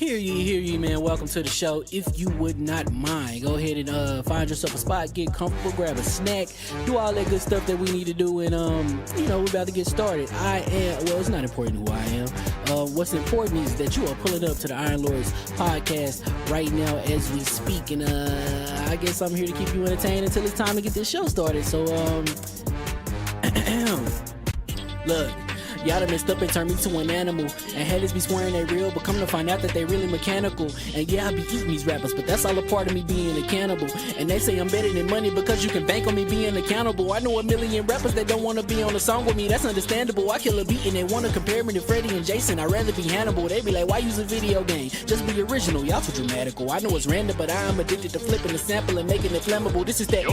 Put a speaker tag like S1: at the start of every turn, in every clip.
S1: Hear ye, man. Welcome to the show. If you would not mind, go ahead and find yourself a spot, get comfortable, grab a snack, do all that good stuff that we need to do, and we're about to get started. It's not important who I am. What's important is that you are pulling up to the Iron Lords podcast right now as we speak, and I guess I'm here to keep you entertained until it's time to get this show started. So look. Y'all done messed up and turned me to an animal, and haters be swearing they real, but come to find out that they really mechanical. And yeah, I be eating these rappers, but that's all a part of me being a cannibal. And they say I'm better than money because you can bank on me being accountable. I know a million rappers that don't want to be on a song with me, that's understandable. I kill a beat and they want to compare me to Freddie and Jason. I'd rather be Hannibal. They be like, why use a video game? Just be original, y'all too dramatical. I know it's random, but I am addicted to flipping the sample and making it flammable. This is that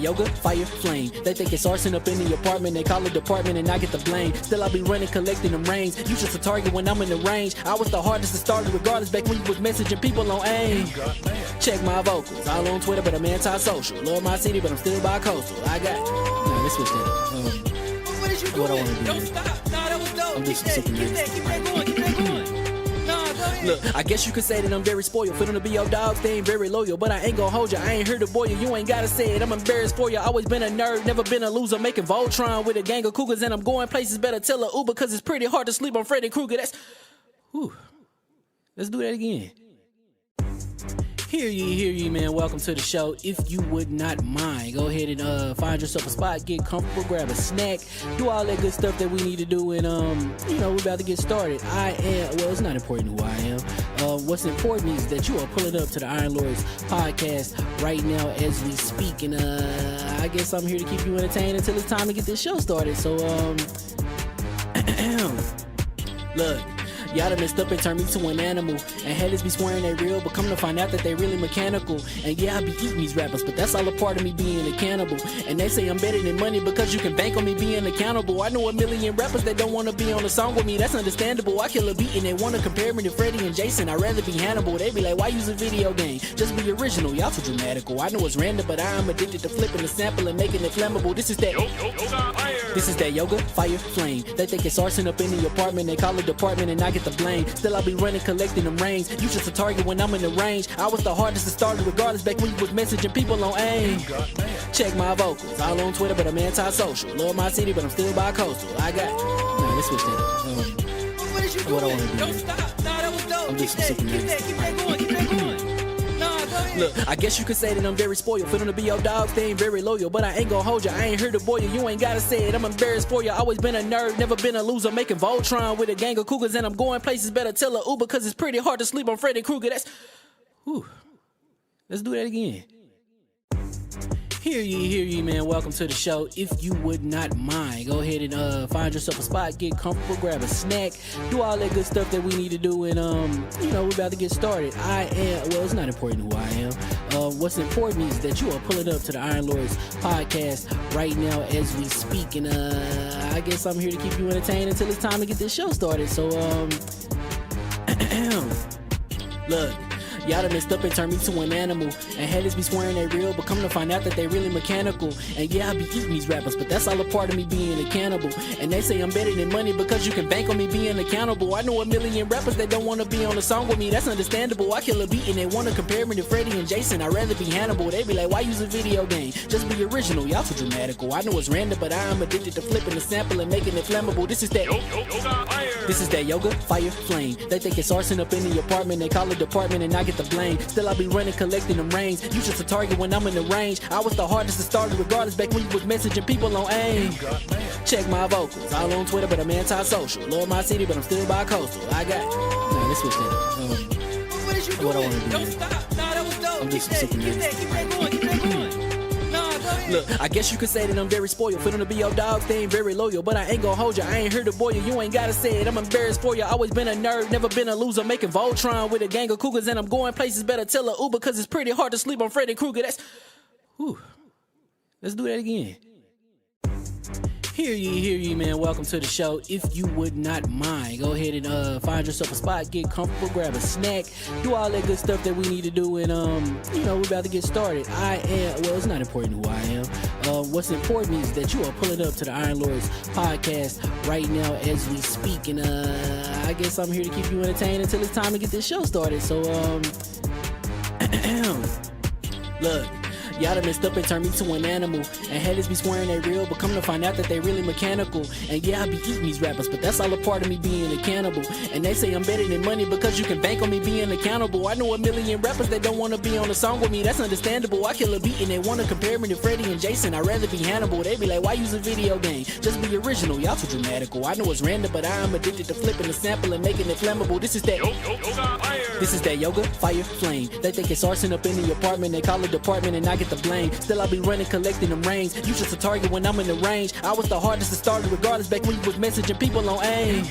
S1: yoga, fire, flame. They think it's arson up in the apartment, they call it department and I get the blame. Still I be running, collecting them rings. You just a target when I'm in the range. I was the hardest to start regardless back when you was messaging people on AIM. Check my vocals, all on Twitter but I'm anti-social. Love my city but I'm still bi-coastal. I got let's switch that up.
S2: What is you doing?
S1: What I wanna do,
S2: Don't stop. Nah, that was dope.
S1: I'm just
S2: Keep that going. Keep that going. Nah, go ahead.
S1: Look, I guess you could say that I'm very spoiled. For them to be your dogs, they ain't very loyal. But I ain't gonna hold you, I ain't here to boil you. You ain't gotta say it, I'm embarrassed for you. Always been a nerd, never been a loser. Making Voltron with a gang of cougars. And I'm going places, better tell a Uber. Cause it's pretty hard to sleep on Freddy Krueger. Let's do that again. Hear ye, man. Welcome to the show. If you would not mind, go ahead and find yourself a spot, get comfortable, grab a snack, do all that good stuff that we need to do, and we're about to get started. It's not important who I am. What's important is that you are pulling up to the Iron Lords podcast right now as we speak, and I guess I'm here to keep you entertained until it's time to get this show started. So look. Y'all done messed up and turned me to an animal, and haters be swearing they real, but come to find out that they really mechanical. And yeah, I be eating these rappers, but that's all a part of me being a cannibal. And they say I'm better than money because you can bank on me being accountable. I know a million rappers that don't want to be on a song with me, that's understandable. I kill a beat and they want to compare me to Freddie and Jason. I'd rather be Hannibal. They be like, why use a video game? Just be original, y'all too dramatical. I know it's random, but I am addicted to flipping the sample and making it flammable. This is that yoga, fire, flame. They think it's arson up in the apartment, they call it department and I get the blame. Still I be running, collecting them rings. You just a target when I'm in the range. I was the hardest to start regardless back when you was messaging people on AIM. Check my vocals, all on Twitter but I'm anti-social. Love my city but I'm still bi-coastal. I got let's switch that up.
S2: What is you doing?
S1: What I wanna do,
S2: Don't stop. Nah, that was dope.
S1: I'm just
S2: Keep that going. Keep that going. Nah, go ahead.
S1: Look, I guess you could say that I'm very spoiled. For them to be your dogs, they ain't very loyal. But I ain't gonna hold you, I ain't here to boil you. You ain't gotta say it, I'm embarrassed for you. Always been a nerd, never been a loser. Making Voltron with a gang of cougars. And I'm going places, better tell a Uber. Cause it's pretty hard to sleep on Freddy Krueger. Let's do that again. Hear ye, man. Welcome to the show. If you would not mind, go ahead and find yourself a spot, get comfortable, grab a snack, do all that good stuff that we need to do, and we're about to get started. It's not important who I am. What's important is that you are pulling up to the Iron Lords podcast right now as we speak, and I guess I'm here to keep you entertained until it's time to get this show started. So look. Y'all done messed up and turned me to an animal, and haters be swearing they real, but come to find out that they really mechanical. And yeah, I be eating these rappers, but that's all a part of me being a cannibal. And they say I'm better than money because you can bank on me being accountable. I know a million rappers that don't want to be on a song with me, that's understandable. I kill a beat and they want to compare me to Freddie and Jason. I'd rather be Hannibal. They be like, why use a video game? Just be original, y'all too dramatical. I know it's random, but I am addicted to flipping the sample and making it flammable. This is that yoga, fire, flame. They think it's arson up in the apartment, they call it department and I get the blame. Still I be running, collecting them rings. You just a target when I'm in the range. I was the hardest to start regardless back when you was messaging people on AIM. Check my vocals, all on Twitter but I'm anti-social. Love my city but I'm still bi-coastal. I got let's switch that up.
S2: What is you doing?
S1: What I wanna do,
S2: Don't stop. Nah, that was dope.
S1: I'm just
S2: Keep that going. Keep that going. Nah, go ahead.
S1: Look, I guess you could say that I'm very spoiled. For them to be your dogs, they ain't very loyal. But I ain't gonna hold you, I ain't here to boil you. You ain't gotta say it, I'm embarrassed for you. Always been a nerd, never been a loser. Making Voltron with a gang of cougars. And I'm going places, better tell a Uber. Cause it's pretty hard to sleep on Freddy Krueger. Let's do that again. Hear ye, man. Welcome to the show. If you would not mind, go ahead and find yourself a spot, get comfortable, grab a snack, do all that good stuff that we need to do, and we're about to get started. It's not important who I am. What's important is that you are pulling up to the Iron Lords podcast right now as we speak, and I guess I'm here to keep you entertained until it's time to get this show started. So, look. Y'all done messed up and turned me to an animal. And haters be swearing they real, but come to find out that they really mechanical. And yeah, I be eating these rappers, but that's all a part of me being a cannibal. And they say I'm better than money because you can bank on me being accountable. I know a million rappers that don't wanna be on a song with me, that's understandable. I kill a beat and they wanna compare me to Freddie and Jason. I'd rather be Hannibal. They be like, why use a video game? Just be original, y'all too dramatical. I know it's random, but I am addicted to flipping the sample and making it flammable. This is that yoga, fire, flame. They think it's arson up in the apartment, they call it department and I get the blame. Still I be running, collecting them rings. You just a target when I'm in the range. I was the hardest to start regardless back when you was messaging people on AIM.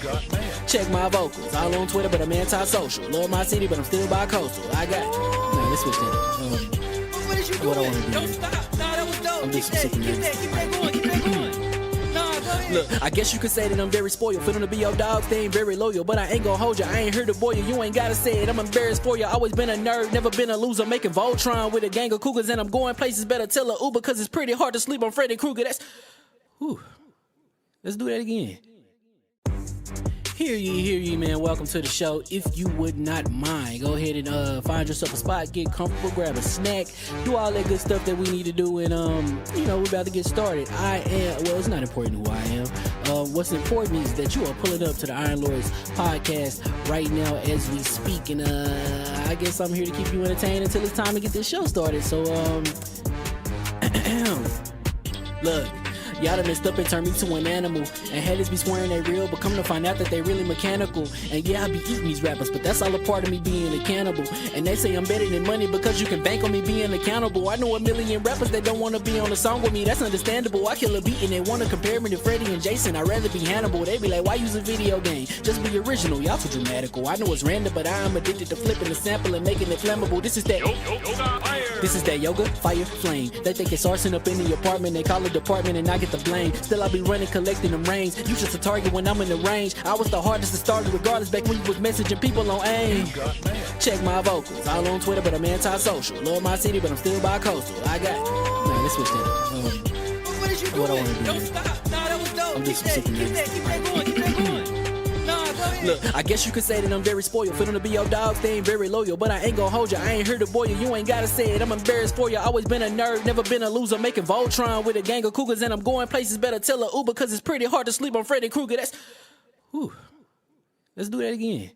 S1: Check my vocals, all on Twitter but I'm anti-social. Love my city but I'm still bi-coastal. I got, let's switch that.
S2: What is you doing?
S1: What I wanna do.
S2: Don't stop. Nah, that was dope.
S1: I'm just
S2: Keep that going. Keep that going. Nah, go ahead.
S1: Look, I guess you could say that I'm very spoiled. For them to be your dogs, they ain't very loyal. But I ain't gonna hold you, I ain't here to boil you. You ain't gotta say it, I'm embarrassed for you. Always been a nerd, never been a loser. Making Voltron with a gang of cougars. And I'm going places, better tell a Uber. Cause it's pretty hard to sleep on Freddy Krueger. Let's do that again. Hear ye, man. Welcome to the show. If you would not mind, go ahead and find yourself a spot, get comfortable, grab a snack, do all that good stuff that we need to do, and we're about to get started. It's not important who I am. What's important is that you are pulling up to the Iron Lords podcast right now as we speak, and I guess I'm here to keep you entertained until it's time to get this show started. So, look. Y'all done messed up and turned me to an animal. And haters be swearing they real, but come to find out that they really mechanical. And yeah, I be eating these rappers, but that's all a part of me being a cannibal. And they say I'm better than money because you can bank on me being accountable. I know a million rappers that don't wanna be on a song with me, that's understandable. I kill a beat and they wanna compare me to Freddie and Jason. I'd rather be Hannibal. They be like, why use a video game? Just be original, y'all too dramatical. I know it's random, but I am addicted to flipping the sample and making it flammable. This is that yoga, fire, flame. They think it's arson up in the apartment, they call it department and I get the blame. Still I be running, collecting them rings. You just a target when I'm in the range. I was the hardest to start regardless back when you was messaging people on AIM. Check my vocals, all on Twitter but I'm anti-social. Love my city but I'm still bi-coastal. I got, let's switch that.
S2: What is you doing?
S1: What I wanna do.
S2: Don't stop. Nah, that was dope.
S1: I'm just
S2: Keep that going. Nah, go ahead.
S1: Look, I guess you could say that I'm very spoiled. For them to be your dogs, they ain't very loyal. But I ain't gonna hold you, I ain't here to boil you. You ain't gotta say it, I'm embarrassed for you. Always been a nerd, never been a loser. Making Voltron with a gang of cougars. And I'm going places, better tell a Uber. Cause it's pretty hard to sleep on Freddy Krueger. Let's do that again.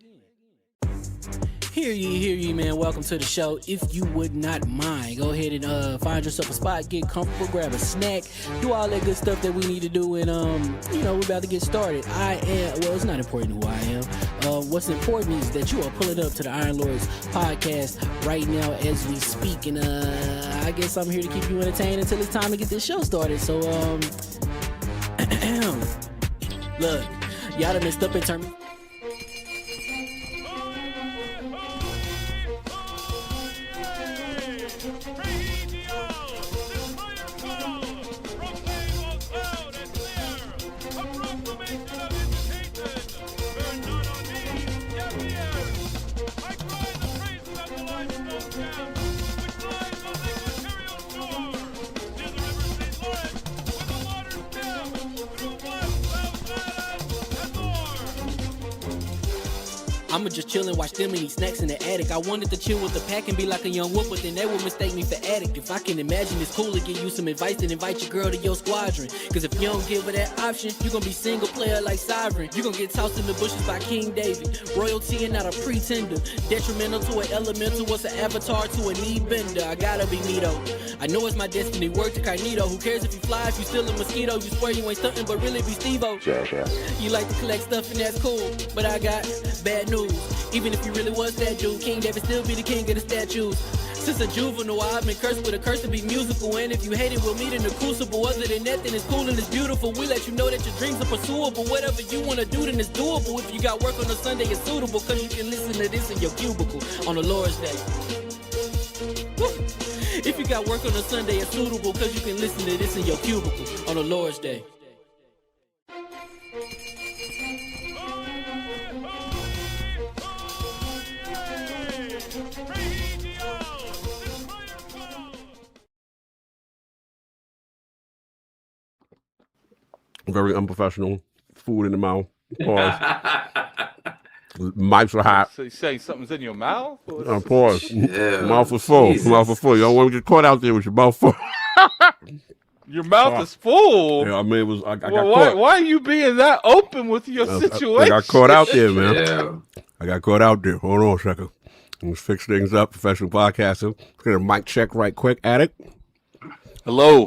S1: Hear ye, man. Welcome to the show. If you would not mind, go ahead and find yourself a spot, get comfortable, grab a snack, do all that good stuff that we need to do, and we're about to get started. It's not important who I am. What's important is that you are pulling up to the Iron Lords podcast right now as we speak, and I guess I'm here to keep you entertained until it's time to get this show started. So, look, y'all done messed up and turned me. I'ma just chill and watch them and eat snacks in the attic. I wanted to chill with the pack and be like a young wolf, but then they would mistake me for addict. If I can imagine it's cool to give you some advice, then invite your girl to your squadron. Cause if you don't give her that option, you gon' be single player like Sovereign. You gon' get tossed in the bushes by King David. Royalty and not a pretender. Detrimental to an elemental, what's an avatar to a knee bender. I gotta be me though. I know it's my destiny, word to Carnito. Who cares if you fly, if you still a mosquito? You swear you ain't stuntin', but really be Steve-O. You like to collect stuff and that's cool, but I got bad news. Even if you really was that dude, King David still be the king of the statues. Since a juvenile, I've been cursed with a curse to be musical. And if you hate it, we'll meet in the crucible. Other than that, then it's cool and it's beautiful. We let you know that your dreams are pursuable. Whatever you wanna do, then it's doable. If you got work on a Sunday, it's suitable. Cause you can listen to this in your cubicle on the Lord's Day. Woo. If you got work on a Sunday, it's suitable. Cause you can listen to this in your cubicle on the Lord's Day.
S3: Very unprofessional. Food in the mouth. Pause. Mics were hot.
S4: So you saying something's in your mouth?
S3: Pause.
S5: Yeah,
S3: Mouth was full.
S5: Jesus.
S3: Mouth was full. You don't want to get caught out there with your mouth full.
S4: Your mouth is full.
S3: Yeah, I mean, it was. I got
S4: why
S3: caught.
S4: are you being that open with your situation?
S3: I got caught out there, man.
S5: Yeah.
S3: I got caught out there. Hold on a second. Let's fix things up. Professional podcaster. Get a mic check right quick. Addict.
S4: Hello.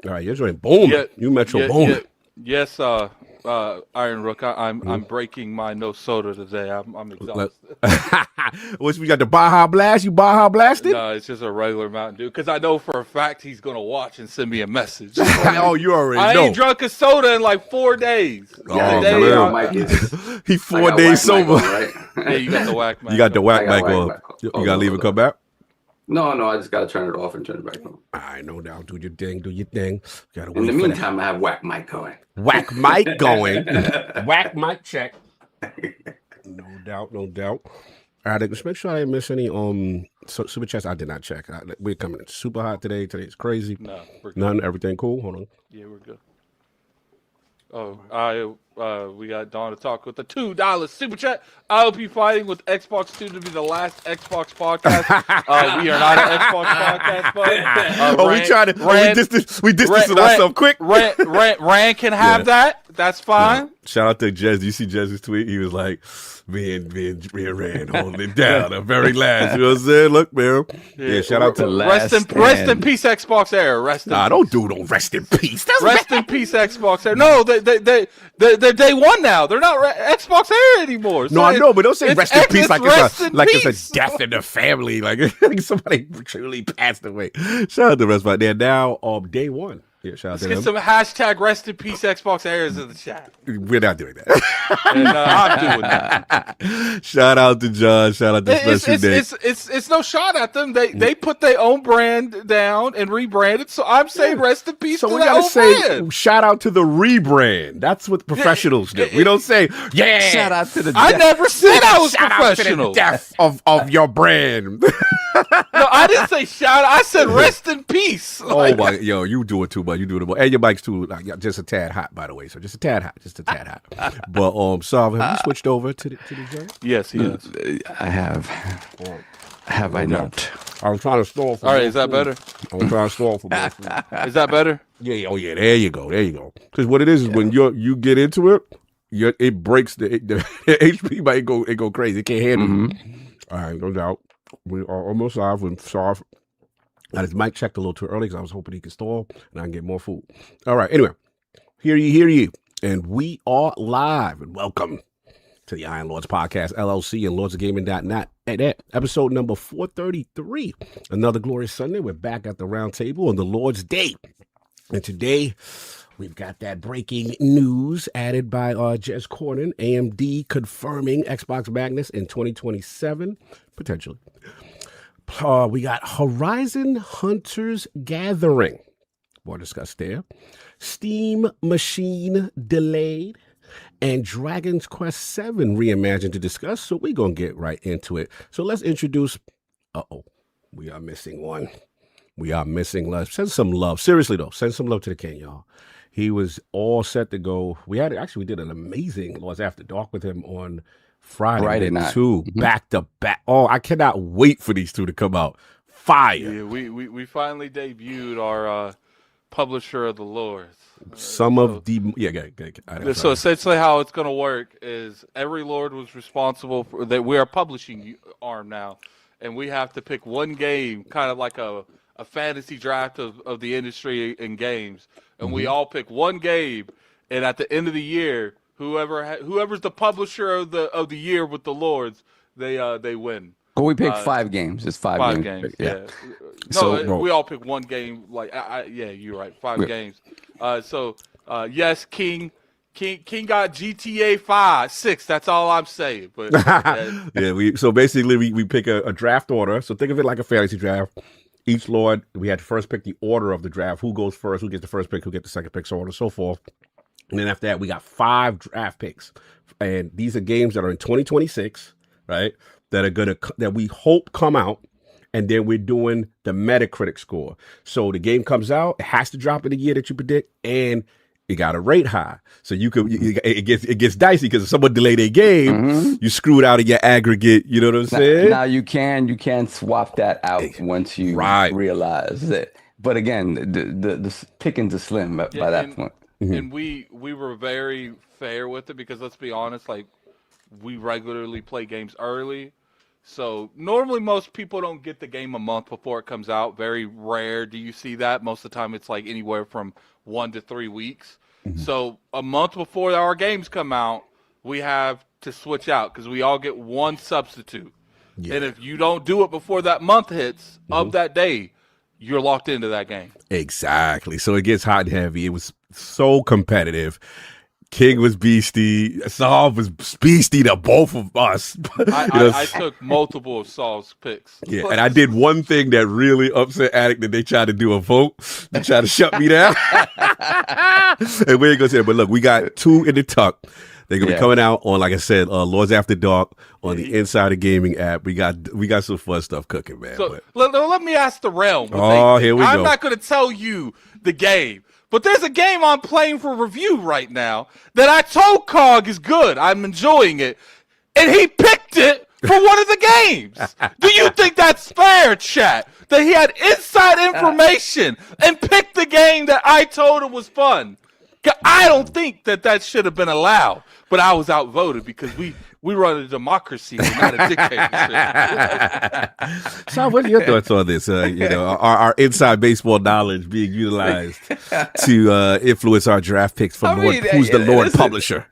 S3: All right, you're doing boom.
S4: Yeah,
S3: You met your
S4: yeah,
S3: boom.
S4: yeah. Yes, Iron Rook. I'm breaking my no soda today. I'm exhausted.
S3: Which we got the Baja Blast? You Baja blasted?
S4: No, it's just a regular Mountain Dew because I know for a fact he's gonna watch and send me a message.
S3: Oh, you already
S4: I
S3: know.
S4: ain't drunk a soda in like 4 days.
S5: Yeah,
S3: Oh,
S4: Today,
S3: man.
S5: Mike is,
S3: He
S5: I
S3: 4
S5: got
S3: days
S5: whack
S3: sober.
S5: mic on, right?
S4: Yeah, you got the whack man.
S3: You got the whack
S5: I got
S3: mic
S5: whack
S3: on.
S5: mic on.
S3: You
S5: Hold
S3: gotta
S5: on,
S3: leave
S5: hold
S3: and come back?
S5: No, I just gotta turn it off and turn it back on.
S3: All right, no doubt. Do your thing. Do your thing. Gotta wait
S5: In the
S3: for that.
S5: meantime, I have whack mic going.
S3: Whack mic going. Whack mic check. No doubt, no doubt. All right, just make sure I didn't miss any super chats. I did not check. We're coming in super hot today. Today's crazy.
S4: No, we're good.
S3: None, everything cool. Hold on.
S4: Yeah, we're good. Oh, we got Dawn to talk with the $2 super chat. ILP fighting with Xbox 2 to be the last Xbox podcast. We are not an Xbox podcast, but
S3: We trying to. We distancing ourselves quick.
S4: Rand can have that. That's fine.
S3: Shout out to Jez. Do you see Jez's tweet? He was like, me and Rand holding it down. The very last. You know what I'm saying? Look, man. Yeah, shout out to
S4: Rest in peace, Xbox Era.
S3: Nah, don't do no rest in peace. That's
S4: Rest in peace, Xbox Era. No, they're day one now. They're not Xbox Era anymore.
S3: No, I know, but don't say rest in peace like
S4: it's
S3: it's a death in the family, like somebody truly passed away. Shout out to rest, but they're now day one. Yeah, shout out to
S4: Let's
S3: them.
S4: get some hashtag rest in peace Xbox Eras in the chat.
S3: We're not doing that.
S4: And I'm doing that.
S3: Shout out to John. Shout out to Special Day.
S4: It's no shot at them. They put their own brand down and rebranded. So I'm saying rest in peace
S3: So
S4: to
S3: we
S4: their
S3: gotta
S4: own
S3: say
S4: brand.
S3: shout out to the rebrand. That's what professionals do. We don't say
S6: Shout out to the
S4: I never said I was
S3: shout out to the
S4: professional.
S3: death of your brand.
S4: No, I didn't say shout. I said rest in peace.
S3: Oh my, yo, you do it too much. You do it more, and your mic's too, like, just a tad hot, by the way. So just a tad hot, But Sav, have you switched over to the joint?
S4: Yes, he is.
S6: I have. Have I not?
S3: I was trying to stall for.
S4: All right,
S3: more
S4: is that
S3: food.
S4: better?
S3: I was trying to stall for more food.
S4: Is that better?
S3: Yeah, oh yeah, there you go. Because what it is when you get into it, it breaks the HP might go crazy. It can't handle it. All right, no doubt. We are almost live with Sav. Got his mic checked a little too early because I was hoping he could stall and I can get more food. All right, anyway, hear ye. And we are live and welcome to the Iron Lords Podcast, LLC, and lordsofgaming.net. Episode number 433. Another glorious Sunday. We're back at the round table on the Lord's Day. And today, we've got that breaking news added by Jez Cornyn, AMD confirming Xbox Magnus in 2027, potentially. We got Horizon Hunters Gathering. More discussed there. Steam Machine delayed. And Dragon's Quest 7 reimagined to discuss. So we're going to get right into it. So let's introduce... we are missing one. We are missing love. Send some love. Seriously, though. Send some love to the king, y'all. He was all set to go. We did an amazing Lords After Dark with him on Friday night. Two back to back. Oh, I cannot wait for these two to come out. Fire.
S4: Yeah, we finally debuted our publisher of the Lords.
S3: So
S4: essentially how it's going to work is every Lord was responsible for that. We are publishing arm now, and we have to pick one game, kind of like a fantasy draft of the industry in games, and we all pick one game, and at the end of the year, whoever's the publisher of the year with the Lords, they win.
S6: Well, we picked 5 games. It's 5
S4: games. Yeah.
S6: So
S4: we all pick one game. Like, yeah, you're right. 5 games. Yes, King got GTA 6. That's all I'm saying. But
S3: so basically we pick a draft order. So think of it like a fantasy draft. Each Lord, we had to first pick the order of the draft. Who goes first? Who gets the first pick? Who gets the second pick? So on and so forth. And then after that, we got 5 draft picks, and these are games that are in 2026, right? That we hope come out and then we're doing the Metacritic score. So the game comes out, it has to drop in the year that you predict, and it got a rate high. So it gets dicey because if someone delay their game, you screwed out of your aggregate. You know what I'm saying?
S6: Now you can swap that out once you realize it. But again, the pickings are slim by that point.
S4: And we were very fair with it because let's be honest, like we regularly play games early. So normally most people don't get the game a month before it comes out. Very rare do you see that. Most of the time it's like anywhere from 1 to 3 weeks. So a month before our games come out, we have to switch out because we all get one substitute. Yeah. And if you don't do it before that month hits of that day, you're locked into that game.
S3: Exactly. So it gets hot and heavy. It was so competitive. King was beastie. Saul was beastie to both of us.
S4: I took multiple of Saul's picks.
S3: Yeah, and I did one thing that really upset Attic that they tried to do a vote to try to shut me down. And we ain't gonna say it, but look, we got 2 in the tuck. They're gonna be coming out on, like I said, Lords After Dark on the Insider Gaming app. We got some fun stuff cooking, man.
S4: So let me ask the realm.
S3: Here we go.
S4: I'm not gonna tell you the game. But there's a game I'm playing for review right now that I told Cog is good. I'm enjoying it. And he picked it for one of the games. Do you think that's fair, chat? That he had inside information and picked the game that I told him was fun? I don't think that should have been allowed. But I was outvoted because we run a democracy, we're not a dictatorship.
S3: So, what are your thoughts on this? Our inside baseball knowledge being utilized to influence our draft picks from who's the Lord publisher.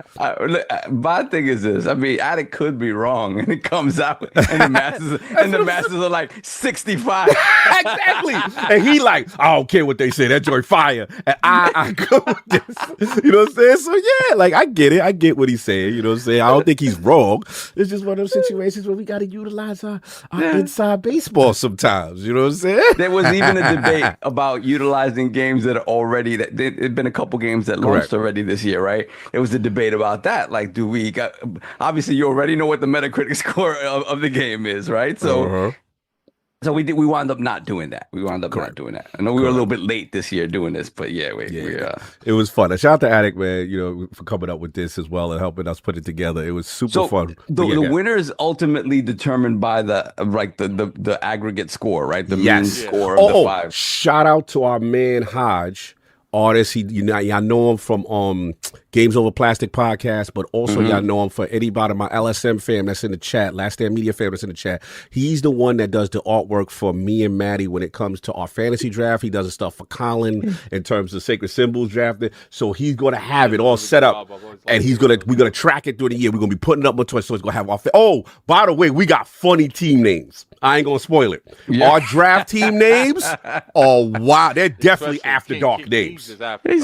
S6: My thing is this: I mean, Attic could be wrong, and it comes out, and the masses are like 65.
S3: Exactly, and he like, I don't care what they say. That joint fire, and I go with this. You know what I'm saying? So yeah, like I get it. I get what he's saying. You know what I'm saying? I don't think he's wrong. It's just one of those situations where we got to utilize our inside baseball sometimes. You know what I'm saying?
S6: There was even a debate about utilizing games that are already there'd been a couple games that launched already this year, right? There was a debate about that. Like, obviously you already know what the Metacritic score of the game is, right? So. So we wound up not doing that. Not doing that. I know we were a little bit late this year doing this, but
S3: it was fun. Shout out to Attic, man, for coming up with this as well and helping us put it together. It was super fun.
S6: The winner is ultimately determined by the aggregate score, right? The mean score of the 5.
S3: Shout out to our man Hodge, artist. Y'all know him from Games Over Plastic podcast, but also y'all know him for anybody, my LSM fam that's in the chat, Last Stand Media fam that's in the chat. He's the one that does the artwork for me and Maddie when it comes to our fantasy draft. He does the stuff for Colin in terms of Sacred Symbols drafting. So he's going to have it all set up, and we're going to track it through the year. We're going to be putting up more toys, so it's going to have our by the way, we got funny team names. I ain't going to spoil it. Yeah. Our draft team names are wild. They're definitely After Dark names.
S6: They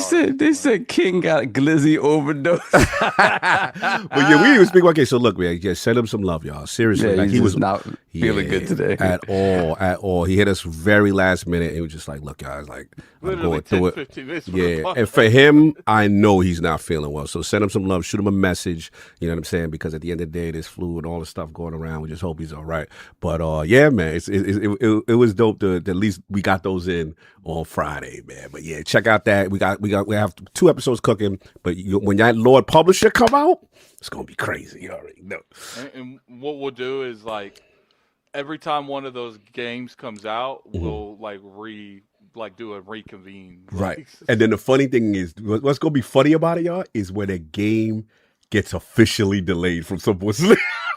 S6: said King got Glizzy overdose.
S3: But we even speak. Okay, so look, man, send him some love, y'all. Seriously, like he was
S6: not feeling good today
S3: at all. He hit us very last minute. He was just like, "Look, guys, like I'm going through it." Yeah, and for him, I know he's not feeling well. So send him some love. Shoot him a message. You know what I'm saying? Because at the end of the day, this flu and all the stuff going around, we just hope he's all right. But yeah, man, it was dope to at least we got those in on Friday, man. But yeah, check out that we have 2 episodes cooking. But when that Lord publisher come out, it's gonna be crazy. You already know.
S4: And what we'll do is like every time one of those games comes out, we'll do a reconvene.
S3: Right. And then the funny thing is, what's gonna be funny about it, y'all, is when a game gets officially delayed from someone.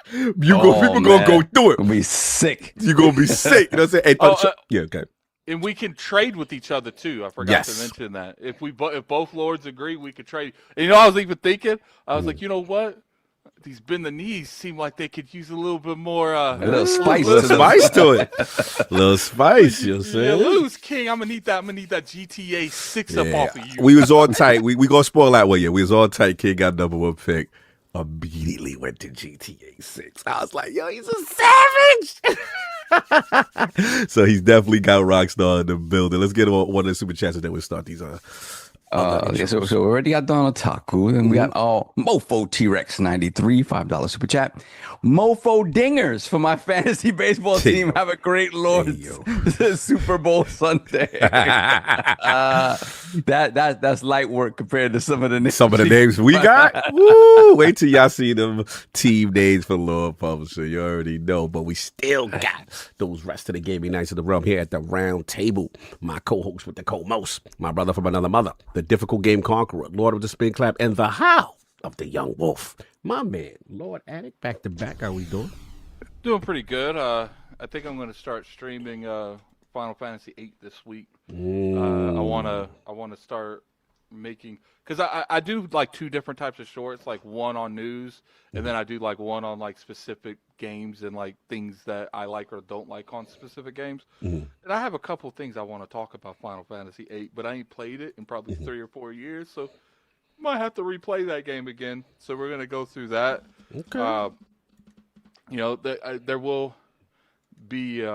S3: People gonna go through it.
S6: Gonna be sick.
S3: You're gonna be sick. You know what I'm saying? Yeah, okay.
S4: And we can trade with each other too. I forgot to mention that. If both lords agree, we could trade. And I was even thinking, I was like, you know what? These bend the knees seem like they could use a little bit more
S6: a little spice
S3: to it. A little spice, you know what I'm saying?
S4: Yeah, lose King. I'm gonna need that GTA 6 up off of you.
S3: We was all tight. We gonna spoil that one. Yeah, we was all tight. King got #1 pick. Immediately went to GTA 6. I was like, yo, he's a savage. So he's definitely got Rockstar in the building. Let's get one of the super chats and then we'll start these
S6: So we already got Donald Taku, and we got Mofo T-Rex 93, $5 super chat. Mofo Dingers for my fantasy baseball team. Have a great Lord's Super Bowl Sunday. That's light work compared to some of the names.
S3: Some of the names we got. Woo! Wait till y'all see them team names for Lord Publisher. You already know, but we still got those rest of the gaming nights of the realm here at the round table. My co-host with the co-most, my brother from another mother, the difficult game conqueror, Lord of the Spin Clap, and the How of the Young Wolf. My man, Lord Addict, back to back. How we doing?
S4: Doing pretty good. I think I'm going to start streaming Final Fantasy VIII this week. I want to start making, because I do like 2 different types of shorts, like one on news, and then I do like one on like specific games and like things that I like or don't like on specific games. And I have a couple things I want to talk about Final Fantasy VIII, but I ain't played it in probably 3 or 4 years, so might have to replay that game again. So we're gonna go through that. Okay. There will be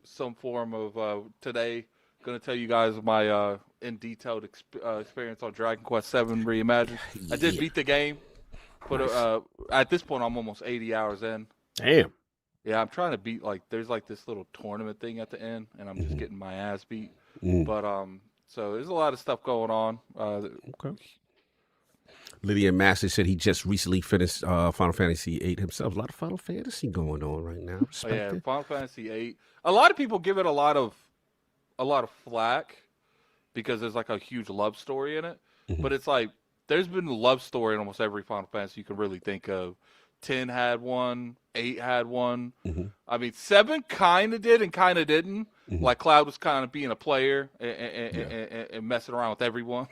S4: some form of today. Going to tell you guys my in detailed experience on Dragon Quest VII Reimagined. I did beat the game, but at this point I'm almost 80 hours in.
S3: Damn.
S4: Yeah, I'm trying to beat there's like this little tournament thing at the end, and I'm just getting my ass beat. But so there's a lot of stuff going on.
S3: Okay. Lydia Master said he just recently finished Final Fantasy VIII himself. A lot of Final Fantasy going on right now.
S4: Yeah, Final Fantasy VIII. A lot of people give it a lot of flack because there's like a huge love story in it. But it's like there's been a love story in almost every Final Fantasy you can really think of. 10 had one, 8 had one. I mean, 7 kind of did and kind of didn't. Like Cloud was kind of being a player and messing around with everyone.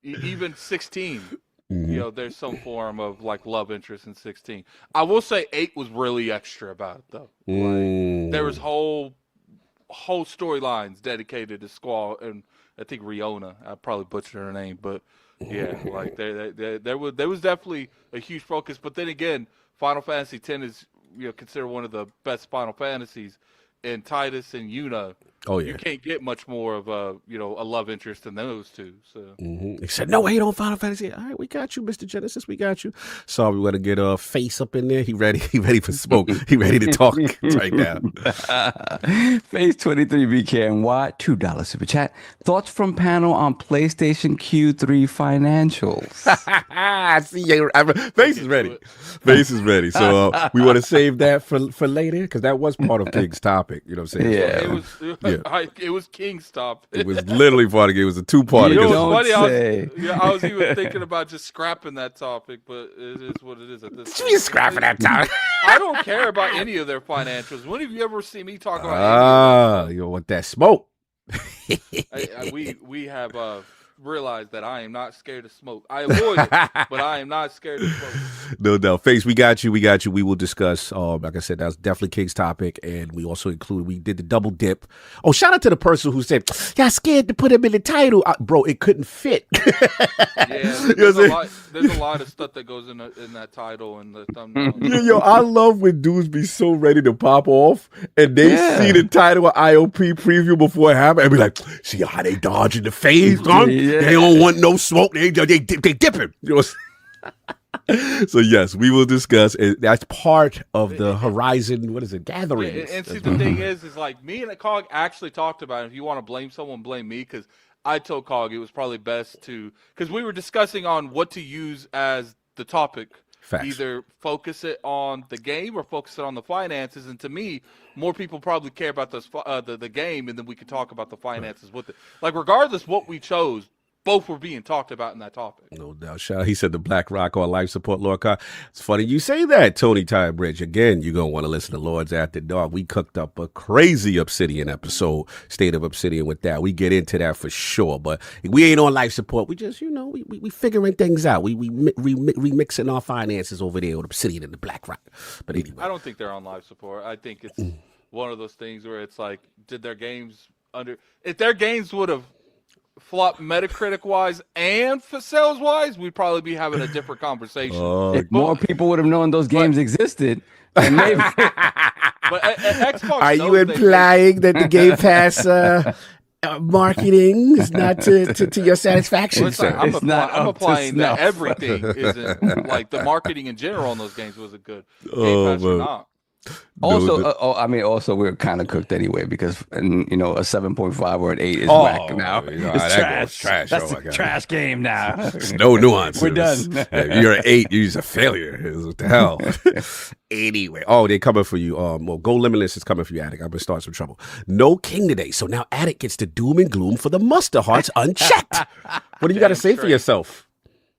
S4: Even 16, there's some form of like love interest in 16. I will say 8 was really extra about it though. Like, there was whole storylines dedicated to Squall and I think Riona. I probably butchered her name, but yeah, like there was definitely a huge focus. But then again, Final Fantasy X is considered one of the best Final Fantasies, and Titus and Yuna. Oh yeah, you can't get much more of a love interest than those two. So
S3: he said no hate on Final Fantasy. All right, we got you, Mr. Genesis. We got you. Sorry, we want to get a face up in there. He ready for smoke. He ready to talk right now.
S6: Phase 23 BKNY, $2 super chat. Thoughts from panel on PlayStation Q3 financials.
S3: See, face is ready. Face is ready. So we want to save that for later because that was part of King's topic. You know what I'm saying?
S6: Yeah.
S4: It was King's topic.
S3: It was literally part of it. It was a 2-parter.
S4: I was even thinking about just scrapping that topic, but it is what it is at this point.
S3: You scrapping that topic?
S4: I don't care about any of their financials. When have you ever seen me talk about
S3: you want that smoke?
S4: We have realized that I am not scared to smoke. I avoid it, but I am not scared to smoke.
S3: No doubt. Face, we got you. We will discuss, like I said, that's definitely King's topic, and we also we did the double dip. Oh, shout out to the person who said, y'all scared to put him in the title. Bro, it couldn't fit.
S4: Yeah, there's a lot of stuff that goes in that title and the thumbnail.
S3: I love when dudes be so ready to pop off, and they see the title of ILP preview before it happened, and be like, see how they dodging the phase, huh? Yeah. They don't want no smoke. They dipping. So yes, we will discuss. That's part of the Horizon. What is it? Gatherings.
S4: And see, the thing is like me and Cog actually talked about it. If you want to blame someone, blame me, because I told Cog it was probably best because we were discussing on what to use as the topic. Facts. Either focus it on the game or focus it on the finances. And to me, more people probably care about the game, and then we can talk about the finances with it. Like, regardless what we chose, both were being talked about in that topic.
S3: No doubt. Shout out. He said the Black Rock on life support, Lord Carr. It's funny you say that, Tony Tirebridge. Again, you're going to want to listen to Lords After Dark. We cooked up a crazy Obsidian episode, State of Obsidian with that. We get into that for sure. But we ain't on life support. We just, we figuring things out. We remixing our finances over there with Obsidian and the Black Rock. But anyway.
S4: I don't think they're on life support. I think it's one of those things where it's like, if their games would have flop Metacritic wise and for sales wise, we'd probably be having a different conversation.
S6: If more people would have known those games existed, then maybe.
S4: But Xbox.
S3: Are you
S4: knows they-
S3: implying that the Game Pass marketing is not to your satisfaction,
S4: Listen,
S3: sir?
S6: It's not
S4: I'm
S6: up to
S4: applying that
S6: snuff.
S4: everything isn't like the marketing in general on those games wasn't good. Game
S3: Oh,
S4: Pass or
S3: man.
S4: not.
S6: Also,
S3: No,
S6: also we're kind of cooked anyway because a 7.5 or an 8 is
S3: Oh,
S6: whack now.
S3: you know,
S6: It's
S3: that
S6: trash.
S3: goes trash.
S6: That's
S3: Oh, my
S6: a
S3: God.
S6: trash game now.
S3: There's no nuance.
S6: We're done.
S3: If you're an 8, you're just a failure. What the hell? Anyway, they're coming for you. Well, Go Limitless is coming for you, Attic. I'm gonna start some trouble. No king today, so now Attic gets the doom and gloom for the muster hearts unchecked. What do you got to
S4: Damn
S3: say for
S4: straight.
S3: yourself?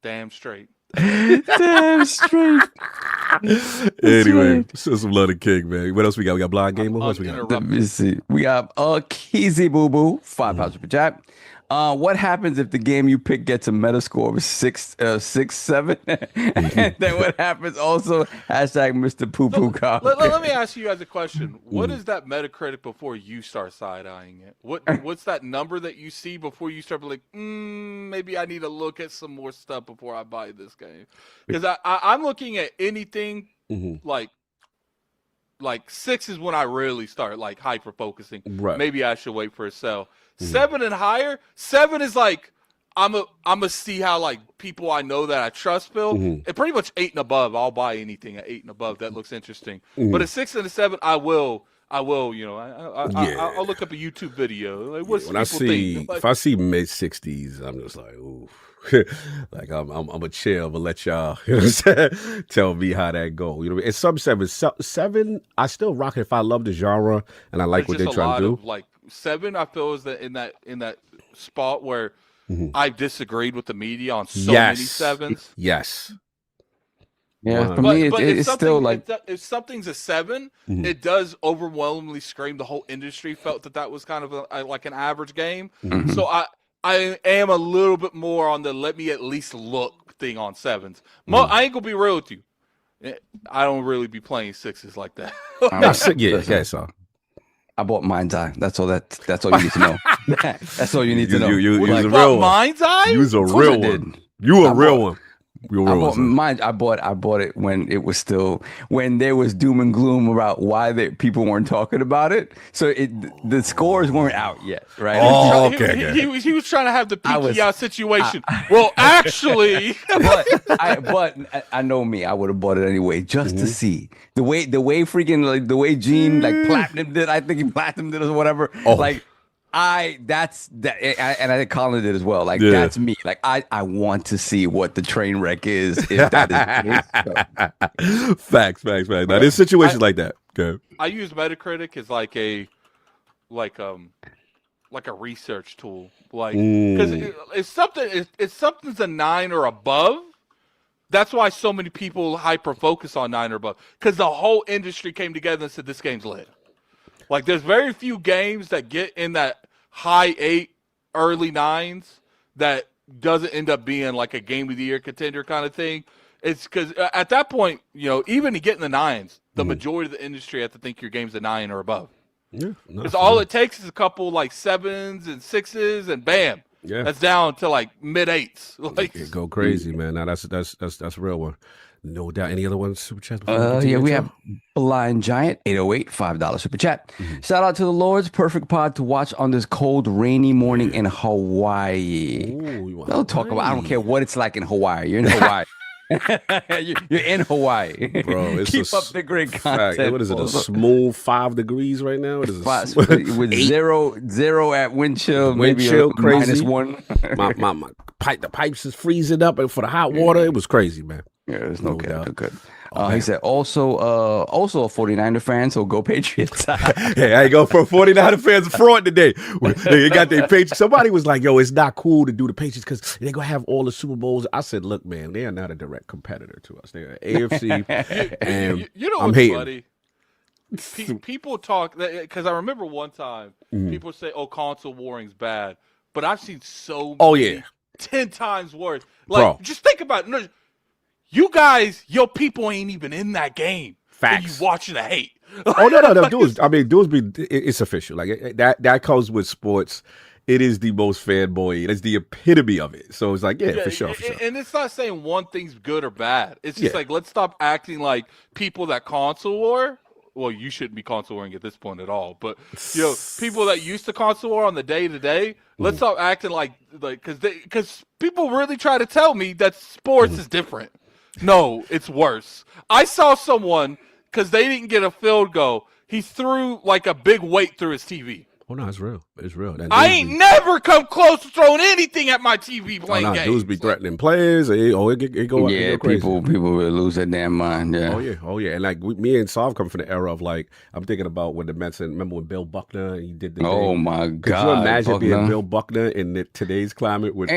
S4: Damn straight.
S6: Damn straight.
S3: Anyway, still some love to King, man. What else we got? We got Blind Gamer. What else we got?
S6: Let me see. We got Keezy Boo Boo, £5 super chat. What happens if the game you pick gets a Metascore of 6.7? And then what happens also? Hashtag Mr. Poo Poo Cock.
S4: Let me ask you guys a question. What is that Metacritic before you start side-eyeing it? What's that number that you see before you start like, maybe I need to look at some more stuff before I buy this game? Because I'm looking at anything like 6 is when I really start like hyper focusing.
S3: Right.
S4: Maybe I should wait for a sale. 7 and higher. 7 is like I'm a see how like people I know that I trust feel. And pretty much 8 and above, I'll buy anything at 8 and above that looks interesting. But a 6 and a 7, I will. You know, I'll look up a YouTube video. Like, what's
S3: When I
S4: people
S3: see
S4: think? Like,
S3: if I see mid-60s, I'm just like, ooh. Like I'm a chill, but let y'all tell me how that go. You know, it's some 7. I still rock it if I love the genre and I like what
S4: there's
S3: they're
S4: just a
S3: trying
S4: lot
S3: to do.
S4: of, like 7, I feel is that in that spot where I've disagreed with the media on so many 7s.
S3: Yes.
S6: Yeah, for me,
S4: But
S6: it's still like
S4: if something's a 7, it does overwhelmingly scream. The whole industry felt that was kind of like an average game. So I am a little bit more on the let me at least look thing on 7s. I ain't gonna be real with you. I don't really be playing 6s like that.
S3: So
S6: I bought Mind's Eye. That's all. That's all you need to know. That's all you need to know.
S3: You
S6: Like,
S3: a real one.
S4: Mind's Eye?
S3: You was a
S6: Of course I
S3: real
S6: did.
S3: one. You a real one. You a
S6: I
S3: real
S6: bought
S3: one.
S6: mine. I bought it when it was still when there was doom and gloom about why people weren't talking about it. So the scores weren't out yet, right?
S3: Oh,
S4: He-
S3: okay.
S4: He was trying to have the
S6: I was-
S4: peaky out situation. Well, actually,
S6: but I know me. I would have bought it anyway just to see the way freaking like the way Gene like platinum did. I think he platinum did or whatever. Like. That's that, and I think Colin did as well. Like that's me. Like I want to see what the train wreck is. If that is the case.
S3: Facts. Now there's situations like that. Okay.
S4: I use Metacritic as like a research tool. Like because if something's a 9 or above, that's why so many people hyper focus on 9 or above. Because the whole industry came together and said this game's lit. Like there's very few games that get in that high 8, early 9s that doesn't end up being like a game of the year contender kind of thing. It's because at that point, you know, even to get in the 9s, the majority of the industry have to think your game's a 9 or above.
S3: Yeah.
S4: Because all it takes is a couple like 7s and 6s, and bam, that's down to like mid 8s. Like
S3: It go crazy, man. Now that's a real one. No doubt. Any other ones? Super chat?
S6: We have Blind Giant 808 $5 super chat. Shout out to the Lords. Perfect pod to watch on this cold, rainy morning in Hawaii. Don't talk about. I don't care what it's like in Hawaii. You're in Hawaii. You're in Hawaii,
S3: bro. It's
S6: Keep up the great content.
S3: What is it? A smooth 5 degrees right now. It is
S6: with zero at wind chill, maybe
S3: chill,
S6: -1.
S3: crazy. The pipes is freezing up, and for the hot water, it was crazy, man.
S6: Yeah, there's no
S3: doubt.
S6: good. He said also a 49er fan, so go Patriots.
S3: Hey, I ain't go for 49er fans fraud today. They got their Patriots. Somebody was like, yo, it's not cool to do the Patriots because they're going to have all the Super Bowls. I said, look, man, they are not a direct competitor to us. They're AFC, and
S4: you know
S3: I'm
S4: what's
S3: hating.
S4: funny? People talk, because I remember one time, people say, oh, console warring's bad. But I've seen so many, 10 times worse. Like,
S3: Bro.
S4: just think about it. You guys, your people ain't even in that game.
S3: Facts.
S4: And you watching the hate.
S3: Oh no, dudes. It's official. Like that comes with sports. It is the most fanboy. It's the epitome of it. So it's like, for sure.
S4: And it's not saying one thing's good or bad. It's just like, let's stop acting like people that console war well, you shouldn't be console warring at this point at all. But people that used to console war on the day to day, let's stop acting like because people really try to tell me that sports is different. No, it's worse. I saw someone because they didn't get a field goal. He threw like a big weight through his TV.
S3: Oh no, it's real. It's real.
S4: I ain't never come close to throwing anything at my TV playing games.
S3: Dudes be threatening players. It go crazy.
S6: People will lose their damn mind. Yeah.
S3: Oh yeah. And like me and Sav come from the era of like I'm thinking about when the Mets. Remember when Bill Buckner he did the thing?
S6: My God!
S3: Could you imagine being Bill Buckner in today's climate with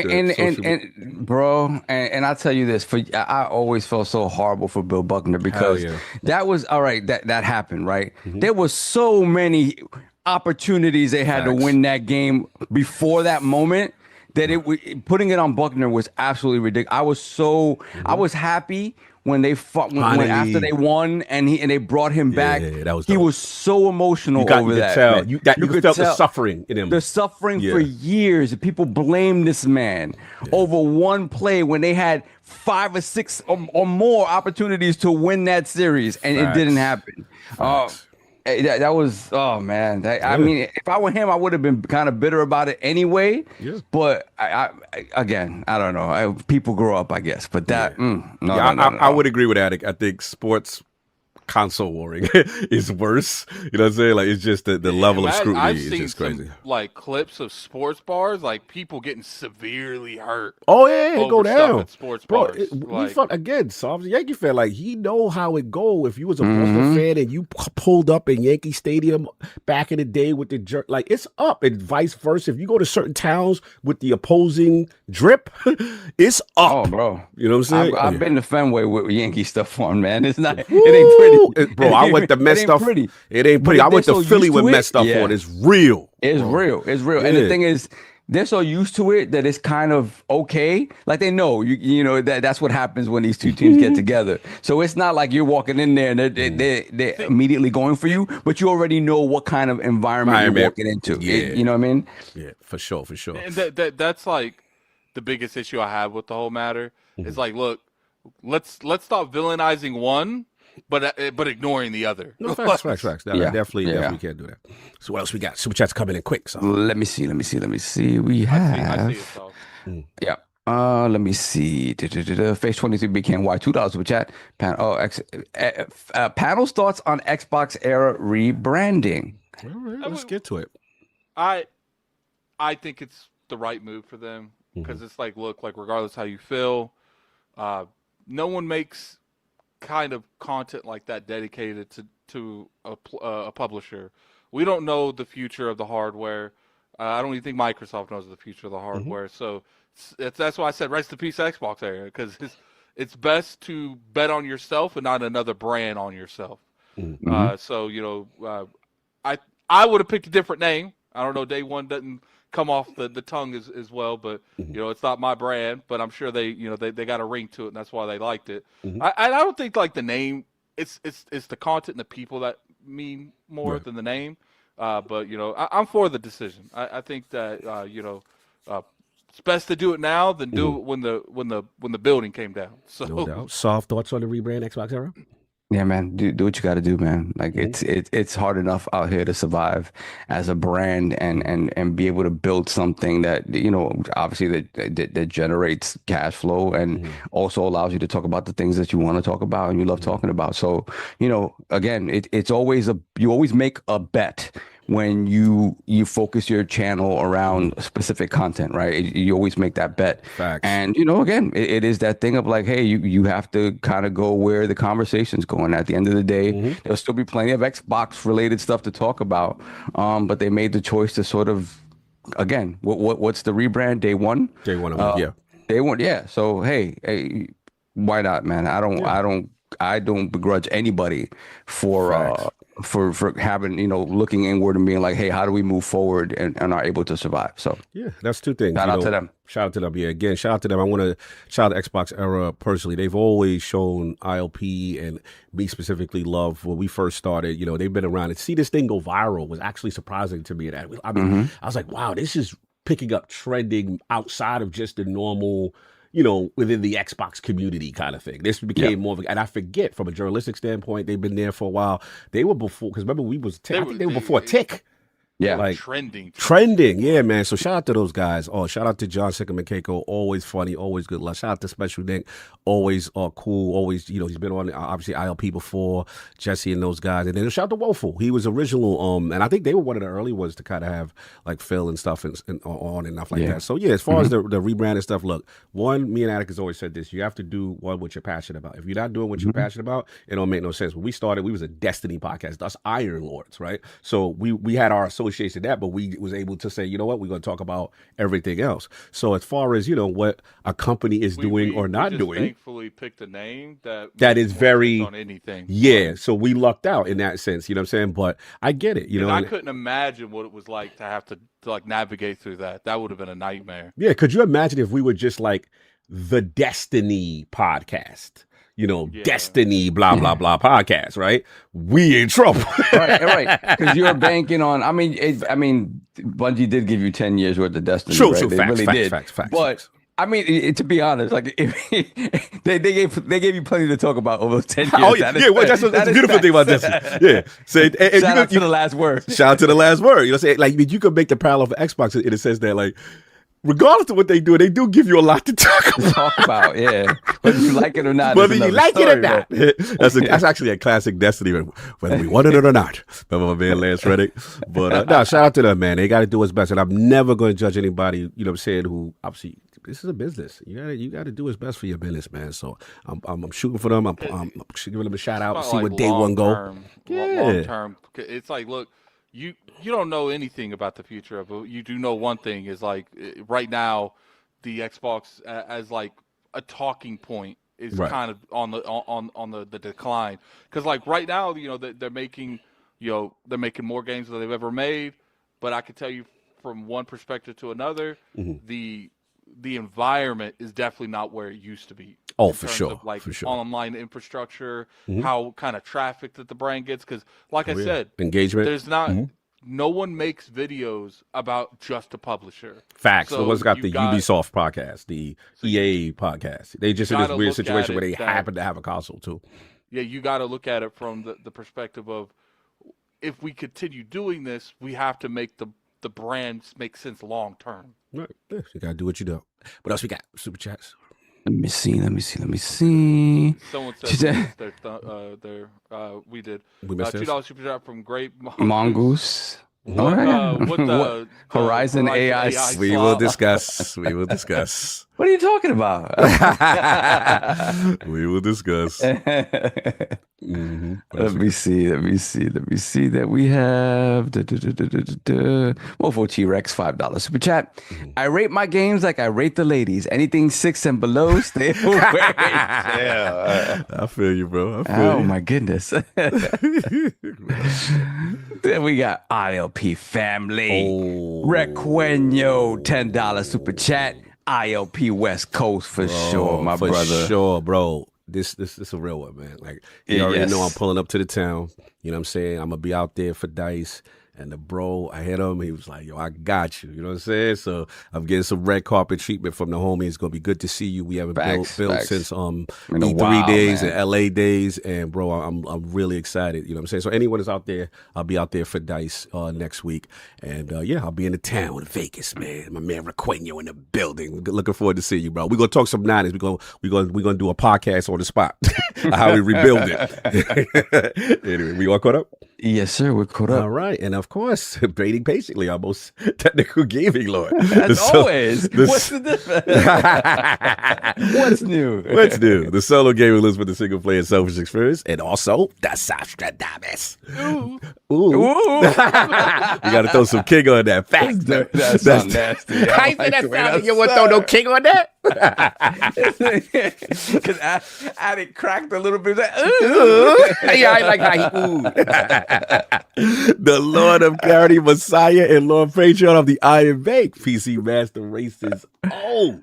S6: bro? And I tell you this, I always felt so horrible for Bill Buckner because that was all right. That happened, right? There was so many opportunities they had to win that game before that moment that putting it on Buckner was absolutely ridiculous. I was happy when they fought after they won and they brought him back. He was so emotional over that.
S3: You could felt the suffering in him.
S6: The suffering for years. People blamed this man over one play when they had 5 or 6 or more opportunities to win that series and it didn't happen. That was man. I mean, if I were him, I would have been kind of bitter about it anyway. Yeah. But I don't know. People grow up, I guess. But that,
S3: I would agree with that. I think sports console warring is worse. You know what I'm saying? Like it's just the level of scrutiny is just crazy.
S4: Like clips of sports bars, like people getting severely hurt.
S3: Oh yeah, it go down.
S4: At sports bars.
S3: Again, Sob's a Yankee fan. Like he know how it go. If you was a Boston fan and you pulled up in Yankee Stadium back in the day with the jerk, like it's up, and vice versa. If you go to certain towns with the opposing drip, it's up.
S6: Oh, bro,
S3: you know what I'm saying?
S6: I've been to Fenway with Yankee stuff on, man. It's not. It ain't pretty.
S3: Bro, I went to Met stuff. It ain't pretty. I went to Philly with Met stuff on. It's real.
S6: It's real. It's real. And the thing is, they're so used to it that it's kind of okay. Like they know, you know that's what happens when these two teams get together. So it's not like you're walking in there and they're immediately going for you, but you already know what kind of environment you're walking into.
S3: Yeah.
S6: You know what I mean?
S3: Yeah, for sure.
S4: And that's like the biggest issue I have with the whole matter. It's like, look, let's stop villainizing one. But ignoring the other.
S3: No, facts. Definitely can't do that. So what else we got? Super chats coming in quick. So
S6: let me see. We have.
S4: I see it,
S6: yeah. Let me see. Face 23 became $2 super chat. Panel's thoughts on Xbox era rebranding.
S3: All right, let's get to it.
S4: I think it's the right move for them because it's like, look, like regardless how you feel, no one makes kind of content like that dedicated to a publisher. We don't know the future of the hardware. I don't even think Microsoft knows the future of the hardware. So that's why I said rest in peace Xbox era, because it's best to bet on yourself and not another brand on yourself. So I would have picked a different name. I don't know. Day one doesn't come off the tongue as well, but it's not my brand, but I'm sure they got a ring to it, and that's why they liked it. I don't think like the name, it's the content and the people that mean more than the name. But I'm for the decision. I think that it's best to do it now than do it when the building came down. So
S3: no doubt. Soft thoughts on the rebrand Xbox era?
S6: Yeah, man, do what you got to do, man. Like it's hard enough out here to survive as a brand and be able to build something that obviously that generates cash flow and also allows you to talk about the things that you want to talk about and you love talking about. So again, it's always you always make a bet when you focus your channel around specific content, right? You always make that bet.
S3: Facts.
S6: And, again, it is that thing of like, hey, you have to kind of go where the conversation's going. At the end of the day, there'll still be plenty of Xbox-related stuff to talk about, but they made the choice to sort of, again, what's the rebrand? Day one?
S3: Day one, yeah.
S6: Day one, yeah. So, hey, why not, man? I don't begrudge anybody for having, looking inward and being like, hey, how do we move forward and are able to survive? So
S3: yeah, that's two things.
S6: Shout out to them.
S3: Shout out to them. Yeah, again, shout out to them. I want to shout out the Xbox era personally. They've always shown ILP and me specifically love when we first started. They've been around, and see this thing go viral was actually surprising to me. I was like, wow, this is picking up trending outside of just the normal within the Xbox community kind of thing. This became more of a, and I forget from a journalistic standpoint, they've been there for a while. They were before, because remember I think they were before Tick.
S6: Yeah,
S3: like
S4: trending.
S3: Yeah, man. So shout out to those guys. Oh, shout out to John Sickham and Keiko. Always funny, always good luck. Shout out to Special Nick. Always cool. Always, he's been on obviously ILP before. Jesse and those guys. And then shout out to Woeful. He was original. And I think they were one of the early ones to kind of have like Phil and stuff and on and stuff like that. So yeah, as far as the rebranding stuff, look, one, me and Attic has always said this: you have to do what you're passionate about. If you're not doing what you're passionate about, it don't make no sense. When we started, we was a Destiny podcast. Us Iron Lords, right? So we had our association that, but we was able to say, you know what, we're going to talk about everything else. So as far as what a company is doing or not doing,
S4: thankfully picked a name
S3: that is very
S4: on anything.
S3: Yeah, so we lucked out in that sense. You know what I'm saying? But I get it.
S4: I couldn't imagine what it was like to have to like navigate through that. That would have been a nightmare.
S3: Yeah, could you imagine if we were just like the Destiny podcast? Destiny, blah, blah, blah podcast, right? We in trouble.
S6: right. Because you're banking on, Bungie did give you 10 years worth of Destiny.
S3: True,
S6: right?
S3: true,
S6: They
S3: facts,
S6: really
S3: facts,
S6: did.
S3: facts.
S6: But, to be honest, like they gave you plenty to talk about over 10 years.
S3: Oh, yeah, that's the beautiful thing about Destiny. Yeah. So,
S6: shout out to the last word.
S3: Shout out to the last word. You know what I'm saying? Like, you could make the parallel for Xbox in a sense that, like, regardless of what they do give you a lot to talk about.
S6: Yeah. Whether you like it or not.
S3: Whether you like it or not. That's actually a classic Destiny, whether we wanted it or not. Remember my man Lance Reddick? But no, shout out to them, man. They got to do what's best. And I'm never going to judge anybody, you know what I'm saying, who obviously, this is a business. You got to do what's best for your business, man. So I'm shooting for them. I'm giving them a shout out, see what day one go.
S4: Long term. It's like, look, you don't know anything about the future, but you do know one thing is like right now, the Xbox as like a talking point is kind of on the decline. Because like right now, they're making more games than they've ever made. But I can tell you from one perspective to another, the environment is definitely not where it used to be.
S3: Oh, for sure.
S4: Of like
S3: for sure.
S4: online infrastructure, how kind of traffic that the brand gets. Because like I said,
S3: engagement.
S4: There's not. No one makes videos about just a publisher.
S3: Facts. So one's got the Ubisoft podcast, the EA podcast. They just in this weird situation where they happen to have a console too.
S4: Yeah, you got to look at it from the perspective of if we continue doing this, we have to make the brands make sense long term.
S3: Right. Yeah, you got to do what you do. What else we got? Super chats.
S6: Let me see.
S4: Someone said we did.
S3: We missed
S4: $2 super chat from Great
S6: Mongoose.
S4: What the
S6: Horizon AI?
S3: We will discuss. We will discuss.
S6: What are you talking about?
S3: We will discuss.
S6: Let me see that we have Mofo T-Rex $5 super chat. I rate my games like I rate the ladies. Anything 6 and below, stay away.
S3: I feel you, bro.
S6: My goodness. Then we got ILP family. Requeno $10 super chat. ILP West Coast for sure, my brother.
S3: For sure, bro. This is a real one, man. Like, you already know I'm pulling up to the town. You know what I'm saying? I'm going to be out there for dice. And the bro, I hit him. He was like, yo, I got you. You know what I'm saying? So I'm getting some red carpet treatment from the homie. It's going to be good to see you. We haven't built since E3 days and LA days. And bro, I'm really excited. You know what I'm saying? So anyone is out there, I'll be out there for dice next week. And I'll be in the town in Vegas, man. My man Requeno in the building. Looking forward to seeing you, bro. We're going to talk some Niners. We're going to do a podcast on the spot. How we rebuild it. Anyway, we all caught up?
S6: Yes, sir. We're caught up.
S3: All right. And of course, waiting patiently, our most technical gaming lord.
S6: As always. What's the difference? What's new?
S3: What's new? The solo gaming list with the single player selfish experience, and also the Sostradamus. Ooh. You got to throw some king on that. Fact.
S6: That's nasty.
S3: I say that sound. You want to throw no king on that?
S6: Because Attic cracked a little bit. Like,
S3: yeah, I like how he oohed. The Lord of Clarity, Messiah, and Lord Patreon of the Iron Bank, PC Master Races. Oh,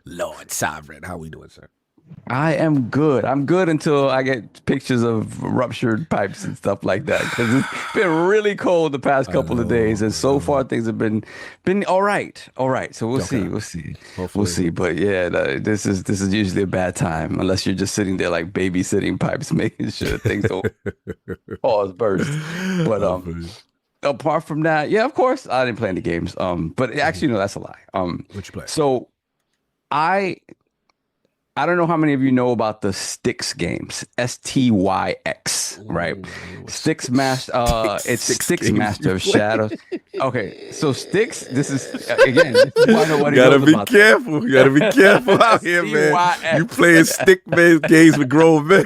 S3: Lord Sovereign. How we doing, sir?
S6: I am good. I'm good until I get pictures of ruptured pipes and stuff like that. Because it's been really cold the past couple of days, and so far things have been all right. All right. So we'll see. We'll see.
S3: Hopefully.
S6: We'll see. But yeah, this is usually a bad time unless you're just sitting there like babysitting pipes, making sure things don't pause burst. But apart from that, yeah, of course I didn't play any games. But actually, no, that's a lie.
S3: What you play?
S6: So I don't know how many of you know about the Styx games, STYX, right? Styx Master, it's Styx Master of Shadows. Okay, so Styx, this is again, this is why nobody
S3: gotta
S6: knows
S3: be
S6: about
S3: careful. You gotta be careful out here, man.
S6: STYX.
S3: You playing stick-based games with grown men.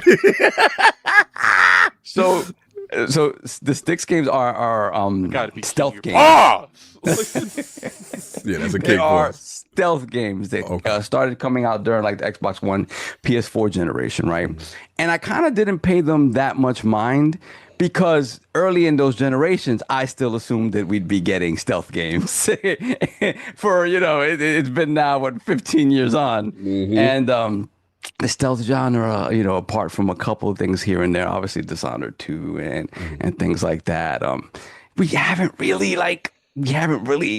S6: So the Styx games are stealth games.
S3: Yeah, that's a
S6: They
S3: kick for
S6: are
S3: us.
S6: stealth games that started coming out during like the Xbox One, PS4 generation, right? And I kind of didn't pay them that much mind because early in those generations, I still assumed that we'd be getting stealth games for, it's been now, 15 years on. And the stealth genre, apart from a couple of things here and there, obviously Dishonored 2 and things like that, we haven't really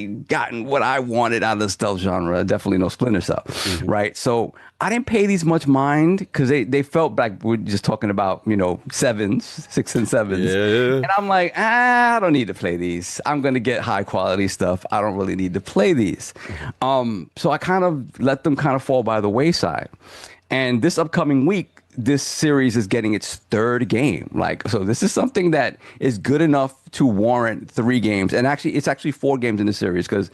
S6: gotten what I wanted out of the stealth genre. Definitely no Splinter Cell, right? So I didn't pay these much mind because they felt like we're just talking about, 7s, 6 and 7s.
S3: Yeah.
S6: And I'm like, I don't need to play these. I'm going to get high quality stuff. I don't really need to play these. So I kind of let them kind of fall by the wayside. And this upcoming week, this series is getting its third game. So this is something that is good enough to warrant 3 games. And actually, it's actually 4 games in the series because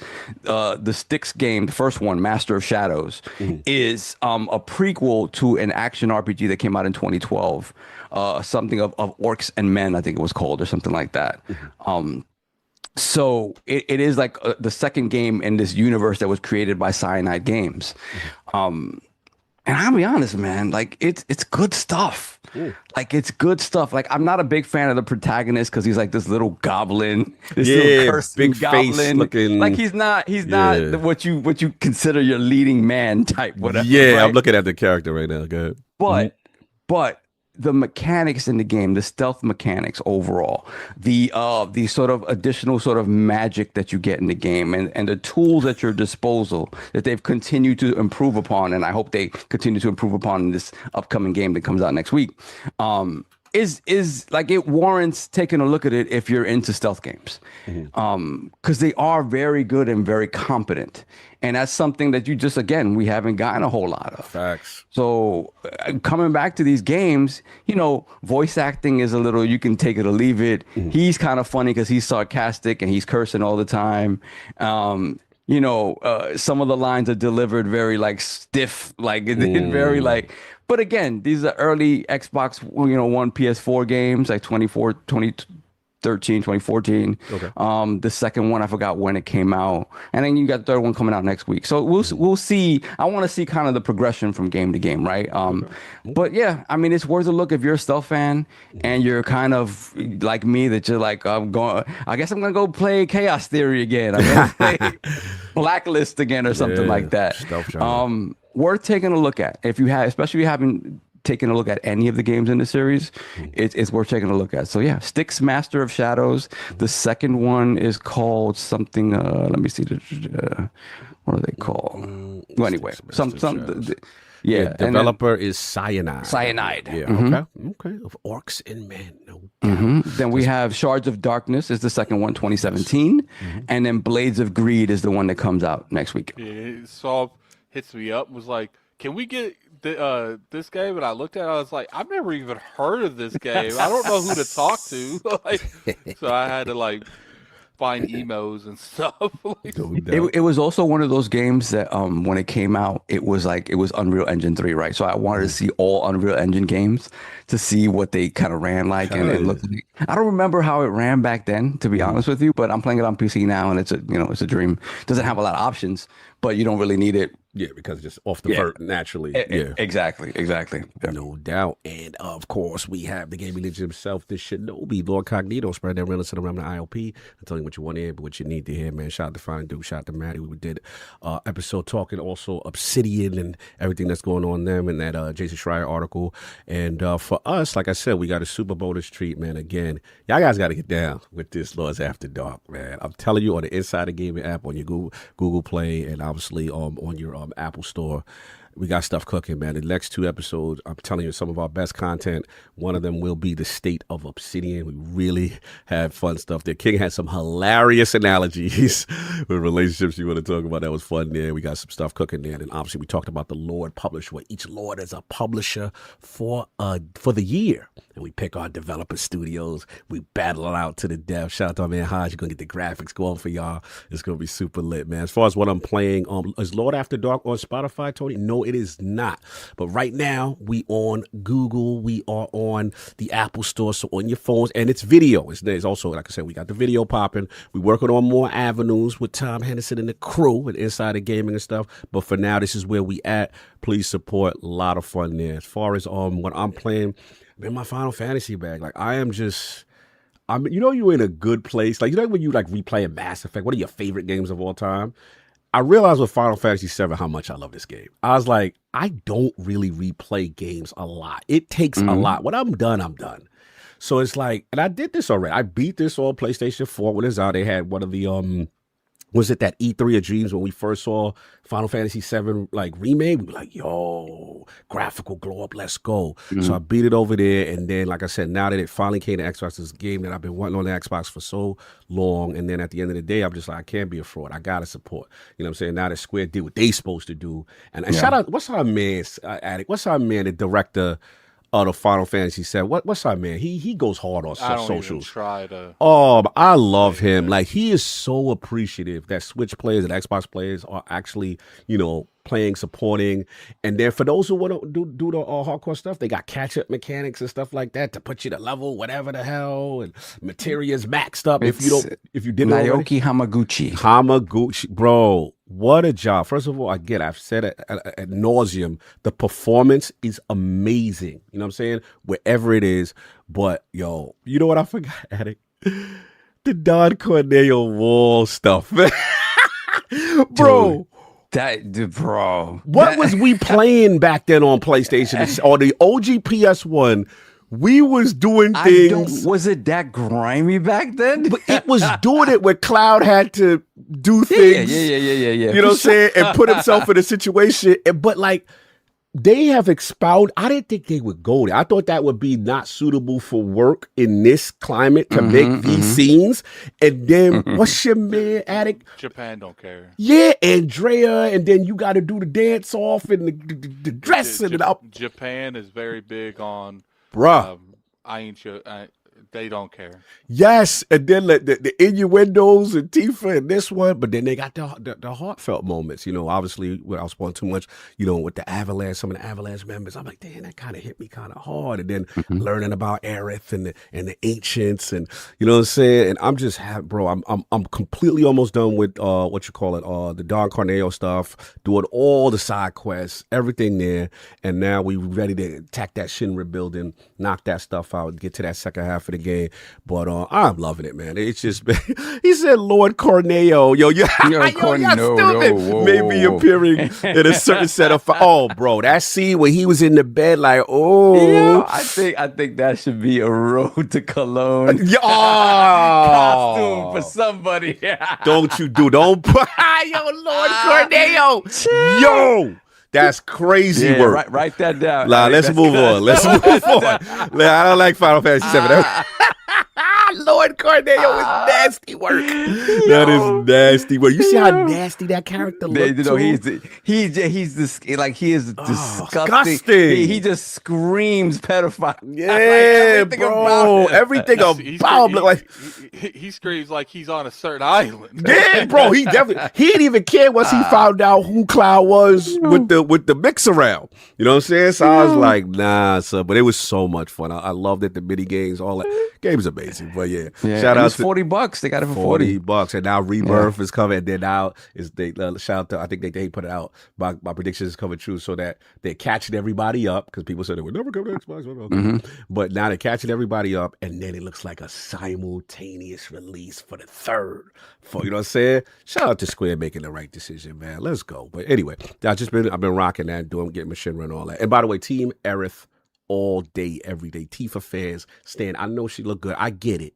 S6: the Styx game, the first one, Master of Shadows, is a prequel to an action RPG that came out in 2012. Something of Orcs and Men, I think it was called, or something like that. So it is like the second game in this universe that was created by Cyanide Games. And I'll be honest, man, it's good stuff. Like, it's good stuff. Like, I'm not a big fan of the protagonist because he's like this little goblin, this little cursing
S3: big
S6: goblin.
S3: face looking.
S6: Like, he's not what you consider your leading man type, whatever.
S3: Yeah,
S6: right?
S3: I'm looking at the character right now. Go ahead.
S6: But the mechanics in the game, the stealth mechanics overall, the sort of additional sort of magic that you get in the game, and the tools at your disposal that they've continued to improve upon, and I hope they continue to improve upon in this upcoming game that comes out next week, is like, it warrants taking a look at it if you're into stealth games, because they are very good and very competent. And that's something that we haven't gotten a whole lot of.
S3: Facts.
S6: So coming back to these games, voice acting is a little, you can take it or leave it. He's kind of funny because he's sarcastic and he's cursing all the time. Some of the lines are delivered very stiff, very but again, these are early Xbox, One PS4 games, like 2014. Okay. The second one, I forgot when it came out, and then you got the third one coming out next week. So we'll see. I want to see kind of the progression from game to game, right? But yeah, I mean, it's worth a look if you're a stealth fan and you're kind of like me, that you're like, I guess I'm gonna go play Chaos Theory again. I'm gonna play Blacklist again or something like that.
S3: Stealth genre.
S6: Worth taking a look at especially if you haven't taking a look at any of the games in the series. It's worth taking a look at. So yeah, Styx Master of Shadows. The second one is called something. Let me see. What are they called? Well, anyway, the
S3: developer is Cyanide.
S6: Yeah.
S3: Okay. Of Orcs and Men. No.
S6: Then we have Shards of Darkness is the second one, 2017, and then Blades of Greed is the one that comes out next week.
S4: Yeah, Saul hits me up, was like, "Can we get this game?" And I looked at it, I was like, I've never even heard of this game. I don't know who to talk to. So I had to find emos and stuff.
S6: It was also one of those games that when it came out, it was Unreal Engine 3, right? So I wanted to see all Unreal Engine games to see what they kind of ran like and looked like. I don't remember how it ran back then, to be honest with you, but I'm playing it on PC now, and it's a dream. Doesn't have a lot of options, but you don't really need it.
S3: Yeah, because just off the vert naturally. Yeah,
S6: exactly. Yeah.
S3: No doubt. And of course, we have the gaming ninja himself, the Shinobi, Lord Cognito, spread that realness around the ILP. I'm telling you what you want to hear, but what you need to hear, man. Shout out to Fine Dude, shout out to Maddie. We did episode talking also Obsidian and everything that's going on them and that Jason Schreier article. And for us, like I said, we got a super bonus treat, man. Again, y'all guys got to get down with this Lords After Dark, man. I'm telling you, on the Insider Gaming app, on your Google Play, and obviously on your Apple Store. We got stuff cooking, man. The next 2 episodes, I'm telling you, some of our best content. One of them will be the state of Obsidian. We really had fun stuff there. King had some hilarious analogies with relationships you want to talk about. That was fun there. We got some stuff cooking there. And obviously, we talked about the Lord publisher, where each Lord is a publisher for the year. And we pick our developer studios. We battle it out to the death. Shout out to our man Hodge. You're going to get the graphics going for y'all. It's going to be super lit, man. As far as what I'm playing, is Lord After Dark on Spotify, Tony? No, it is not. But right now, we on Google. We are on the Apple Store. So on your phones, and it's video. It's also, like I said, we got the video popping. We working on more avenues with Tom Henderson and the crew with Insider Gaming and stuff. But for now, this is where we at. Please support. A lot of fun there. As far as what I'm playing, I'm in my Final Fantasy bag. Like you're in a good place. Like, when you like replaying Mass Effect, what are your favorite games of all time? I realized with Final Fantasy VII how much I love this game. I was like, I don't really replay games a lot. It takes a lot. When I'm done, I'm done. So it's like, and I did this already. I beat this on PlayStation 4 when it's out. They had one of the was it that E3 of Dreams when we first saw Final Fantasy VII like remake? We were like, yo, graphical glow up, let's go. So I beat it over there, and then like I said, now that it finally came to Xbox, this game that I've been wanting on the Xbox for so long, and then at the end of the day, I'm just like, I can't be a fraud. I gotta support. You know what I'm saying? Now that Square did what they supposed to do, and shout out, what's our man, Addict? What's our man, the director of the Final Fantasy VII? What's our man? He goes hard on socials.
S4: Even try to.
S3: I love him. Like, he is so appreciative that Switch players and Xbox players are actually, playing, supporting. And then for those who want to do the hardcore stuff, they got catch-up mechanics and stuff like that to put you to level, whatever the hell, and materials maxed up. If you didn't
S6: Naoki
S3: already. Hamaguchi, bro. What a job. First of all, I've said it ad nauseum. The performance is amazing. You know what I'm saying? Wherever it is. But, yo, you know what I forgot, Addict? The Don Corneo wall stuff. Bro. What was we playing back then on PlayStation or the OG PS1? We was doing things.
S6: Was it that grimy back then?
S3: But it was doing it where Cloud had to do things.
S6: Yeah.
S3: You know what I'm saying? And put himself in a situation. But like, they have expounded. I didn't think they would go there. I thought that would be not suitable for work in this climate to make these scenes. And then what's your man, Addict?
S4: Japan don't care.
S3: Yeah, Andrea, and then you got to do the dance off and the dress and up.
S4: Japan is very big on.
S3: Bruh.
S4: They don't care.
S3: Yes, and then the innuendos and Tifa and this one, but then they got the heartfelt moments. Obviously, without spoiling too much, with the Avalanche, some of the Avalanche members, I'm like, damn, that kind of hit me kind of hard. And then learning about Aerith and the ancients, and you know what I'm saying. And I'm just I'm completely almost done with the Don Corneo stuff, doing all the side quests, everything there, and now we ready to attack that Shinra building, knock that stuff out, get to that second half of the game. But I'm loving it, man. It's just he said Lord Corneo, you're stupid. Maybe appearing in a certain set of bro, that scene when he was in the bed, like,
S6: I think that should be a Road to Cologne costume for somebody.
S3: Don't put Lord Corneo, yo. That's crazy work.
S6: Write that down.
S3: Let's move on. I don't like Final Fantasy VII. Lord Corneo is nasty work. That is nasty work. You see how nasty that character looks?
S6: He is disgusting. He just screams pedophile.
S3: Yeah, bro. Everything about him like
S4: he screams like he's on a certain island.
S3: Yeah, bro. He didn't even care once he found out who Cloud was with the mix around. You know what I'm saying? So I was like, nah, son. But it was so much fun. I loved it. The mini games, all that. Game's amazing, bro. But yeah,
S6: Yeah,
S3: shout
S6: and
S3: out
S6: it's
S3: to
S6: $40. They got it for 40.
S3: $40, and now Rebirth is coming. And then now is they shout out to, I think they put it out. My predictions is coming true, so that they're catching everybody up because people said they would never come to Xbox. Okay. But now they're catching everybody up, and then it looks like a simultaneous release for the third. For you know what I'm saying? Shout out to Square making the right decision, man. Let's go. But anyway, I've been rocking that, getting machine run, all that. And by the way, Team Aerith all day, every day. Tifa fans stand. I know she look good. I get it.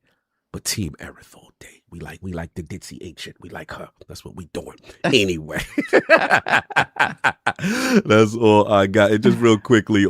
S3: But Team Aerith all day. We like the ditzy ancient. We like her. That's what we doing. Anyway. That's all I got. And just real quickly,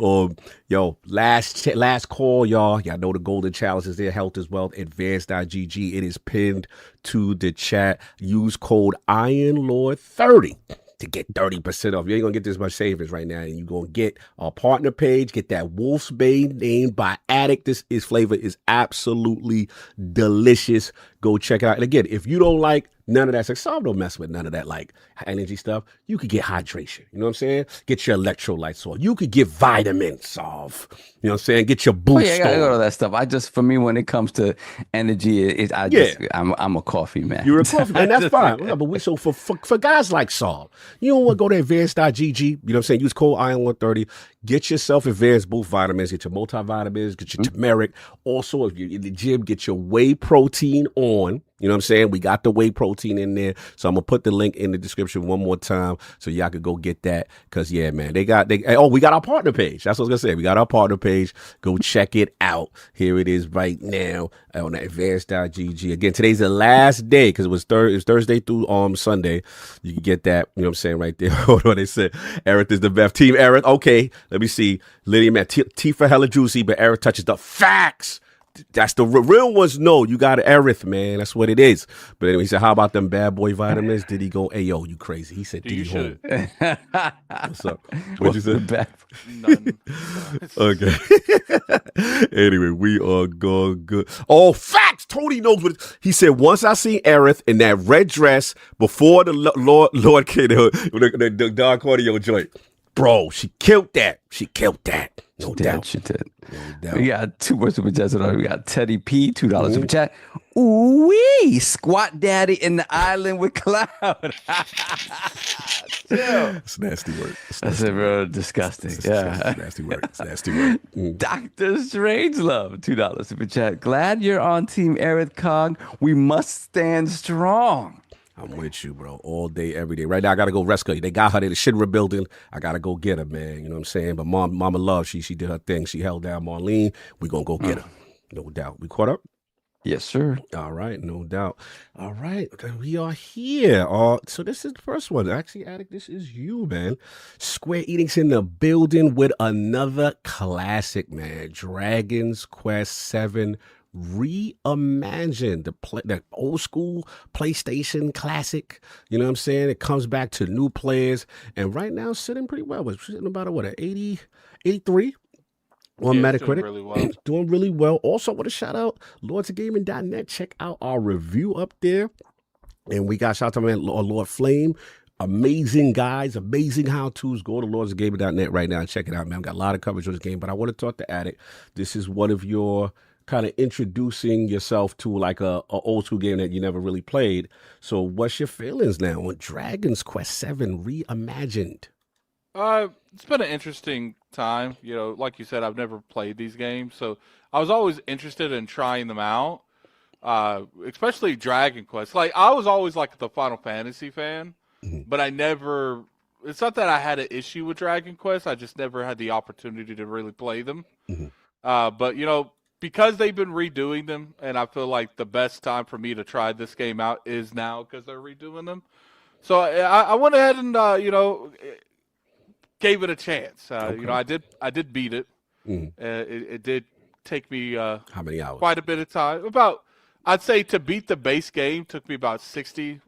S3: last call, y'all. Y'all know the golden challenge is there. Health is wealth. Advanced.gg. It is pinned to the chat. Use code IronLord30 to get 30% off. You ain't gonna get this much savings right now, and you're gonna get our partner page, get that Wolf's Bane named by Addict. This flavor is absolutely delicious. Go check it out. And again, if you don't like none of that, like Solve don't mess with none of that like energy stuff, you could get hydration. You know what I'm saying? Get your electrolytes on. You could get vitamins, Solve. You know what I'm saying? Get your boost.
S6: I gotta go to that stuff. For me, when it comes to energy, I'm a coffee man.
S3: You're a coffee man. That's fine. But for guys like Saul, you don't want to go to advanced.gg. You know what I'm saying? Use code IRON130. Get yourself advanced boost vitamins. Get your multivitamins. Get your turmeric. Also, if you're in the gym, get your whey protein on. You know what I'm saying? We got the whey protein in there. So I'm going to put the link in the description one more time so y'all could go get that. Because, yeah, man, we got our partner page. That's what I was going to say. We got our partner page. Go check it out. Here it is right now on advanced.gg. Again, today's the last day because it was Thursday through Sunday. You can get that, you know what I'm saying, right there. Hold on, they said Aerith is the best. Team Aerith. Okay, let me see. Lydia, man, Tifa hella juicy, but Aerith touches the facts. That's the real ones. No, you got Aerith, man. That's what it is. But anyway, he said, how about them bad boy vitamins? Did he go, hey, yo, you crazy? He said, did he hold? What's up? What'd you say?
S4: None.
S3: Okay. Anyway, we are going good. Oh, facts. Tony knows what he said. Once I seen Aerith in that red dress before the Lord Kid, the Dark Audio joint. Bro, she killed that. No doubt.
S6: She did. No doubt. We got 2 more super chats. We got Teddy P, $2 super chat. Ooh-wee, Squat Daddy in the island with Cloud.
S3: It's nasty work.
S6: That's real disgusting. Yeah.
S3: Nasty work. It's nasty work.
S6: Dr. Strangelove, $2 super chat. Glad you're on Team Aerith Cog. We must stand strong.
S3: I'm with you, bro. All day, every day. Right now, I gotta go rescue you. They got her in the Shinra building. I gotta go get her, man. You know what I'm saying? But Mama Love, she did her thing. She held down Marlene. We gonna go get her. No doubt. We caught up?
S6: Yes, sir.
S3: All right, no doubt. All right, we are here. So this is the first one. Actually, Addict, this is you, man. Square Enix in the building with another classic, man. Dragon's Quest VII Reimagined, the old school PlayStation classic. You know what I'm saying? It comes back to new players, and right now sitting pretty well. We're sitting about an 83 on Metacritic. Doing really well. Also, want to shout out lordsofgaming.net. Check out our review up there, and we got shout out to my man Lord Flame. Amazing guys, amazing how-tos. Go to lordsofgaming.net right now and check it out, man. Got a lot of coverage on this game, but I want to talk to Addict. This is one of your kind of introducing yourself to like a old school game that you never really played. So what's your feelings now on Dragon's Quest VII Reimagined?
S4: It's been an interesting time. You know, like you said, I've never played these games, so I was always interested in trying them out. Especially Dragon Quest. Like I was always like the Final Fantasy fan, but I never. It's not that I had an issue with Dragon Quest. I just never had the opportunity to really play them. But you know, because they've been redoing them, and I feel like the best time for me to try this game out is now because they're redoing them. So I went ahead and you know, gave it a chance. You know, I did beat it. It did take me how
S3: many hours? Quite
S4: a bit of time. About, I'd say to beat the base game took me about 60,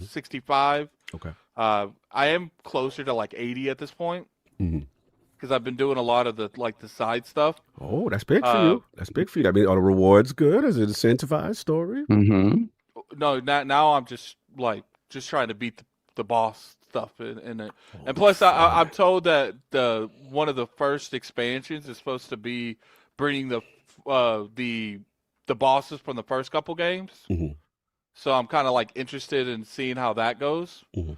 S4: 65.
S3: Okay.
S4: I am closer to like 80 at this point. Because I've been doing a lot of the side stuff.
S3: Oh, that's big for you. That's big for you. I mean, are the rewards good? Is it a incentivized story?
S4: No, now I'm just trying to beat the boss stuff in it. And plus, I'm told that one of the first expansions is supposed to be bringing the the bosses from the first couple games.
S3: Mhm.
S4: So I'm kind of like interested in seeing how that goes.
S3: Mhm.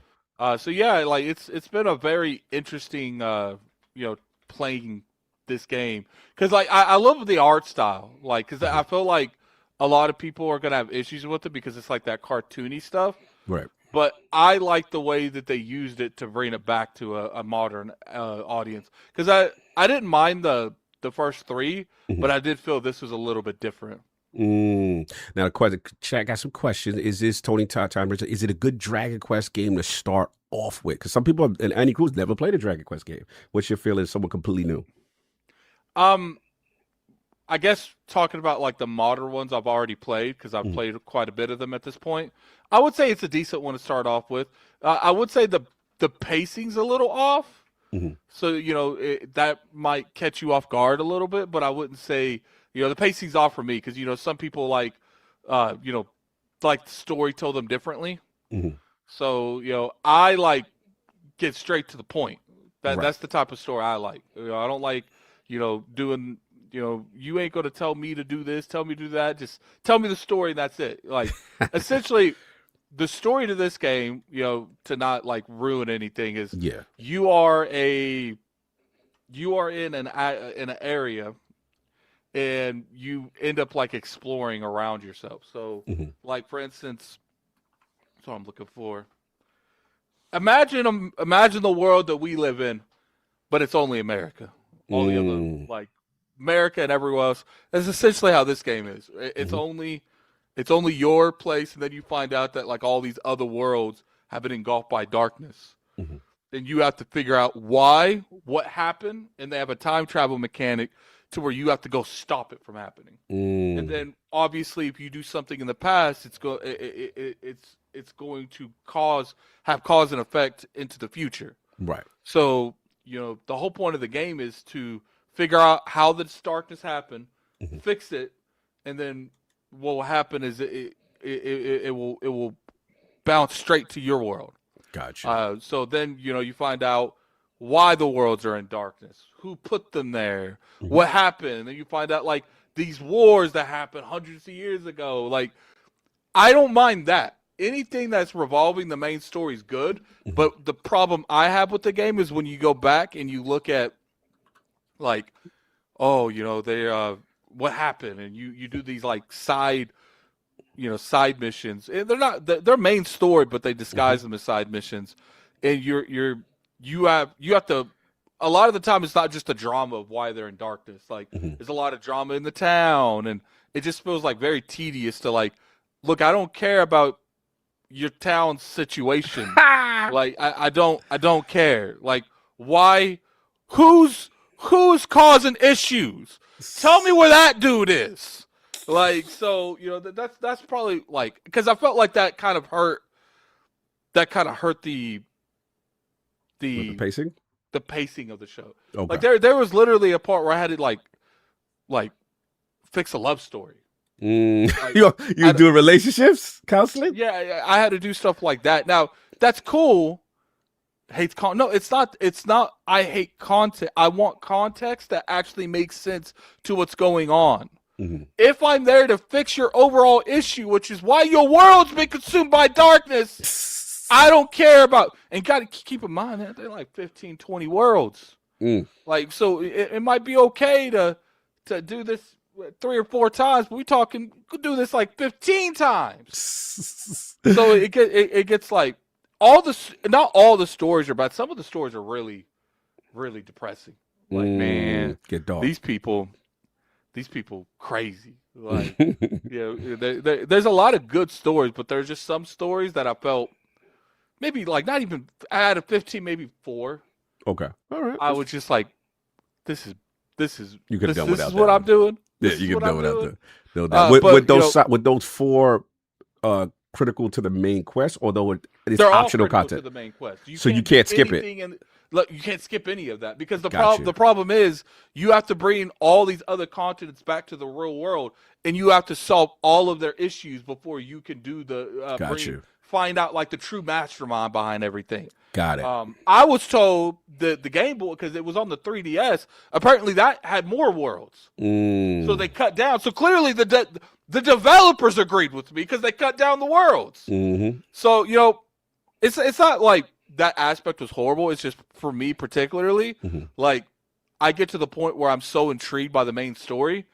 S4: So yeah, like it's been a very interesting, playing this game because like I love the art style, like because I feel like a lot of people are gonna have issues with it because it's like that cartoony stuff.
S3: Right.
S4: But I like the way that they used it to bring it back to a modern audience because I didn't mind the first three, but I did feel this was a little bit different.
S3: Now, chat got some questions. Is this Tony Time? Is it a good Dragon Quest game to start off with? Because some people and Andy Cruz never played a Dragon Quest game. What's your feeling? Someone completely new.
S4: I guess talking about like the modern ones I've already played because I've played quite a bit of them at this point. I would say it's a decent one to start off with. I would say the pacing's a little off. So, that might catch you off guard a little bit, but I wouldn't say, the pacing's off for me because, some people like the story told them differently. So, I like get straight to the point. That's the type of story I like. I don't like, doing, you ain't going to tell me to do this, tell me to do that. Just tell me the story and that's it. Like, essentially, the story to this game, to not like ruin anything is you are in an area and you end up like exploring around yourself. So like for instance, that's what I'm looking for. Imagine the world that we live in, but it's only America. All the other like America and everywhere else. That's essentially how this game is. It's only your place, and then you find out that like all these other worlds have been engulfed by darkness. Then you have to figure out why, what happened, and they have a time travel mechanic to where you have to go stop it from happening. And then obviously, if you do something in the past, it's going to have cause and effect into the future. Right. So the whole point of the game is to figure out how this darkness happened, fix it, and then what will happen is it will bounce straight to your world. Gotcha. So then you find out why the worlds are in darkness, who put them there, what happened, and then you find out like these wars that happened hundreds of years ago. Like, I don't mind that. Anything that's revolving the main story is good, but the problem I have with the game is when you go back and you look at like, they what happened, and you do these like side missions, and they're not they're main story, but they disguise them as side missions, and you have to. A lot of the time, it's not just the drama of why they're in darkness. Like, there's a lot of drama in the town, and it just feels like very tedious to like, look, I don't care about your town's situation. Like, I don't care. Like, why? Who's causing issues? Tell me where that dude is. Like, so that's probably like, because I felt like that kind of hurt the
S3: pacing.
S4: The pacing of the show.
S3: Okay.
S4: Like there was literally a part where I had to like fix a love story.
S3: Like, you do relationships counseling?
S4: Yeah, I had to do stuff like that. Now that's cool. No, it's not. It's not. I hate content. I want context that actually makes sense to what's going on. If I'm there to fix your overall issue, which is why your world's been consumed by darkness, I don't care about. And got to keep in mind that they're like 15, 20 worlds. Like, so it might be okay to do this 3 or 4 times, but could do this like 15 times. So it gets like not all the stories are bad. Some of the stories are really, really depressing. Like, man,
S3: get dark.
S4: These people crazy. Like, there's a lot of good stories, but there's just some stories that I felt maybe like not even out of 15, maybe 4.
S3: Okay, all right.
S4: I was just like, this is
S3: you could have done without that.
S4: This is what I'm doing.
S3: Yeah, you could have done without that. With those 4 critical to the main quest, although it's optional content.
S4: To the main quest.
S3: You can't skip it.
S4: You can't skip any of that because the problem is you have to bring all these other continents back to the real world, and you have to solve all of their issues before you can do the find out like the true mastermind behind everything. Got it. I was told the Game Boy, because it was on the 3DS, apparently that had more worlds. So they cut down. So clearly The developers agreed with me because they cut down the worlds.
S3: Mm-hmm.
S4: So, it's not like that aspect was horrible. It's just for me particularly, like I get to the point where I'm so intrigued by the main story.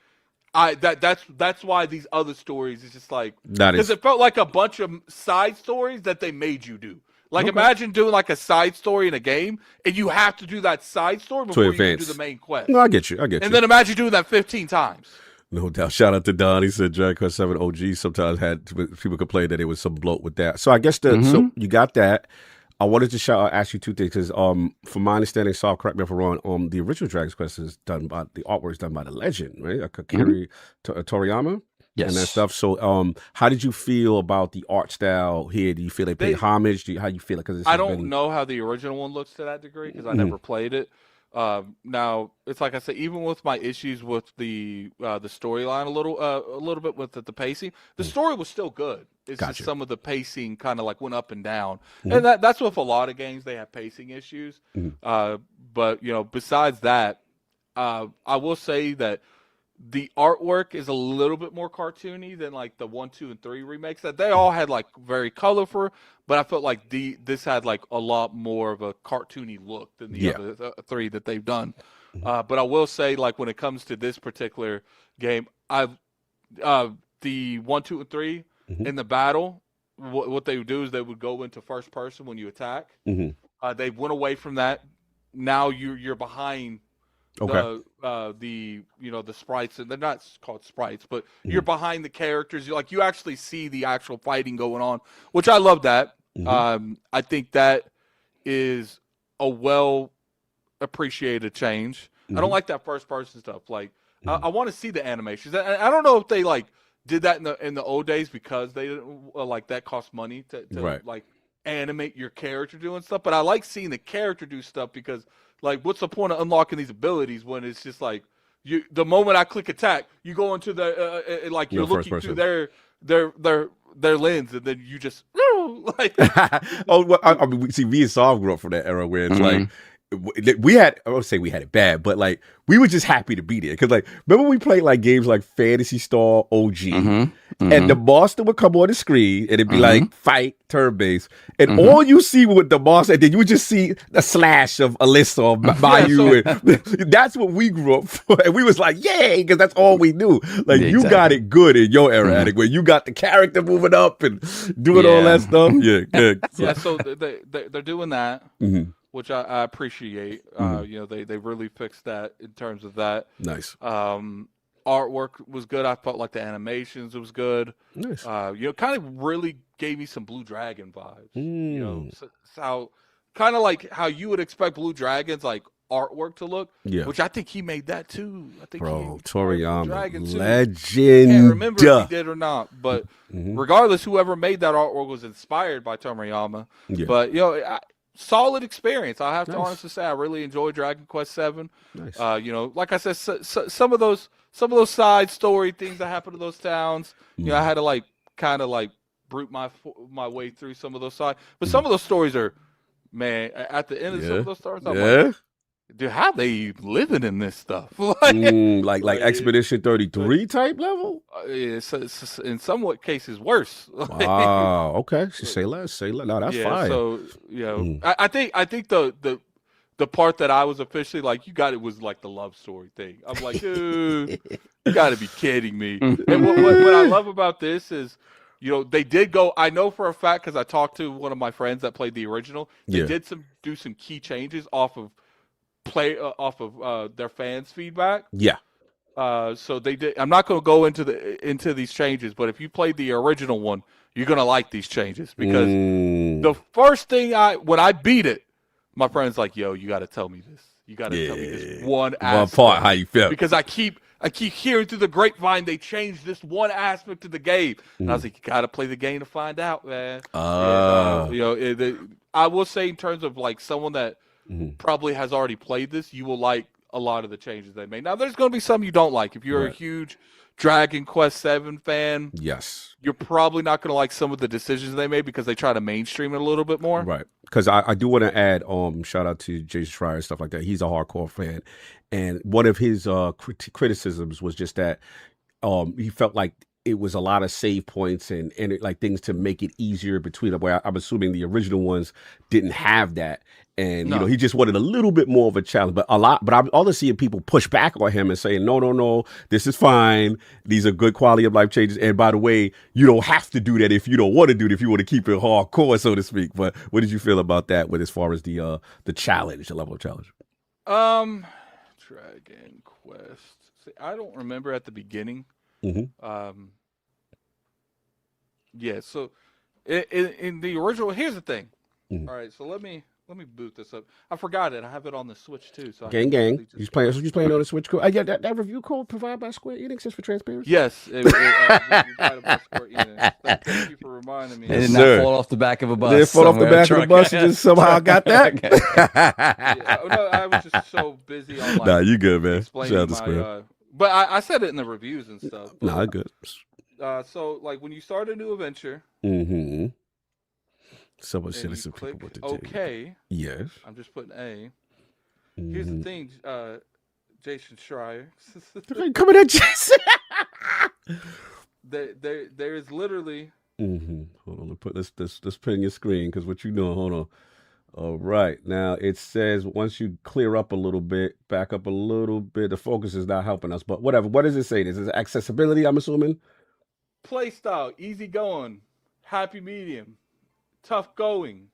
S4: That's why these other stories is just like, because it felt like a bunch of side stories that they made you do. Like imagine doing like a side story in a game and you have to do that side story before you can do the main quest.
S3: No, I get you.
S4: And then imagine doing that 15 times.
S3: No doubt. Shout out to Don. He said Dragon Quest 7 OG sometimes had people complain that it was some bloat with that. So I guess so you got that. I wanted to ask you two things because from my understanding, Saul, correct me if I'm wrong, the original Dragon Quest is done by the artwork is done by the legend, right? Akira Toriyama.
S6: Yes.
S3: And that stuff. So how did you feel about the art style here? Do you feel they paid homage? How you feel it? Because
S4: I don't know how the original one looks to that degree because I never played it. Now it's like I said, even with my issues with the storyline a little bit with the pacing, the story was still good. It's just some of the pacing kind of like went up and down, and that's with a lot of games they have pacing issues. But besides that, I will say that the artwork is a little bit more cartoony than like the 1, 2, and 3 remakes. That they all had like very colorful, but I felt like this had like a lot more of a cartoony look than the other 3 that they've done. But I will say, like when it comes to this particular game, the 1, 2, and 3 in the battle, what they would do is they would go into first person when you attack. They went away from that. Now you're behind. The sprites, and they're not called sprites, but you're behind the characters. You actually see the actual fighting going on, which I love that. I think that is a well appreciated change. I don't like that first person stuff. Like I want to see the animations. I don't know if they like did that in the old days because they didn't like that cost money to like animate your character doing stuff. But I like seeing the character do stuff because. Like, what's the point of unlocking these abilities when it's just like the moment I click attack, you go into the you're looking through their lens, and then you just like.
S3: I mean, see, me and Saul grew up from that era where it's like we had. I won't say we had it bad, but like we were just happy to be there because like remember we played like games like Phantasy Star OG. And the monster would come on the screen and it'd be like fight turn based. And all you see with the monster, and then you would just see a slash of Alyssa by you. And that's what we grew up for. And we was like, yay, because that's all we knew. Like you got it good in your era, Attic, where you got the character moving up and doing all that stuff. Yeah, good.
S4: So they're doing that. Which I appreciate. They really fixed that in terms of that.
S3: Nice.
S4: Artwork was good. I felt like the animations was good.
S3: Nice.
S4: Kind of really gave me some Blue Dragon vibes. So kind of like how you would expect Blue Dragon's like artwork to look. Yeah. Which I think he made that too. I think
S3: Toriyama, legend.
S4: I can't remember if he did or not, but regardless, whoever made that artwork was inspired by Toriyama. Yeah. But solid experience. I have to honestly say I really enjoyed Dragon Quest 7. Nice. Like I said, some of those side story things that happen to those towns, I had to like kind of like brute my way through some of those side. But some of those stories are, man, at the end of some of those stories, I'm like, dude, how they living in this stuff?
S3: like Expedition 33 type level?
S4: It's in somewhat cases worse.
S3: Wow. Okay. Say less. No, that's fine.
S4: So I think the part that I was officially like, you got it was like the love story thing. I'm like, dude, you got to be kidding me. And what I love about this is, they did go. I know for a fact because I talked to one of my friends that played the original. They did do some key changes off of their fans' feedback. Yeah. So they did. I'm not going to go into these changes, but if you played the original one, you're going to like these changes because the first thing when I beat it, my friend's like, "Yo, you got to tell me this. You got to tell me this one
S3: part how you felt
S4: because I keep hearing through the grapevine they changed this one aspect of the game." And I was like, "You got to play the game to find out, man." I will say in terms of like someone that probably has already played this, you will like a lot of the changes they made. Now, there's going to be some you don't like. If you're a huge Dragon Quest 7 fan, you're probably not going to like some of the decisions they made because they try to mainstream it a little bit more.
S3: Right. Because I do want to add, shout out to Jason Schreier and stuff like that. He's a hardcore fan. And one of his criticisms was just that he felt like it was a lot of save points and like things to make it easier between them. Where I'm assuming the original ones didn't have that. And, you know, he just wanted a little bit more of a challenge, but I'm always seeing people push back on him and saying, no, this is fine. These are good quality of life changes. And by the way, you don't have to do that if you don't want to do it, if you want to keep it hardcore, so to speak. But what did you feel about that with as far as the challenge, the level of challenge?
S4: Dragon Quest. See, I don't remember at the beginning.
S3: Mm-hmm.
S4: Yeah, so in the original, here's the thing.
S3: Mm-hmm.
S4: All right, so let me boot this up. I forgot it. I have it on the Switch too. So
S3: Gang. You playing on the Switch code? Yeah, that review code provided by Square Enix just for transparency.
S4: Yes, it provided by Square Enix. Thank you for reminding me.
S6: It did not fall off the back of a bus.
S3: It fall off the back of the bus and just somehow got that.
S4: No, I was just so busy on
S3: Nah, you good, man.
S4: Explaining
S3: Shout out to Square.
S4: but I said it in the reviews and stuff. But,
S3: Nah, good.
S4: So like when you start a new adventure.
S3: Mm-hmm. Someone
S4: and
S3: said
S4: you
S3: some
S4: click
S3: people to
S4: OK.
S3: Yes.
S4: I'm just putting A. Here's the thing, Jason Schreier.
S3: Coming at Jason.
S4: there is literally.
S3: Mm-hmm. Hold on, let's put in your screen because what you doing? Hold on. All right, now it says once you clear up a little bit, back up a little bit, the focus is not helping us. But whatever. What does it say? This is accessibility. I'm assuming.
S4: Play style, easy going, happy medium, tough going.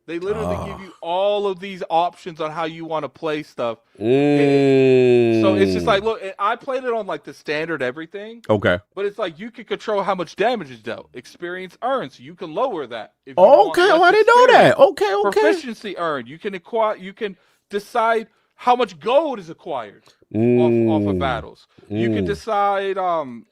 S4: They literally give you all of these options on how you want to play stuff. So it's just like, look, I played it on like the standard everything.
S3: Okay.
S4: But it's like you can control how much damage is dealt. Experience earned, so you can lower that. If you
S3: Okay.
S4: want
S3: I didn't know that. Okay.
S4: Proficiency earned. You can acquire. You can decide how much gold is acquired off of battles. You can decide. And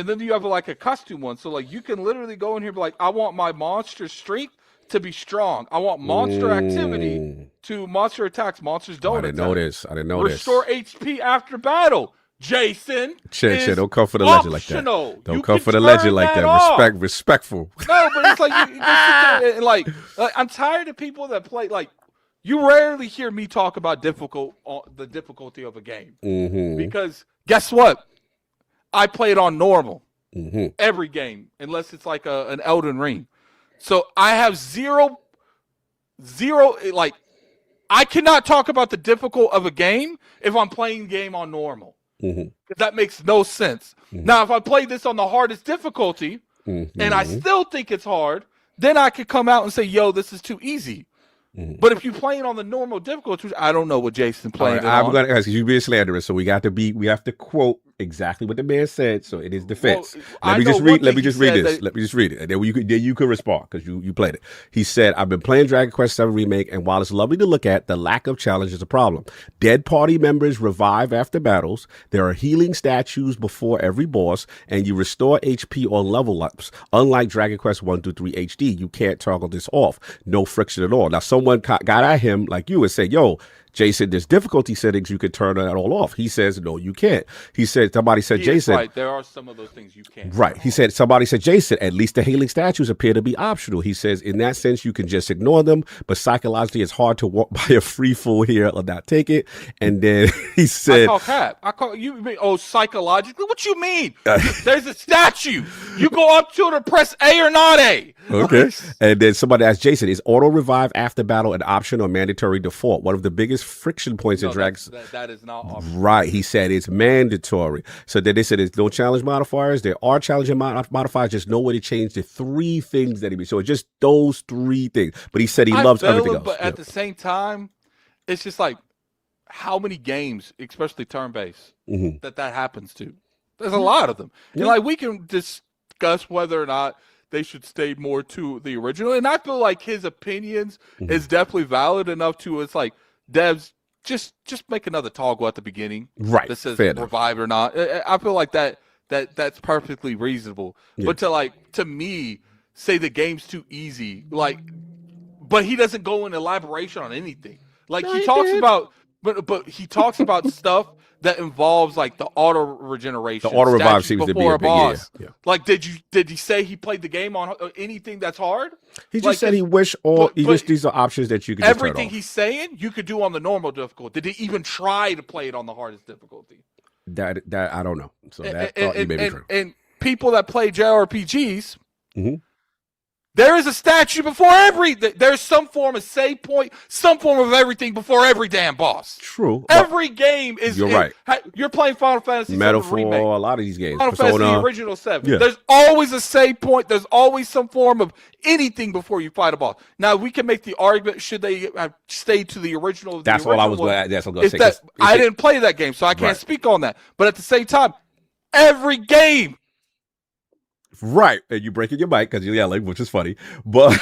S4: then you have like a custom one. So like you can literally go in here and be like, I want my monster strength to be strong. I want monster activity to monster attacks. Monsters don't attack.
S3: I didn't know
S4: Restore HP after battle. Jason.
S3: Shit, don't come for the legend like that. Don't come for the legend like that. Respectful.
S4: No, but it's like, I'm tired of people that play, like, you rarely hear me talk about the difficulty of a game.
S3: Mm-hmm.
S4: Because guess what? I play it on normal
S3: every
S4: game, unless it's like an Elden Ring. So I have zero, like, I cannot talk about the difficulty of a game if I'm playing the game on normal. That makes no sense. Now, if I play this on the hardest difficulty and I still think it's hard, then I could come out and say, yo, this is too easy. But if you're playing on the normal difficulty, I don't know what Jason playing.
S3: I'm going to ask you, being slanderous, so we have to quote exactly what the man said. So it is defense. Let me just read it, and then you can respond because you played it. He said, "I've been playing Dragon Quest VII Remake, and while it's lovely to look at, the lack of challenge is a problem. Dead party members revive after battles. There are healing statues before every boss, and you restore HP on level ups. Unlike Dragon Quest 1 through 3 HD, you can't toggle this off. No friction at all." Now, someone got at him like you and said, "Yo, Jason, there's difficulty settings. You could turn that all off." He says, "No, you can't." He said, somebody said, Jason.
S4: Right. There are some of those things you can't.
S3: Right. He said, somebody said, Jason, at least the healing statues appear to be optional. He says, in that sense, you can just ignore them. But psychologically, it's hard to walk by a free fool here or not take it. And then he said,
S4: I call you. Oh, psychologically? What you mean? There's a statue. You go up to it or press A or not A.
S3: Okay. And then somebody asked Jason, is auto revive after battle an option or mandatory default? One of the biggest friction points in Dragon.
S4: That is not optional.
S3: Right. He said it's mandatory. So then they said there's no challenge modifiers. There are challenging modifiers, just no way to change the three things that he made. So it's just those three things. But he said he loves everything else.
S4: But at the same time, it's just like how many games, especially turn-based, that happens to. There's a lot of them. And like we can discuss whether or not they should stay more to the original. And I feel like his opinions is definitely valid enough to, it's like, devs, just make another toggle at the beginning.
S3: Right.
S4: That says revive or not. I feel like that's perfectly reasonable. Yeah. But to me, say the game's too easy, but he doesn't go in elaboration on anything. Like he talks about, but he talks about stuff that involves like the auto regeneration.
S3: The auto revive seems to be a big boss. Yeah.
S4: Like, did he say he played the game on anything that's hard?
S3: He just said he wished these are options that you could.
S4: Everything he's saying you could do on the normal difficulty. Did he even try to play it on the hardest difficulty?
S3: That I don't know. So that thought you may be true.
S4: And people that play JRPGs,
S3: Mm-hmm.
S4: there is a statue before there's some form of save point, some form of everything before every damn boss.
S3: True.
S4: Every game is.
S3: You're right.
S4: You're playing Final Fantasy VII
S3: Metaphor,
S4: Remake.
S3: a lot of these games.
S4: Final
S3: Persona.
S4: Fantasy Original 7.
S3: Yeah.
S4: There's always a save point. There's always some form of anything before you fight a boss. Now, we can make the argument, should they stay to the original?
S3: That's all I was going to say.
S4: I didn't play that game, so I can't speak on that. But at the same time, every game.
S3: Right, and you breaking your mic because you're yelling, which is funny. But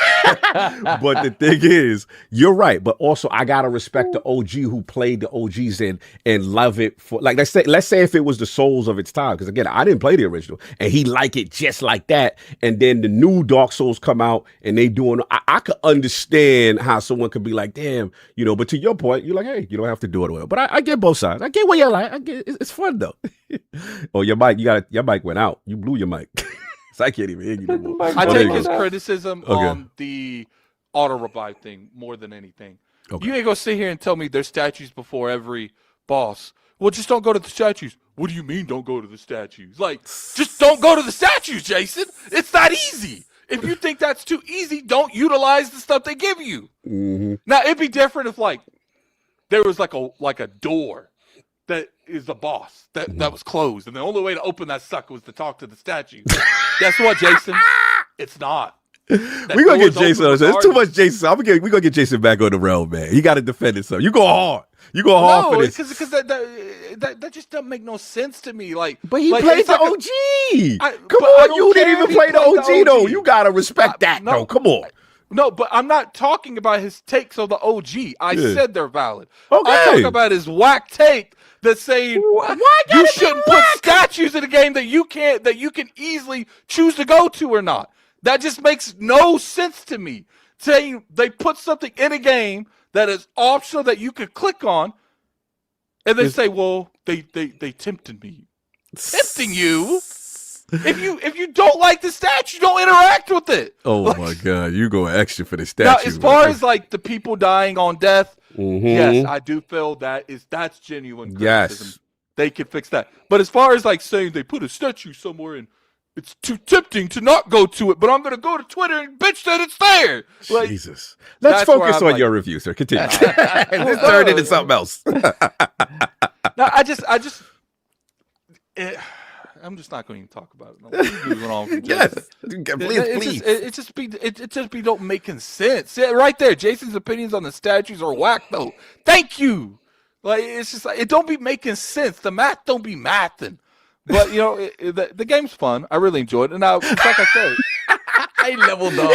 S3: but the thing is, you're right. But also, I gotta respect the OG who played the OGs and love it for, like, let's say if it was the souls of its time. Because again, I didn't play the original, and he like it just like that. And then the new Dark Souls come out, and they doing. I could understand how someone could be like, damn, you know. But to your point, you're like, hey, you don't have to do it well. But I get both sides. I get what you're like. I get it's fun though. Oh, your mic, your mic went out. You blew your mic. I can't even hear you anymore.
S4: I take his criticism on the auto revive thing more than anything. Okay. You ain't gonna sit here and tell me there's statues before every boss. Well, just don't go to the statues. What do you mean don't go to the statues? Like, just don't go to the statues, Jason. It's not easy. If you think that's too easy, don't utilize the stuff they give you. Mm-hmm. Now, it'd be different if, like, there was like a door that is the boss that was closed, and the only way to open that sucker was to talk to the statue. Guess what, Jason? It's not. We're gonna get Jason on.
S3: There's too much Jason. We're gonna get Jason back on the realm, man. He got to defend himself. You go hard. You go hard for this.
S4: Because that just doesn't make no sense to me. Like,
S3: but he
S4: like,
S3: played the OG. Come on, you didn't even play the OG though. You gotta respect that. No, come on.
S4: No, but I'm not talking about his takes of the OG. I said they're valid.
S3: Okay.
S4: I'm talking about his whack take that's saying you shouldn't put statues in a game that you can easily choose to go to or not. That just makes no sense to me. Saying they put something in a game that is optional that you could click on, and they say, well, they tempted me. Tempting you? If you don't like the statue, don't interact with it.
S3: Oh, like, my God. You go extra for the statue.
S4: Now, as far as like the people dying on death,
S3: mm-hmm.
S4: Yes, I do feel that's genuine criticism.
S3: Yes.
S4: They can fix that. But as far as like saying they put a statue somewhere and it's too tempting to not go to it, but I'm going to go to Twitter and bitch that it's there. Like,
S3: Jesus. Let's focus on your review, sir. Continue. Let's turn it into something else.
S4: No, I'm just not going to even talk about it. No, moving on from Jason.
S3: Yes, please.
S4: It just be don't making sense. Yeah, right there, Jason's opinions on the statues are whack though. Thank you. Like, it's just like, it don't be making sense. The math don't be mathing. But you know, the game's fun. I really enjoyed it. And now, like I said,
S6: I leveled up.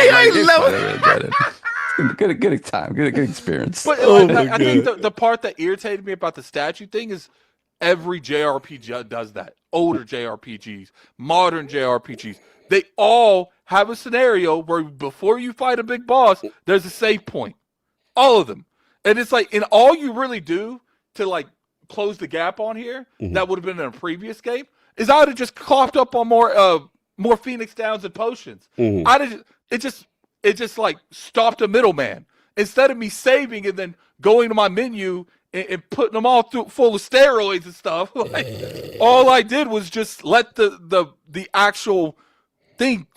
S6: Good time. Good experience.
S4: But I think the part that irritated me about the statue thing is every JRPG does that. Older JRPGs, modern JRPGs, they all have a scenario where before you fight a big boss, there's a save point. All of them. And it's like, and all you really do to like close the gap on here, mm-hmm. that would have been in a previous game, is I would have just clocked up on more Phoenix Downs and potions. Mm-hmm. It just like stopped a middleman. Instead of me saving and then going to my menu and putting them all through full of steroids and stuff, like, all I did was just let the actual thing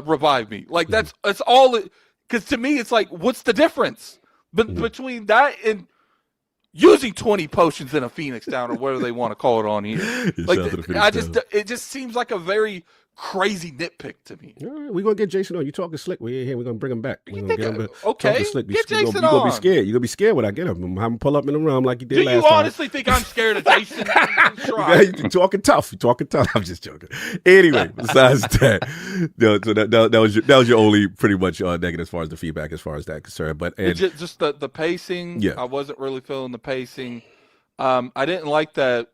S4: revive me. Like that's all it. Because to me, it's like, what's the difference between that and using 20 potions in a Phoenix Down or whatever they want to call it on here? Like, it just seems like a very crazy nitpick to me.
S3: All right, we're gonna get Jason on. You talking slick? We're here. We're gonna bring him back. We're gonna get him
S4: okay.
S3: Slick.
S4: Get Jason on.
S3: You're gonna be scared. You're gonna be scared when I get him. I'm having him pull up in the room like you did last time.
S4: Do you honestly think I'm scared of Jason?
S3: You're talking tough. You're talking tough. I'm just joking. Anyway, besides that, so that was your only pretty much negative as far as the feedback, as far as that concerned. But
S4: just the pacing. Yeah. I wasn't really feeling the pacing. I didn't like that.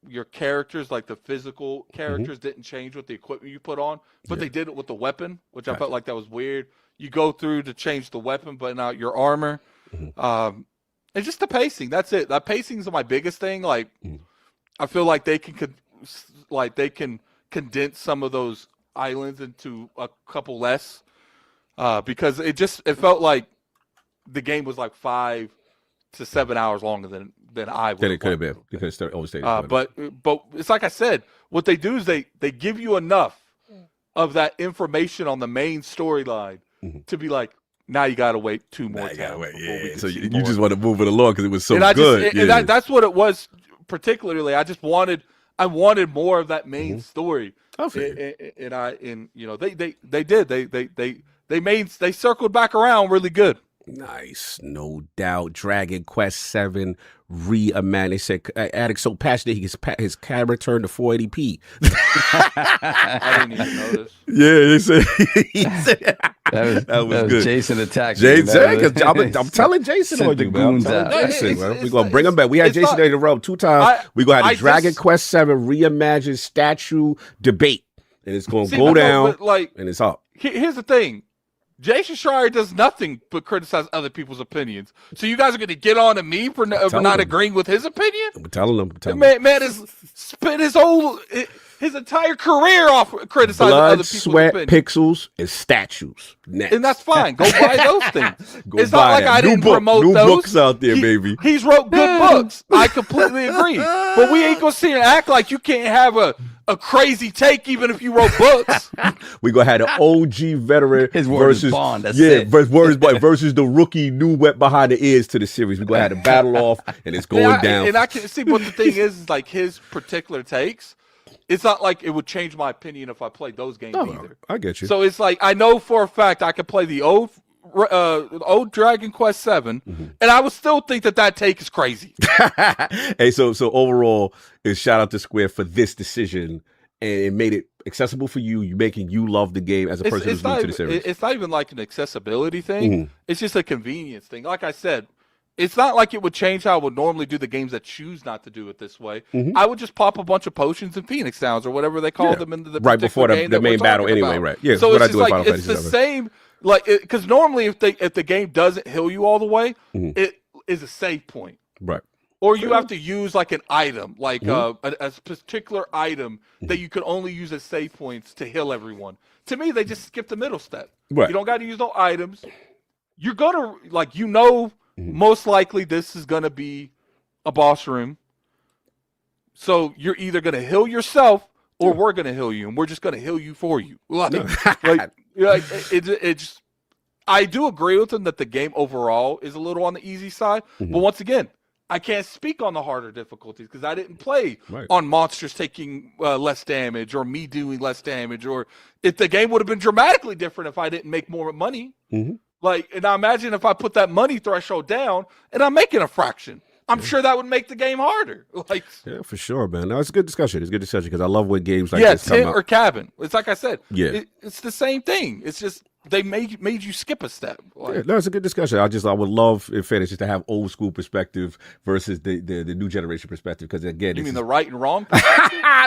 S4: Your characters, like the physical characters, mm-hmm. didn't change with the equipment you put on, but they did it with the weapon, which I felt like that was weird. You go through to change the weapon, but not your armor. Mm-hmm. It's just the pacing. That's it. That pacing is my biggest thing. Like, I feel like they can condense some of those islands into a couple less, because it felt like the game was like 5 to 7 hours longer than I would.
S3: Then it could have been because it overstayed.
S4: But it's like I said, what they do is they give you enough of that information on the main storyline to be like, now you gotta wait 2 more times.
S3: So you just want to move it along because it was so
S4: and
S3: good.
S4: And that's what it was particularly. I wanted more of that main story. And you know they circled back around really good.
S3: Nice, no doubt. Dragon Quest 7 Reimagined. They said Addict so passionate his camera turned to 480p.
S4: I didn't even notice.
S3: Yeah, he said
S6: that was good. Jason attacked.
S3: Jason, I'm telling Jason on you, man. We're gonna bring him back. We had Jason in the row 2 times. We're gonna have a Dragon Quest 7 Reimagined statue debate, and it's gonna go down. And it's up.
S4: Here's the thing. Jason Schreier does nothing but criticize other people's opinions. So you guys are going to get on to me for not agreeing with his opinion?
S3: I'm telling him.
S4: Man has spent his entire career off criticizing other people's
S3: sweat,
S4: opinions.
S3: Pixels, and statues. Next.
S4: And that's fine. Go buy those things. It's
S3: buy
S4: not like I didn't promote
S3: new
S4: those.
S3: Books out there, baby.
S4: He's wrote good books. I completely agree. But we ain't going to sit here and act like you can't have a crazy take even if you wrote books.
S3: We gonna have the OG veteran
S6: his word versus Bond. That's it.
S3: Versus the rookie new wet behind the ears to the series. We gonna have the battle off, and it's going down.
S4: And I can see what the thing is like his particular takes. It's not like it would change my opinion if I played those games either.
S3: I get you.
S4: So it's like I know for a fact I could play the old Dragon Quest 7, and I would still think that take is crazy.
S3: Hey, so overall, is shout out to Square for this decision, and it made it accessible for you. You love the game as a person who's new to the series.
S4: It's not even like an accessibility thing. It's just a convenience thing. Like I said, it's not like it would change how I would normally do the games that choose not to do it this way. I would just pop a bunch of potions and Phoenix Downs or whatever they call them in the
S3: right before the main battle anyway, right? Yeah.
S4: So it's just like it's the same. Like, because normally if the game doesn't heal you all the way, it is a save point,
S3: right?
S4: Or you have to use like an item, like a particular item that you could only use as save points to heal everyone. To me, they just skip the middle step.
S3: Right.
S4: You don't got to use no items. You're gonna most likely this is gonna be a boss room. So you're either gonna heal yourself or we're gonna heal you, and we're just gonna heal you for you. It's I do agree with him that the game overall is a little on the easy side, but once again, I can't speak on the harder difficulties because I didn't play on monsters taking less damage or me doing less damage, or if the game would have been dramatically different if I didn't make more money. And I imagine if I put that money threshold down and I'm making a fraction, I'm sure that would make the game harder.
S3: Yeah, for sure, man. No, it's a good discussion. It's a good discussion because I love when games like this come
S4: tent
S3: out.
S4: or cabin. It's like I said.
S3: Yeah,
S4: it's the same thing. It's just they made you skip a step.
S3: No, it's a good discussion. I would love in fairness just to have old school perspective versus the new generation perspective. Because again,
S4: you mean the right and wrong?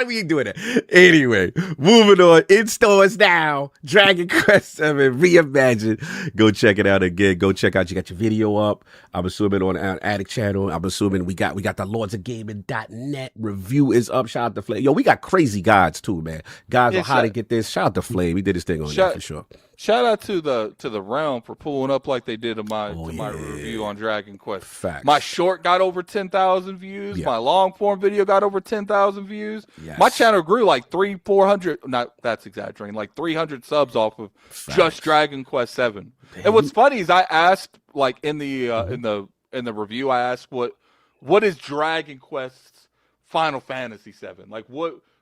S3: We ain't doing that. Anyway, moving on. In stores now. Dragon Quest 7 Reimagined. Go check it out again. Go check out. You got your video up. I'm assuming on our Addict channel. I'm assuming we got the lordsofgaming.net review is up. Shout out to Flame. Yo, we got crazy guides too, man. Guides on how to get this. Shout out to Flame. We did this thing on that for sure.
S4: Shout out to the Realm for pulling up like they did in my review on Dragon Quest.
S3: Facts.
S4: My short got over 10,000 views. My long form video got over 10,000 views.
S3: Yes.
S4: My channel grew like 400. Not that's exaggerating. Like 300 subs off of just Dragon Quest 7. And what's funny is I asked like in the review I asked what is Dragon Quest's Final Fantasy 7? Like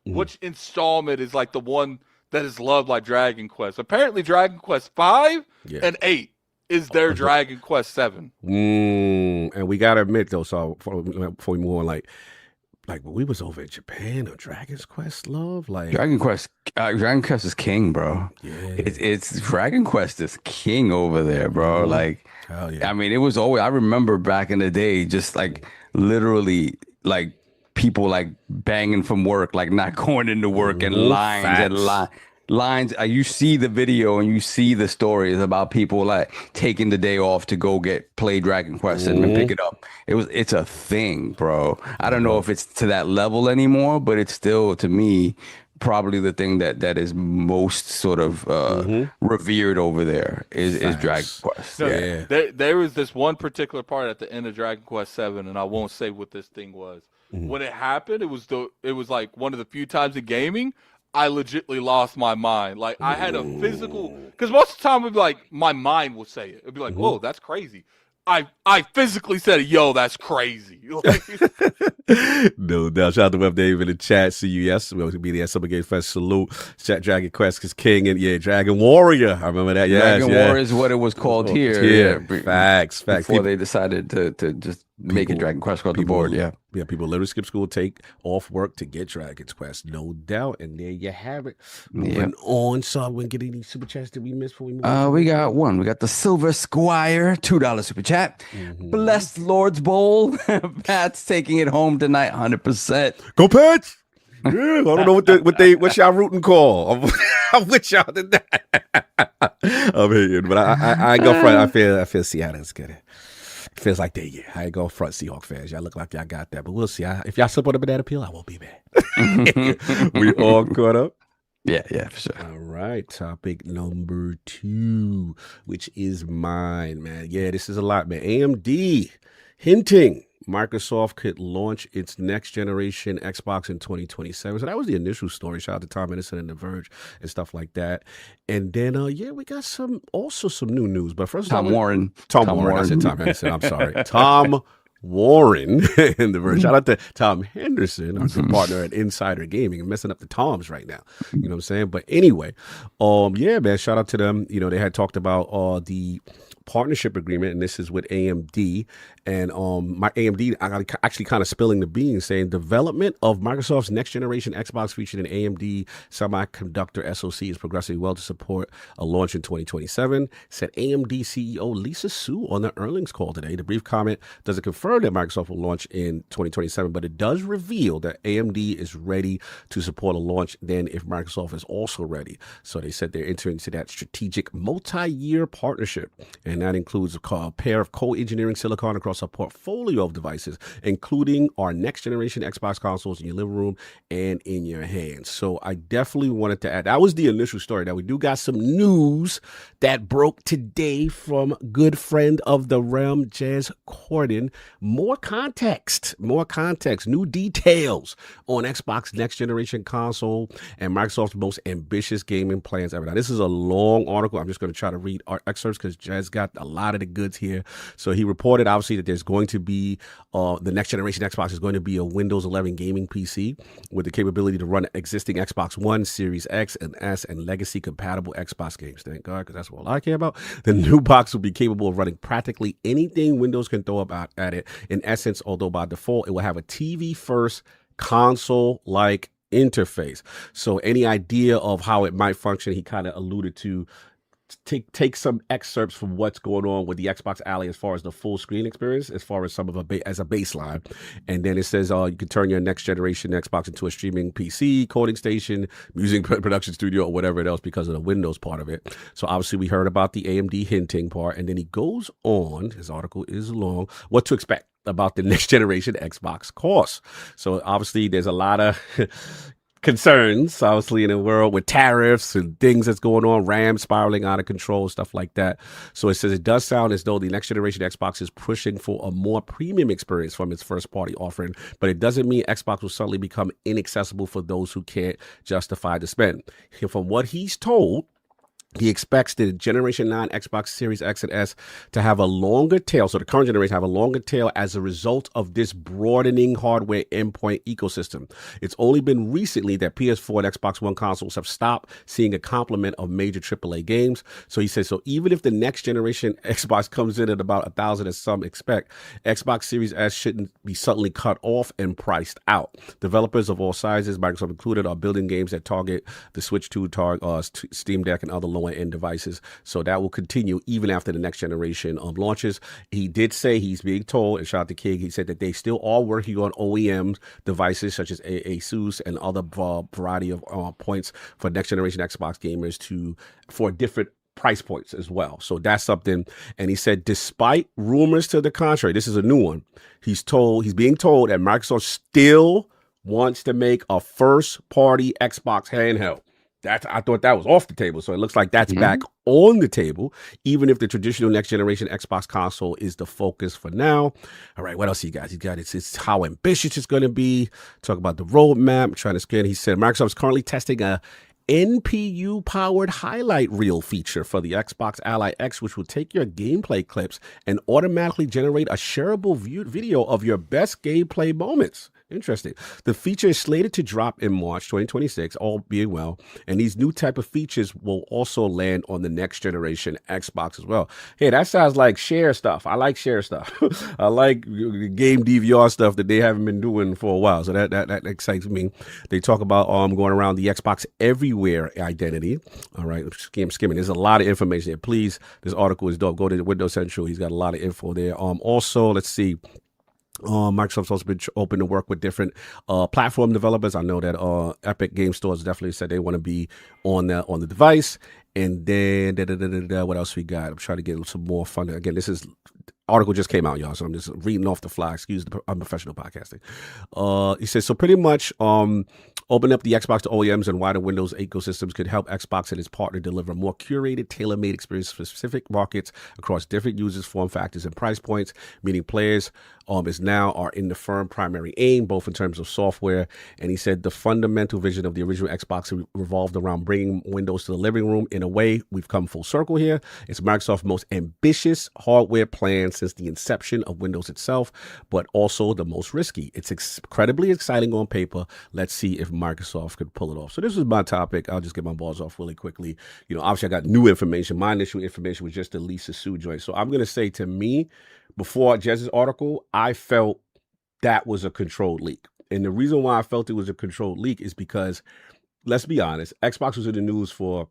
S4: which installment is like the one that is loved like Dragon Quest? Apparently Dragon Quest 5 and 8 is their Dragon Quest 7.
S3: And we gotta admit though, so before we move on, like we was over in Japan or Dragon's Quest love, like
S6: Dragon Quest is king, bro.
S3: Yeah,
S6: it's Dragon Quest is king over there, bro. Like,
S3: hell yeah.
S6: I mean, it was always. I remember back in the day, just like literally, like people like banging from work, like not going into work, and lines. You see the video and you see the stories about people like taking the day off to go play Dragon Quest and pick it up. It's a thing, bro. I don't know if it's to that level anymore, but it's still, to me, probably the thing that is most sort of revered over there is Dragon Quest.
S4: No,
S6: Yeah.
S4: there was this one particular part at the end of Dragon Quest 7, and I won't say what this thing was. When it happened, it was like one of the few times in gaming I legitimately lost my mind. Like I had a physical, because most of the time it'd be like my mind would say it. It'd be like, "Whoa, that's crazy." I physically said, "Yo, that's crazy."
S3: No doubt. Shout out to Web Dave in the chat. See you. Yes, we'll be there. Summer Game Fest. Salute. Chat Dragon Quest is king, and Dragon Warrior. I remember that.
S6: Dragon Warrior is what it was called here. Yeah,
S3: facts.
S6: Before they decided to just make it Dragon Quest across the board. Yeah,
S3: people literally skip school, take off work to get Dragon's Quest. No doubt. And there you have it. Moving on. So I wouldn't get any super chats that we missed before we move.
S6: We got one. We got the Silver Squire, $2 super chat. Blessed Lord's Bowl. Pat's taking it home tonight, 100%.
S3: Go Pats! Yeah, I don't know what y'all rooting call. I'm with y'all today. I'm hating, but I ain't go front. I feel Seattle's good. Feels like they I ain't go front Seahawk fans. Y'all look like y'all got that, but we'll see. If y'all slip on the banana peel, I won't be mad. We all caught up.
S6: Yeah, for sure.
S3: All right, topic number 2, which is mine, man. Yeah, this is a lot, man. AMD hinting Microsoft could launch its next generation Xbox in 2027. So that was the initial story. Shout out to Tom Henderson and The Verge and stuff like that. And then, we got some new news. But first,
S6: Tom Warren.
S3: I said Tom Henderson. I'm sorry. Tom Warren and The Verge. Shout out to Tom Henderson, our good partner at Insider Gaming, and messing up the Toms right now. You know what I'm saying? But anyway, man, shout out to them. You know, they had talked about the partnership agreement, and this is with AMD. And my AMD, I got actually kind of spilling the beans, saying development of Microsoft's next generation Xbox featured an AMD semiconductor SoC is progressing well to support a launch in 2027, said AMD CEO Lisa Su on the earnings call today. The brief comment doesn't confirm that Microsoft will launch in 2027, but it does reveal that AMD is ready to support a launch then if Microsoft is also ready. So they said they're entering into that strategic multi-year partnership, and that includes a pair of co-engineering silicon across a portfolio of devices, including our next generation Xbox consoles in your living room and in your hands. So I definitely wanted to add, that was the initial story. Now we do got some news that broke today from good friend of the realm, Jez Corden. More context, new details on Xbox next generation console and Microsoft's most ambitious gaming plans ever. Now this is a long article. I'm just going to try to read our excerpts because Jez got a lot of the goods here. So he reported obviously that there's going to be the next generation Xbox is going to be a Windows 11 gaming PC with the capability to run existing Xbox One, Series X and S, and legacy compatible Xbox games. Thank God, because that's what I care about. The new box will be capable of running practically anything Windows can throw about at it. In essence, although by default it will have a TV first console-like interface. So any idea of how it might function, he kind of alluded to. Take some excerpts from what's going on with the Xbox Alley as far as the full screen experience, as far as some of as a baseline. And then it says you can turn your next generation Xbox into a streaming PC, coding station, music production studio, or whatever else because of the Windows part of it. So obviously we heard about the AMD hinting part, and then he goes on, his article is long, what to expect about the next generation Xbox costs. So obviously there's a lot of concerns, obviously, in a world with tariffs and things that's going on, RAM spiraling out of control, stuff like that. So it says it does sound as though the next generation Xbox is pushing for a more premium experience from its first party offering, but it doesn't mean Xbox will suddenly become inaccessible for those who can't justify the spend. From what he's told, he expects the Generation 9 Xbox Series X and S to have a longer tail, so the current generation have a longer tail as a result of this broadening hardware endpoint ecosystem. It's only been recently that PS4 and Xbox One consoles have stopped seeing a complement of major AAA games. So he says, so even if the next generation Xbox comes in at about 1,000 as some expect, Xbox Series S shouldn't be suddenly cut off and priced out. Developers of all sizes, Microsoft included, are building games that target the Switch 2, Steam Deck, and other lower-end devices. So that will continue even after the next generation launches. He did say, he's being told, and shout out to King, he said that they still are working on OEM devices such as Asus and other variety of points for next generation Xbox gamers for different price points as well. So that's something. And he said, despite rumors to the contrary, this is a new one. He's being told that Microsoft still wants to make a first-party Xbox handheld. I thought that was off the table. So it looks like that's back on the table, even if the traditional next generation Xbox console is the focus for now. All right, what else you got? It's how ambitious it's going to be. Talk about the roadmap. I'm trying to scan. He said Microsoft is currently testing a NPU-powered highlight reel feature for the Xbox Ally X, which will take your gameplay clips and automatically generate a shareable video of your best gameplay moments. Interesting. The feature is slated to drop in March 2026, all being well, and these new type of features will also land on the next generation Xbox as well. Hey, that sounds like share stuff. I like share stuff. I like game DVR stuff that they haven't been doing for a while, so that excites me. They talk about going around the Xbox Everywhere identity. All right, I'm skimming. There's a lot of information there. Please, this article is dope. Go to Windows Central. He's got a lot of info there. Also, let's see. Microsoft's also been open to work with different platform developers. I know that Epic Game Stores definitely said they want to be on the device. And then what else we got? I'm trying to get some more fun. Again, this is article just came out, y'all, so I'm just reading off the fly. Excuse the unprofessional podcasting. He says, so pretty much open up the Xbox to OEMs and wider Windows ecosystems could help Xbox and its partner deliver more curated, tailor-made experience for specific markets across different users, form factors, and price points, meaning players is now are in the firm primary aim, both in terms of software. And he said the fundamental vision of the original Xbox revolved around bringing Windows to the living room. In a way, we've come full circle here. It's Microsoft's most ambitious hardware plan since the inception of Windows itself, but also the most risky. It's incredibly exciting on paper. Let's see if Microsoft could pull it off. So this was my topic. I'll just get my balls off really quickly. Obviously I got new information. My initial information was just the Lisa Su joint. So I'm going to say, to me, before Jez's article, I felt that was a controlled leak. And the reason why I felt it was a controlled leak is because, let's be honest, Xbox was in the news for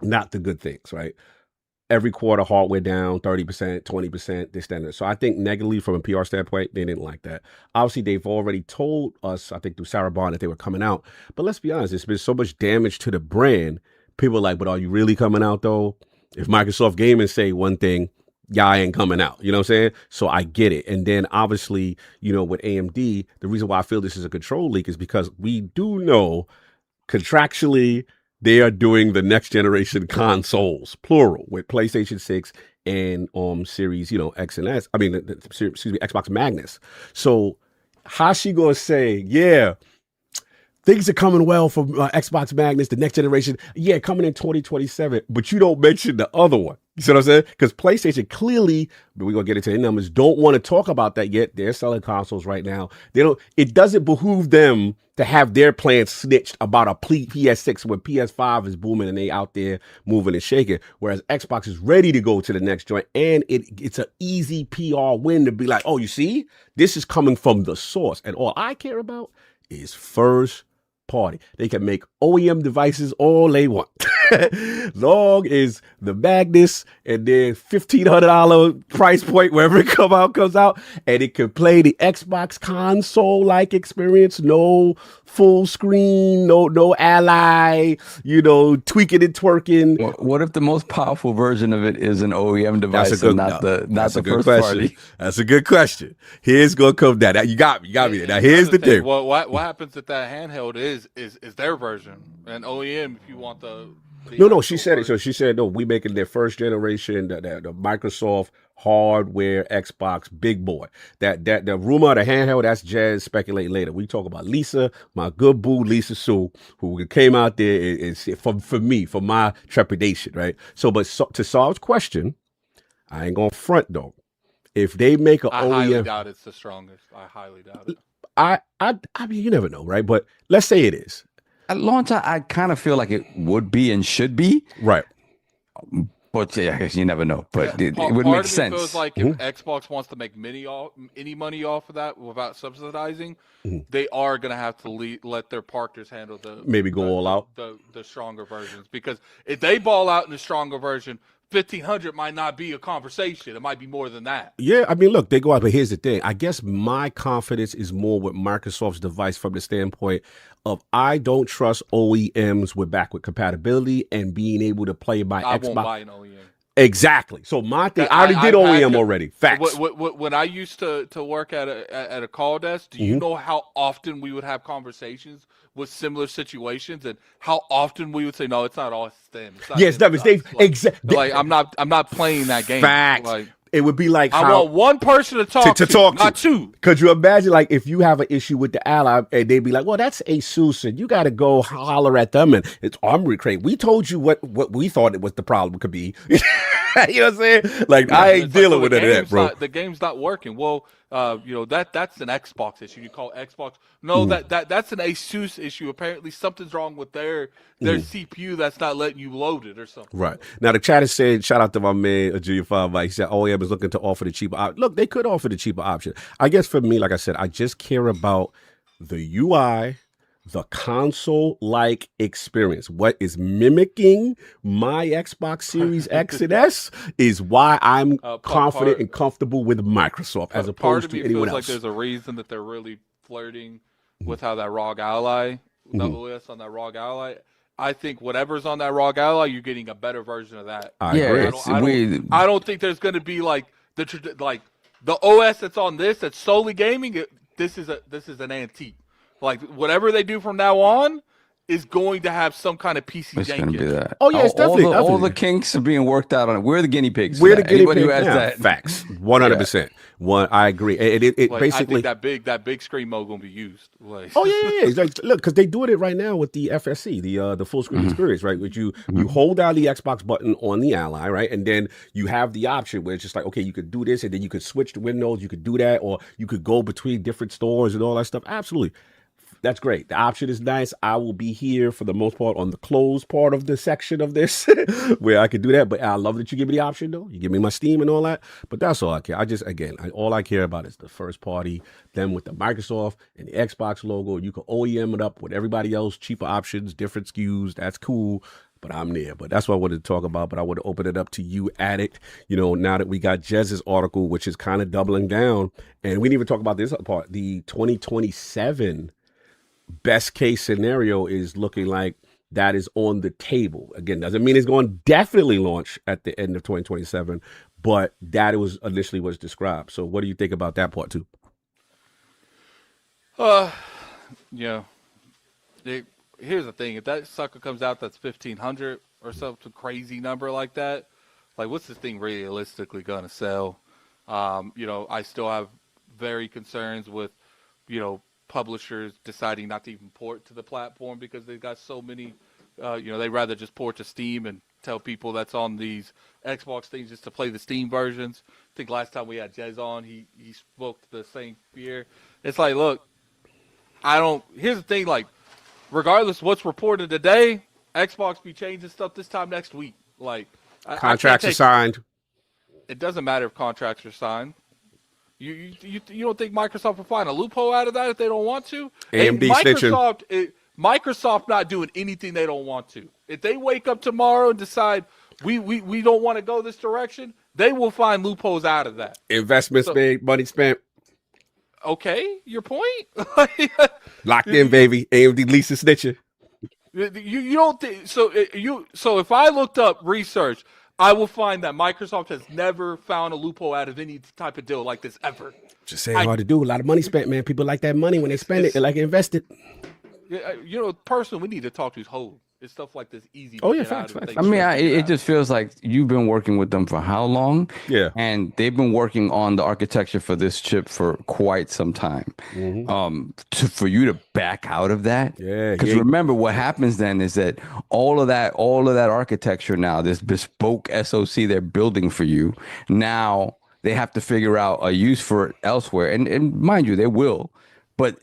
S3: not the good things, right? Every quarter, hardware down 30%, 20%, this, that, and that. So I think negatively from a PR standpoint, they didn't like that. Obviously, they've already told us, I think through Sarah Bond, that they were coming out. But let's be honest, there's been so much damage to the brand. People are like, but are you really coming out, though? If Microsoft Gaming say one thing, y'all ain't coming out. You know what I'm saying? So I get it. And then obviously, with AMD, the reason why I feel this is a control leak is because we do know contractually they are doing the next generation consoles, plural, with PlayStation 6 and Series, X and S. I mean, Xbox Magnus. So how's she going to say, yeah, things are coming well for Xbox Magnus, the next generation. Yeah, coming in 2027, but you don't mention the other one. You see what I'm saying? Because PlayStation clearly, but we're going to get into the numbers, don't want to talk about that yet. They're selling consoles right now. It doesn't behoove them to have their plans snitched about a PS6 when PS5 is booming and they out there moving and shaking. Whereas Xbox is ready to go to the next joint. And it's an easy PR win to be like, oh, you see, this is coming from the source. And all I care about is first party. They can make OEM devices all they want. Long as the Magnus and then $1,500 price point, wherever it comes out, and it can play the Xbox console-like experience. No full screen, no Ally, tweaking and twerking.
S6: What if the most powerful version of it is an OEM device and not the first party?
S3: That's a good question. Here's gonna come down. You got me. Now here's the thing.
S4: Well, what happens if that handheld is their version, and OEM if you want the
S3: no, she said it. So she said, no, we making their first generation, the Microsoft hardware Xbox big boy. That the rumor of the handheld, that's Jazz speculating later. We talk about Lisa, my good boo Lisa Su, who came out there and for my trepidation, right? To Saul's question, I ain't gonna front though. If they make an OEM,
S4: I highly doubt it's the strongest. I highly doubt it.
S3: I mean, you never know, right? But let's say it is.
S6: At launch, I kind of feel like it would be and should be.
S3: Right.
S6: But yeah, I guess you never know. But it would make sense.
S4: It feels like if Xbox wants to make any money off of that without subsidizing, they are going to have to let their partners handle
S3: all out
S4: the stronger versions. Because if they ball out in the stronger version, 1,500 might not be a conversation. It might be more than that.
S3: Yeah, I mean, look, they go out, but here's the thing. I guess my confidence is more with Microsoft's device from the standpoint of I don't trust OEMs with backward compatibility and being able to play my Xbox.
S4: I won't buy an OEM.
S3: Exactly. So my thing, I already did
S4: I've had
S3: OEM already. Facts.
S4: When I used to work at a call desk, do you know how often we would have conversations with similar situations, and how often we would say, "No, it's not us, them."
S3: Yes, that was Dave. Exactly.
S4: Like I'm not playing that game.
S3: Facts.
S4: Like,
S3: it would be like
S4: I want one person to talk to, not two.
S3: Could you imagine, like, if you have an issue with the ally and they'd be like, well, that's ASUS and you got to go holler at them and it's Armory Crate. We told you what we thought it was the problem could be. You know what I'm saying? Like, I ain't dealing with that, bro.
S4: The game's not working. Well, that's an Xbox issue. You call Xbox. No, that's an ASUS issue. Apparently something's wrong with their CPU that's not letting you load it or something.
S3: Right. Now the chat is saying, shout out to my man Junior 5 Mike. He said OEM is looking to offer the cheaper option. Look, they could offer the cheaper option. I guess for me, like I said, I just care about the UI, the console-like experience. What is mimicking my Xbox Series X and S is why I'm confident and comfortable with Microsoft as opposed to anyone else.
S4: Like there's a reason that they're really flirting with how that ROG Ally, the OS on that ROG Ally. I think whatever's on that ROG Ally, you're getting a better version of that.
S3: I agree.
S4: I don't think there's going to be like the OS that's on this that's solely gaming. This is an antique. Like whatever they do from now on is going to have some kind of PC.
S6: It's going to be that.
S3: Oh yeah, it's definitely
S6: all the kinks are being worked out on it. We're the guinea pigs.
S3: We're the guinea pigs.
S6: Who has that.
S3: Facts. 100%. I agree. It
S4: like,
S3: basically
S4: I think that big screen mode going to be used. Like.
S3: Oh yeah. It's like, look, because they doing it right now with the FSC, the full screen experience, right? Which you hold down the Xbox button on the Ally, right, and then you have the option where it's just like, okay, you could do this, and then you could switch the windows, you could do that, or you could go between different stores and all that stuff. Absolutely. That's great. The option is nice. I will be here for the most part on the closed part of the section of this where I could do that. But I love that you give me the option, though. You give me my Steam and all that. But that's all I care. All I care about is the first party, them with the Microsoft and the Xbox logo. You can OEM it up with everybody else, cheaper options, different SKUs. That's cool. But I'm there. But that's what I wanted to talk about. But I want to open it up to you, Addict. You know, now that we got Jez's article, which is kind of doubling down. And we didn't even talk about this part. The 2027 best case scenario is looking like that is on the table. Again, doesn't mean it's going to definitely launch at the end of 2027, but that was initially was described. So what do you think about that part too?
S4: Yeah. Here's the thing. If that sucker comes out that's 1,500 or some crazy number like that, like what's this thing realistically going to sell? I still have very concerns with, publishers deciding not to even port to the platform because they've got so many, they'd rather just port to Steam and tell people that's on these Xbox things just to play the Steam versions. I think last time we had Jez on, he spoke the same fear. It's like, look, here's the thing, like, regardless of what's reported today, Xbox be changing stuff this time next week. Like,
S3: contracts are signed.
S4: It doesn't matter if contracts are signed. You don't think Microsoft will find a loophole out of that if they don't want to?
S3: AMD snitching.
S4: Microsoft not doing anything they don't want to. If they wake up tomorrow and decide we don't want to go this direction, they will find loopholes out of that.
S3: Investments made, money spent.
S4: Okay, your point?
S3: Locked in, baby. AMD Lisa snitching.
S4: You don't think so? So if I looked up research, I will find that Microsoft has never found a loophole out of any type of deal like this ever.
S3: Just saying hard to do. A lot of money spent, man. People like that money when they spend it. They like it invested.
S4: Personally, we need to talk to these hoes. It's stuff like this easy.
S3: Oh yeah, facts.
S6: I mean, it just feels like you've been working with them for how long?
S3: Yeah,
S6: and they've been working on the architecture for this chip for quite some time. For you to back out of that, because remember what happens then is that all of that architecture now, this bespoke SoC they're building for you, now they have to figure out a use for it elsewhere, and mind you, they will, but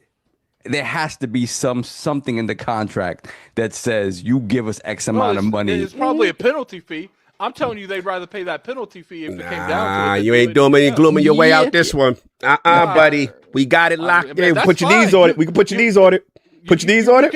S6: there has to be something in the contract that says you give us X amount of money.
S4: It's probably a penalty fee. I'm telling you, they'd rather pay that penalty fee if it came down to it.
S3: You ain't glooming your way out this one. Buddy. We got it locked in. Put your knees on it. We can put your knees on it. Put your knees on it.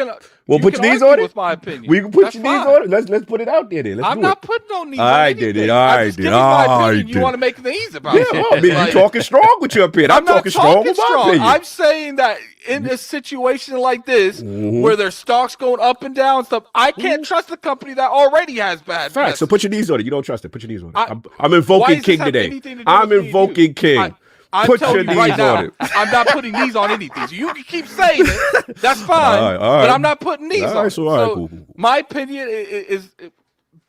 S3: Well,
S4: You
S3: put
S4: can
S3: your knees
S4: argue
S3: on it.
S4: with my opinion.
S3: We can put
S4: That's
S3: your knees
S4: fine.
S3: on it. Let's put it out there. Then. Let's
S4: I'm
S3: do
S4: not
S3: it.
S4: putting no knees
S3: I
S4: on
S3: did
S4: anything.
S3: it.
S4: I'm
S3: I
S4: just
S3: did.
S4: giving my
S3: I
S4: opinion.
S3: did.
S4: You want to make knees about
S3: Yeah,
S4: it.
S3: well, I mean,
S4: Like,
S3: you talking strong with your opinion. I'm
S4: not
S3: talking strong
S4: talking
S3: with my
S4: strong.
S3: opinion.
S4: I'm saying that in a situation like this, where their stocks going up and down, stuff, I can't trust a company that already has bad.
S3: Facts. So
S4: message.
S3: put your knees on it. You don't trust it. Put your knees on it. I'm
S4: Why
S3: invoking
S4: does this
S3: King
S4: have
S3: today.
S4: anything to do
S3: I'm
S4: with me and
S3: invoking
S4: you?
S3: King.
S4: I'm
S3: Put
S4: telling
S3: your
S4: you right
S3: knees
S4: now,
S3: on it.
S4: I'm not putting knees on anything. So you can keep saying it. That's fine.
S3: All right.
S4: But I'm not putting knees
S3: All
S4: on
S3: right,
S4: it.
S3: so all right,
S4: So
S3: cool.
S4: my opinion is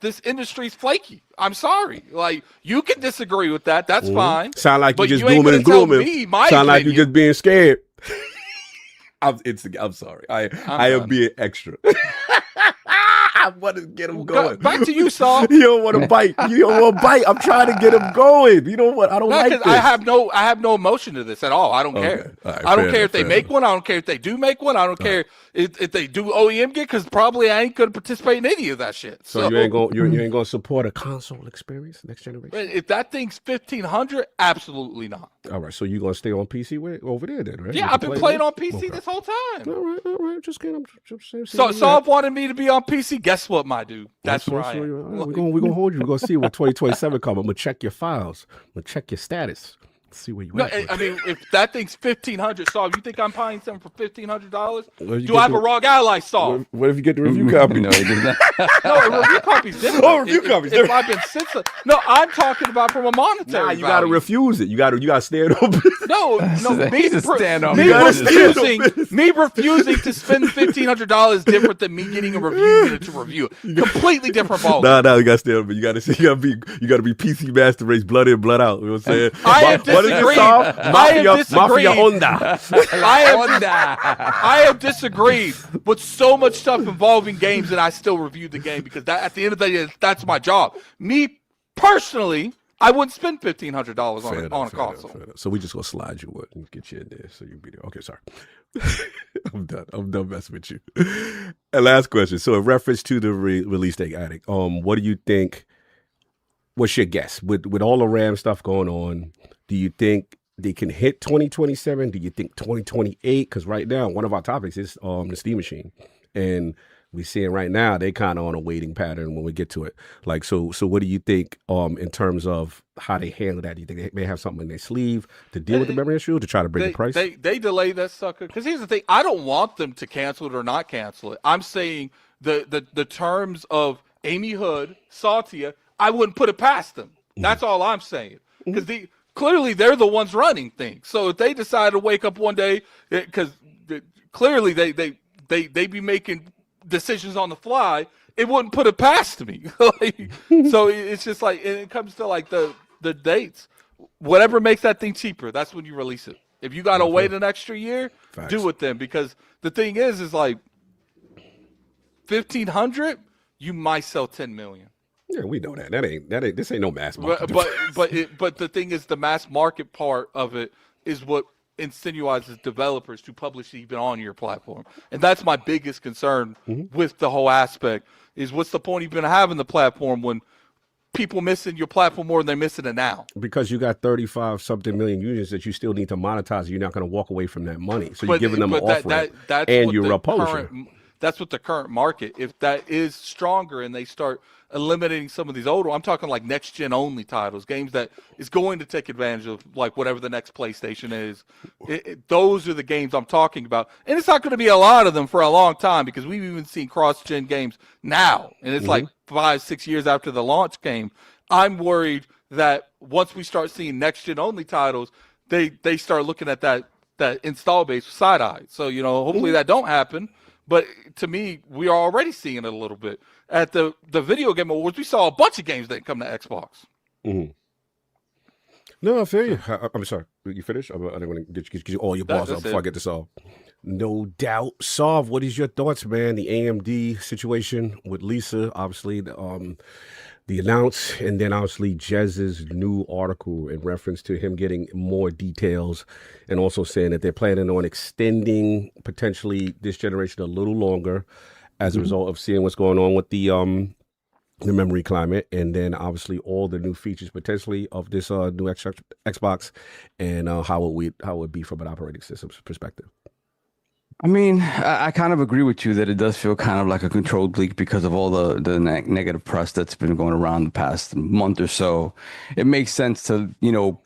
S4: this industry's flaky. I'm sorry. Like, you can disagree with that. That's fine.
S3: Sound like
S4: But
S3: you just
S4: you ain't
S3: glooming and
S4: gonna tell
S3: glooming.
S4: me my
S3: Sound like you
S4: opinion.
S3: just being scared. I'm sorry. I am
S4: done.
S3: being extra. I want to get him going.
S4: Back to you, Saul.
S3: You don't want to bite. You don't want to bite. I'm trying to get him going. You know what? I don't
S4: No,
S3: like
S4: because
S3: this.
S4: I have no emotion to this at all. I don't care.
S3: All right,
S4: I don't
S3: fair
S4: care
S3: enough,
S4: if they
S3: fair
S4: make
S3: enough.
S4: one. I don't care if they do make one. I don't care if they do OEM get, because probably I ain't gonna participate in any of that shit.
S3: So you ain't gonna support a console experience next generation.
S4: If that thing's $1,500, absolutely not.
S3: All right, so you gonna stay on PC over there then, right?
S4: Yeah,
S3: You
S4: I've
S3: can
S4: been
S3: play
S4: playing
S3: there?
S4: on PC
S3: Okay.
S4: this whole time.
S3: All right. Just kidding.
S4: So Saul wanted me to be on PC. Guess what, my dude? That's where I am.
S3: We're gonna hold you. We're gonna see what 2027 come. I'm gonna check your files. I'm gonna check your status. See where you
S4: No,
S3: at.
S4: I mean, if that thing's $1,500, Saul, you think I'm buying something for $1,500?
S3: Well, you
S4: Do I have
S3: get
S4: a
S3: the-
S4: ROG Ally, Saul?
S3: What if you get the review copy?
S6: No, he does not.
S4: No, a review copy's different.
S3: Oh, review copy's
S4: If I've been censored. No, I'm talking about from a monetary
S3: Nah, you gotta
S4: value.
S3: refuse it. You gotta stand up.
S4: No,
S6: He's a stand-on
S4: me
S6: business.
S4: refusing to spend $1,500 is different than me getting a review unit to review it. Completely different ball.
S3: Nah, you gotta stand up. You gotta be PC Master Race, blood in, blood out. You know what I'm saying?
S4: I have
S3: What is it
S4: disagreed.
S3: called?
S4: I have disagreed.
S3: Mafia Honda.
S4: I have disagreed with so much stuff involving games, and I still reviewed the game because that, at the end of the day, that's my job. Me personally, I wouldn't spend $1,500 on a console.
S3: Fair enough. So we just gonna slide you with and get you in there so you be there. Okay, sorry. I'm done messing with you. And last question. So in reference to the release date, Addict, what do you think? What's your guess with all the RAM stuff going on? Do you think they can hit 2027? Do you think 2028? Because right now, one of our topics is the Steam Machine, and we're seeing right now they kind of on a waiting pattern when we get to it. Like, so what do you think in terms of how they handle that? Do you think they may have something in their sleeve to deal with the memory issue to try to bring the price?
S4: They delay that sucker because here's the thing: I don't want them to cancel it or not cancel it. I'm saying the terms of Amy Hood, Satya, I wouldn't put it past them. That's all I'm saying because clearly they're the ones running things. So if they decide to wake up one day, because clearly they be making decisions on the fly, it wouldn't put it past me. So it's just like, and it comes to like the dates, whatever makes that thing cheaper, that's when you release it. If you got to wait an extra year, do it then, because the thing is like 1,500, you might sell 10 million.
S3: Yeah, we know that. That ain't. This ain't no mass market.
S4: But the thing is, the mass market part of it is what incentivizes developers to publish even on your platform, and that's my biggest concern with the whole aspect. Is what's the point even having the platform when people missing your platform more than they're missing it now?
S3: Because you got 35-something million users that you still need to monetize. You're not going to walk away from that money. So you're giving them an offering, and you're a publisher.
S4: That's what the current market, if that is stronger and they start eliminating some of these older, I'm talking like next gen only titles, games that is going to take advantage of like whatever the next PlayStation is. Those are the games I'm talking about. And it's not going to be a lot of them for a long time because we've even seen cross-gen games now. And it's like 5-6 years after the launch game. I'm worried that once we start seeing next gen only titles, they start looking at that install base with side eye. So, hopefully that don't happen. But to me, we are already seeing it a little bit. At the Video Game Awards, we saw a bunch of games that come to Xbox.
S3: Mm-hmm. No, I feel you. I'm sorry. You finished? I didn't want to get you all your balls up before I get this off. No doubt. Solve, what is your thoughts, man? The AMD situation with Lisa, obviously, the announce, and then obviously Jez's new article in reference to him getting more details and also saying that they're planning on extending potentially this generation a little longer as a result of seeing what's going on with the memory climate, and then obviously all the new features potentially of this new Xbox and how it would be from an operating system perspective.
S6: I mean, I kind of agree with you that it does feel kind of like a controlled leak because of all the negative press that's been going around the past month or so. It makes sense to,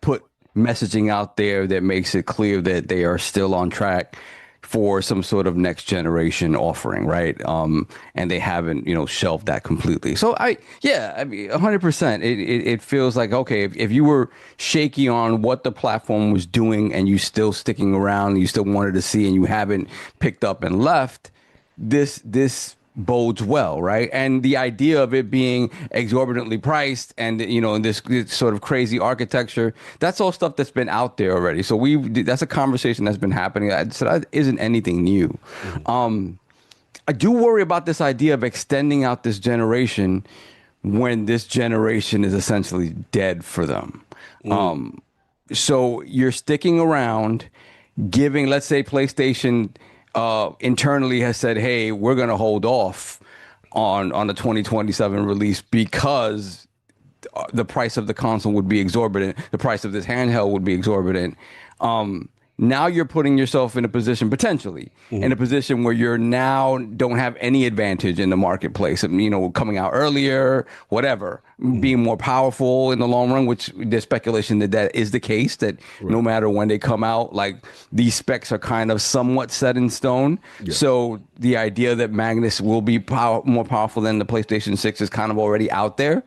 S6: put messaging out there that makes it clear that they are still on track for some sort of next generation offering, right? And they haven't, shelved that completely. So I mean, 100%. It feels like, okay, if you were shaky on what the platform was doing and you still sticking around, and you still wanted to see, and you haven't picked up and left, this bodes well, right? And the idea of it being exorbitantly priced and, in this sort of crazy architecture, that's all stuff that's been out there already. So that's a conversation that's been happening. So that isn't anything new. I do worry about this idea of extending out this generation when this generation is essentially dead for them. So you're sticking around, giving, let's say, PlayStation internally has said, hey, we're going to hold off on the 2027 release because the price of the console would be exorbitant. The price of this handheld would be exorbitant. Now you're putting yourself in a position, potentially, in a position where you're now don't have any advantage in the marketplace, coming out earlier, whatever, being more powerful in the long run, which there's speculation that is the case, that no matter when they come out, like these specs are kind of somewhat set in stone. Yeah. So the idea that Magnus will be more powerful than the PlayStation 6 is kind of already out there.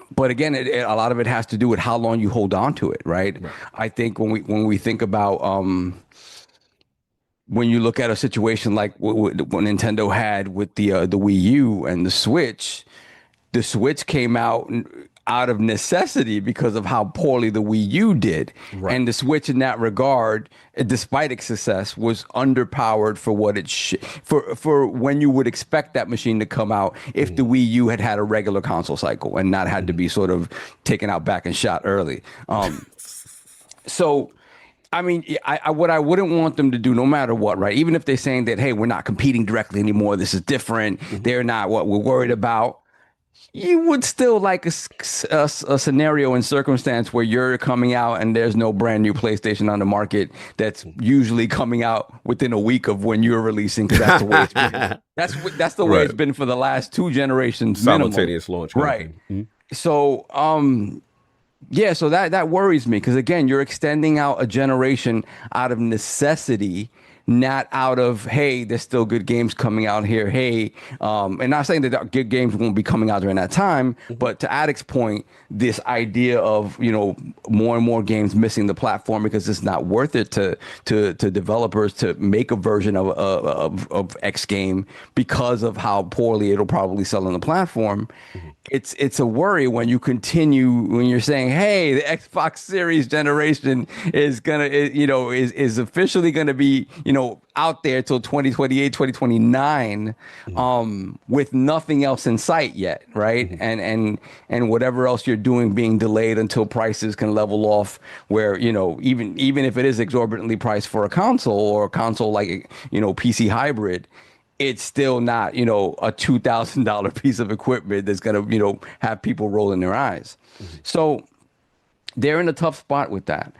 S6: But again, a lot of it has to do with how long you hold on to it, right? I think when we think about when you look at a situation like what Nintendo had with the Wii U and the Switch came out of necessity because of how poorly the Wii U did. And the Switch in that regard, despite its success, was underpowered for what it for when you would expect that machine to come out if the Wii U had a regular console cycle and not had to be sort of taken out back and shot early. So I mean, what I wouldn't want them to do, no matter what, right? Even if they're saying that, hey, we're not competing directly anymore, this is different, they're not what we're worried about. You would still like a scenario and circumstance where you're coming out and there's no brand new PlayStation on the market that's usually coming out within a week of when you're releasing. Because that's the way it's been. That's the way it's been for the last 2 generations.
S3: Simultaneous launch.
S6: Right. So, so that worries me because, again, you're extending out a generation out of necessity, not out of, hey, there's still good games coming out here. Hey, and not saying that good games won't be coming out during that time, but to Addict's point, this idea of, more and more games missing the platform because it's not worth it to developers to make a version of X game because of how poorly it'll probably sell on the platform. It's a worry when you're saying, hey, the Xbox Series generation is is officially gonna be, out there till 2028, 2029, with nothing else in sight yet, right? And whatever else you're doing being delayed until prices can level off where, even if it is exorbitantly priced for a console or a console like, PC hybrid, it's still not, a $2,000 piece of equipment that's going to, have people rolling their eyes. So they're in a tough spot with that.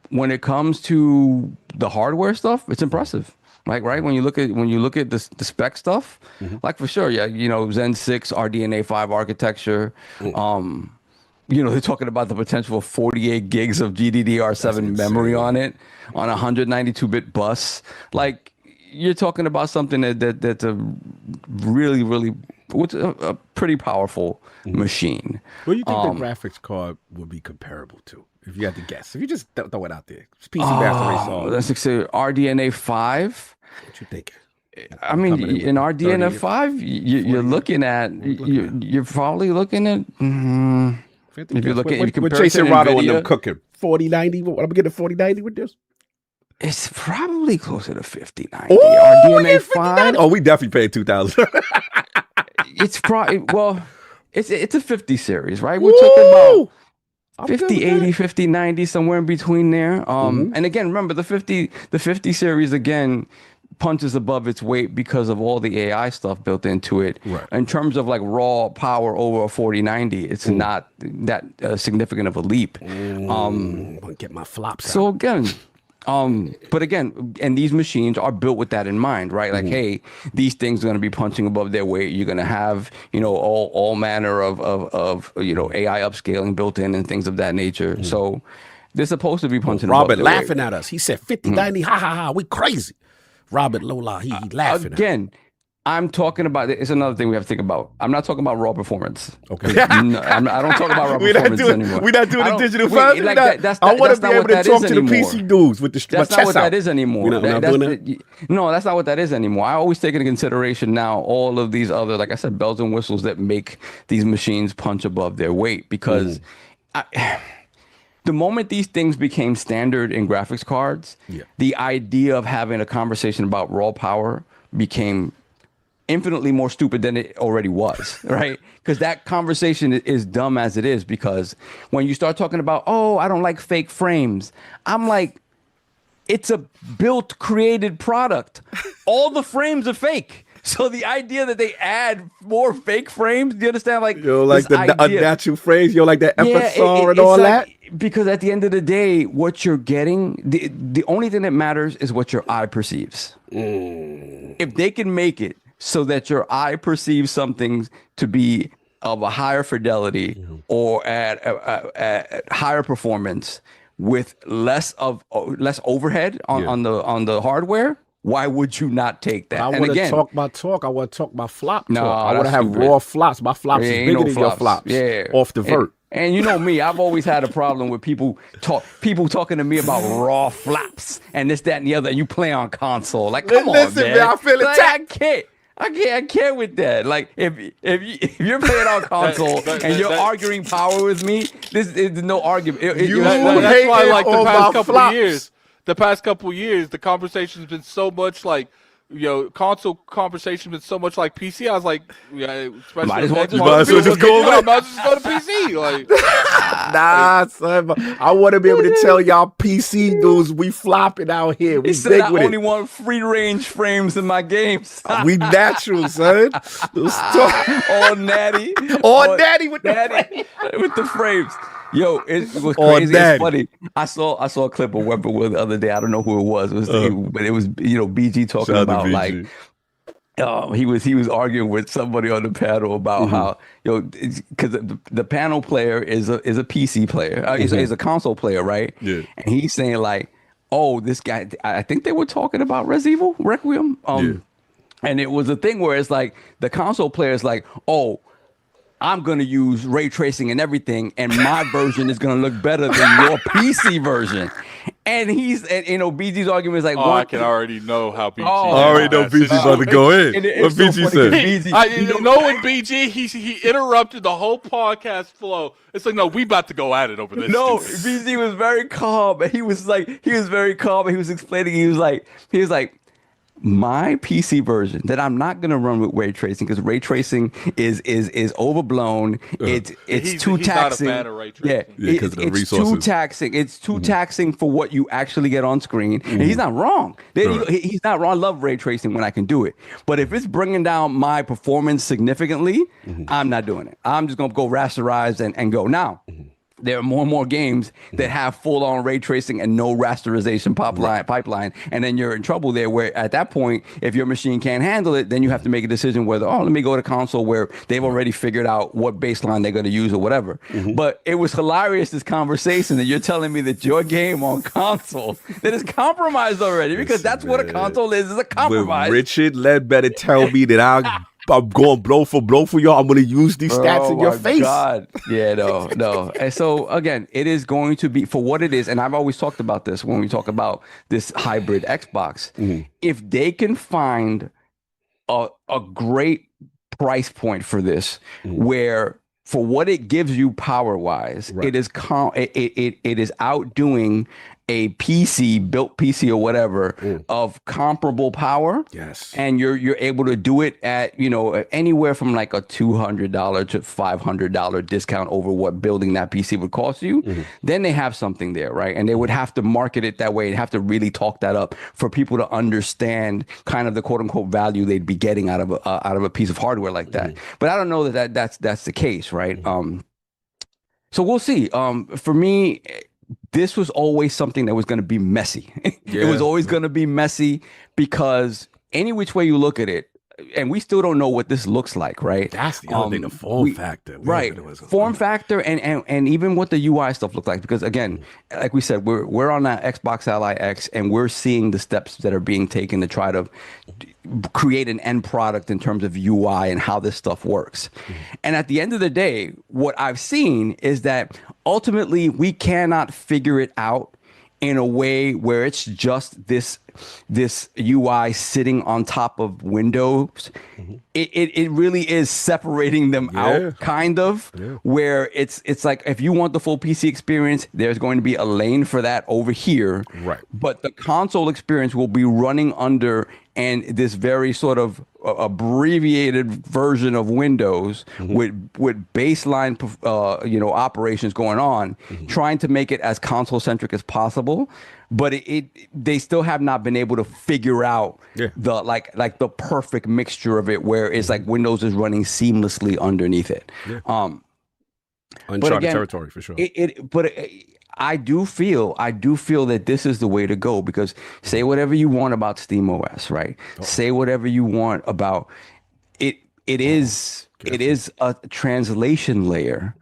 S6: When it comes to the hardware stuff, it's impressive. Like, right, when you look at the spec stuff, like for sure, yeah, Zen 6 RDNA 5 architecture. They're talking about the potential of 48 gigs of GDDR7 memory on it, on a 192-bit bus. Like, you're talking about something that's a really, really, a pretty powerful machine.
S3: What do you think the graphics card would be comparable to? If you had to guess, if you just throw it out there, it's PC Master Race all.
S6: Let's say RDNA 5.
S3: What you think?
S6: I mean, in RDNA 5, you're looking at you're probably looking at. If you're looking, if you compare
S3: Jason Rado and them cooking 4090. What I'm getting 4090 with this.
S6: It's probably closer to 5090. RDNA 5.
S3: Oh, we definitely paid $2,000.
S6: It's probably it's a 50 series, right? We're talking about 5080, 5090, somewhere in between there. And again, remember the 50 series again punches above its weight because of all the AI stuff built into it. Right. In terms of like raw power over a 4090, it's not that significant of a leap.
S3: I'm gonna get my flops out.
S6: So again, But again, and these machines are built with that in mind, right? Like, hey, these things are going to be punching above their weight. You're going to have, all manner of AI upscaling built in and things of that nature. So they're supposed to be punching above
S3: Robert
S6: their
S3: laughing
S6: weight.
S3: at us. He said 50-90, ha ha ha, we crazy. Robert Lola, he laughing
S6: Again, I'm talking about, it's another thing we have to think about. I'm not talking about raw performance.
S3: Okay.
S6: No, I don't talk about raw performance anymore.
S3: We're not doing
S6: I
S3: the
S6: don't-
S3: digital
S6: we-
S3: files.
S6: like that-
S3: I want to be
S6: not
S3: able
S6: what
S3: to
S6: that
S3: talk
S6: is
S3: to the
S6: anymore.
S3: PC dudes with the
S6: That's not what that is anymore.
S3: We're not doing that?
S6: No, that's not what that is anymore. I always take into consideration now all of these other, like I said, bells and whistles that make these machines punch above their weight. Because the moment these things became standard in graphics cards, the idea of having a conversation about raw power became infinitely more stupid than it already was, right? Because that conversation is dumb as it is, because when you start talking about, oh, I don't like fake frames, I'm like, it's a built, created product. All the frames are fake. So the idea that they add more fake frames, do you understand? Like,
S3: You don't like the unnatural frames? You don't like that FSR and all that?
S6: Because at the end of the day, what you're getting, the only thing that matters is what your eye perceives. If they can make it so that your eye perceives something to be of a higher fidelity or at higher performance with less overhead on the hardware, why would you not take that?
S3: I want to talk about talk. I want to talk about flop talk. I want to have raw flops. My flops is bigger than your flops.
S6: Yeah,
S3: off the vert.
S6: And you know me, I've always had a problem with people talking to me about raw flops and this, that, and the other. And you play on console, like, come on, man.
S3: I feel attacked.
S6: I can't with that. Like, if you're playing on console and you're arguing power with me, this is no argument.
S4: That's why, like,
S3: on my flops.
S4: the past couple years, the conversation's been so much like, console conversation been so much like PC. I was like,
S6: Might as well
S3: just go away.
S4: Might as well just go to PC. Like,
S3: nah, son. I want to be able to tell y'all PC dudes we flopping out here. We
S6: He said
S3: big
S6: I
S3: with
S6: only
S3: it.
S6: want free range frames in my games.
S3: We natural, son.
S6: All natty.
S3: All natty with the frame.
S6: with the frames. Yo, it was
S3: All
S6: crazy.
S3: natty.
S6: It's funny. I saw a clip of Whippoorwill the other day. I don't know who it was. But it was BG talking
S3: Shout out to
S6: about
S3: BG.
S6: like he was arguing with somebody on the panel about how because the panel player is a PC player, is a console player, right?
S3: Yeah.
S6: And he's saying like, oh, this guy. I think they were talking about Resident Evil Requiem. And it was a thing where it's like the console player is like, oh, I'm going to use ray tracing and everything, and my version is going to look better than your PC version. And BG's argument is like,
S4: I can already know how BG.
S6: Oh,
S3: I already know BG's about to go in. What
S6: so
S3: BG
S6: funny
S3: said?
S6: 'cause
S4: Knowing BG, he interrupted the whole podcast flow. It's like, no, we about to go at it over this.
S6: No,
S4: dude.
S6: BG was very calm, and he was very calm, and he was explaining. He was like, my PC version that I'm not gonna run with ray tracing because ray tracing is overblown. It's too
S4: he's
S6: taxing.
S4: Not a fan of ray tracing.
S3: because of the
S6: it's
S3: resources.
S6: too taxing. It's too taxing for what you actually get on screen. And he's not wrong. He's not wrong. I love ray tracing when I can do it. But if it's bringing down my performance significantly, I'm not doing it. I'm just gonna go rasterize and go now. There are more and more games that have full-on ray tracing and no rasterization pipeline, and then you're in trouble there. Where at that point, if your machine can't handle it, then you have to make a decision whether let me go to console where they've already figured out what baseline they're going to use or whatever. But it was hilarious, this conversation that you're telling me that your game on console that is compromised already, because that's what a console is a compromise.
S3: When Richard Ledbetter tell me that I'm going blow for y'all, I'm going to use these stats in your face.
S6: God. Yeah, no. And so again, it is going to be for what it is. And I've always talked about this when we talk about this hybrid Xbox. If they can find a great price point for this, where for what it gives you power wise, it is it is outdoing a built PC or whatever of comparable power.
S3: Yes.
S6: And you're able to do it at, anywhere from like a $200 to $500 discount over what building that PC would cost you. Then they have something there, right? And they would have to market it that way and have to really talk that up for people to understand kind of the quote unquote value they'd be getting out of a piece of hardware like that. But I don't know that's the case, right? So we'll see. For me, this was always something that was going to be messy. It was always going to be messy because any which way you look at it, and we still don't know what this looks like, right?
S3: That's the other thing, the form factor.
S6: Right. Form factor and even what the UI stuff looked like. Because again, like we said, we're on that Xbox Ally X and we're seeing the steps that are being taken to try to create an end product in terms of UI and how this stuff works. And at the end of the day, what I've seen is that ultimately we cannot figure it out in a way where it's just this UI sitting on top of Windows. It really is separating them out, kind of, where it's like if you want the full PC experience, there's going to be a lane for that over here. Right. But the console experience will be running under and this very sort of abbreviated version of Windows with baseline operations going on, trying to make it as console centric as possible. But they still have not been able to figure out the like the perfect mixture of it, where it's like Windows is running seamlessly underneath it.
S3: Uncharted territory for sure.
S6: I do feel that this is the way to go, because say whatever you want about SteamOS, right? Say whatever you want about it. It is a translation layer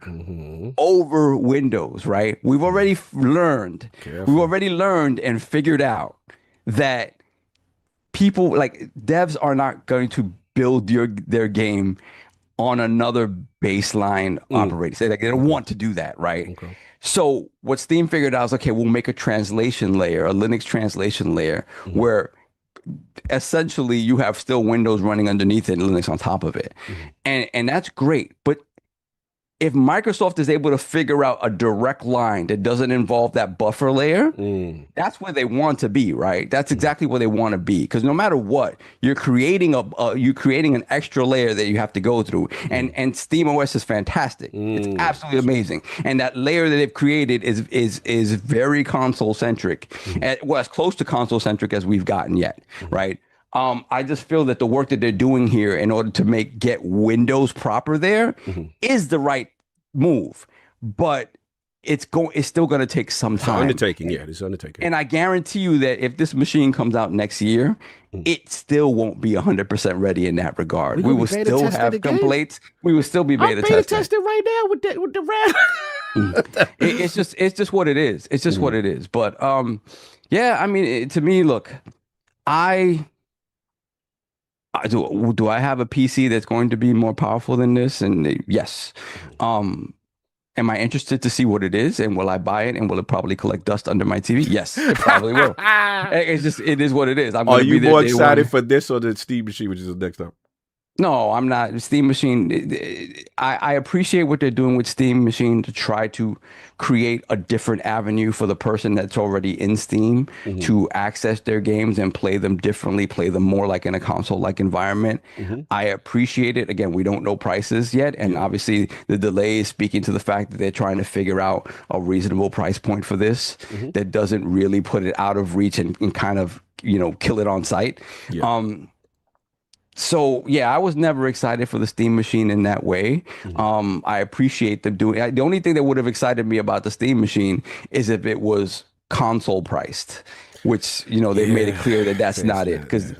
S6: over Windows, right? We've already learned and figured out that people, like devs, are not going to build their game on another baseline operating. Say, like, they don't want to do that, right? So what Steam figured out is, okay, we'll make a translation layer, a Linux translation layer, where essentially you have still Windows running underneath it and Linux on top of it. And that's great. But if Microsoft is able to figure out a direct line that doesn't involve that buffer layer, that's where they want to be, right? That's exactly where they want to be. Because no matter what, you're creating an extra layer that you have to go through. And SteamOS is fantastic. It's absolutely amazing. And that layer that they've created is very console centric. Well, as close to console centric as we've gotten yet, right? I just feel that the work that they're doing here in order to get Windows proper there is the right move, but it's still going to take some time.
S3: It's undertaking.
S6: And I guarantee you that if this machine comes out next year, it still won't be 100% ready in that regard. We will still have complaints. We will still be beta testing
S3: right now with the RAM.
S6: It's just what it is. It's just what it is. But yeah, I mean, to me, look, do I have a PC that's going to be more powerful than this? And yes. Am I interested to see what it is? And will I buy it? And will it probably collect dust under my TV? Yes, it probably will. It is what it is.
S3: Are you more excited for this or the Steam machine, which is the next up?
S6: No, I'm not. Steam Machine, I appreciate what they're doing with Steam Machine to try to create a different avenue for the person that's already in Steam to access their games and play them differently, play them more like in a console-like environment. I appreciate it. Again, we don't know prices yet. And obviously the delay is speaking to the fact that they're trying to figure out a reasonable price point for this that doesn't really put it out of reach and kind of, kill it on sight. So yeah, I was never excited for the Steam Machine in that way. I appreciate them doing. The only thing that would have excited me about the Steam Machine is if it was console priced, which they made it clear that that's not it, because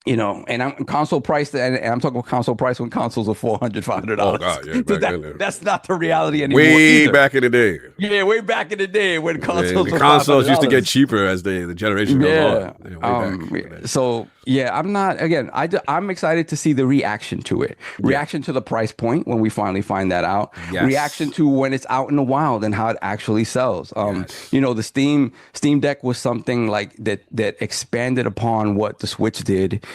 S6: and I'm console priced, and I'm talking about console price when consoles are $400, $500.
S3: Oh God, yeah,
S6: that's not the reality anymore.
S3: Way back in the day.
S6: Yeah, way back in the day when consoles
S3: used to get cheaper as the generation goes
S6: on. So yeah, I'm not. Again, I'm excited to see the reaction to it. Reaction to the price point when we finally find that out. Reaction to when it's out in the wild and how it actually sells. The Steam Deck was something like that expanded upon what the Switch did.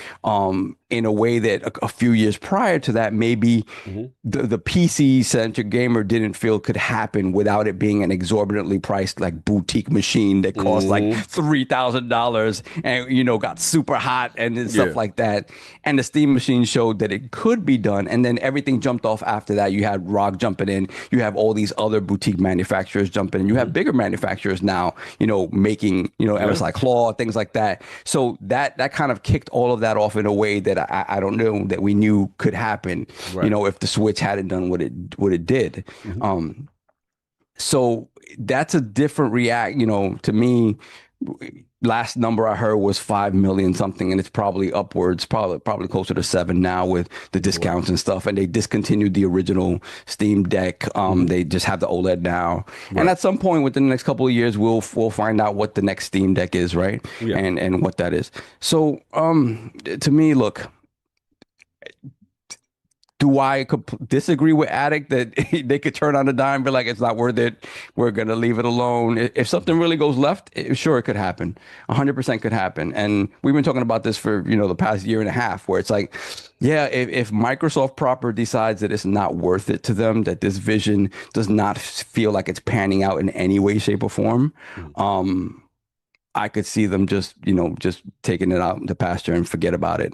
S6: In a way that a few years prior to that, maybe the PC-centric gamer didn't feel could happen without it being an exorbitantly priced like boutique machine that cost like $3,000 and got super hot and stuff like that. And the Steam Machine showed that it could be done, and then everything jumped off after that. You had ROG jumping in, you have all these other boutique manufacturers jumping in, you have bigger manufacturers now, making MSI Claw, things like that. So that kind of kicked all of that off in a way that I don't know that we knew could happen, if the Switch hadn't done what it did. So that's a different react. To me, last number I heard was 5 million something, and it's probably upwards, probably closer to 7 now with the discounts and stuff. And they discontinued the original Steam Deck. They just have the OLED now. And at some point within the next couple of years, we'll find out what the next Steam Deck is, right? Yeah. And what that is. So to me, look, do I disagree with Addict that they could turn on a dime and be like, it's not worth it, we're going to leave it alone? If something really goes left, sure, it could happen. 100% could happen. And we've been talking about this for, the past year and a half, where it's like, yeah, if Microsoft proper decides that it's not worth it to them, that this vision does not feel like it's panning out in any way, shape, or form, I could see them just taking it out into pasture and forget about it.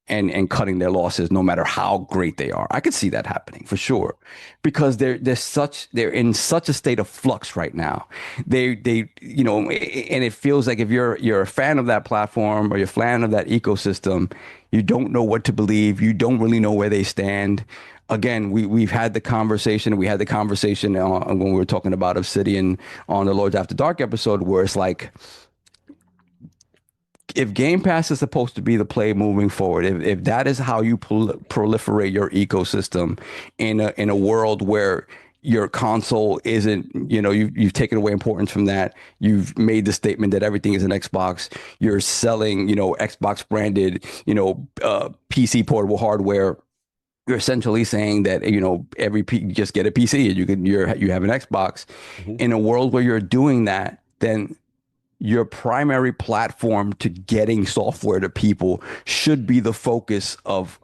S6: And cutting their losses no matter how great they are. I could see that happening for sure, because they're in such a state of flux right now. They and it feels like if you're a fan of that platform or you're a fan of that ecosystem, you don't know what to believe. You don't really know where they stand. Again, we've had the conversation. We had the conversation when we were talking about Obsidian on the Lords After Dark episode, where it's like, if Game Pass is supposed to be the play moving forward, if that is how you proliferate your ecosystem in a world where your console isn't, you've taken away importance from that. You've made the statement that everything is an Xbox. You're selling, Xbox branded, PC portable hardware. You're essentially saying that, just get a PC and you have an Xbox. In a world where you're doing that, then your primary platform to getting software to people should be the focus of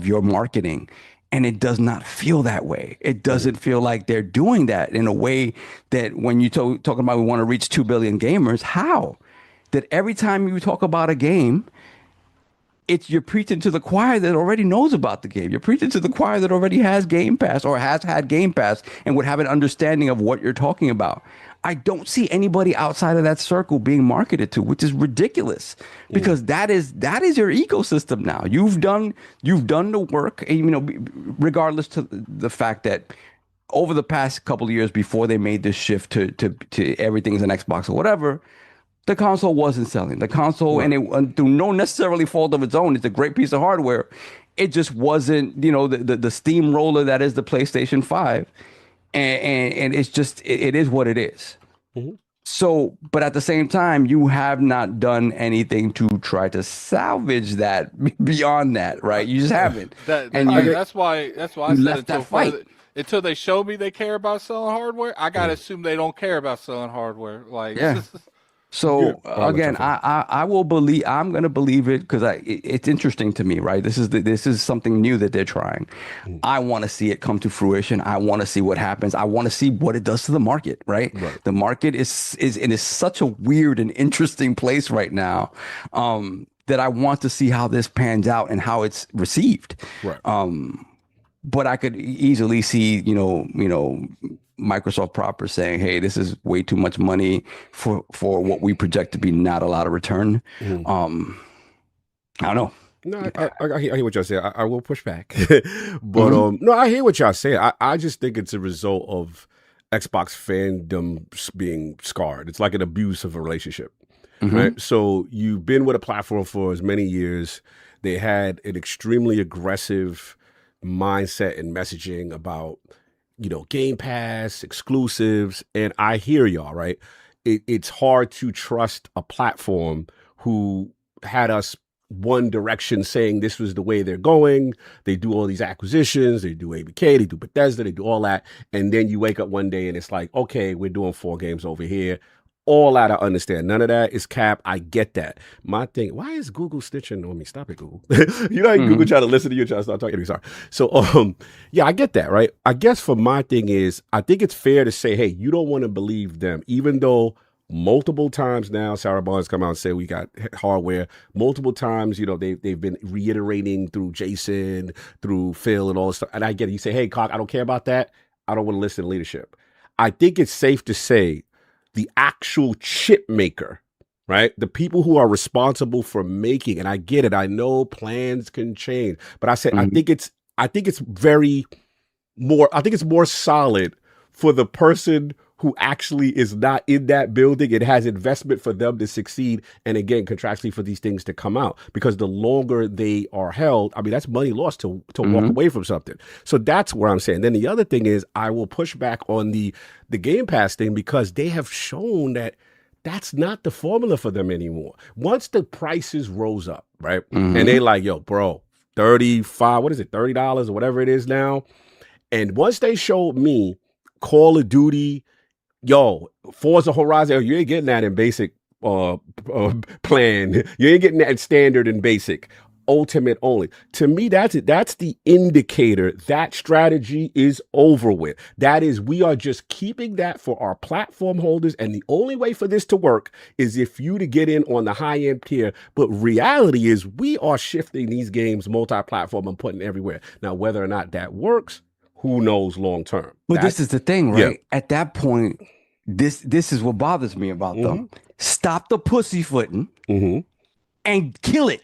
S6: your marketing. And it does not feel that way. It doesn't feel like they're doing that in a way that when you talking about we want to reach 2 billion gamers, how? That every time you talk about a game, you're preaching to the choir that already knows about the game. You're preaching to the choir that already has Game Pass or has had Game Pass and would have an understanding of what you're talking about. I don't see anybody outside of that circle being marketed to, which is ridiculous, because that is your ecosystem now. You've done the work, and, regardless to the fact that over the past couple of years before they made this shift to everything's an Xbox or whatever, the console wasn't selling. The console, and it through no necessarily fault of its own, it's a great piece of hardware. It just wasn't, the steamroller that is the PlayStation 5. And it's just, it is what it is. So, but at the same time, you have not done anything to try to salvage that beyond that, right? You just haven't.
S4: That's why I said until they show me they care about selling hardware, I gotta assume they don't care about selling hardware.
S6: So again, I will believe. I'm going to believe it because it's interesting to me, right? This is something new that they're trying. I want to see it come to fruition. I want to see what happens. I want to see what it does to the market, right? The market is such a weird and interesting place right now, that I want to see how this pans out and how it's received. But I could easily see, Microsoft proper saying, hey, this is way too much money for what we project to be not a lot of return. I don't know.
S3: No, I hear what y'all say. I will push back. But no, I hear what y'all say. I just think it's a result of Xbox fandom being scarred. It's like an abuse of a relationship. Right? So you've been with a platform for as many years. They had an extremely aggressive mindset and messaging about Game Pass, exclusives, and I hear y'all, right? It's hard to trust a platform who had us one direction saying this was the way they're going. They do all these acquisitions, they do ABK, they do Bethesda, they do all that, and then you wake up one day and it's like, okay, we're doing 4 games over here. All that I understand. None of that is cap. I get that. My thing, why is Google stitching on me? Stop it, Google. Google trying to listen to you, trying to start talking to me. Sorry. So, yeah, I get that, right? I guess for my thing is, I think it's fair to say, hey, you don't want to believe them, even though multiple times now, Sarah Barnes come out and say we got hardware. Multiple times, they've been reiterating through Jason, through Phil, and all this stuff. And I get it. You say, hey, Cock, I don't care about that. I don't want to listen to leadership. I think it's safe to say the actual chip maker, right? The people who are responsible for making, and I get it. I know plans can change, but I said, I think it's more solid for the person who actually is not in that building. It has investment for them to succeed. And again, contractually for these things to come out, because the longer they are held, I mean, that's money lost to walk away from something. So that's where I'm saying. Then the other thing is I will push back on the Game Pass thing, because they have shown that that's not the formula for them anymore. Once the prices rose up, right? And they like, yo, bro, $30 or whatever it is now. And once they showed me Call of Duty, yo, Forza Horizon, you ain't getting that in basic plan. You ain't getting that in standard and basic. Ultimate only. To me, that's it. That's the indicator that strategy is over with. That is, we are just keeping that for our platform holders. And the only way for this to work is if you to get in on the high end tier. But reality is we are shifting these games multi-platform and putting everywhere. Now, whether or not that works, who knows long term.
S6: But this is the thing, right? Yeah. At that point, this is what bothers me about them. Stop the pussyfooting and kill it.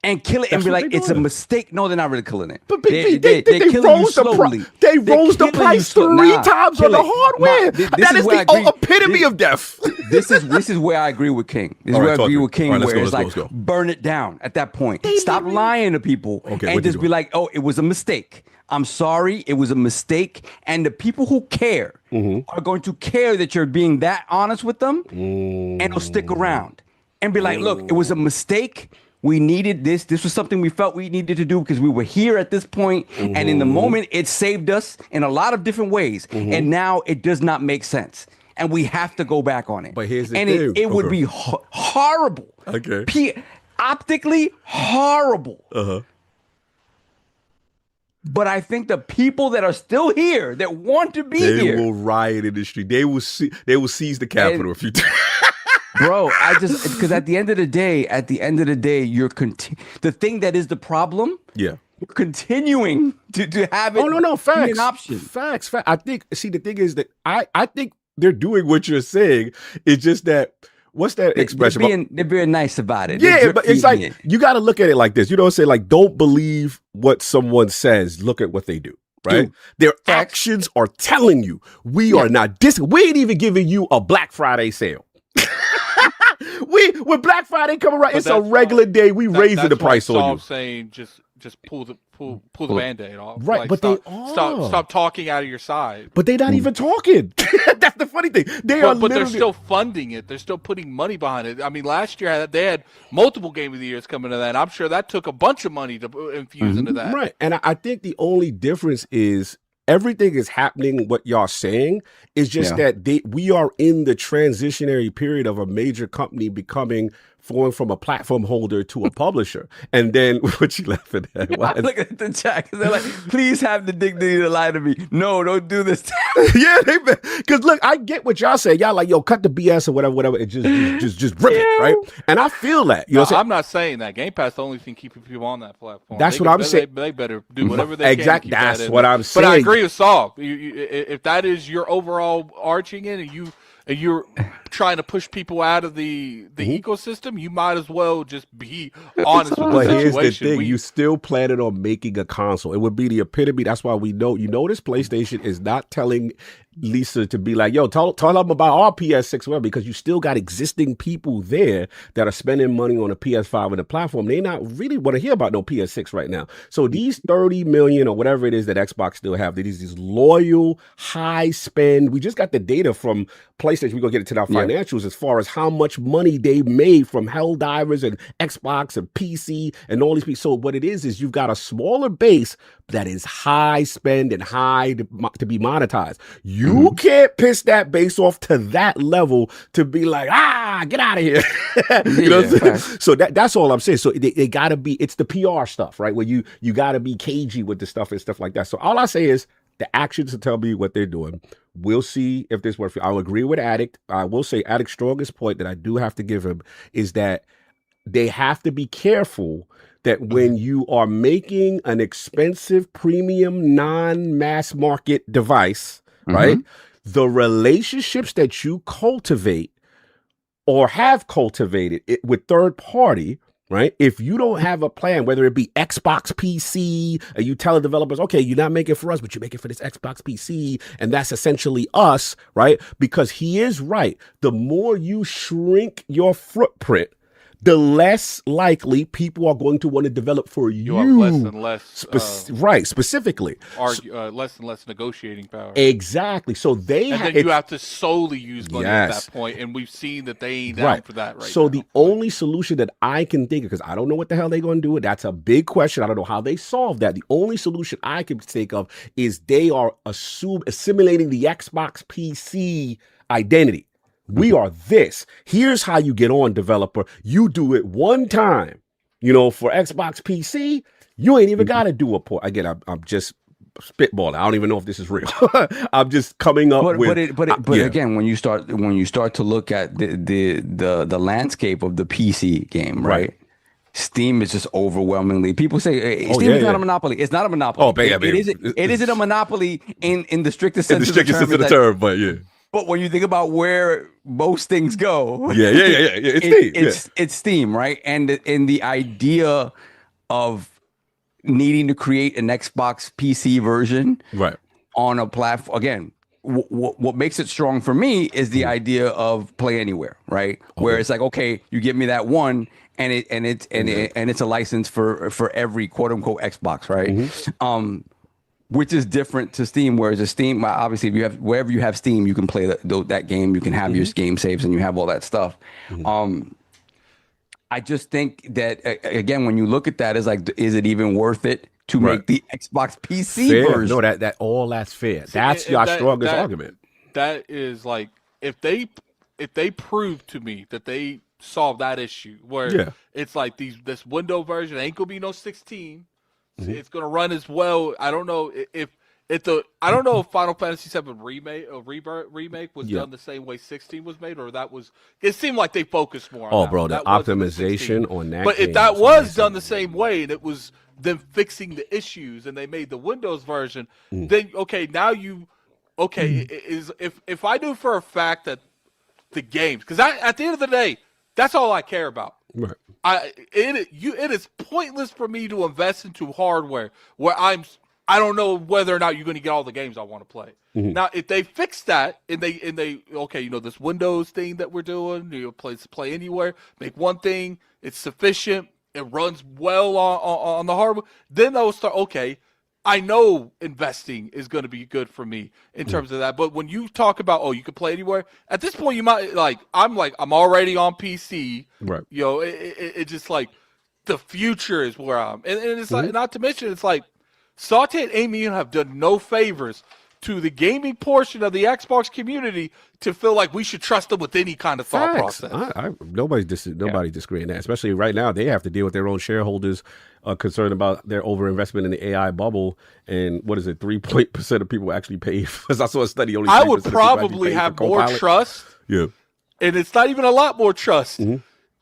S6: And kill it and be like, it's a mistake. No, they're not really killing it.
S3: But they rose the price 3 times on the hardware. That is the epitome of death.
S6: This is where I agree with King. This is where I agree with King, where it's like, burn it down at that point. Stop lying to people and just be like, oh, it was a mistake. I'm sorry, it was a mistake. And the people who care are going to care that you're being that honest with them, and they'll stick around and be like, look, it was a mistake. We needed this. This was something we felt we needed to do because we were here at this point. And in the moment, it saved us in a lot of different ways. And now it does not make sense. And we have to go back on it.
S3: But here's the
S6: thing.
S3: And
S6: it would be horrible. Optically horrible. But I think the people that are still here, that want to be here,
S3: they will riot in the street. They will seize the Capitol if you do.
S6: Bro, because at the end of the day, you're the thing that is the problem. Yeah, you're continuing to have it.
S3: Facts.
S6: Be an option.
S3: Facts. I think. See, the thing is that I think they're doing what you're saying. It's just that. What's that expression?
S6: They're being nice about it.
S3: Yeah, but it's like you got to look at it like this. You don't say like, don't believe what someone says. Look at what they do. Right? Dude, their actions are telling you we are not we ain't even giving you a Black Friday sale. When Black Friday coming around, it's a regular day. We raising the price on you.
S4: Saying just pull the Band-Aid off.
S3: Right,
S4: like,
S3: but
S4: stop talking out of your side.
S3: But they're not even talking. That's the funny thing. But
S4: they're still funding it. They're still putting money behind it. I mean, last year they had multiple Game of the Years coming to that. And I'm sure that took a bunch of money to infuse into that.
S3: Right, and I think the only difference is everything is happening. What y'all saying is just that we are in the transitionary period of a major company going from a platform holder to a publisher. And then what you laughing at?
S6: I'm looking at the chat because they're like, please have the dignity to lie to me. No, don't do this.
S3: Yeah, because look, I get what y'all say. Y'all like, yo, cut the BS or whatever, and just rip it, right? And I feel that. You know what I'm
S4: not saying that. Game Pass the only thing keeping people on that platform.
S3: That's what I'm saying.
S4: They better do whatever they can.
S3: Exactly. That's what I'm saying.
S4: But I agree with Saul. If that is your overall arching in, and you're trying to push people out of the ecosystem, you might as well just be honest with the situation.
S3: But here's the thing. You still planning on making a console. It would be the epitome. That's why we know, this PlayStation is not telling Lisa to be like, yo, tell them about our PS6, whatever, because you still got existing people there that are spending money on a PS5 and a platform. They not really want to hear about no PS6 right now. So these 30 million or whatever it is that Xbox still have, these loyal, high spend. We just got the data from PlayStation. We're going to get into our financials as far as how much money they made from Helldivers and Xbox and PC and all these people. So what it is you've got a smaller base that is high spend and high to be monetized. You can't piss that base off to that level to be like, get out of here. You know what I'm saying? So that's all I'm saying. So they got to be, it's the PR stuff, right? Where you got to be cagey with the stuff and stuff like that. So all I say is the actions to tell me what they're doing. We'll see if this works. I'll agree with Addict. I will say Addict's strongest point that I do have to give him is that they have to be careful that when you are making an expensive premium non-mass market device, right, the relationships that you cultivate or have cultivated with third party right? If you don't have a plan, whether it be Xbox PC, and you tell the developers, okay, you're not making it for us, but you make it for this Xbox PC, and that's essentially us, right? Because he is right. The more you shrink your footprint, the less likely people are going to want to develop for you.
S4: You have less and less,
S3: specifically.
S4: Less and less negotiating power.
S3: Exactly. So then
S4: you have to solely use money at that point, and we've seen that they ain't down for that
S3: so
S4: now.
S3: The only solution that I can think of, because I don't know what the hell they're going to do, that's a big question. I don't know how they solve that. The only solution I can think of is they are assimilating the Xbox PC identity. We are this. Here's how you get on, developer. You do it one time, for Xbox PC. You ain't even got to do a port. Again, I'm just spitballing. I don't even know if this is real. I'm just coming up with.
S6: But again, when you start to look at the landscape of the PC game, right? Steam is just overwhelmingly. People say Steam is not a monopoly. It's not a monopoly.
S3: Oh, baby,
S6: it isn't a monopoly in the strictest sense of the
S3: term, but yeah.
S6: But when you think about where most things go,
S3: it's
S6: Steam, right? And the idea of needing to create an Xbox PC version,
S3: right,
S6: on a platform. Again, what makes it strong for me is the idea of play anywhere, right? Okay. Where it's like, okay, you give me that one, and it's a license for every quote unquote Xbox, right? Mm-hmm. Which is different to Steam, whereas Steam, obviously, if you have wherever you have Steam, you can play that game. You can have your game saves, and you have all that stuff. Mm-hmm. I just think that again, when you look at that, is it even worth it to make the Xbox PC version?
S3: No, that's fair. That's your strongest argument.
S4: That is like if they prove to me that they solve that issue, where it's like this Windows version ain't gonna be no 16. It's gonna run as well. I don't know if Final Fantasy VII remake was done the same way 16 was made, or that was. It seemed like they focused more on
S3: the optimization on that.
S4: But if that was done the same way, and it was them fixing the issues, and they made the Windows version, then now if I knew for a fact that the games, because at the end of the day, that's all I care about.
S3: Right.
S4: It is pointless for me to invest into hardware where I don't know whether or not you're going to get all the games I want to play. Mm-hmm. Now, if they fix that and they this Windows thing that we're doing, play anywhere, make one thing, it's sufficient, it runs well on the hardware, then they'll start. Okay, I know investing is going to be good for me in terms of that. But when you talk about, you can play anywhere, at this point you might I'm already on PC.
S3: Right.
S4: It just like the future is where I'm. And it's like, not to mention, it's like Sauté and Amy have done no favors to the gaming portion of the Xbox community to feel like we should trust them with any kind of thought process.
S3: Nobody disagreeing that, especially right now. They have to deal with their own shareholders concerned about their overinvestment in the AI bubble. And what is it, 3% of people actually paid? Because I saw a study only.
S4: I would probably have more trust.
S3: Yeah. And
S4: it's not even a lot more trust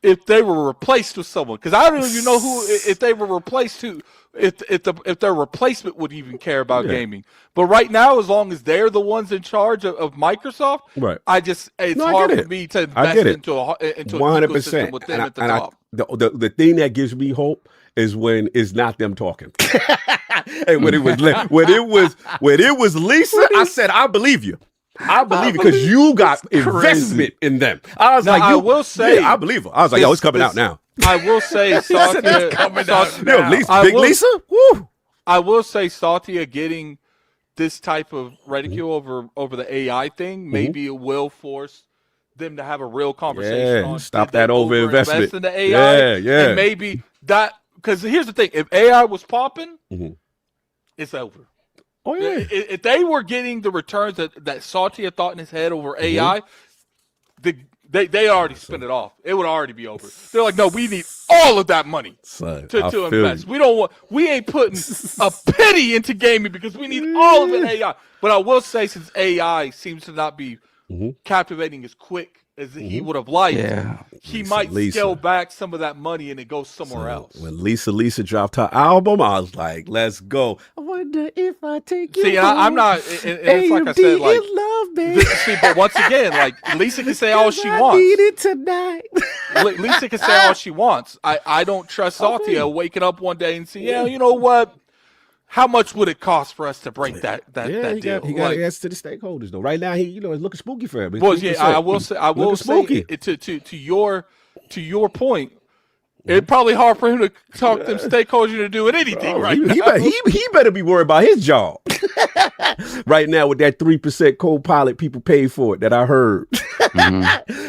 S4: if they were replaced with someone. Because I don't even know if they were replaced to. If their replacement would even care about gaming. But right now, as long as they're the ones in charge of Microsoft,
S3: right?
S4: It's hard for me to invest into 100% with them at the top.
S3: The thing that gives me hope is when it's not them talking. And when it was Lisa, I said, I believe you. I believe it because you got investment in them. I was I
S4: will say,
S3: I believe her. I was like, it's coming out now.
S4: I will say, Sauté coming out
S3: now. Big Lisa. Woo.
S4: I will say, Sauté getting this type of ridicule over the AI thing, maybe it will force them to have a real conversation on
S3: stop that overinvestment
S4: in the AI.
S3: Yeah.
S4: And maybe that, because here's the thing: if AI was popping, it's over.
S3: Oh yeah.
S4: If they were getting the returns that Sauté had thought in his head over AI, they already spent it off. It would already be over. They're like, no, we need all of that money to invest. We ain't putting a penny into gaming because we need all of it AI. But I will say, since AI seems to not be captivating as quick as he would have liked, he might
S3: Lisa.
S4: scale back some of that money and it goes somewhere else.
S3: When Lisa dropped her album, I was like, let's go. I wonder if I take you.
S4: See,
S3: home.
S4: I'm not. It's like I said, like,
S3: love, baby.
S4: see, but once again, like Lisa can say all she
S3: I
S4: wants.
S3: need it tonight.
S4: Lisa can say all she wants. I don't trust Satya waking up one day and say, yeah, you know what? How much would it cost for us to break that deal?
S3: He got to answer to the stakeholders though. Right now, it's looking spooky for him.
S4: Well, yeah, I will say to your point. It's probably hard for him to talk them stakeholders into doing anything right now.
S3: He better be worried about his job right now with that 3% co-pilot people pay for it that I heard.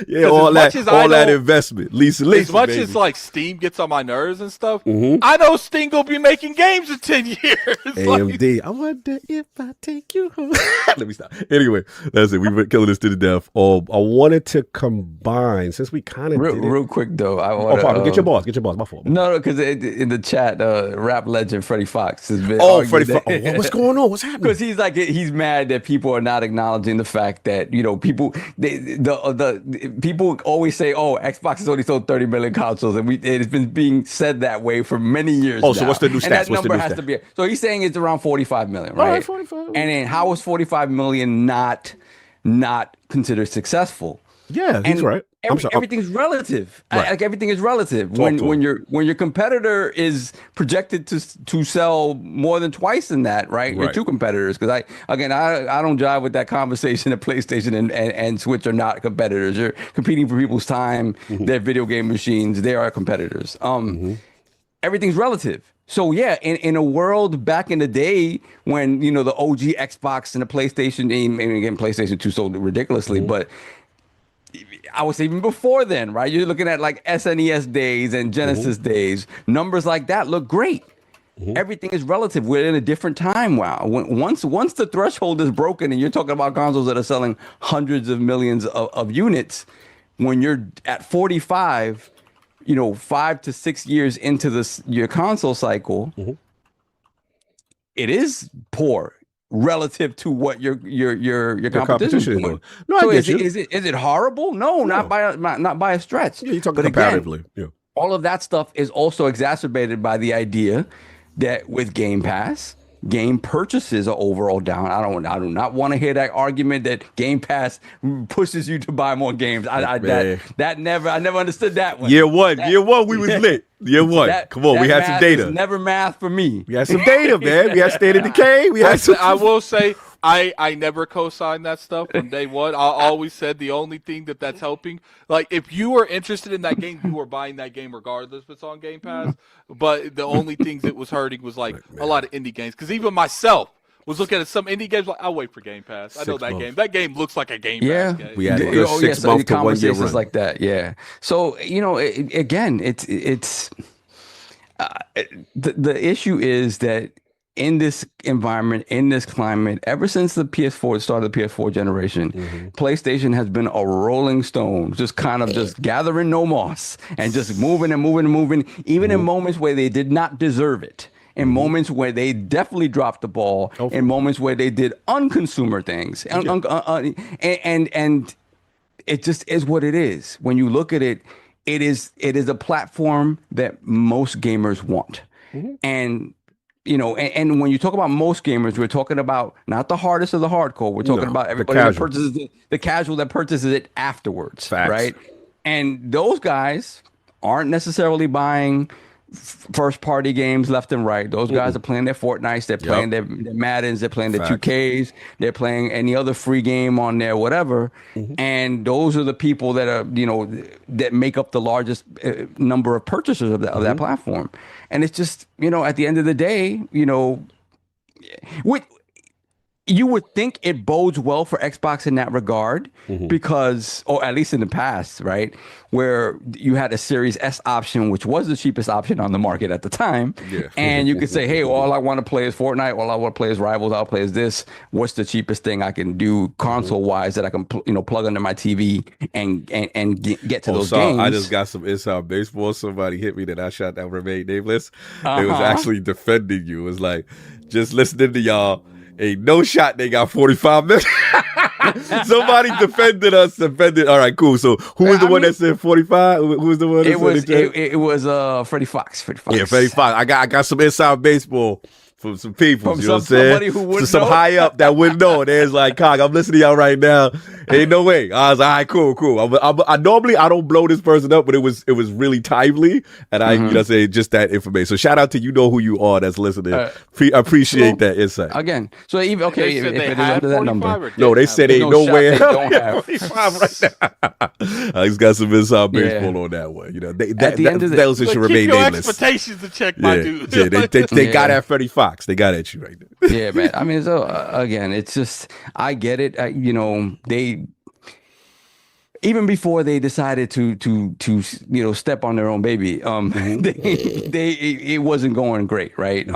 S3: Yeah, all that investment. Lisa,
S4: as much
S3: baby.
S4: as like Steam gets on my nerves and stuff, I know Steam will be making games in 10 years.
S3: AMD. I wonder if I take you home. Let me stop. Anyway, that's it. We've been killing this to the death. I wanted to combine since we kind of
S6: real quick though.
S3: Pardon. Get your boss. My fault.
S6: No, because in the chat, rap legend Freddie Fox has been.
S3: Freddie Fox. What's going on? What's happening?
S6: Because he's mad that people are not acknowledging the fact that people people always say, oh, Xbox has only sold 30 million consoles, and it's been being said that way for many years.
S3: So what's the new stats?
S6: And that number has to be. So he's saying it's around 45 million, right?
S3: All right, 45.
S6: And then how is 45 million not considered successful?
S3: Yeah, he's right.
S6: Everything's relative.
S3: Right.
S6: Like everything is relative. When your competitor is projected to sell more than twice than that, right? Your two competitors. Because I don't jive with that conversation that PlayStation and Switch are not competitors. You're competing for people's time. They're video game machines. They are competitors. Everything's relative. So yeah, in a world back in the day when the OG Xbox and the PlayStation, and again PlayStation 2 sold ridiculously, but I would say even before then, right? You're looking at like SNES days and Genesis days. Numbers like that look great. Everything is relative. We're in a different time. Wow. Once the threshold is broken and you're talking about consoles that are selling hundreds of millions of units, when you're at 45, 5 to 6 years into your console cycle, it is poor relative to what your competition is doing.
S3: No,
S6: so
S3: I get
S6: is it horrible? No, not by a stretch.
S3: Yeah, you're talking comparatively.
S6: Again, all of that stuff is also exacerbated by the idea that with Game Pass, game purchases are overall down. I do not want to hear that argument that Game Pass pushes you to buy more games. I never understood that one.
S3: Year one, we was lit. Year one. Come on, we had some data.
S6: Never math for me.
S3: We had some data, man. We had State of Decay.
S4: I will say, I never co-signed that stuff from day one. I always said the only thing that's helping, like if you were interested in that game, you were buying that game regardless if it's on Game Pass. But the only things it was hurting was like a lot of indie games. Because even myself was looking at some indie games like, I'll wait for Game Pass. I know that game. That game looks like a Game Pass game.
S3: We had 6 months to 1 year run.
S6: Like that, yeah. So, again, it's the issue is that in this environment, in this climate, ever since the start of the PS4 generation, PlayStation has been a rolling stone, just kind of just gathering no moss and just moving, even in moments where they did not deserve it. In moments where they definitely dropped the ball, in moments where they did unconsumer things, and it just is what it is. When you look at it, it is a platform that most gamers want, and and when you talk about most gamers, we're talking about not the hardest of the hardcore. We're talking about everybody that purchases the casual that purchases it afterwards, right? And those guys aren't necessarily buying first-party games left and right. Those guys are playing their Fortnites, they're playing their Maddens, they're playing their 2Ks, they're playing any other free game on there, whatever. And those are the people that are, that make up the largest number of purchasers of that platform. And it's just, at the end of the day, you would think it bodes well for Xbox in that regard because, or at least in the past, right, where you had a Series S option, which was the cheapest option on the market at the time. And you could say, hey, all I want to play is Fortnite. All I want to play is Rivals. I'll play is this. What's the cheapest thing I can do console-wise that I can, plug under my TV and get to those games?
S3: I just got some inside baseball. Somebody hit me that I shot that remain nameless. It was actually defending you. It was like, just listening to y'all. Ain't no shot they got 45 minutes. Somebody defended us. All right, cool. So who was the one that said 45? Who was the one? That
S6: It was Freddie Fox.
S3: Yeah, Freddie Fox. I got some inside baseball from some people.
S6: From
S3: you know what I'm saying?
S6: somebody who wouldn't
S3: some
S6: know.
S3: high up that wouldn't know. There's like, Cog, I'm listening to y'all right now. Ain't no way. I was like, all right, cool. I normally I don't blow this person up, but it was really timely, and I say just that information. So shout out to you know who you are that's listening. Appreciate that insight.
S6: Again, so even if
S4: They
S6: it
S4: said
S6: is
S4: they had
S6: under that
S4: 45
S6: number.
S4: or
S3: No, they
S4: didn't
S3: said
S4: have
S3: ain't
S6: no
S3: no
S6: shot
S3: way.
S6: they don't have.
S3: 45 right now. I just got some inside baseball on that one. You know,
S6: At the end of the-
S3: those should
S4: Keep
S3: remain
S4: your
S3: nameless.
S4: expectations in check, my dude.
S3: Yeah, they
S6: Yeah.
S3: got at Freddie Fox. They got at you right there.
S6: Yeah, man. I mean, so again, it's just I get it. They even before they decided to step on their own baby, it wasn't going great, right?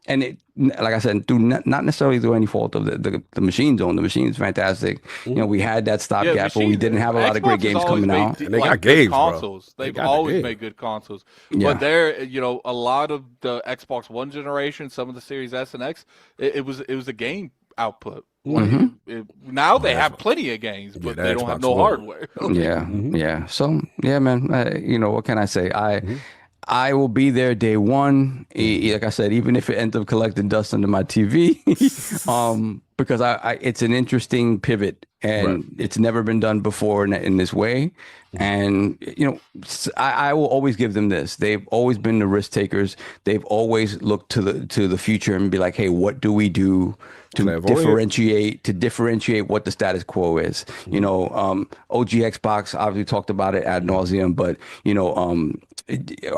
S6: And it, like I said, not necessarily through any fault of the machine zone. The machine's fantastic. We had that stopgap, but we didn't have a lot of great
S4: Xbox has
S6: games
S4: always
S6: coming
S4: made
S6: out.
S3: And they got
S4: good
S3: games, bro.
S4: consoles.
S3: They
S4: They've
S3: got the
S4: always
S3: game.
S4: made good consoles.
S6: Yeah.
S4: But they're, a lot of the Xbox One generation, some of the Series S and X, it was a game output. Now they have plenty of games, but
S3: the
S4: they don't have
S3: Xbox
S4: no
S3: One.
S4: hardware.
S6: Yeah. So yeah, man. What can I say? I will be there day one. Like I said, even if it ends up collecting dust under my TV, because it's an interesting pivot, and it's never been done before in this way. And I will always give them this. They've always been the risk takers. They've always looked to the future and be like, hey, what do we do to differentiate what the status quo is? OG Xbox obviously talked about it ad nauseum, but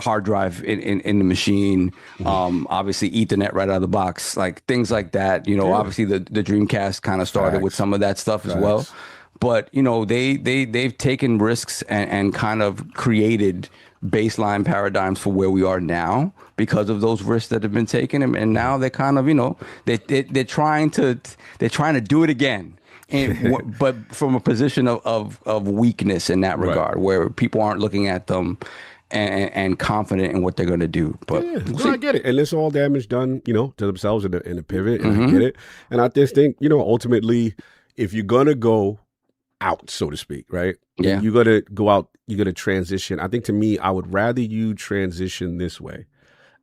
S6: hard drive in the machine, obviously Ethernet right out of the box, like things like that. Obviously the Dreamcast kind of started with some of that stuff as well. But they've taken risks and kind of created baseline paradigms for where we are now because of those risks that have been taken, and now they're kind of they're trying to do it again. But from a position of weakness in that regard, where people aren't looking at them and confident in what they're going to do. But
S3: I get it, and it's all damage done, to themselves in the pivot, and I get it. And I just think, ultimately, if you're gonna go out, so to speak, right?
S6: Yeah,
S3: you're gonna go out. You're gonna transition. I think to me, I would rather you transition this way,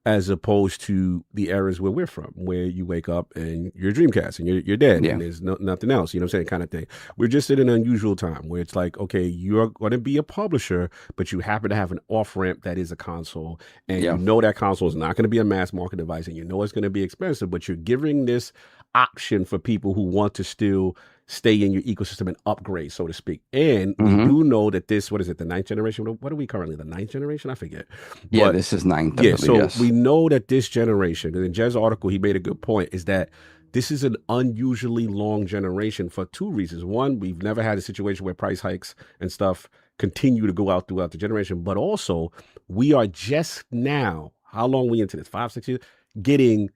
S3: as opposed to the eras where we're from, where you wake up and you're Dreamcast and you're dead and there's nothing else, you know what I'm saying, kind of thing. We're just in an unusual time where it's like, okay, you're going to be a publisher, but you happen to have an off-ramp that is a console, and you know that console is not going to be a mass market device, and you know it's going to be expensive, but you're giving this option for people who want to still stay in your ecosystem and upgrade, so to speak. And we do know that this, what is it, the 9th generation? What are we currently, the 9th generation? I forget.
S6: Yeah,
S3: but,
S6: this is 9th.
S3: Yeah, so we know that this generation, and in Jed's article, he made a good point, is that this is an unusually long generation for two reasons. One, we've never had a situation where price hikes and stuff continue to go out throughout the generation, but also we are just now, how long are we into this, 5-6 years, getting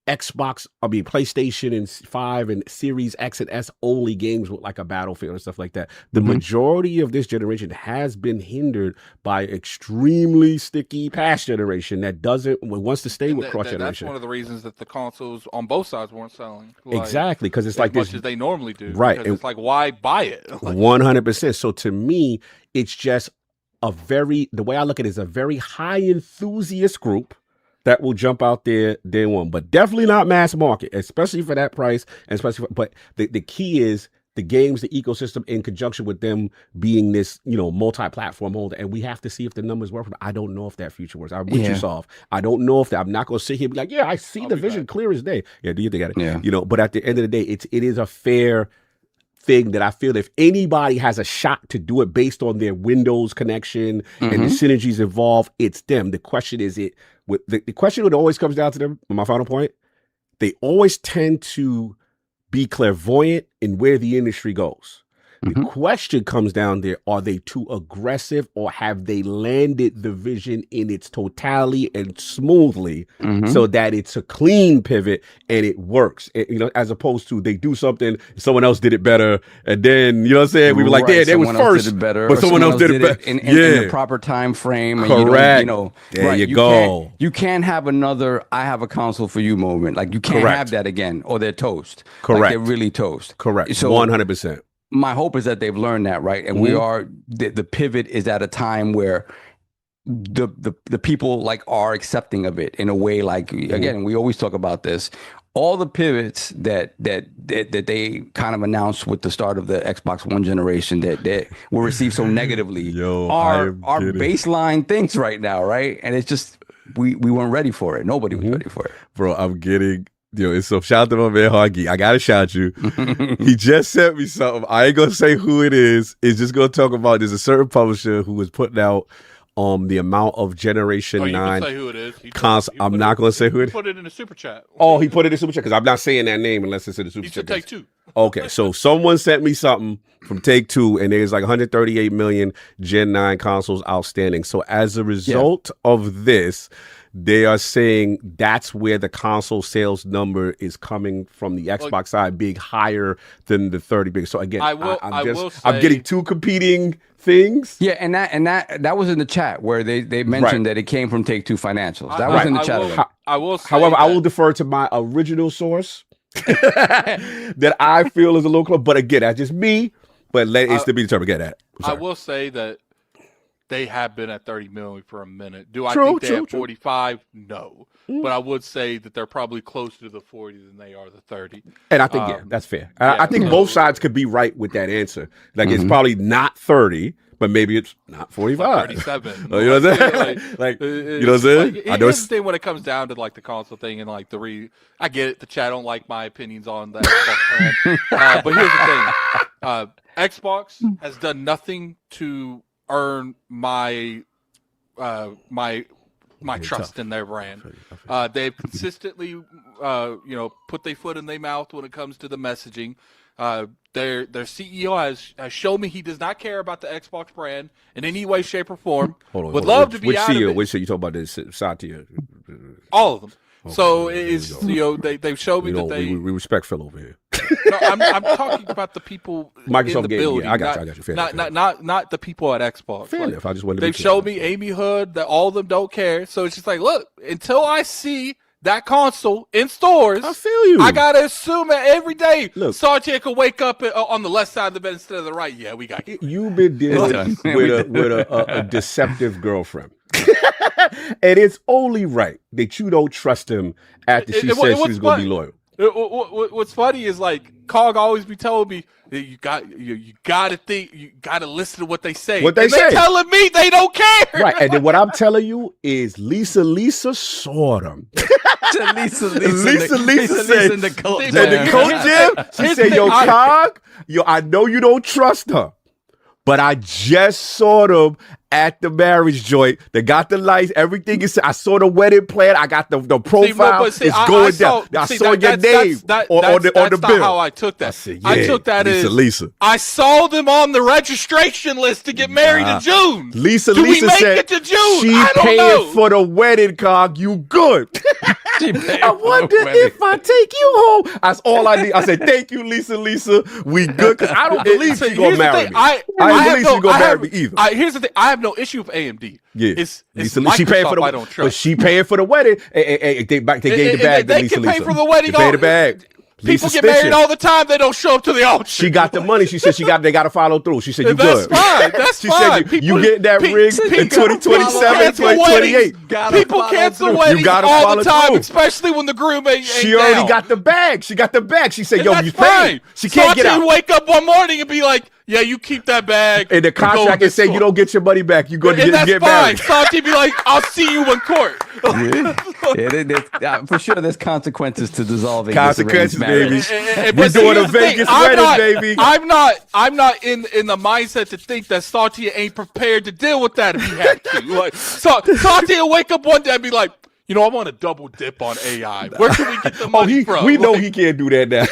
S3: PlayStation and 5 and Series X and S only games with like a Battlefield and stuff like that. The majority of this generation has been hindered by extremely sticky past generation that wants to stay with cross generation.
S4: That's one of the reasons that the consoles on both sides weren't selling.
S3: Exactly, because it's
S4: as
S3: like
S4: much
S3: this,
S4: as they normally do.
S3: Right.
S4: Because it's like, why buy it?
S3: 100%. So to me, it's just the way I look at it is a very high enthusiast group that will jump out there day one, but definitely not mass market, especially for that price, and but the key is the games, the ecosystem, in conjunction with them being this, multi-platform holder, and we have to see if the numbers work. I don't know if that future works. I'm with you, Solve. I don't know if that. I'm not going to sit here and be like, yeah, I see the vision clear as day. Yeah, do you think I?
S6: Yeah.
S3: But at the end of the day, it is a fair thing that I feel if anybody has a shot to do it based on their Windows connection and the synergies involved, it's them. The question is the question that always comes down to them, my final point, they always tend to be clairvoyant in where the industry goes. The question comes down there, are they too aggressive or have they landed the vision in its totality and smoothly so that it's a clean pivot and it works? As opposed to they do something, someone else did it better. And then, you know what I'm saying? We were like, yeah, they was first,
S6: did it better,
S3: but someone else did it better.
S6: In the proper time frame. And
S3: Correct.
S6: There you
S3: go.
S6: You can't have another I have a console for you moment. Like you can't have that again, or they're toast.
S3: Correct.
S6: Like they're really toast.
S3: Correct.
S6: So
S3: 100%.
S6: my hope is that they've learned that, right? And we are the pivot is at a time where the people like are accepting of it in a way. Like again, we always talk about this. All the pivots that they kind of announced with the start of the Xbox One generation that were received so negatively are baseline things right now, right? And it's just we weren't ready for it. Nobody was ready for it,
S3: bro. I'm getting. It's so shout out to my man Huggy. I gotta shout you. He just sent me something. I ain't gonna say who it is. It's just gonna talk about there's a certain publisher who was putting out the amount of Generation 9.
S4: You can say who it is.
S3: I'm not gonna say who it is.
S4: Put it in the super chat.
S3: Oh, he put it in the super chat because I'm not saying that name unless it's in the super chat.
S4: Take Two.
S3: Okay, so someone sent me something from Take Two, and there's like 138 million Gen 9 consoles outstanding. So as a result of this, they are saying that's where the console sales number is coming from the Xbox side, being higher than the 30 big. So again, I'm getting two competing things.
S6: Yeah, and that was in the chat where they mentioned that it came from Take Two Financials. That was in the chat.
S3: I will. However, I will defer to my original source that I feel is a little close. But again, that's just me. But it's to be determined. Get that.
S4: I will say that they have been at 30 million for a minute. Do I think they're at 45? No. But I would say that they're probably closer to the 40 than they are the 30.
S3: And I think, that's fair. I think both sides could be right with that answer. Like, it's probably not 30, but maybe it's not 45.
S4: 37.
S3: You know what I'm saying? You know what I'm saying?
S4: I know it's the thing when it comes down to like the console thing and like I get it. The chat don't like my opinions on that Xbox but here's the thing. Xbox has done nothing to earn my trust in their brand. They've consistently put their foot in their mouth when it comes to the messaging. Their CEO has shown me he does not care about the Xbox brand in any way, shape, or form. Would love to be
S3: which
S4: out
S3: CEO,
S4: of it.
S3: Which CEO you talking about? This Satya?
S4: All of them. So it's they've showed me that they
S3: we respect Phil over here.
S4: No, I'm talking about the people
S3: Microsoft
S4: in the building.
S3: I got you. Fair
S4: Not the people at Xbox.
S3: Fair enough. I just wanted to
S4: they've showed me Amy Hood that all of them don't care. So it's just like, look, until I see that console in stores,
S3: I feel you.
S4: I gotta assume that every day Sartia could wake up on the left side of the bed instead of the right. Yeah, we got you.
S3: You've been dealing with a deceptive girlfriend. And it's only right that you don't trust him after she said she was going to be loyal.
S4: What's funny is like Cog always be telling me that you gotta think, you gotta listen to what they say.
S3: What they say.
S4: They're telling me they don't care.
S3: Right, and then what I'm telling you is Lisa saw them. Lisa said,
S6: in the coach
S3: gym. She said, Cog, I know you don't trust her, but I just saw them at the marriage joint. They got the lights. Everything is. I saw the wedding plan. I got the profile. It's going down. I saw your name on the bill.
S4: That's not how I took that. I took that as
S3: Lisa.
S4: I saw them on the registration list to get married in June.
S3: Lisa
S4: we make
S3: said
S4: it to June?
S3: She paying for the wedding, Cog. You good? I wonder if I take you home. That's all I need. I said, thank you, Lisa. We good? Because I don't believe she's going to marry me. I don't believe she's going to marry me either.
S4: Here's the thing. I have no issue with AMD.
S3: Yeah.
S4: It's
S3: she paying for the
S4: I don't trust.
S3: But she paying for the wedding. They gave the bag to
S4: They
S3: Lisa.
S4: can pay for the wedding.
S3: They pay the bag.
S4: People get married all the time. They don't show up to the altar.
S3: She got the money. She said they got to follow through. She said you
S4: That's
S3: good.
S4: Fine. That's
S3: she
S4: fine.
S3: said you get that ring in 2027, 2028.
S4: People cancel weddings all the time, especially when the groom ain't
S3: She already got the bag. She got the bag. She said, "Yo, you paying." She can't get out.
S4: Wake up one morning and be like, "Yeah, you keep that bag."
S3: And the contract is saying you don't get your money back. You go to get married.
S4: Santi be like, "I'll see you in court."
S6: For sure, there's consequences to dissolving.
S3: Consequences, baby.
S4: We're
S3: doing a Vegas wedding, baby.
S4: I'm not in the mindset to think that Sartia ain't prepared to deal with that if he had to. Like, so Sartia will wake up one day and be like, I want to double dip on AI. Where can we get the money from?
S3: We know he can't do that now.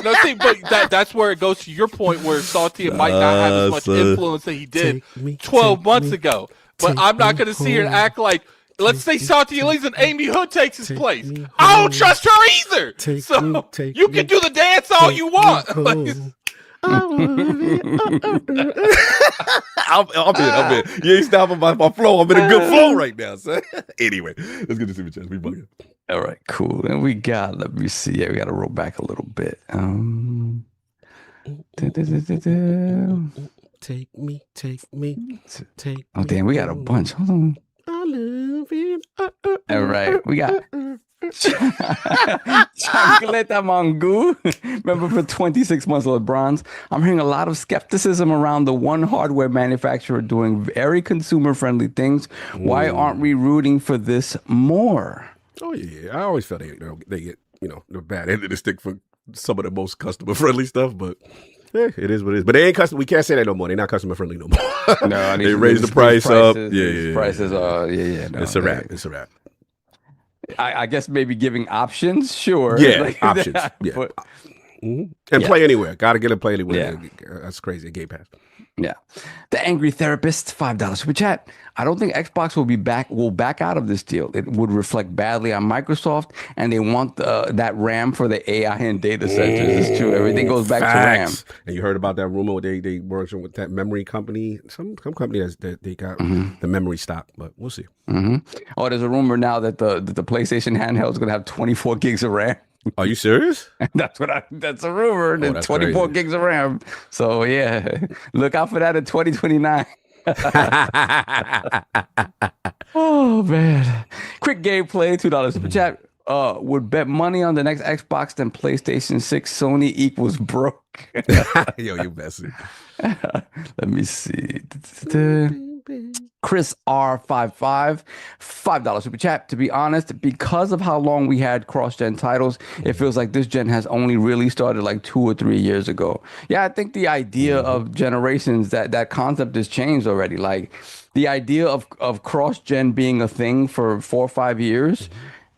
S4: No, see, but that's where it goes to your point where Salty might not have as much influence that he did 12 months ago. But I'm not going to sit here and act like, let's say Salty leaves and Amy Hood takes his place. I don't trust her either. So you can do the dance all you want.
S3: I'm in. You ain't stopping my flow. I'm in a good flow right now, son. Anyway, let's get to super chats. We bugging.
S6: All right, cool. And we got, let me see. Yeah, we got to roll back a little bit.
S3: Take me.
S6: Oh, damn, we got a bunch. Hold on.
S3: I love you.
S6: All right, we got Chancleta Mangu. Remember, for 26 months of LeBron's, I'm hearing a lot of skepticism around the one hardware manufacturer doing very consumer-friendly things. Why aren't we rooting for this more?
S3: Oh, yeah. I always felt they get, the bad end of the stick for some of the most customer-friendly stuff, but it is what it is. But they ain't we can't say that no more. They're not customer-friendly no more.
S6: No,
S3: they raised the price up. Yeah.
S6: Prices are, no,
S3: it's a wrap. It's a wrap.
S6: I guess maybe giving options, sure.
S3: Yeah, options. Yeah.
S6: But,
S3: and play anywhere. Got to get a play anywhere. Yeah. That's crazy. A Game Pass.
S6: Yeah. The Angry Therapist, $5 super chat. I don't think Xbox will back out of this deal. It would reflect badly on Microsoft, and they want that RAM for the AI and data centers. It's true. Everything goes back to RAM.
S3: And you heard about that rumor where they working with that memory company, some company that they got the memory stock, but we'll see.
S6: Oh, there's a rumor now that the PlayStation handheld is going to have 24 gigs of RAM.
S3: Are you serious?
S6: That's a rumor. That's 24
S3: crazy.
S6: Gigs of RAM. So yeah, look out for that in 2029. Oh man. Quick gameplay, $2 super chat. Would bet money on the next Xbox than PlayStation 6. Sony equals broke.
S3: Yo, you messing.
S6: Let me see. Chris R55, $5 super chat. To be honest, because of how long we had cross-gen titles, it feels like this gen has only really started like 2 or 3 years ago. Yeah, I think the idea of generations, that concept has changed already. Like the idea of cross-gen being a thing for 4 or 5 years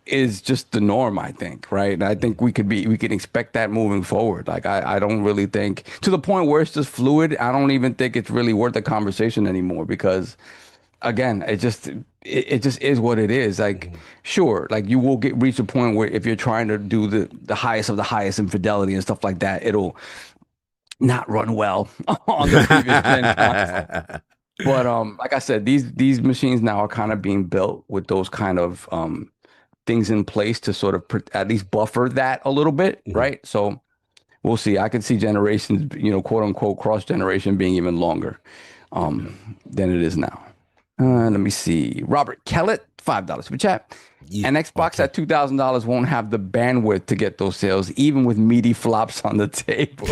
S6: is just the norm, I think, right? And I think we can expect that moving forward. Like I don't really think, to the point where it's just fluid, I don't even think it's really worth the conversation anymore, because again, it just is what it is. Like, sure, like you will reach a point where if you're trying to do the highest of the highest in fidelity and stuff like that, it'll not run well on the previous gen console. But like I said, these machines now are kind of being built with those kind of things in place to sort of at least buffer that a little bit, right? So we'll see. I could see generations, quote unquote, cross generation being even longer than it is now. Let me see. Robert Kellett, $5 super chat. Yeah, an Xbox at $2,000 won't have the bandwidth to get those sales, even with meaty flops on the table.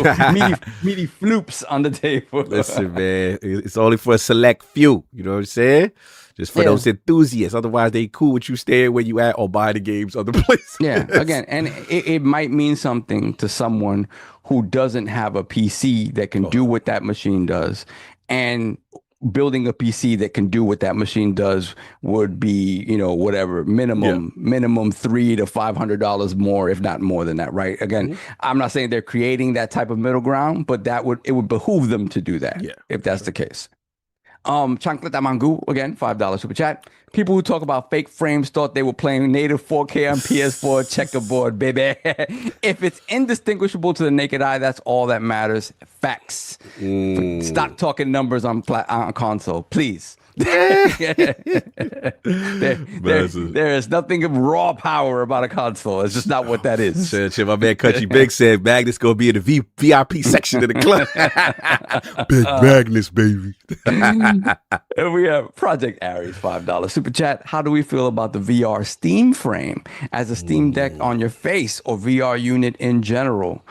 S6: meaty floops on the table.
S3: Listen, man, it's only for a select few. You know what I'm saying? Just for those enthusiasts. Otherwise, they cool with you staying where you at or buy the games other places.
S6: Yeah, again, and it might mean something to someone who doesn't have a PC that can do what that machine does. And building a PC that can do what that machine does would be, whatever, minimum $300 to $500 more, if not more than that, right? Again, I'm not saying they're creating that type of middle ground, but it would behoove them to do that, if that's the case. Chancleta Mangu, again, $5 super chat. People who talk about fake frames thought they were playing native 4K on PS4 checkerboard, baby. If it's indistinguishable to the naked eye, that's all that matters. Facts. Stop talking numbers on console, please. There is nothing of raw power about a console. It's just not what that is.
S3: Shit, my man Country Big said Magnus gonna be in the VIP section of the club. Big Magnus, baby.
S6: And we have Project Aries, $5 super chat. How do we feel about the VR Steam frame as a Steam Deck on your face, or VR unit in general?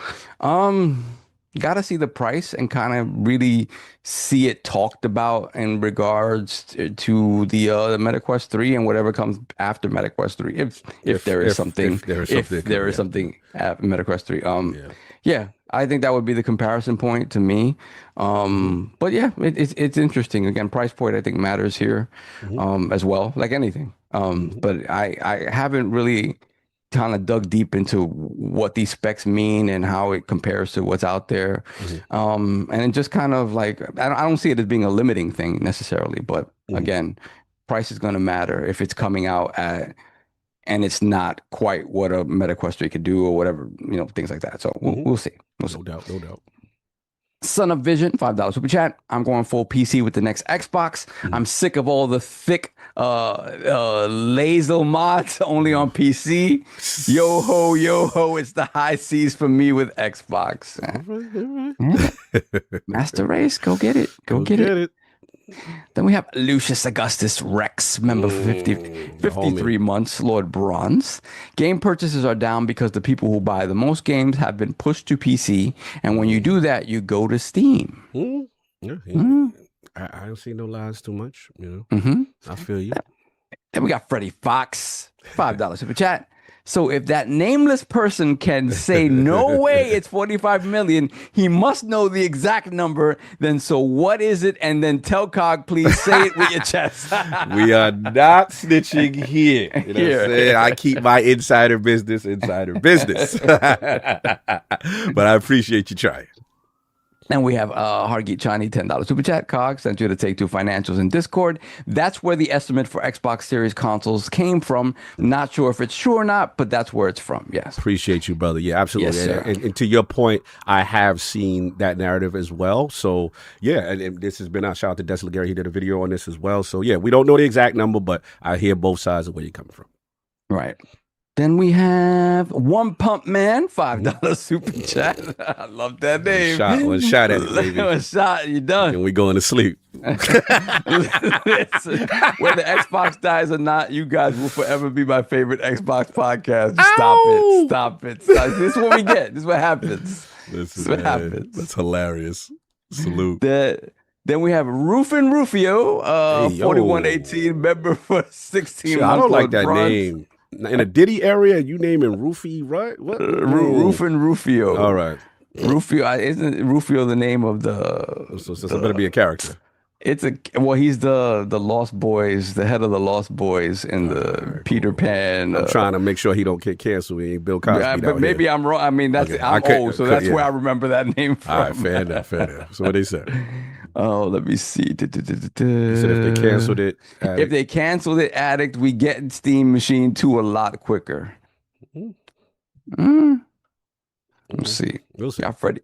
S6: Got to see the price and kind of really see it talked about in regards to the MetaQuest 3 and whatever comes after MetaQuest 3, if there is something after MetaQuest 3. Yeah, I think that would be the comparison point to me. But yeah, it's interesting. Again, price point I think matters here as well, like anything. But I haven't really kind of dug deep into what these specs mean and how it compares to what's out there. And it just kind of like, I don't see it as being a limiting thing necessarily, but again, price is going to matter if it's coming out at, and it's not quite what a MetaQuest 3 could do or whatever, things like that. So we'll see.
S3: No doubt.
S6: Son of Vision, $5 super chat. I'm going full PC with the next Xbox. I'm sick of all the thick laser mods only on PC. Yo ho, it's the high seas for me with Xbox. Master Race, go get it. Go get it. Then we have Lucius Augustus Rex, member for 53 months, Lord Bronze. Game purchases are down because the people who buy the most games have been pushed to PC. And when you do that, you go to Steam.
S3: I don't see no lies too much, I feel you.
S6: Then we got Freddie Fox, $5 super chat. So if that nameless person can say no way it's 45 million, he must know the exact number. Then so what is it? And then tell Cog, please say it with your chest.
S3: We are not snitching here. You know what I'm saying? I keep my insider business. But I appreciate you trying.
S6: And we have Hargeet Chani, $10 super chat. Cog sent you to Take Two Financials in Discord. That's where the estimate for Xbox Series consoles came from. Not sure if it's true or not, but that's where it's from. Yes.
S3: Appreciate you, brother. Yeah, absolutely.
S6: Yes, sir.
S3: And to your point, I have seen that narrative as well. So yeah, and this has been out. Shout out to Des Legary. He did a video on this as well. So yeah, we don't know the exact number, but I hear both sides of where you're coming from.
S6: Right. Then we have One Pump Man, $5 super chat. I love that name.
S3: One shot at it, baby.
S6: One shot, you done.
S3: And we going to sleep.
S6: Listen, whether Xbox dies or not, you guys will forever be my favorite Xbox podcast. Stop it. This is what we get. This is what happens. This is what happens.
S3: That's hilarious. Salute.
S6: Then we have Rufin Rufio, 4118, member for 16 months.
S3: I don't like that name. In a Diddy area, you naming Roofy, right? What?
S6: Rufin Rufio.
S3: All right.
S6: Rufio, isn't Rufio the name of the...
S3: So it better be a character.
S6: He's the Lost Boys, the head of the Lost Boys in the Peter Pan.
S3: I'm trying to make sure he don't get canceled. He ain't Bill Cosby.
S6: But maybe here. I'm wrong. I mean, I'm old, so that's where I remember that name from.
S3: All right, fair enough. So what they said?
S6: Oh, let me see.
S3: He said if they canceled it,
S6: Addict, we get Steam Machine 2 a lot quicker. We'll see. Yeah, Freddie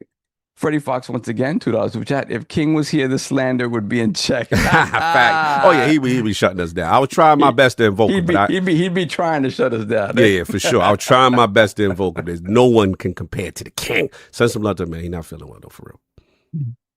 S6: Fox once again, $2 super chat. If King was here, the slander would be in check.
S3: Fact. Oh yeah, he'd be shutting us down. I was trying my best to invoke him.
S6: He'd be trying to shut us down.
S3: Yeah, for sure. I was trying my best to invoke him. There's no one can compare to the King. Send some love to him, man. He's not feeling well though, for real.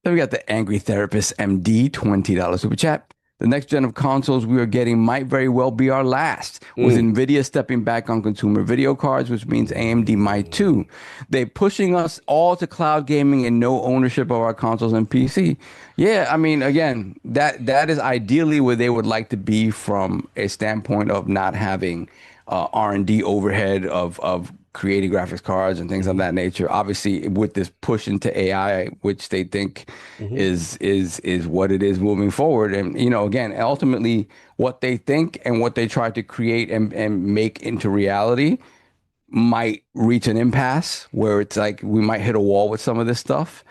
S6: Then we got the Angry Therapist MD, $20 super chat. The next gen of consoles we are getting might very well be our last, with NVIDIA stepping back on consumer video cards, which means AMD might too. They're pushing us all to cloud gaming and no ownership of our consoles and PC. Yeah, I mean, again, that is ideally where they would like to be from a standpoint of not having R&D overhead of creating graphics cards and things of that nature. Obviously, with this push into AI, which they think is what it is moving forward. And, again, ultimately what they think and what they try to create and make into reality might reach an impasse where it's like we might hit a wall with some of this stuff.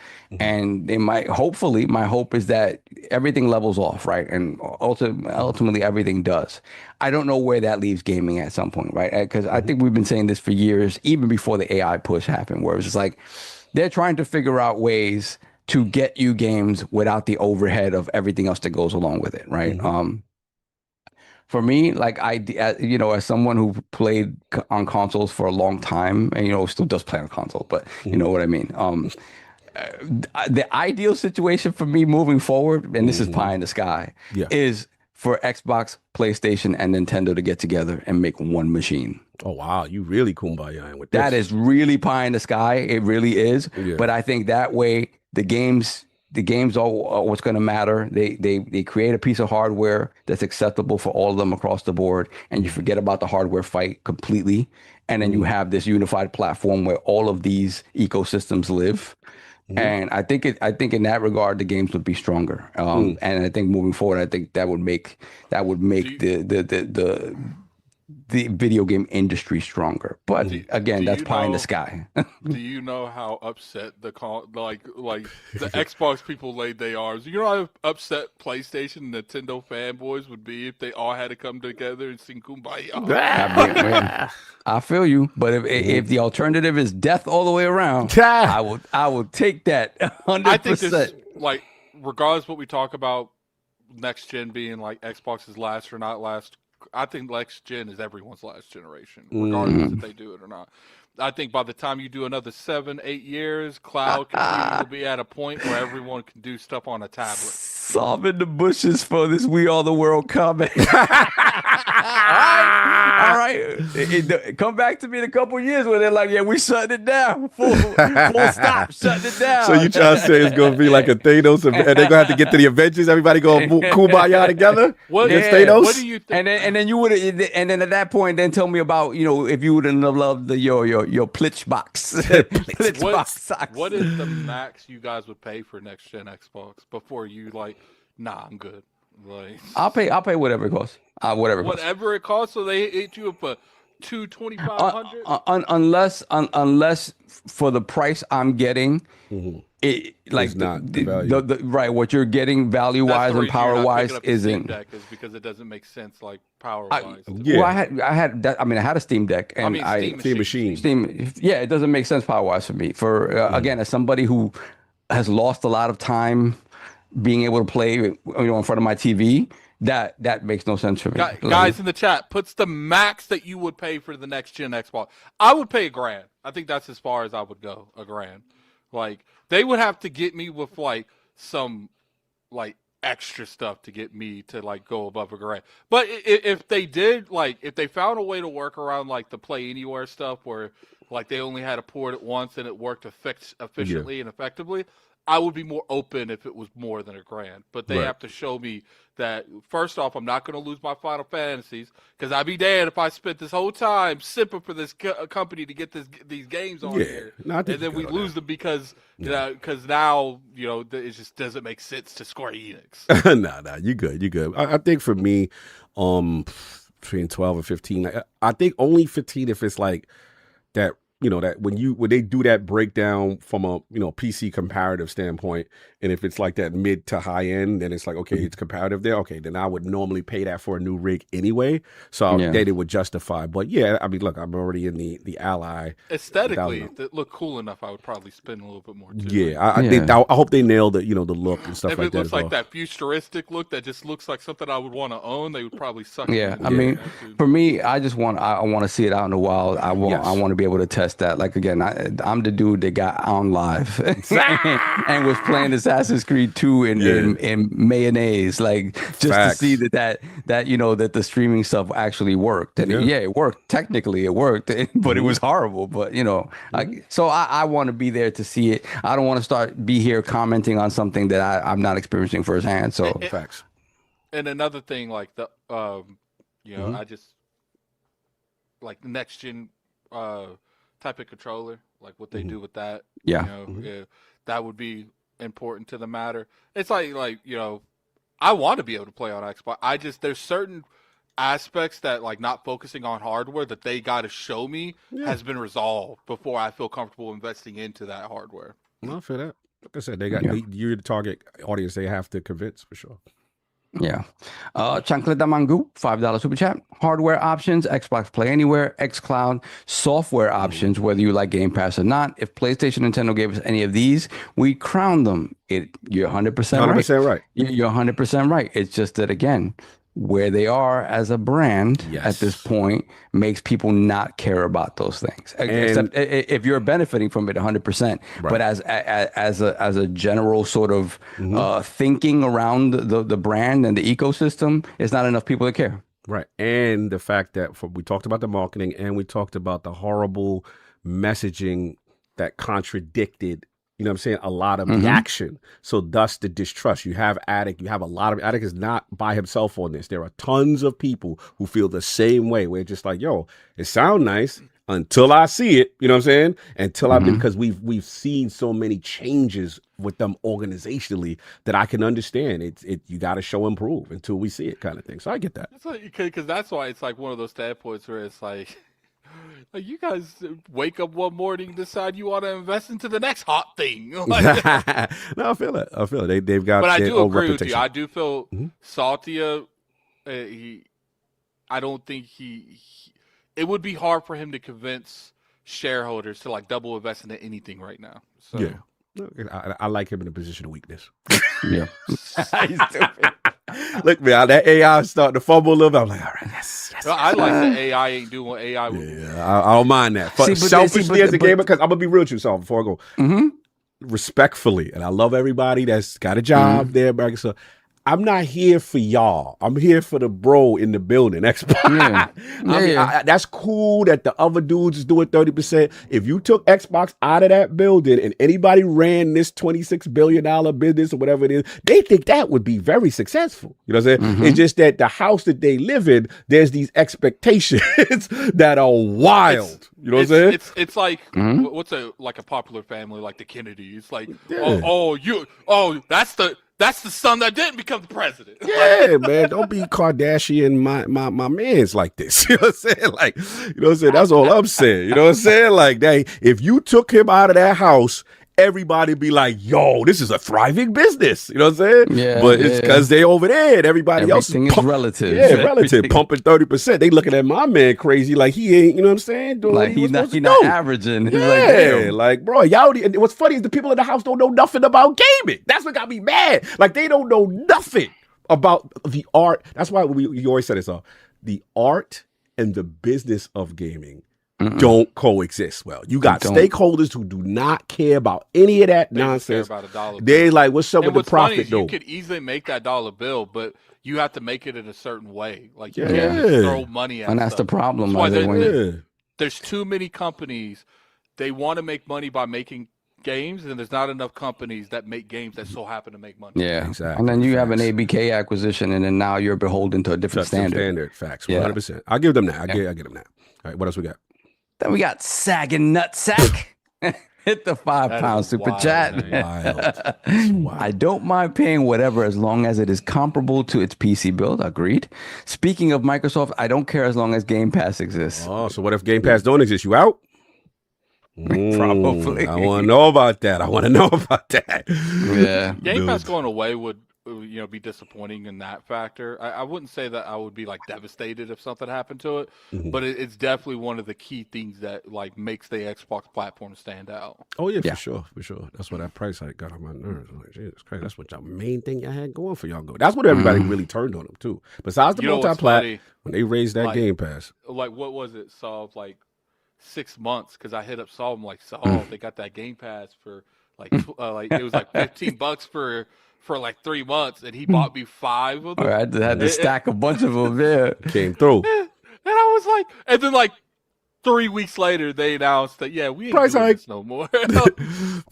S6: And they might, hopefully, my hope is that everything levels off, right? And ultimately everything does. I don't know where that leaves gaming at some point, right? Because I think we've been saying this for years, even before the AI push happened, where it was just like they're trying to figure out ways to get you games without the overhead of everything else that goes along with it, right? For me, like as someone who played on consoles for a long time, and still does play on console, but you know what I mean. The ideal situation for me moving forward, and this is pie in the sky, is for Xbox, PlayStation, and Nintendo to get together and make one machine.
S3: Oh wow, you really kumbaya with this.
S6: That is really pie in the sky. It really is. Yeah. But I think that way the games are what's going to matter. They create a piece of hardware that's acceptable for all of them across the board, and you forget about the hardware fight completely. And then you have this unified platform where all of these ecosystems live. And I think in that regard, the games would be stronger. And I think moving forward, I think that would make the video game industry stronger. But again, that's pie in the sky.
S4: Do you know how upset the Xbox people laid their arms? You know how upset PlayStation and Nintendo fanboys would be if they all had to come together and sing Kumbaya?
S6: I feel you, but if the alternative is death all the way around, I will take that 100%.
S4: I think this, like, regardless of what we talk about next gen being like Xbox's last or not last, I think next gen is everyone's last generation, regardless if they do it or not. I think by the time you do another 7-8 years, cloud computing will be at a point where everyone can do stuff on a tablet.
S6: Solving the bushes for this We Are the World comment. All right. Come back to me in a couple years where they're like, yeah, we shutting it down. Full stop, shutting it down.
S3: So you trying to say it's going to be like a Thanos and they're going to have to get to the Avengers? Everybody going to kumbaya together? Thanos?
S4: What do you think?
S6: And then you would and then at that point, then tell me about, if you wouldn't have loved your Plitch box.
S4: What is the max you guys would pay for next gen Xbox before you like, nah, I'm good? Like,
S6: I'll pay whatever it costs.
S4: Whatever it costs, so they hit you up for
S6: $2,500. Unless for the price I'm getting, it like
S3: not the value.
S6: Right, what you're getting value wise and power wise isn't.
S4: Deck is because it doesn't make sense like power wise.
S6: Well, I had that. I mean, I had a Steam Deck and
S3: Steam machine.
S6: Yeah, it doesn't make sense power wise for me. For again, as somebody who has lost a lot of time being able to play, in front of my TV. That makes no sense for me.
S4: Guys in the chat, puts the max that you would pay for the next gen Xbox. I would pay $1,000. I think that's as far as I would go. $1,000. Like, they would have to get me with like some like extra stuff to get me to like go above $1,000. But if they did, like, if they found a way to work around like the Play Anywhere stuff where like they only had to port it once and it worked efficiently and effectively, I would be more open if it was more than $1,000. But they have to show me that, first off, I'm not going to lose my Final Fantasies, because I'd be damned if I spent this whole time simping for this company to get these games on here. And then we lose them because now, it just doesn't make sense to Square Enix.
S3: Nah, you good. I think for me, between 12 and 15, I think only 15 if it's like that. That when they do that breakdown from a PC comparative standpoint, and if it's like that mid to high end, then it's like, okay, it's comparative there. Okay, then I would normally pay that for a new rig anyway. So then it would justify. But yeah, I mean, look, I'm already in the Ally.
S4: Aesthetically, that look cool enough, I would probably spend a little bit more too.
S3: Yeah, I hope they nail the the look and stuff like that.
S4: If it looks like that futuristic look that just looks like something I would want to own, they would probably suck.
S6: Yeah, I mean, for me, I want to see it out in the wild. I want to be able to test that. Like, again, I'm the dude that got on live and was playing Assassin's Creed 2 in mayonnaise, like just to see that the streaming stuff actually worked. And it worked. Technically, it worked, but it was horrible. But so I want to be there to see it. I don't want to be here commenting on something that I'm not experiencing firsthand. So
S3: facts.
S4: And another thing, like the I just like the next gen type of controller, like what they do with that. That would be important to the matter. It's like I want to be able to play on Xbox. There's certain aspects that, like, not focusing on hardware that they got to show me has been resolved before I feel comfortable investing into that hardware.
S3: I feel that. Like I said, you're the target audience they have to convince for sure.
S6: Yeah. Chancleta Mangu, $5 super chat. Hardware options, Xbox Play Anywhere, xCloud. Software options, whether you like Game Pass or not. If PlayStation and Nintendo gave us any of these, we crown them. You're 100% right.
S3: 100% right.
S6: You're 100% right. It's just that, again, where they are as a brand at this point makes people not care about those things. Except if you're benefiting from it 100%. But as a general sort of thinking around the brand and the ecosystem, it's not enough people that care.
S3: Right. And the fact that we talked about the marketing and we talked about the horrible messaging that contradicted, a lot of the action. So thus the distrust. You have Attic. You have a lot of Attic is not by himself on this. There are tons of people who feel the same way. We're just like, yo, it sounds nice. until I see it. You know what I'm saying? Until because we've seen so many changes with them organizationally that I can understand. You got to show and prove until we see it, kind of thing. So I get that.
S4: Because that's why it's like one of those standpoints where it's like you guys wake up one morning, decide you want to invest into the next hot thing. Like,
S3: no, I feel it. They've got.
S4: But I
S3: their
S4: do
S3: own
S4: agree with you.
S3: reputation.
S4: I do feel Satya. I don't think it would be hard for him to convince shareholders to like double invest into anything right now. So.
S3: Yeah, I like him in a position of weakness.
S6: Yeah.
S3: Look, man, that AI is starting to fumble a little bit. I'm like, all right, yes.
S4: I like that AI ain't doing what AI would do.
S3: Yeah, I don't mind that. But selfishly as a gamer, because I'm gonna be real with you, so before I go, respectfully, and I love everybody that's got a job there, America. So I'm not here for y'all. I'm here for the bro in the building. Xbox. That's cool that the other dudes is doing 30%. If you took Xbox out of that building and anybody ran this $26 billion business or whatever it is, they think that would be very successful. You know what I'm saying? It's just that the house that they live in, there's these expectations that are wild. You know what I'm saying?
S4: It's like what's a popular family like the Kennedys? It's like that's the son that didn't become the president.
S3: Yeah, man. Don't be Kardashian my mans like this. You know what I'm saying? Like, you know what I'm saying? That's all I'm saying. You know what I'm saying? Like, if you took him out of that house, everybody be like, yo, this is a thriving business. You know what I'm saying?
S6: Yeah.
S3: But it's because they over there and everybody else
S6: is relative.
S3: Yeah, relative. Pumping 30%. They looking at my man crazy like he ain't, you know what I'm saying? Doing
S6: like he's not averaging.
S3: Yeah, like, bro, y'all. And what's funny is the people in the house don't know nothing about gaming. That's what got me mad. Like, they don't know nothing about the art. That's why you always say this all. The art and the business of gaming don't coexist well. You got stakeholders who do not care about any of that nonsense. They're like, what's up with the profit, though?
S4: You could easily make that dollar bill, but you have to make it in a certain way. Like, you
S3: Yeah.
S4: can't just throw money at
S6: And that's
S4: stuff.
S6: the problem.
S4: That's why
S3: Yeah.
S4: there's too many companies. They want to make money by making games, and there's not enough companies that make games that so happen to make money.
S6: Yeah,
S3: Exactly.
S6: And then you have an
S3: Facts.
S6: ABK acquisition, and then now you're beholden to a different standard.
S3: Facts.
S6: Yeah.
S3: 100%. I'll give them that. I give them that. All right, what else we got?
S6: Then we got Sagging Nutsack. Hit the £5 super
S4: wild,
S6: chat.
S3: Wild.
S6: I don't mind paying whatever as long as it is comparable to its PC build. Agreed. Speaking of Microsoft, I don't care as long as Game Pass exists.
S3: Oh, so what if Game Pass don't exist? You out?
S6: Probably.
S3: I want to know about that.
S6: Yeah.
S4: Game Pass going away would be disappointing in that factor. I wouldn't say that I would be like devastated if something happened to it, but it's definitely one of the key things that like makes the Xbox platform stand out.
S3: Oh yeah, for sure. That's why that price hike got on my nerves. I'm like, Jesus Christ, that's what y'all main thing y'all had going for y'all. That's what everybody really turned on them too. Besides the multi-plat, when they raised that Game Pass.
S4: Like, what was it? Solved like 6 months because I hit up Solve. I'm like, they got that Game Pass for like it was like $15 for like 3 months, and he bought me 5 of them.
S6: I had to stack a bunch of them. Yeah,
S3: came through.
S4: And I was like, and then like 3 weeks later, they announced that we ain't
S3: Price
S4: doing
S3: hike.
S4: this no more.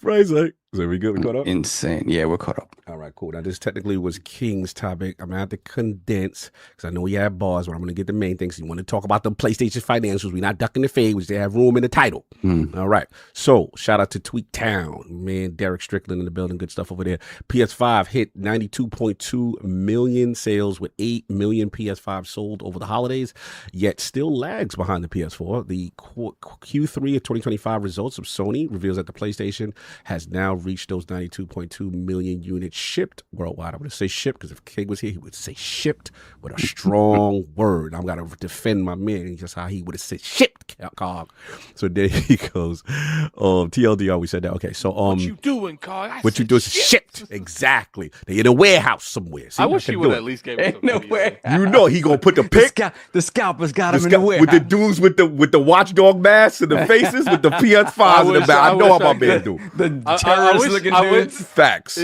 S3: Price hike. So we good? We caught up?
S6: insane. Yeah, we're caught up.
S3: All right, cool. Now, this technically was King's topic. I'm going to have to condense because I know we have bars, but I'm going to get the main things. You want to talk about the PlayStation financials. We're not ducking the fade, which they have room in the title. All right. So, shout out to Tweak Town. Man, Derek Strickland in the building. Good stuff over there. PS5 hit 92.2 million sales with 8 million PS5 sold over the holidays, yet still lags behind the PS4. The Q3 of 2025 results of Sony reveals that the PlayStation has now reached those 92.2 million units shipped worldwide. I'm going to say shipped because if King was here, he would say shipped with a strong word. I'm going to defend my man. Just how he would have said shipped, Cog. So there he goes. TLDR, we said that. Okay, so
S4: what you doing, Cog?
S3: What you do is shipped. Exactly. They in a warehouse somewhere. See,
S4: I wish he would
S3: do
S4: at least give us
S6: Ain't no way.
S3: You know he gonna put the pic.
S6: The scalpers got him in the warehouse.
S3: With the dudes with the watchdog masks and the faces with the PS5s in the back. I know how my man do.
S6: The terrorist looking dudes.
S3: Facts.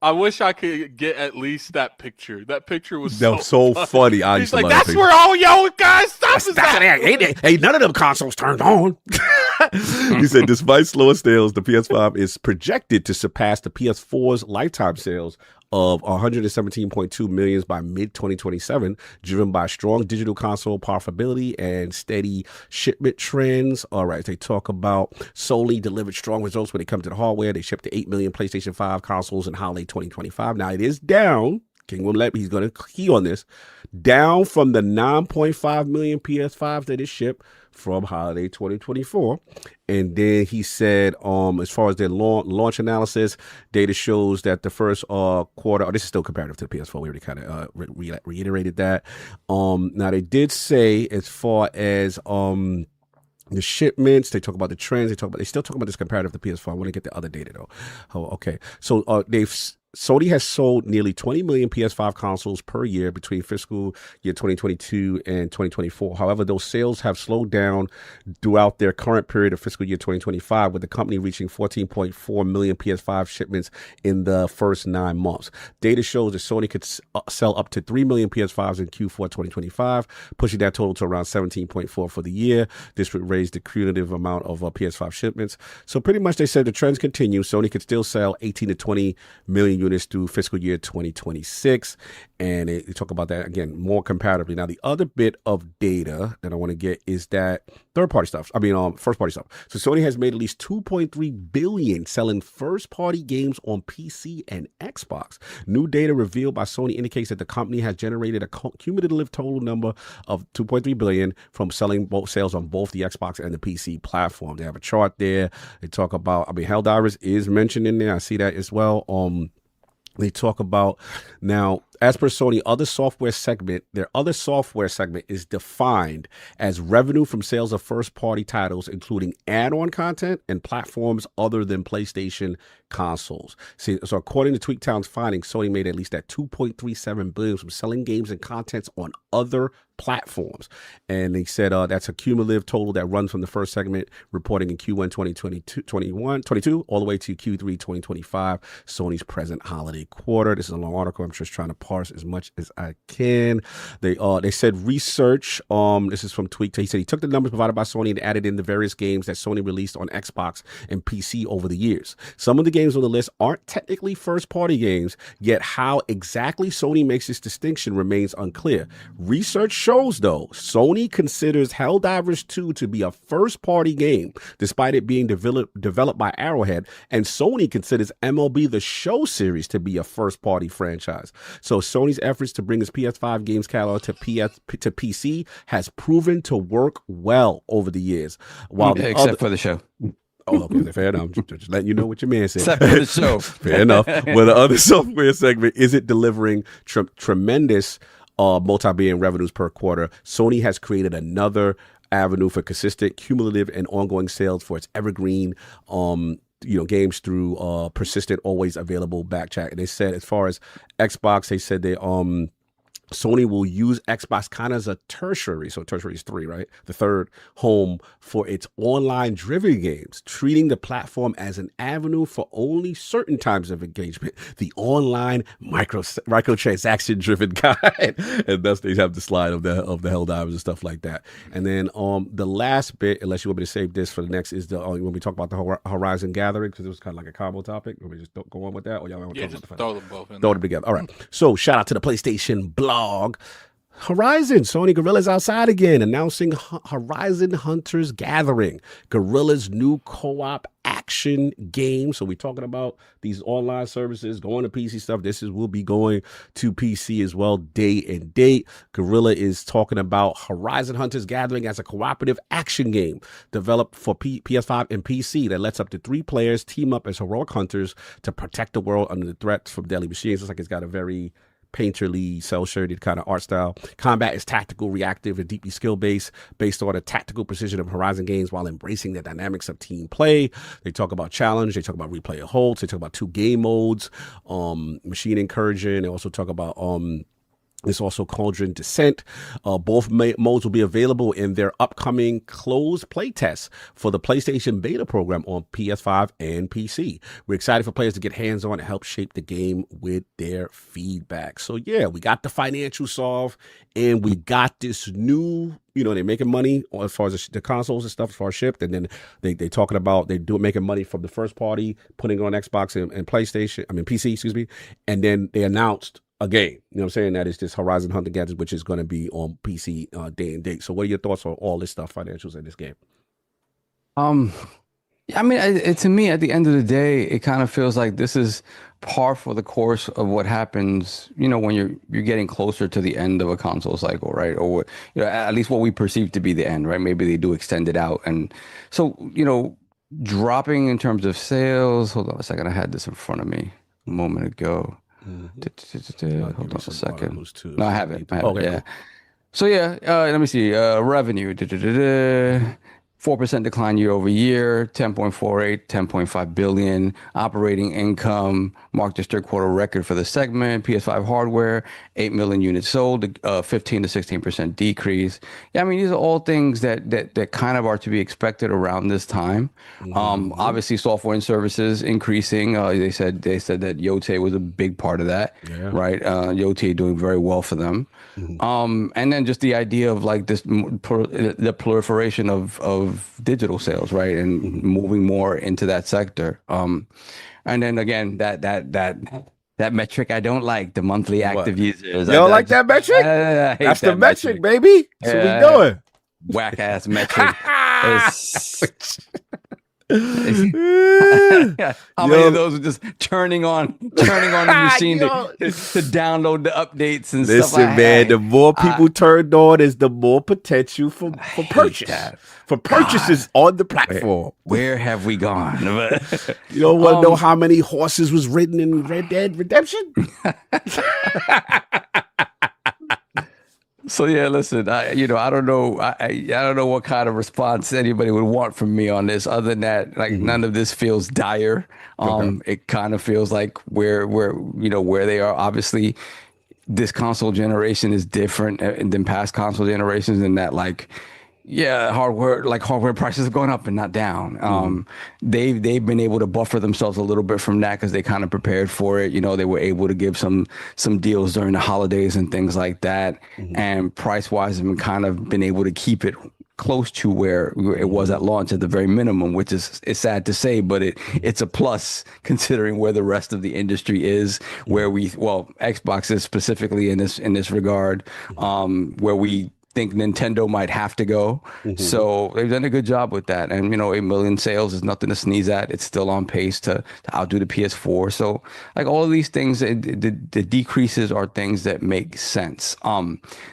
S4: I wish I could get at least that picture. That picture was
S3: That was so funny. I
S4: He's
S3: used to
S4: like,
S3: love
S4: that's
S3: that
S4: where all y'all guys stuff is at.
S3: Ain't none of them consoles turned on. He said, despite slower sales, the PS5 is projected to surpass the PS4's lifetime sales of 117.2 million by mid-2027, driven by strong digital console profitability and steady shipment trends. All right, they talk about Sony delivered strong results when it comes to the hardware. They shipped to 8 million PlayStation 5 consoles in holiday 2025. Now, it is down. King will let me, he's going to key on this, down from the 9.5 million PS5s that it shipped from holiday 2024. And then he said, as far as their launch analysis, data shows that the first quarter, this is still comparative to the PS4. We already kind of reiterated that. Now, they did say, as far as the shipments, they talk about the trends, they still talk about this comparative to PS4. I want to get the other data though. Oh, okay. So Sony has sold nearly 20 million PS5 consoles per year between fiscal year 2022 and 2024. However, those sales have slowed down throughout their current period of fiscal year 2025, with the company reaching 14.4 million PS5 shipments in the first 9 months. Data shows that Sony could sell up to 3 million PS5s in Q4 2025, pushing that total to around 17.4 for the year. This would raise the cumulative amount of PS5 shipments. So pretty much they said the trends continue. Sony could still sell 18 to 20 million units through fiscal year 2026, and they talk about that again more comparatively. Now, the other bit of data that I want to get is that first-party stuff. So Sony has made at least 2.3 billion selling first-party games on PC and Xbox. New data revealed by Sony indicates that the company has generated a cumulative total number of 2.3 billion from selling both sales on both the Xbox and the PC platform. They have a chart there. They talk about, Helldivers is mentioned in there. I see that as well. They talk about, now, as per Sony, their other software segment is defined as revenue from sales of first-party titles, including add-on content and platforms other than PlayStation consoles. So according to Tweaktown's findings, Sony made at least that 2.37 billion from selling games and contents on other platforms. And they said that's a cumulative total that runs from the first segment reporting in Q1 2022 all the way to Q3 2025, Sony's present holiday quarter. This is a long article. I'm just trying to parse as much as I can. They said research. This is from Tweak. He said he took the numbers provided by Sony and added in the various games that Sony released on Xbox and PC over the years. Some of the games on the list aren't technically first-party games, yet how exactly Sony makes this distinction remains unclear. Research shows, though, Sony considers Helldivers 2 to be a first-party game, despite it being developed by Arrowhead, and Sony considers MLB The Show series to be a first-party franchise. So Sony's efforts to bring its PS5 games catalog to PC has proven to work well over the years.
S6: Except for the show.
S3: Oh, okay, fair enough. Just letting you know what your man said.
S6: Except for the show.
S3: Fair enough. Well, the other software segment isn't delivering tremendous multi-billion revenues per quarter. Sony has created another avenue for consistent, cumulative, and ongoing sales for its evergreen games through persistent, always available backchat. And they said, as far as Xbox, they said they Sony will use Xbox kind of as a tertiary, so tertiary is 3, right? The third home for its online-driven games, treating the platform as an avenue for only certain types of engagement, the online microtransaction-driven kind. And thus they have the slide of the Helldivers and stuff like that. And then the last bit, unless you want me to save this for the next, is when we talk about the Horizon Gathering, because it was kind of like a combo topic. Let me just go on with that, or y'all want to talk about
S4: throw them both in
S3: throw them together. All right. So shout out to the PlayStation blog. Horizon, Sony Guerrilla's outside again, announcing Horizon Hunters Gathering, Guerrilla's new co-op action game. So we're talking about these online services going to PC stuff. Will be going to PC as well, day and date. Guerrilla is talking about Horizon Hunters Gathering as a cooperative action game developed for PS5 and PC that lets up to 3 players team up as heroic hunters to protect the world under the threats from deadly machines. It's like it's got a very painterly, cel-shaded kind of art style. Combat is tactical, reactive, and deeply skill-based, based on the tactical precision of Horizon games while embracing the dynamics of team play. They talk about challenge. They talk about replay of holds. They talk about 2 game modes, machine incursion. They also talk about There's also Cauldron Descent. Both modes will be available in their upcoming closed playtests for the PlayStation Beta program on PS5 and PC. We're excited for players to get hands-on and help shape the game with their feedback. So yeah, we got the financial solve, and we got this new they're making money as far as the consoles and stuff as far as shipped, and then they talking about making money from the first party, putting on Xbox and PlayStation, PC, excuse me, and then they announced a game. You know what I'm saying? That is this Horizon Hunter Gadgets, which is going to be on PC day and date. So what are your thoughts on all this stuff, financials in this game?
S6: I mean, to me, at the end of the day, it kind of feels like this is par for the course of what happens, when you're getting closer to the end of a console cycle, right? Or, at least what we perceive to be the end, right? Maybe they do extend it out. And so, dropping in terms of sales, hold on a second. I had this in front of me a moment ago. Hold on a second. No, I have it.
S3: Okay,
S6: yeah.
S3: cool.
S6: So, let me see. Revenue. 4% decline year over year, 10.48, 10.5 billion. Operating income marked its third quarter record for the segment. PS5 hardware, 8 million units sold, 15 to 16% decrease. Yeah, I mean, these are all things that kind of are to be expected around this time. Obviously, software and services increasing. They said that Yote was a big part of that, right? Yote doing very well for them. And then just the idea of like this, the proliferation of digital sales, right, and moving more into that sector. And then again, that metric I don't like, the monthly active users.
S3: You don't like that metric?
S6: I hate
S3: That's
S6: that
S3: the metric, baby. That's what we doing.
S6: Whack ass metric. How many of those are just turning on the machine to download the updates and stuff like that? Listen,
S3: man, the more people turned on is the more potential for purchase. For purchases on the platform.
S6: Where have we gone?
S3: You don't want to know how many horses was ridden in Red Dead Redemption?
S6: So yeah, listen, I don't know, I don't know what kind of response anybody would want from me on this, other than that, like none of this feels dire. It kind of feels like where they are. Obviously, this console generation is different than past console generations in that, like, yeah, hardware prices have gone up and not down. They've been able to buffer themselves a little bit from that because they kind of prepared for it. They were able to give some deals during the holidays and things like that. And price wise, have been able to keep it close to where it was at launch at the very minimum, which is sad to say, but it's a plus considering where the rest of the industry is, where Xbox is specifically in this regard, where we think Nintendo might have to go. So they've done a good job with that. And, 8 million sales is nothing to sneeze at. It's still on pace to outdo the PS4. So like all of these things, the decreases are things that make sense.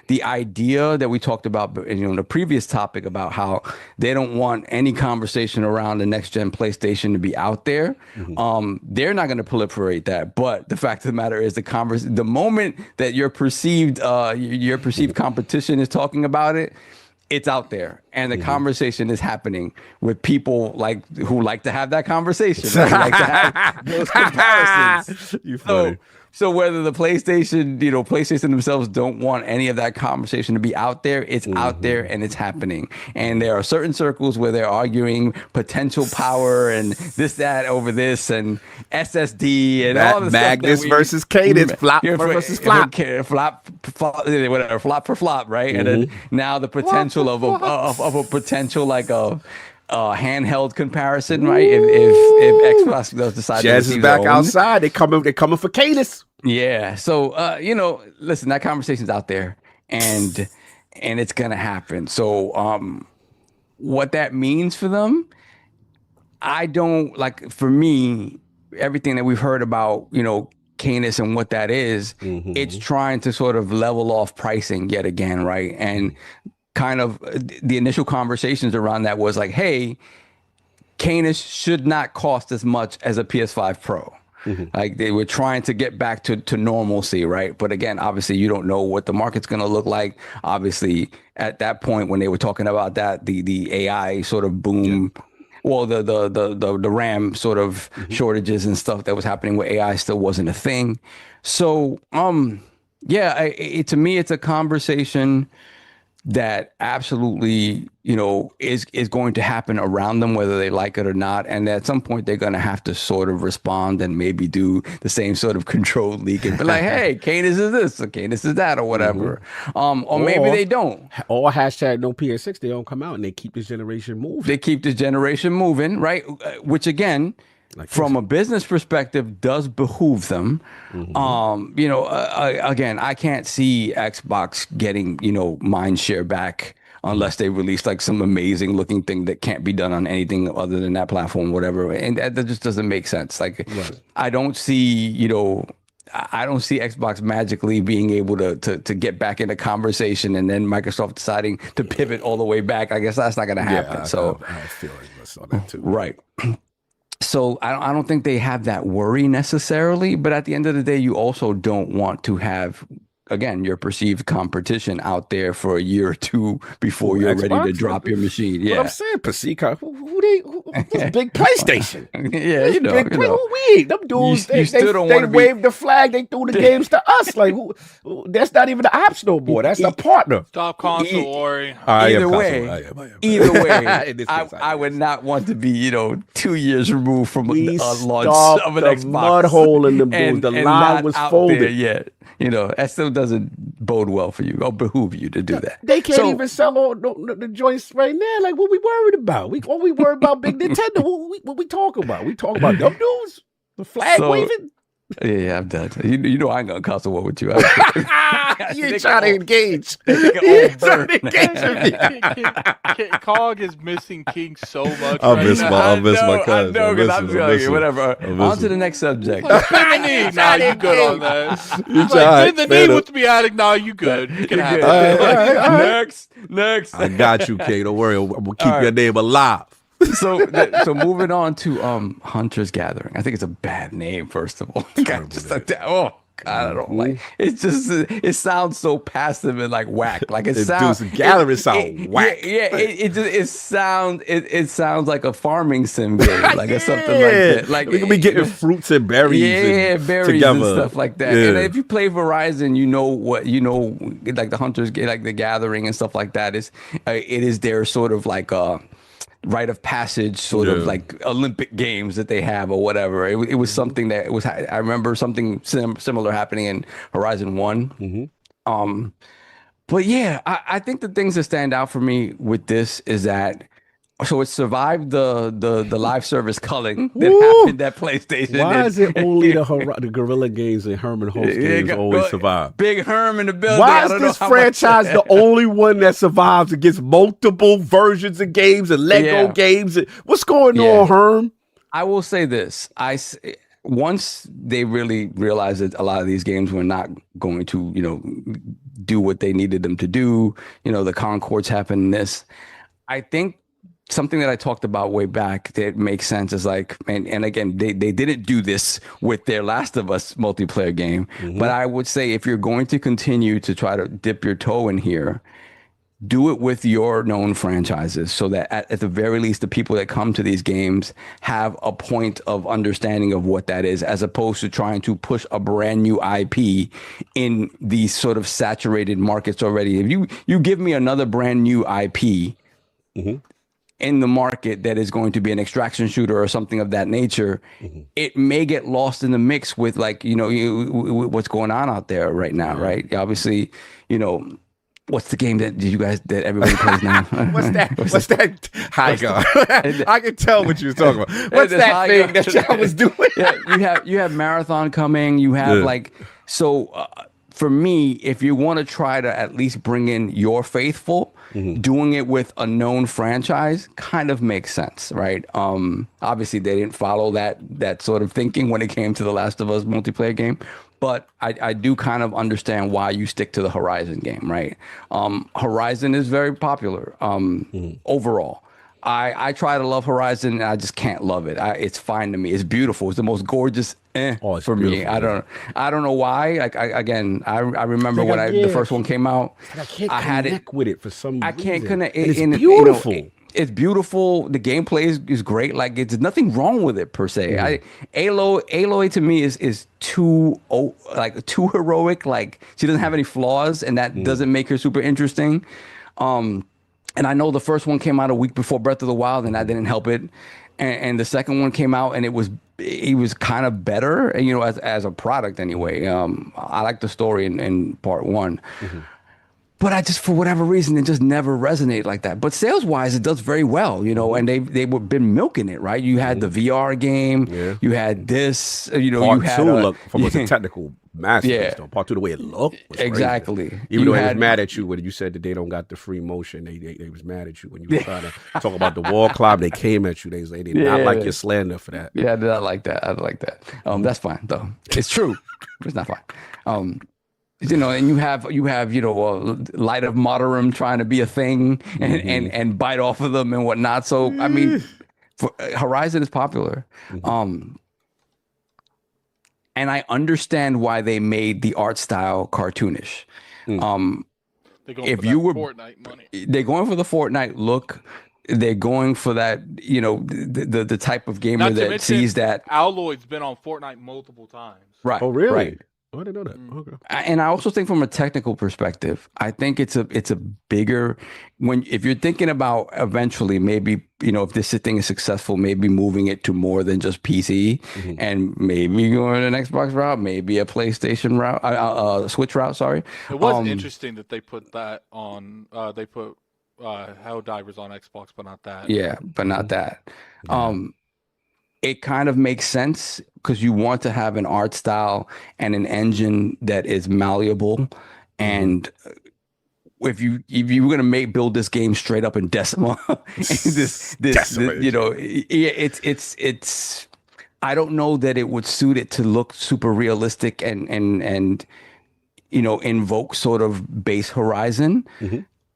S6: The idea that we talked about, in the previous topic about how they don't want any conversation around the next gen PlayStation to be out there. They're not going to proliferate that. But the fact of the matter is the moment that your perceived competition is talking about it, it's out there, and the conversation is happening with people who like to have that conversation, right? Who like to have those comparisons.
S3: You funny.
S6: So whether the PlayStation themselves don't want any of that conversation to be out there, it's out there and it's happening. And there are certain circles where they're arguing potential power and this, that over this, and SSD and all the
S3: Magnus
S6: stuff
S3: versus Cadence, flop versus flop.
S6: Whatever, flop for flop, right? And then now the potential of a potential like a handheld comparison, right? If Xbox does decide
S3: Jazz
S6: to
S3: is back outside, they coming for Cadence.
S6: Yeah. So listen, that conversation's out there, and it's gonna happen. So what that means for them, I don't like. For me, everything that we've heard about, Canis and what that is, it's trying to sort of level off pricing yet again, right? And kind of the initial conversations around that was like, hey, Canis should not cost as much as a PS5 Pro. Like they were trying to get back to normalcy, right? But again, obviously you don't know what the market's going to look like. Obviously at that point when they were talking about that, the AI sort of boom, well, the RAM sort of shortages and stuff that was happening with AI still wasn't a thing. So, to me, it's a conversation that absolutely, is going to happen around them, whether they like it or not. And at some point, they're going to have to sort of respond and maybe do the same sort of controlled leak and be like, hey, Canis is this, or Canis is that, or whatever. Or maybe they don't.
S3: Or hashtag no PS6, they don't come out and they keep this generation moving.
S6: They keep this generation moving, right? Which, again, from a business perspective, does behoove them. Again, I can't see Xbox getting, mind share back unless they release like some amazing looking thing that can't be done on anything other than that platform, whatever. And that just doesn't make sense. Like, I don't see, I don't see Xbox magically being able to get back into conversation and then Microsoft deciding to pivot all the way back. I guess that's not going to happen.
S3: I feel like I saw that too.
S6: Right. So I don't think they have that worry necessarily, but at the end of the day, you also don't want to have, again, your perceived competition out there for a year or two before you're
S3: Xbox?
S6: ready to drop your machine. Yeah,
S3: What I'm saying, perceived who's big PlayStation?
S6: yeah,
S3: Who we? Them dudes, they waved the flag, they threw the games to us. Like, that's not even the ops no more. That's a partner.
S4: Stop console, Ori.
S6: Either way, I would not want to be, 2 years removed from a launch of an Xbox.
S3: Mud hole in them dudes. The line was folded.
S6: Yet. That still doesn't bode well for you or behoove you to do that.
S3: They can't even sell all the joints right now. Like, what we worried about? We worried about big Nintendo. What we talking about? We talking about them dudes? The flag waving?
S6: Yeah, I'm done. I ain't gonna console war with you.
S3: You ain't trying to engage.
S4: Cog is missing King so much.
S7: I'll miss my cousin.
S6: I know, because I'm telling you, whatever. On to the next subject.
S4: Bend the knee. Nah, you good on that.
S7: You
S4: Bend the knee with me adding. Nah, you good. You can have it.
S6: Next.
S3: I got you, Kay. Don't worry. I'm gonna keep your name alive.
S6: So moving on to Hunter's Gathering. I think it's a bad name, first of all. God, I don't like it. Sounds so passive and like whack. Like it sounds
S3: gathering sound whack.
S6: Yeah, it sounds like a farming sim game, like or something like that. Like
S3: we could be getting fruits and berries,
S6: berries
S3: together.
S6: and stuff like that. Yeah. And if you play Verizon, like the Hunters, like the Gathering and stuff like that it is their sort of like rite of passage sort of like Olympic games that they have or whatever. It was something that was, I remember something similar happening in Horizon 1. But yeah, I think the things that stand out for me with this is that it survived the live service culling that happened at PlayStation.
S3: Why is it only the Guerrilla Games and Herman Holtz games always survive?
S6: Big Herm in the building.
S3: Why is this franchise the only one that survives against multiple versions of games and Lego games? What's going on, Herm? I
S6: will say this. Once they really realized that a lot of these games were not going to, do what they needed them to do, the Concords happened, I think something that I talked about way back that makes sense is like, and again, they didn't do this with their Last of Us multiplayer game, but I would say if you're going to continue to try to dip your toe in here, do it with your known franchises so that at the very least, the people that come to these games have a point of understanding of what that is, as opposed to trying to push a brand new IP in these sort of saturated markets already. If you give me another brand new IP, in the market that is going to be an extraction shooter or something of that nature, it may get lost in the mix with like, what's going on out there right now, right? Obviously, what's the game that everybody plays now?
S3: What's that? High guard. I can tell what you're talking about. What's that thing that y'all was doing?
S6: You have Marathon coming. You have for me, if you want to try to at least bring in your faithful, doing it with a known franchise kind of makes sense, right? Obviously, they didn't follow that sort of thinking when it came to the Last of Us multiplayer game, but I do kind of understand why you stick to the Horizon game, right? Horizon is very popular overall. I try to love Horizon and I just can't love it. It's fine to me. It's beautiful. It's the most gorgeous for me. I don't know why. Like I remember when the first one came out.
S3: I can't connect with it for some reason.
S6: I can't connect.
S3: It's beautiful.
S6: It's beautiful. The gameplay is great. Like there's nothing wrong with it per se. Aloy to me is too heroic. Like she doesn't have any flaws, and that doesn't make her super interesting. And I know the first one came out a week before Breath of the Wild, and that didn't help it. And the second one came out, and it was kind of better, you know, as a product anyway. I like the story in part one. But I just, for whatever reason, it just never resonated like that. But sales-wise, it does very well, you know, and they were been milking it, right? You had the VR game, you had this, you know,
S3: Part
S6: you had
S3: two look from a technical masterpiece. Though. Part two, the way it looked, was
S6: exactly.
S3: crazy. Even though they was mad at you when you said that they don't got the free motion, they was mad at you when you were trying to talk about the wall climb. They came at you. They did not like your slander for that.
S6: Yeah, I did not like that. I like that. That's fine though. It's true. It's not fine. You know, and you have you know Light of Moderum trying to be a thing and bite off of them and whatnot. So I mean, Horizon is popular, and I understand why they made the art style cartoonish. If you were
S4: Fortnite money,
S6: they're going for the Fortnite look. They're going for that, you know, the type of gamer that sees that.
S4: Alloyd's been on Fortnite multiple times.
S6: Right.
S3: Oh, really?
S6: Right.
S3: Oh, I didn't know that. Okay.
S6: And I also think from a technical perspective, I think it's a bigger if you're thinking about eventually maybe, you know, if this thing is successful, maybe moving it to more than just PC and maybe going an Xbox route, maybe a PlayStation route, Switch route. Sorry.
S4: It was interesting that they put that on. They put Helldivers on Xbox, but not that.
S6: Yeah, but not that. It kind of makes sense because you want to have an art style and an engine that is malleable. And if you were gonna build this game straight up in Decima, this you know, it's I don't know that it would suit it to look super realistic and you know, invoke sort of base Horizon.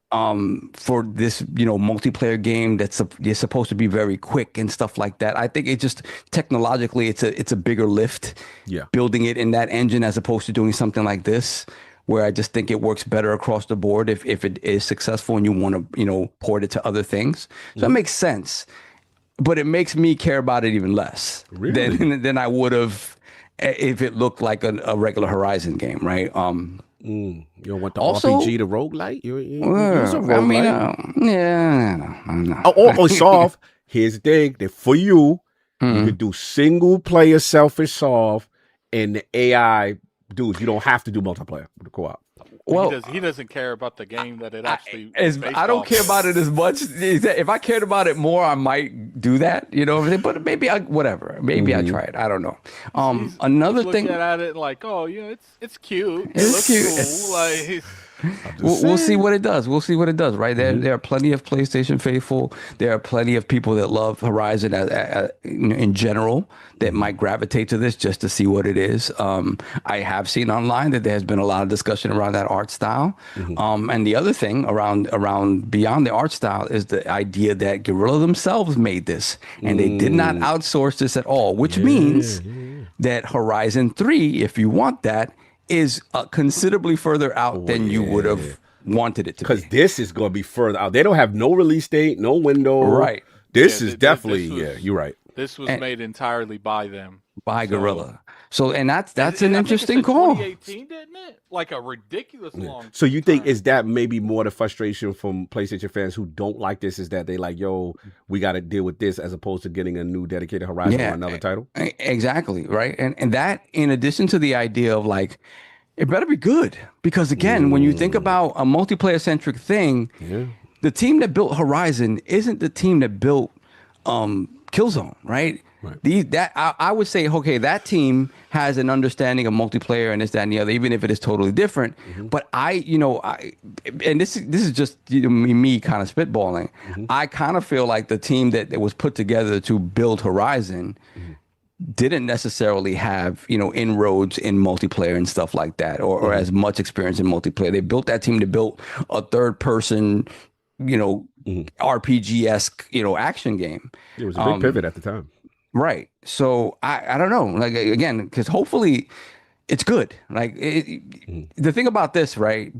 S6: For this, you know, multiplayer game that's supposed to be very quick and stuff like that. I think it just technologically it's a bigger lift.
S3: Yeah,
S6: building it in that engine as opposed to doing something like this, where I just think it works better across the board if it is successful and you want to, you know, port it to other things. So that makes sense, but it makes me care about it even less than I would have if it looked like a regular Horizon game, right?
S3: You don't want the
S6: Also,
S3: RPG to roguelite?
S6: It's a roguelite.
S3: Oh, solve. Here's the thing. That for you, you could do single player selfish solve, and the AI dudes. You don't have to do multiplayer with the co-op.
S6: Well,
S4: he doesn't care about the game that it actually.
S6: I don't care about it as much. If I cared about it more, I might do that. You know, but maybe whatever. Maybe I try it. I don't know. Another thing.
S4: Looking at it like, oh yeah, it's cute.
S6: It's cute.
S4: Cool. Like.
S6: We'll see what it does. We'll see what it does. Right there are plenty of PlayStation faithful. There are plenty of people that love Horizon in general that might gravitate to this just to see what it is. I have seen online that there has been a lot of discussion around that art style. And the other thing around beyond the art style is the idea that Guerrilla themselves made this and they did not outsource this at all, which means that Horizon 3, if you want that, is considerably further out than you would have wanted it to be.
S3: Because this is going to be further out. They don't have no release date, no window.
S6: Right.
S3: This is definitely, you're right.
S4: This was made entirely by them.
S6: By Guerrilla. So, and that's an interesting call.
S4: 2018, didn't it? Like a ridiculous long
S3: So you think is that maybe more the frustration from PlayStation fans who don't like this is that they like, yo, we got to deal with this as opposed to getting a new dedicated Horizon or another title?
S6: Exactly, right? And that, in addition to the idea of like, it better be good. Because again, when you think about a multiplayer-centric thing, the team that built Horizon isn't the team that built Killzone, right? I would say, okay, that team has an understanding of multiplayer and this, that, and the other, even if it is totally different. But and this is just me kind of spitballing. I kind of feel like the team that was put together to build Horizon didn't necessarily have, inroads in multiplayer and stuff like that, or as much experience in multiplayer. They built that team to build a third person, RPG-esque, action game. It
S3: was a big pivot at the time.
S6: Right. So I don't know, like, again, because hopefully it's good. Like the thing about this, right?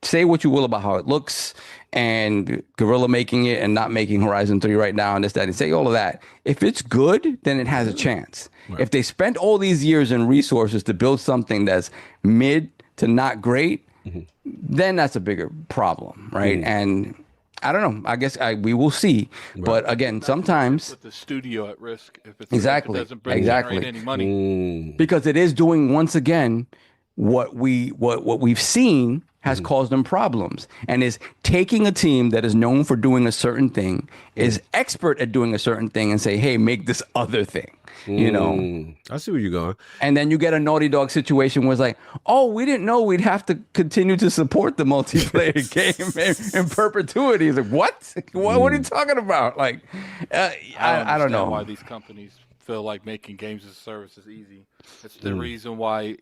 S6: Say what you will about how it looks and Guerrilla making it and not making Horizon 3 right now and this, that, and say all of that. If it's good, then it has a chance. Right. If they spent all these years and resources to build something that's mid to not great, then that's a bigger problem, right? And I don't know. I guess we will see. Right. But again, sometimes
S4: put the studio at risk if it doesn't generate any money.
S6: Because it is doing, once again, what we've seen has caused them problems, and is taking a team that is known for doing a certain thing, is expert at doing a certain thing, and say, hey, make this other thing. You know,
S3: I see where you're going.
S6: And then you get a Naughty Dog situation where it's like, oh, we didn't know we'd have to continue to support the multiplayer game in perpetuity. It's like, what? What are you talking about? Like, I don't know
S4: why these companies feel like making games as a service is easy. It's the reason why,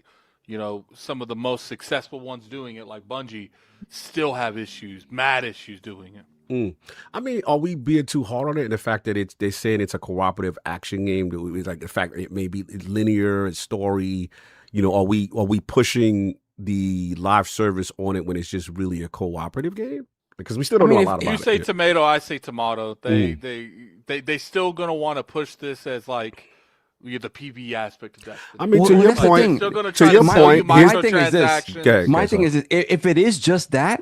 S4: you know, some of the most successful ones doing it, like Bungie, still have issues, mad issues doing it.
S3: I mean, are we being too hard on it? And the fact that they're saying it's a cooperative action game, it's like the fact that it may be linear and story. You know, are we pushing the live service on it when it's just really a cooperative game? Because we still don't know a lot about it.
S4: You say tomato, I say tomato. They still gonna want to push this as like the PvE aspect of that.
S3: I mean, to your point,
S6: my thing is this. My thing is, if it is just that,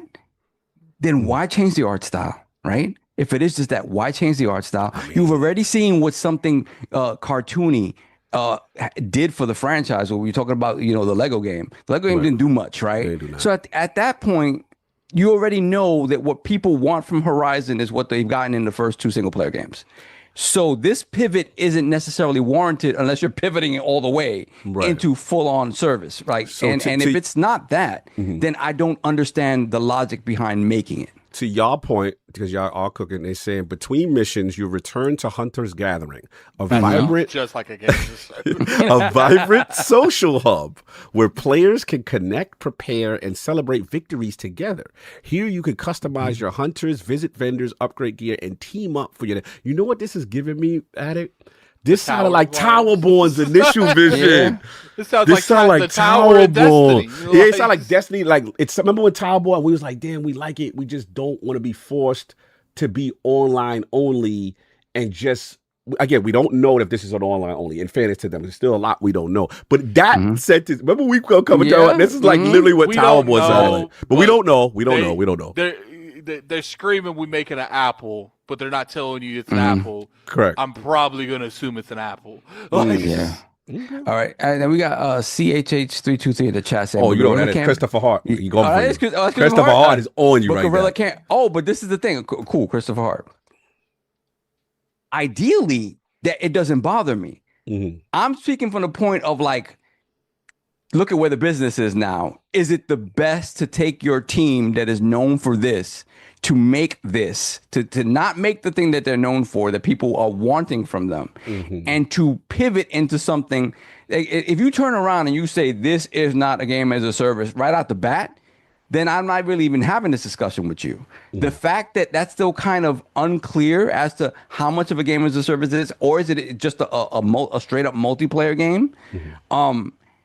S6: then why change the art style, right? If it is just that, why change the art style? You've already seen what something cartoony did for the franchise. When we're talking about, you know, the Lego game. The Lego game didn't do much, right? So at that point, you already know that what people want from Horizon is what they've gotten in the first 2 single-player games. So this pivot isn't necessarily warranted unless you're pivoting it all the way into full-on service, right? So and if it's not that, then I don't understand the logic behind making it.
S3: To y'all point, because y'all are cooking, they're saying between missions, you return to Hunter's Gathering, a vibrant,
S4: just like a game,
S3: a vibrant social hub where players can connect, prepare, and celebrate victories together. Here, you can customize your hunters, visit vendors, upgrade gear, and team up for your. You know what this is giving me, Addict? This sounded like Towerborn's initial vision.
S4: This sounds like Towerborn.
S3: You know, it sounded like Destiny. Like remember when Towerborn, we was like, damn, we like it. We just don't want to be forced to be online only. And just again, we don't know if this is an online only. In fairness to them, there's still a lot we don't know. But that sentence, remember we go coming to this is like literally what Towerborn sounded like. But we don't know. We don't know. We don't know.
S4: They're screaming we making an Apple, but they're not telling you it's an Apple.
S3: Correct.
S4: I'm probably going to assume it's an Apple.
S6: All right. And then we got CHH323 in the chat saying,
S3: oh, you know that is Christopher Hart. You go Christopher Hart is on you
S6: but
S3: right
S6: Gorilla
S3: now.
S6: Can't. Oh, but this is the thing. Cool, Christopher Hart. Ideally, that it doesn't bother me. I'm speaking from the point of like, look at where the business is now. Is it the best to take your team that is known for this, to make this, to not make the thing that they're known for, that people are wanting from them, and to pivot into something? If you turn around and you say this is not a game as a service right out the bat, then I'm not really even having this discussion with you. The fact that that's still kind of unclear as to how much of a game as a service it is, or is it just a straight up multiplayer game?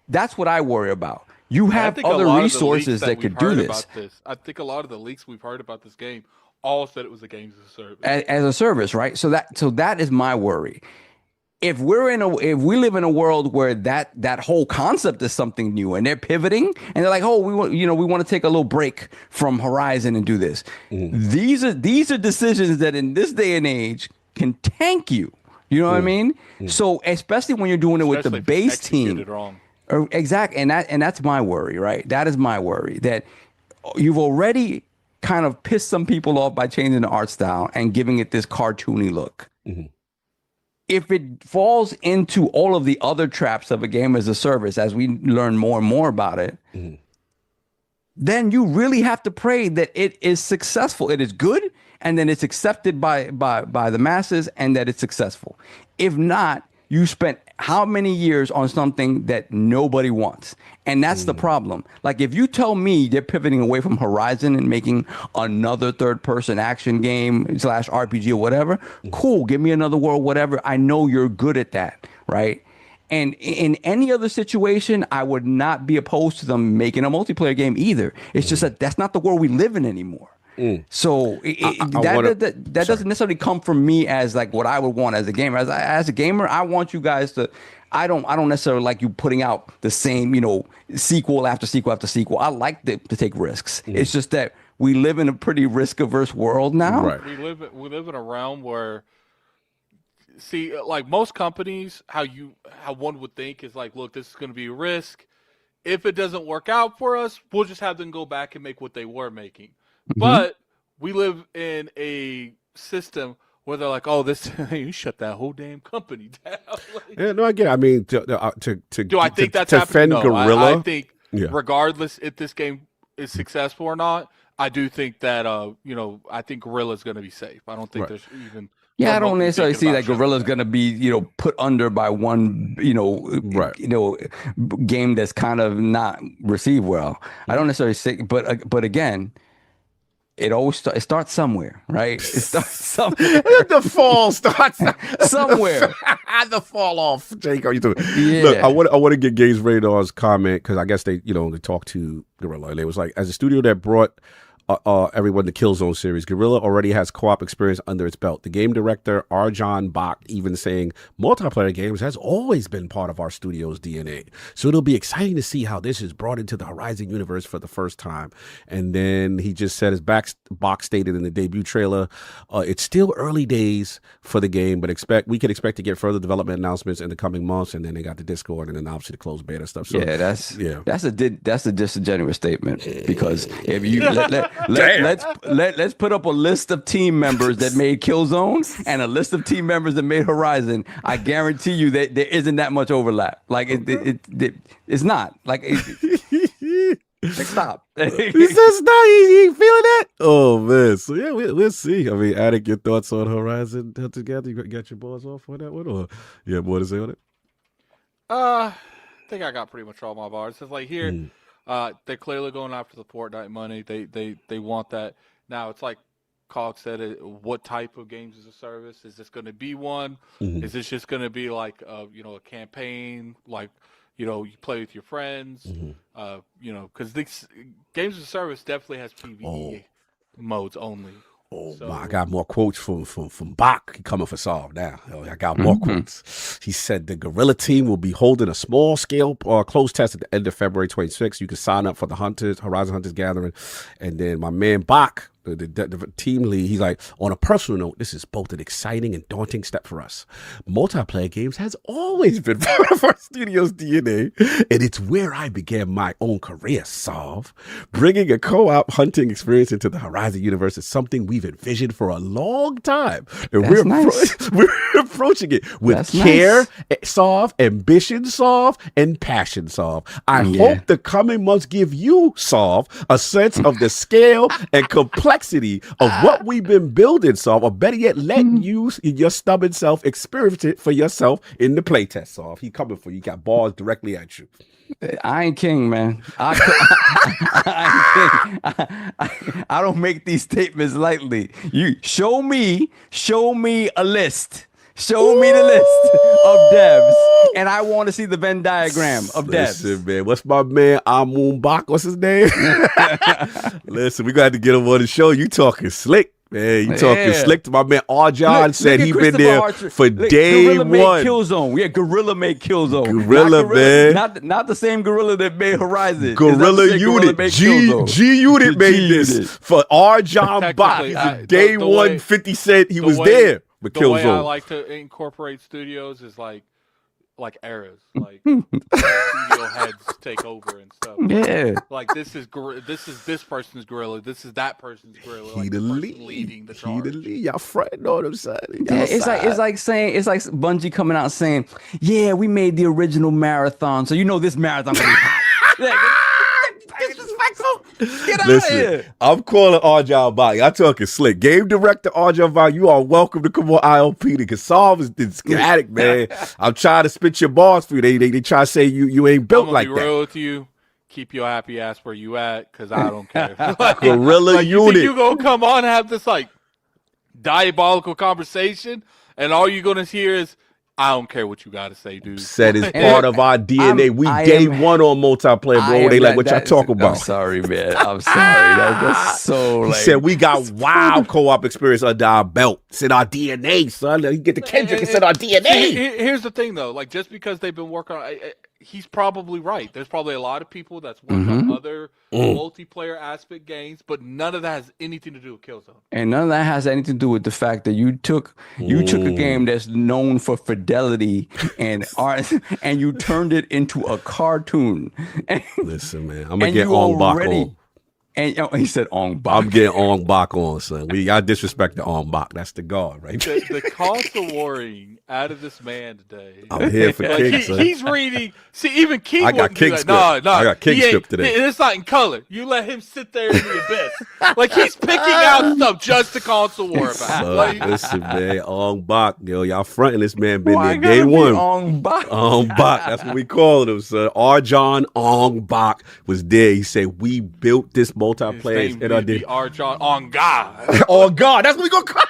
S6: That's what I worry about. You have other resources that could do this.
S4: I think a lot of the leaks we've heard about this game all said it was a game as a service.
S6: As a service, right? So that is my worry. If we live in a world where that whole concept is something new and they're pivoting and they're like, oh, we want to take a little break from Horizon and do this. These are decisions that in this day and age can tank you. You know what I mean? So especially when you're doing it with the base team. Exactly, and that's my worry, right? That is my worry, that you've already kind of pissed some people off by changing the art style and giving it this cartoony look. If it falls into all of the other traps of a game as a service, as we learn more and more about it, then you really have to pray that it is successful. It is good, and then it's accepted by the masses, and that it's successful. If not, you spent how many years on something that nobody wants? And that's the problem. Like, if you tell me they're pivoting away from Horizon and making another third-person action game / RPG or whatever, cool, give me another world, whatever. I know you're good at that, right? And in any other situation, I would not be opposed to them making a multiplayer game either. It's just that that's not the world we live in anymore. So that doesn't necessarily come from me as like what I would want as a gamer. As a gamer, I want you guys to, I don't necessarily like you putting out the same, sequel after sequel after sequel. I like to take risks. It's just that we live in a pretty risk-averse world now.
S3: Right.
S4: We live in a realm where, see, like most companies, how one would think is like, look, this is going to be a risk. If it doesn't work out for us, we'll just have them go back and make what they were making. But we live in a system where they're like, oh, you shut that whole damn company down.
S3: Yeah, no, I get it. I mean, do
S4: I think that's
S3: to
S4: happening?
S3: defend
S4: No,
S3: Guerrilla?
S4: I think regardless if this game is successful or not, I do think that I think Guerrilla's going to be safe. I don't think there's even.
S6: Yeah, I don't necessarily see that Guerrilla's going to be, put under by one, game that's kind of not received well. I don't necessarily say, but again, it starts somewhere, right? It starts somewhere.
S3: The fall starts
S6: somewhere.
S3: The fall off. Jake, how you doing?
S6: Yeah.
S3: Look, I want to get Games Radar's comment because I guess they talked to Guerrilla and it was like, as a studio that brought everyone the Killzone series, Guerrilla already has co-op experience under its belt. The game director Arjan Bach even saying multiplayer games has always been part of our studio's DNA. So it'll be exciting to see how this is brought into the Horizon universe for the first time. And then he just said, as Bach stated in the debut trailer, it's still early days for the game, but we can expect to get further development announcements in the coming months. And then they got the Discord and then obviously the closed beta stuff. So
S6: that's a disingenuous statement because if you let's put up a list of team members that made Killzone and a list of team members that made Horizon. I guarantee you that there isn't that much overlap. Like it's not. Like stop.
S3: He says no. You feeling that? Oh man. So yeah, we'll see. I mean, Attic, your thoughts on Horizon together? You got your balls off on that one, or you have more to say on it?
S4: I think I got pretty much all my bars. It's like here. They're clearly going after the Fortnite money. They want that. Now it's like Cog said, what type of games as a service? Is this going to be one? Is this just going to be like a campaign, like you play with your friends? Because this games as a service definitely has PvE modes only.
S3: I got more quotes from Bach. He coming for Solve now. I got more quotes. He said the Guerrilla team will be holding a small scale closed test at the end of February 26th. You can sign up for the Horizon Hunters Gathering. And then my man Bach, the team lead, he's like, on a personal note, this is both an exciting and daunting step for us. Multiplayer games has always been part of our studio's DNA, and it's where I began my own career, Solve. Bringing a co-op hunting experience into the Horizon universe is something we've envisioned for a long time, and we're approaching it with care, Solve, ambition, Solve, and passion, Solve. I hope the coming months give you, Solve, a sense of the scale and complexity of what we've been building, Solve, or better yet, let you, your stubborn self, experience it for yourself in the playtest, Solve. He coming for you. Got balls directly at you.
S6: I ain't king, man. I don't make these statements lightly. You show me a list. Show me the list of devs, and I want to see the Venn diagram of devs.
S3: Listen, man, what's my man Amun Bach? What's his name? Listen, we got to get him on the show. You talking slick, man. You talking slick. My man Arjan said he been there for day
S6: Guerrilla
S3: one.
S6: Made Killzone. Yeah, Guerrilla made Killzone.
S3: Guerrilla, man.
S6: Not the same Guerrilla that made Horizon.
S3: Guerrilla Unit. G Unit made this for Arjan Bach. Day one, 50 Cent. He was there.
S4: The way I like to incorporate studios is like eras, like studio heads take over and stuff.
S6: Yeah,
S4: like this is this person's Guerrilla, this is that person's Guerrilla. Like the person leading the charge.
S3: He the lead. Y'all fronting on him, son.
S6: Yeah, it's like Bungie coming out saying, "Yeah, we made the original marathon, so this marathon gonna be hot." Get out of here.
S3: I'm calling Arjan Bach. I'm talking slick. Game director Arjan Bach, you are welcome to come on ILP because Solve is addict, man. I'm trying to spit your balls for you. They try to say you ain't built like that.
S4: I'm gonna be real with you. Keep your happy ass where you at, because I don't care.
S3: Guerrilla Unit.
S4: You gonna come on and have this like diabolical conversation, and all you're gonna hear is I don't care what you got to say, dude.
S3: Said it's part of our DNA. We day one on multiplayer, bro. They like, what y'all talk about?
S6: I'm sorry, man. I'm sorry. That's so
S3: He
S6: like.
S3: said we got wild co-op experience under our belt. It's in our DNA, son. You get the Kendrick, it's in our DNA.
S4: Here's the thing, though. Like, just because they've been working on he's probably right. There's probably a lot of people that's working on other multiplayer aspect games, but none of that has anything to do with Killzone.
S6: And none of that has anything to do with the fact that you took a game that's known for fidelity and art, and you turned it into a cartoon.
S3: Listen, man, I'm gonna get Ong Bak on.
S6: And he said Ong Bak.
S3: I'm getting Ong Bak on, son. I disrespect the Ong Bak. That's the guard, right?
S4: The cost of warring out of this man today.
S3: I'm here for King, son.
S4: He's reading. See, even King.
S3: I got King script.
S4: No,
S3: I got King script today.
S4: It's not in color. You let him sit there in the abyss. Like, he's picking out stuff just to console war about. Like,
S3: listen, man, Ong Bak, yo, y'all fronting this man been there day one.
S6: Ong Bak.
S3: Ong Bak, that's what we calling him, son. Arjan Ong Bak was there. He said, we built this multiplayer.
S4: And I did. Arjan on God.
S3: On God. That's what we gonna call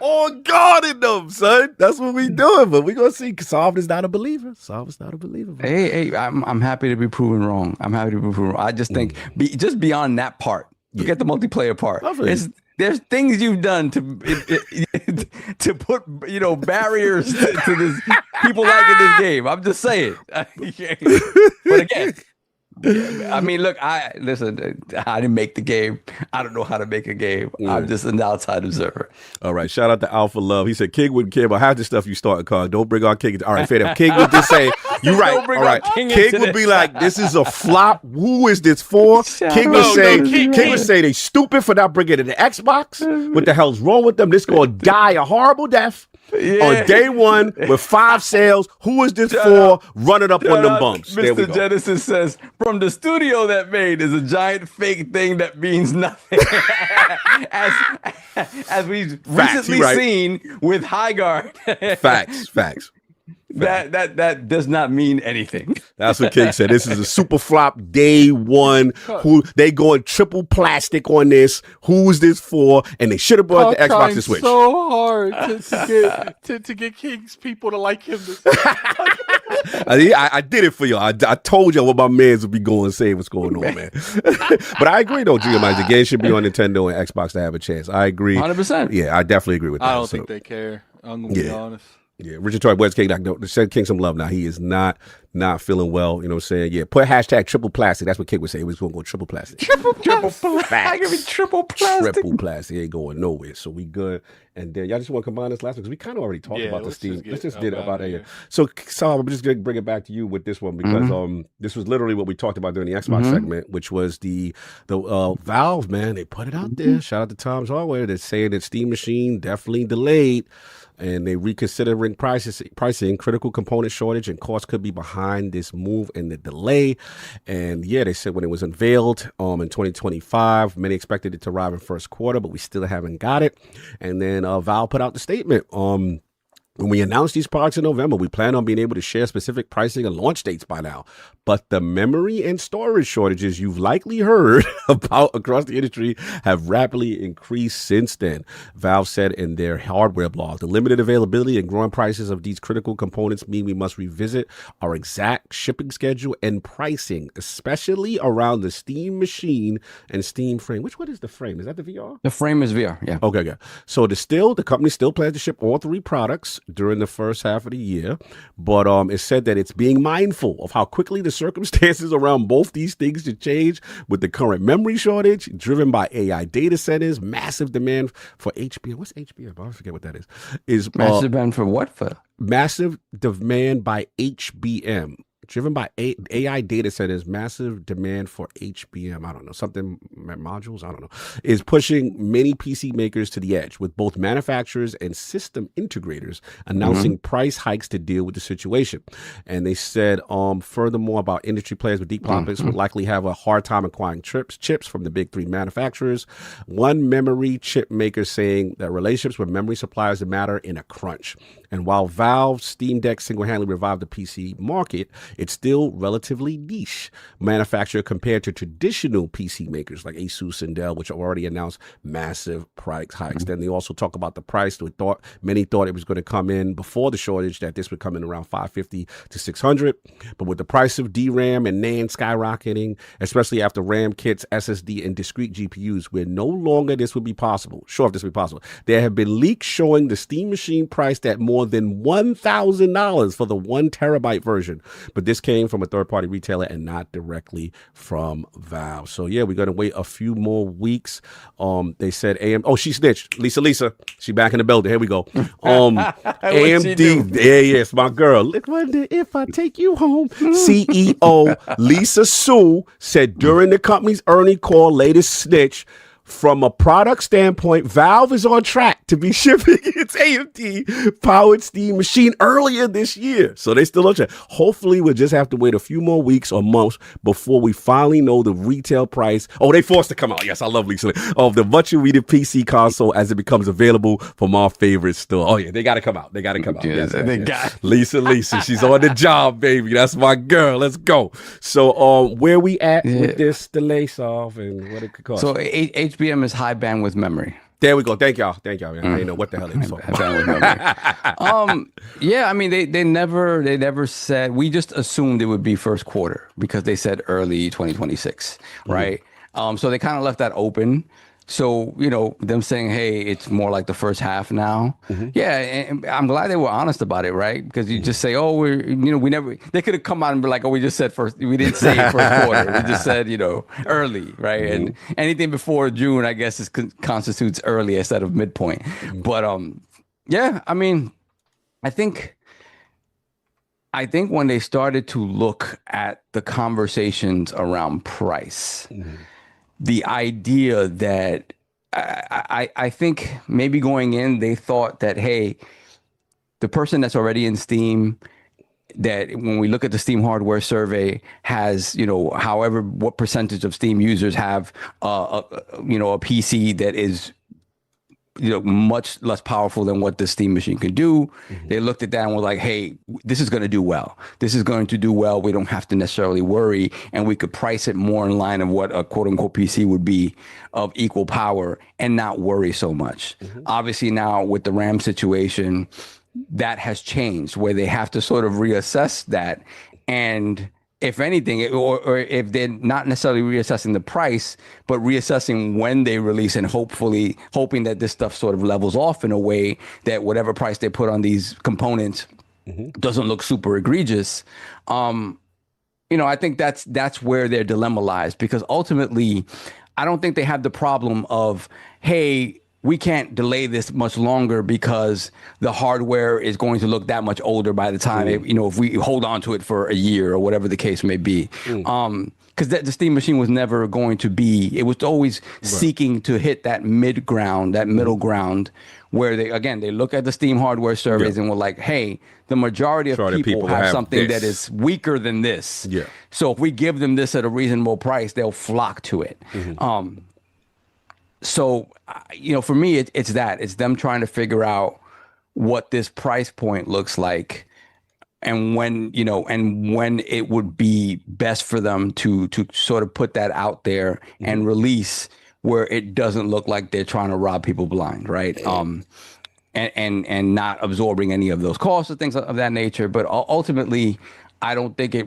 S3: on God in them, son. That's what we doing. But we gonna see. Solve is not a believer. Solve is not a believer. Bro.
S6: Hey, I'm happy to be proven wrong. I just think just beyond that part. Forget the multiplayer part. There's things you've done to put barriers to this people liking this game. I'm just saying. But again. I mean, look, I didn't make the game. I don't know how to make a game. I'm just an outside observer.
S3: All right. Shout out to Alpha Love. He said, King wouldn't care about half the stuff you start, Carl. Don't bring our King. All right, fair enough. King would just say, you're right. All right. King would be like, this is a flop. Who is this for? King would say they stupid for not bringing it to the Xbox. What the hell's wrong with them? This going to die a horrible death. On day one with 5 sales. Who is this for? Running up on them bumps.
S6: Mr. Genesis says, from the studio that made is a giant fake thing that means nothing. as we've recently seen with Highguard.
S3: Facts.
S6: That does not mean anything.
S3: That's what King said. This is a super flop day one. Who they going triple plastic on this? Who is this for? And they should have brought the Xbox to Switch.
S4: So hard to get King's people to like him.
S3: I did it for y'all. I told y'all what my mans would be going to say what's going on, man. But I agree, though, GMI. The game should be on Nintendo and Xbox to have a chance. I agree.
S6: 100%.
S3: Yeah, I definitely agree with that.
S4: I don't think they care. I'm going to be honest.
S3: Yeah, Richard Toy West King, send King some love now. He is not feeling well. You know what I'm saying? Yeah, put hashtag triple plastic. That's what King would say. He was going to go triple plastic.
S6: Triple plastic. I give it triple plastic.
S3: Triple plastic. Ain't going nowhere. So we good. And then y'all just want to combine this last one because we kind of already talked about the Steam. Let's just get about it. So I'm just going to bring it back to you with this one because this was literally what we talked about during the Xbox segment, which was the Valve, man. They put it out there. Shout out to Tom's Hardware. They're saying that Steam Machine definitely delayed. And they reconsidering pricing, critical component shortage, and cost could be behind this move and the delay. And yeah, they said when it was unveiled in 2025, many expected it to arrive in first quarter, but we still haven't got it. And then Valve put out the statement. When we announced these products in November, we plan on being able to share specific pricing and launch dates by now. But the memory and storage shortages you've likely heard about across the industry have rapidly increased since then, Valve said in their hardware blog. The limited availability and growing prices of these critical components mean we must revisit our exact shipping schedule and pricing, especially around the Steam Machine and Steam Frame. Which one is the Frame? Is that the VR?
S6: The Frame is VR, yeah.
S3: Okay. So the company still plans to ship all 3 products during the first half of the year, but it said that it's being mindful of how quickly the circumstances around both these things should change with the current memory shortage driven by AI data centers, massive demand for HBM. What's HBM? I forget what that is.
S6: Massive demand for what? For
S3: massive demand by HBM. Driven by AI data centers, massive demand for HBM, I don't know, something modules, I don't know, is pushing many PC makers to the edge, with both manufacturers and system integrators announcing price hikes to deal with the situation. And they said, furthermore, about industry players with deep pockets would likely have a hard time acquiring chips from the big 3 manufacturers. One memory chip maker saying that relationships with memory suppliers matter in a crunch. And while Valve's Steam Deck single-handedly revived the PC market, it's still relatively niche manufacturer compared to traditional PC makers like Asus and Dell, which already announced massive price hikes. Then they also talk about the price. Many thought it was going to come in before the shortage, that this would come in around $550 to $600. But with the price of DRAM and NAND skyrocketing, especially after RAM kits, SSD, and discrete GPUs, where no longer this would be possible. Sure, if this would be possible. There have been leaks showing the Steam Machine priced at more than $1,000 for the 1 terabyte version. But this came from a third-party retailer and not directly from Valve. So yeah, we're going to wait a few more weeks. They said she snitched. Lisa. She back in the building. Here we go. AMD. Yes, my girl. Look, wonder if I take you home. CEO Lisa Su said during the company's earnings call, latest snitch, from a product standpoint, Valve is on track to be shipping its AMD powered Steam Machine earlier this year. So they still on track. Hopefully, we'll just have to wait a few more weeks or months before we finally know the retail price. Oh, they forced to come out. Yes, I love Lisa. Of the much awaited PC console as it becomes available from our favorite store. Oh, yeah, they got to come out. Yes, Lisa. She's on the job, baby. That's my girl. Let's go. So where we at with this, the lace off, and what it could cost?
S6: So HBM is high bandwidth memory.
S3: There we go. Thank y'all. I didn't know what the hell they was talking about.
S6: Yeah, I mean, they never said. We just assumed it would be first quarter because they said early 2026, right? So they kind of left that open. So, them saying, hey, it's more like the first half now. Yeah, and I'm glad they were honest about it, right? Because you just say, oh, we never, they could have come out and be like, oh, we just said we didn't say first quarter. We just said, early, right? And anything before June, I guess, constitutes early instead of midpoint. But, yeah, I mean, I think when they started to look at the conversations around price, the idea that I think maybe going in, they thought that, hey, the person that's already in Steam, that when we look at the Steam hardware survey has, however, what percentage of Steam users have, a PC that is, much less powerful than what the Steam machine can do. They looked at that and were like, hey, this is going to do well. This is going to do well. We don't have to necessarily worry. And we could price it more in line of what a quote unquote PC would be of equal power and not worry so much. Obviously now with the RAM situation, that has changed where they have to sort of reassess that. And if anything, or if they're not necessarily reassessing the price, but reassessing when they release and hoping that this stuff sort of levels off in a way that whatever price they put on these components doesn't look super egregious. I think that's where their dilemma lies, because ultimately, I don't think they have the problem of, hey, we can't delay this much longer because the hardware is going to look that much older by the time, if we hold on to it for a year or whatever the case may be. Because the Steam machine was never going to be, it was always seeking to hit that middle ground where they look at the Steam hardware surveys and were like, hey, the majority of people have something that is weaker than this. Yeah. So if we give them this at a reasonable price, they'll flock to it. So, for me, it's them trying to figure out what this price point looks like and when it would be best for them to sort of put that out there and release where it doesn't look like they're trying to rob people blind, right? And not absorbing any of those costs or things of that nature. But ultimately, I don't think it,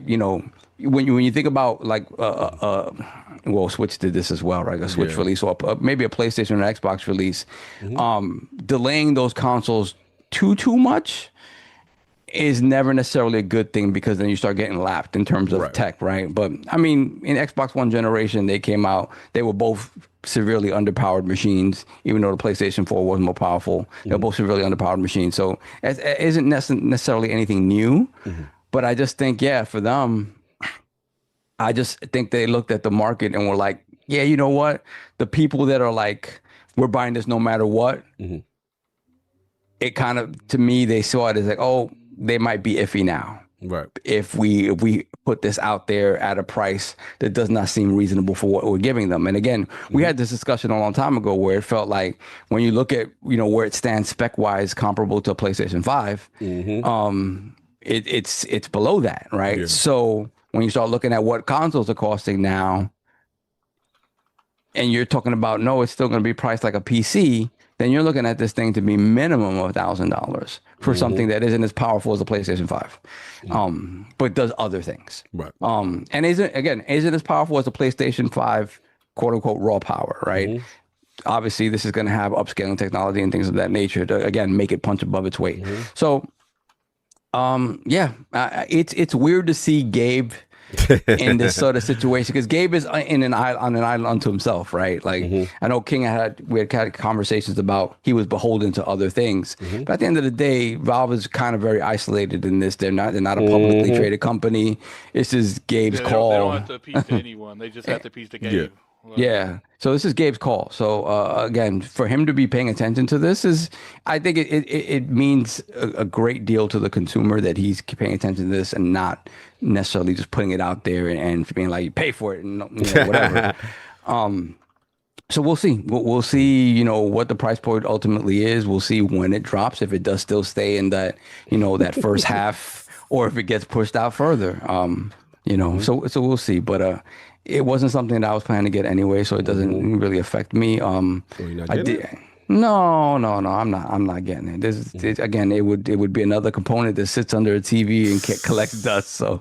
S6: when you think about like, Switch did this as well, right? A Switch release or maybe a PlayStation or Xbox release, delaying those consoles too much is never necessarily a good thing, because then you start getting lapped in terms of tech, right? But I mean, in Xbox One generation, they came out, they were both severely underpowered machines, even though the PlayStation 4 was more powerful. They're both severely underpowered machines. So it isn't necessarily anything new, but I just think, for them, I just think they looked at the market and were like, yeah, you know what? The people that are like, we're buying this no matter what, it kind of, to me, they saw it as like, oh, they might be iffy now.
S3: Right.
S6: if we put this out there at a price that does not seem reasonable for what we're giving them. And again, we had this discussion a long time ago where it felt like when you look at, you know, where it stands spec wise comparable to a PlayStation 5, it's below that, right?
S3: Yeah.
S6: So when you start looking at what consoles are costing now, and you're talking about, no, it's still going to be priced like a PC, then you're looking at this thing to be minimum of $1,000 for something that isn't as powerful as a PlayStation 5, but does other things.
S3: Right.
S6: And isn't as powerful as a PlayStation 5, quote unquote, raw power, right? Obviously, this is going to have upscaling technology and things of that nature to, again, make it punch above its weight. So, it's weird to see Gabe in this sort of situation because Gabe is on an island unto himself, right? Like I know King we had conversations about he was beholden to other things, but at the end of the day, Valve is kind of very isolated in this. They're not a publicly traded company. It's just Gabe's call.
S4: They don't have to appease to anyone. They just have to appease to Gabe.
S6: Yeah. So this is Gabe's call. So again, for him to be paying attention to this I think it means a great deal to the consumer that he's paying attention to this and not necessarily just putting it out there and being like, you pay for it and whatever. So we'll see. We'll see, you know, what the price point ultimately is. We'll see when it drops, if it does still stay in that, you know, that first half, or if it gets pushed out further. You know, so we'll see. But it wasn't something that I was planning to get anyway, so it doesn't really affect me. No, I'm not getting it. Again, it would be another component that sits under a TV and collects dust. So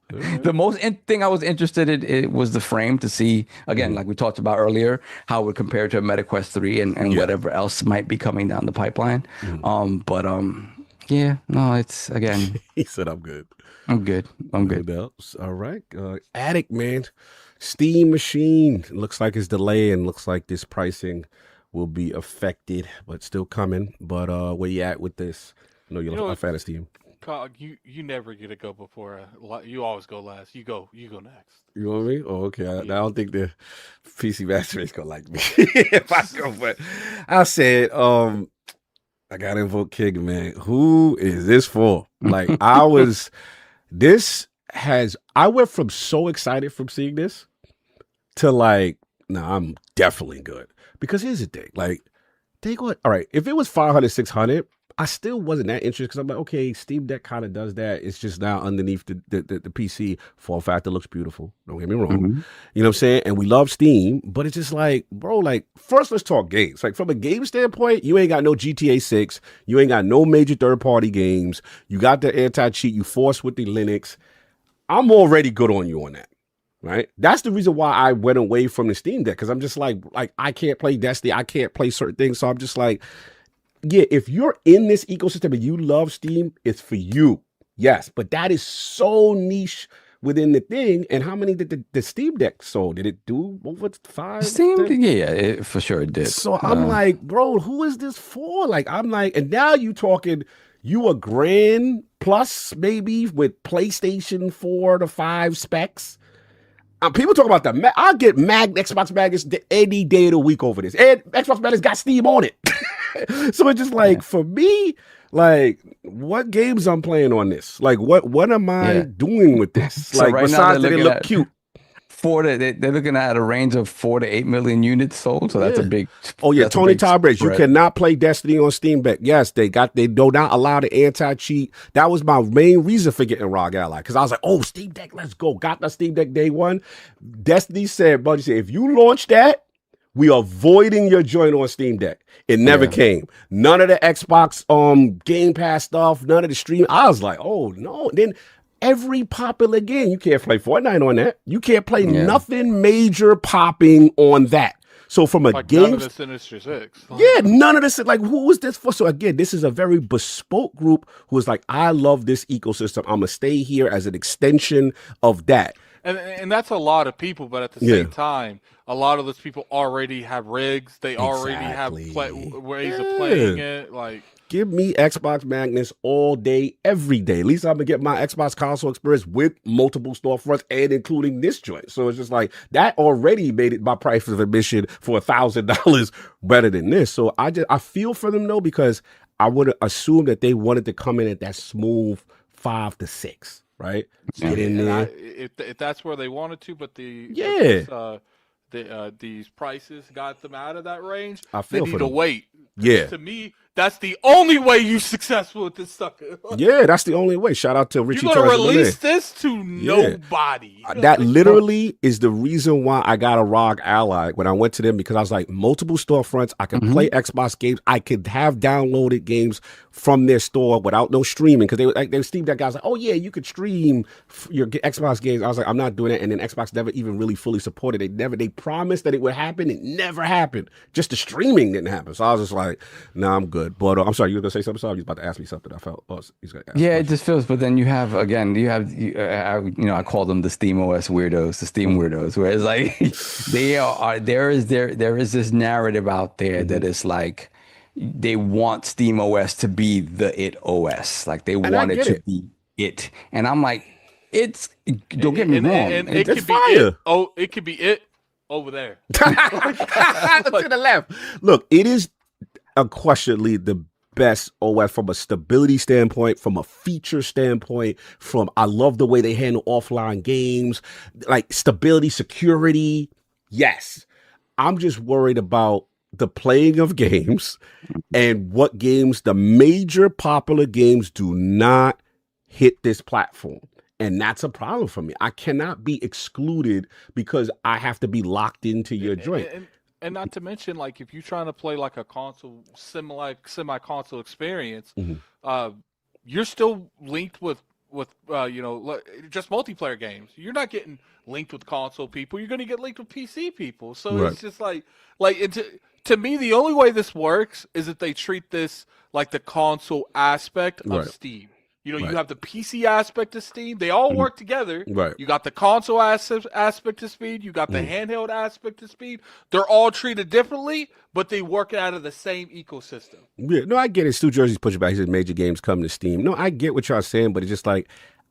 S6: the most thing I was interested in it was the frame to see, again, like we talked about earlier, how it would compare to a MetaQuest 3 and whatever else might be coming down the pipeline. It's again.
S3: He said, "I'm good.
S6: I'm good.
S3: All right, Addict, man. Steam machine looks like it's delaying. Looks like this pricing will be affected, but still coming. But where you at with this? I know you're a fan of Steam.
S4: You never get to go before. You always go last. You go next.
S3: You know what I mean? Oh, okay. I don't think the PC Master Race gonna like me if I go. But I said, I gotta invoke King, man. Who is this for? Like I went from so excited from seeing this to like, I'm definitely good. Because here's the thing, like, all right, if it was 500, 600, I still wasn't that interested because I'm like, okay, Steam Deck kind of does that. It's just now underneath the PC. Form factor looks beautiful. Don't get me wrong. You know what I'm saying? And we love Steam, but it's just like, bro, like, first let's talk games. Like, from a game standpoint, you ain't got no GTA 6. You ain't got no major third-party games. You got the anti-cheat. You forced with the Linux. I'm already good on you on that. Right. That's the reason why I went away from the Steam Deck, because I'm just like I can't play Destiny. I can't play certain things. So I'm just like, yeah, if you're in this ecosystem and you love Steam, it's for you. Yes. But that is so niche within the thing. And how many did the Steam Deck sold? Did it do over 5?
S6: Steam? Yeah, for sure it did.
S3: So I'm like, bro, who is this for? Like, I'm like, and now you talking, you a grand plus maybe with PlayStation 4 to 5 specs. People talk about the I'll get Xbox Magnus any day of the week over this. And Xbox Magnus got Steam on it. So it's just like, for me, like, what games I'm playing on this? Like, what am I doing with this?
S6: So
S3: like,
S6: right
S3: besides
S6: now
S3: that it look cute.
S6: They're looking at a range of 4 to 8 million units sold, so that's a big.
S3: Oh yeah, Tony Tybridge, you cannot play Destiny on Steam Deck. Yes, they do not allow the anti-cheat. That was my main reason for getting ROG Ally, because I was like, oh, Steam Deck, let's go. Got the Steam Deck day one. Destiny said, buddy said, if you launch that, we are voiding your joint on Steam Deck. It never came. None of the Xbox Game Pass stuff, none of the stream. I was like, oh no. Then every popular game, you can't play Fortnite on that. You can't play nothing major popping on that. So from a game, none of
S4: the Sinister Six.
S3: None of this. Like, who is this for? So again, this is a very bespoke group who is like, I love this ecosystem. I'm gonna stay here as an extension of that.
S4: And that's a lot of people, but at the same time, a lot of those people already have rigs. They already have ways of playing it. Like,
S3: give me Xbox Magnus all day, every day. At least I'm going to get my Xbox console experience with multiple storefronts and including this joint. So it's just like, that already made it my price of admission for $1,000 better than this. So I feel for them though, because I would assume that they wanted to come in at that smooth 5 to 6, right? Get in there.
S4: If that's where they wanted to, but these prices got them out of that range.
S3: I feel
S4: they
S3: for
S4: need to
S3: them.
S4: wait.
S3: Yeah.
S4: To me, that's the only way you're successful with this sucker.
S3: Yeah, that's the only way. Shout out to Richie.
S4: You're gonna release this to nobody.
S3: That literally is the reason why I got a ROG Ally when I went to them, because I was like, multiple storefronts. I can play Xbox games. I could have downloaded games from their store without no streaming, because they Steve, that guy's like, oh yeah, you could stream your Xbox games. I was like, I'm not doing it. And then Xbox never even really fully supported it. They promised that it would happen. It never happened. Just the streaming didn't happen. So I was just like, nah, I'm good. But I'm sorry, you were gonna say something. Sorry, you was about to ask me something. I felt he's gonna ask
S6: it just feels. But then you have I call them the Steam OS weirdos, the Steam weirdos, where it's like there is this narrative out there that is like they want Steam OS to be the it OS, like they want it to be it, and I'm like, don't get me wrong,
S4: and it could be
S3: fire.
S4: It could be it over there
S3: to the left. Look, it is unquestionably the best OS from a stability standpoint, from a feature standpoint, I love the way they handle offline games, like stability, security. Yes. I'm just worried about the playing of games and what games, the major popular games, do not hit this platform. And that's a problem for me. I cannot be excluded because I have to be locked into your joint.
S4: And not to mention, like, if you're trying to play like a console, semi-console experience, you're still linked with just multiplayer games. You're not getting linked with console people. You're going to get linked with PC people. So it's just to me, the only way this works is if they treat this like the console aspect of Steam. You have the PC aspect of Steam. They all work together.
S3: Right.
S4: You got the console aspect of Steam. You got the handheld aspect of Steam. They're all treated differently, but they work out of the same ecosystem.
S3: Yeah, no, I get it. Stu Jersey's pushing back. He said major games come to Steam. No, I get what y'all saying, but it's just like,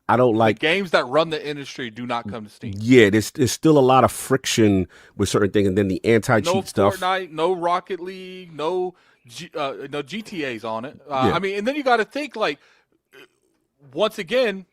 S3: I don't like...
S4: The games that run the industry do not come to Steam.
S3: Yeah, there's still a lot of friction with certain things, and then the anti-cheat stuff.
S4: No Fortnite, no Rocket League, no GTAs on it. I mean, and then you got to think, like, once again,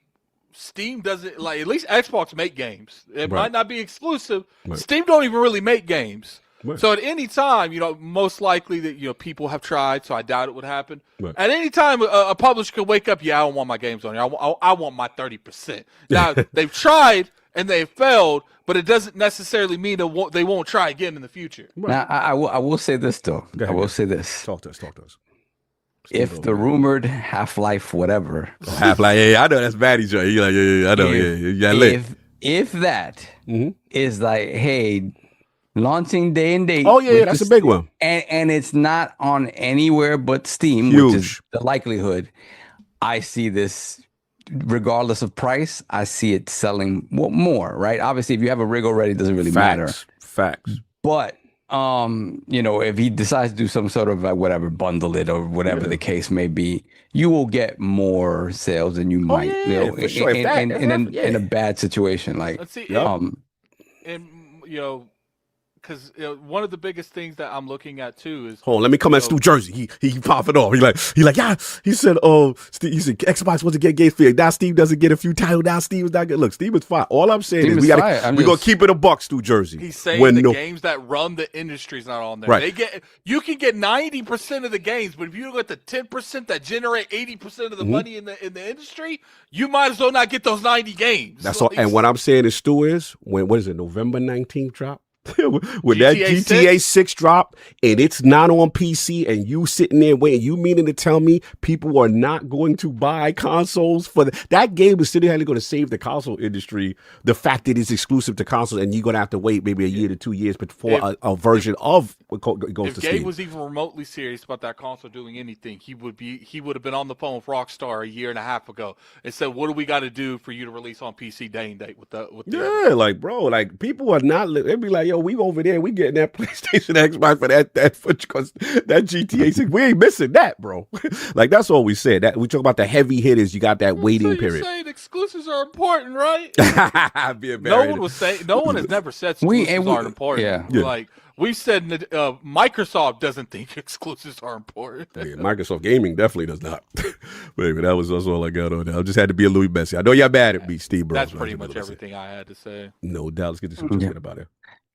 S4: Steam doesn't, like, at least Xbox make games. It might not be exclusive. Steam don't even really make games. So at any time, most likely that, people have tried, so I doubt it would happen. At any time, a publisher could wake up, I don't want my games on here. I want my 30%. Now, they've tried and they've failed, but it doesn't necessarily mean they won't try again in the future.
S6: Now, I will say this, though. I will say this.
S3: Talk to us.
S6: If the rumored Half-Life whatever,
S3: Half-Life, I know that's Batty Joy. You're like, I know,
S6: if that is like, hey, launching day and date.
S3: Oh yeah, that's a big one.
S6: And it's not on anywhere but Steam,
S3: Huge.
S6: Which is the likelihood. I see this, regardless of price, I see it selling more, right? Obviously, if you have a rig already, it doesn't really matter.
S3: Facts.
S6: But if he decides to do some sort of bundle it or whatever the case may be, you will get more sales than you might,
S3: for sure.
S6: in a bad situation. Like,
S4: let's see, because one of the biggest things that I'm looking at too is.
S3: Hold on, let me come at Stu Jersey. He popping off. He like, yeah. He said, Xbox wasn't getting game fear. Now Steve doesn't get a few titles. Now Steve is not good. Look, Steve is fine. All I'm saying is we're gonna keep it a buck, Stu Jersey.
S4: He's saying games that run the industry's not on there.
S3: Right.
S4: You can get 90% of the games, but if you get the 10% that generate 80% of the money in the industry, you might as well not get those 90 games.
S3: That's all. And what I'm saying is, Stu, is November 19th drop? When that GTA 6 drop and it's not on PC and you sitting there waiting, you meaning to tell me people are not going to buy consoles for that game is still going to save the console industry, the fact that it's exclusive to consoles and you're going to have to wait maybe a year to 2 years before a version of it goes to Steam.
S4: If Gabe was even remotely serious about that console doing anything, he would have been on the phone with Rockstar a year and a half ago and said, what do we got to do for you to release on PC day and date with the
S3: like, bro, like people are not, they'd be like, yo, we over there, we getting that PlayStation Xbox for that because that GTA 6, we ain't missing that, bro. Like that's all we said. That we talk about the heavy hitters. You got that waiting period.
S4: Saying exclusives are important, right?
S3: No
S4: one has never said exclusives aren't important.
S6: Yeah.
S4: Like we said, Microsoft doesn't think exclusives are important.
S3: Yeah, Microsoft Gaming definitely does not. But anyway, that's all I got on that. I just had to be a Louis Messi. I know y'all mad at me, Steve Bros.
S4: That's pretty much everything I had to say.
S3: No doubt. Let's get this get about it.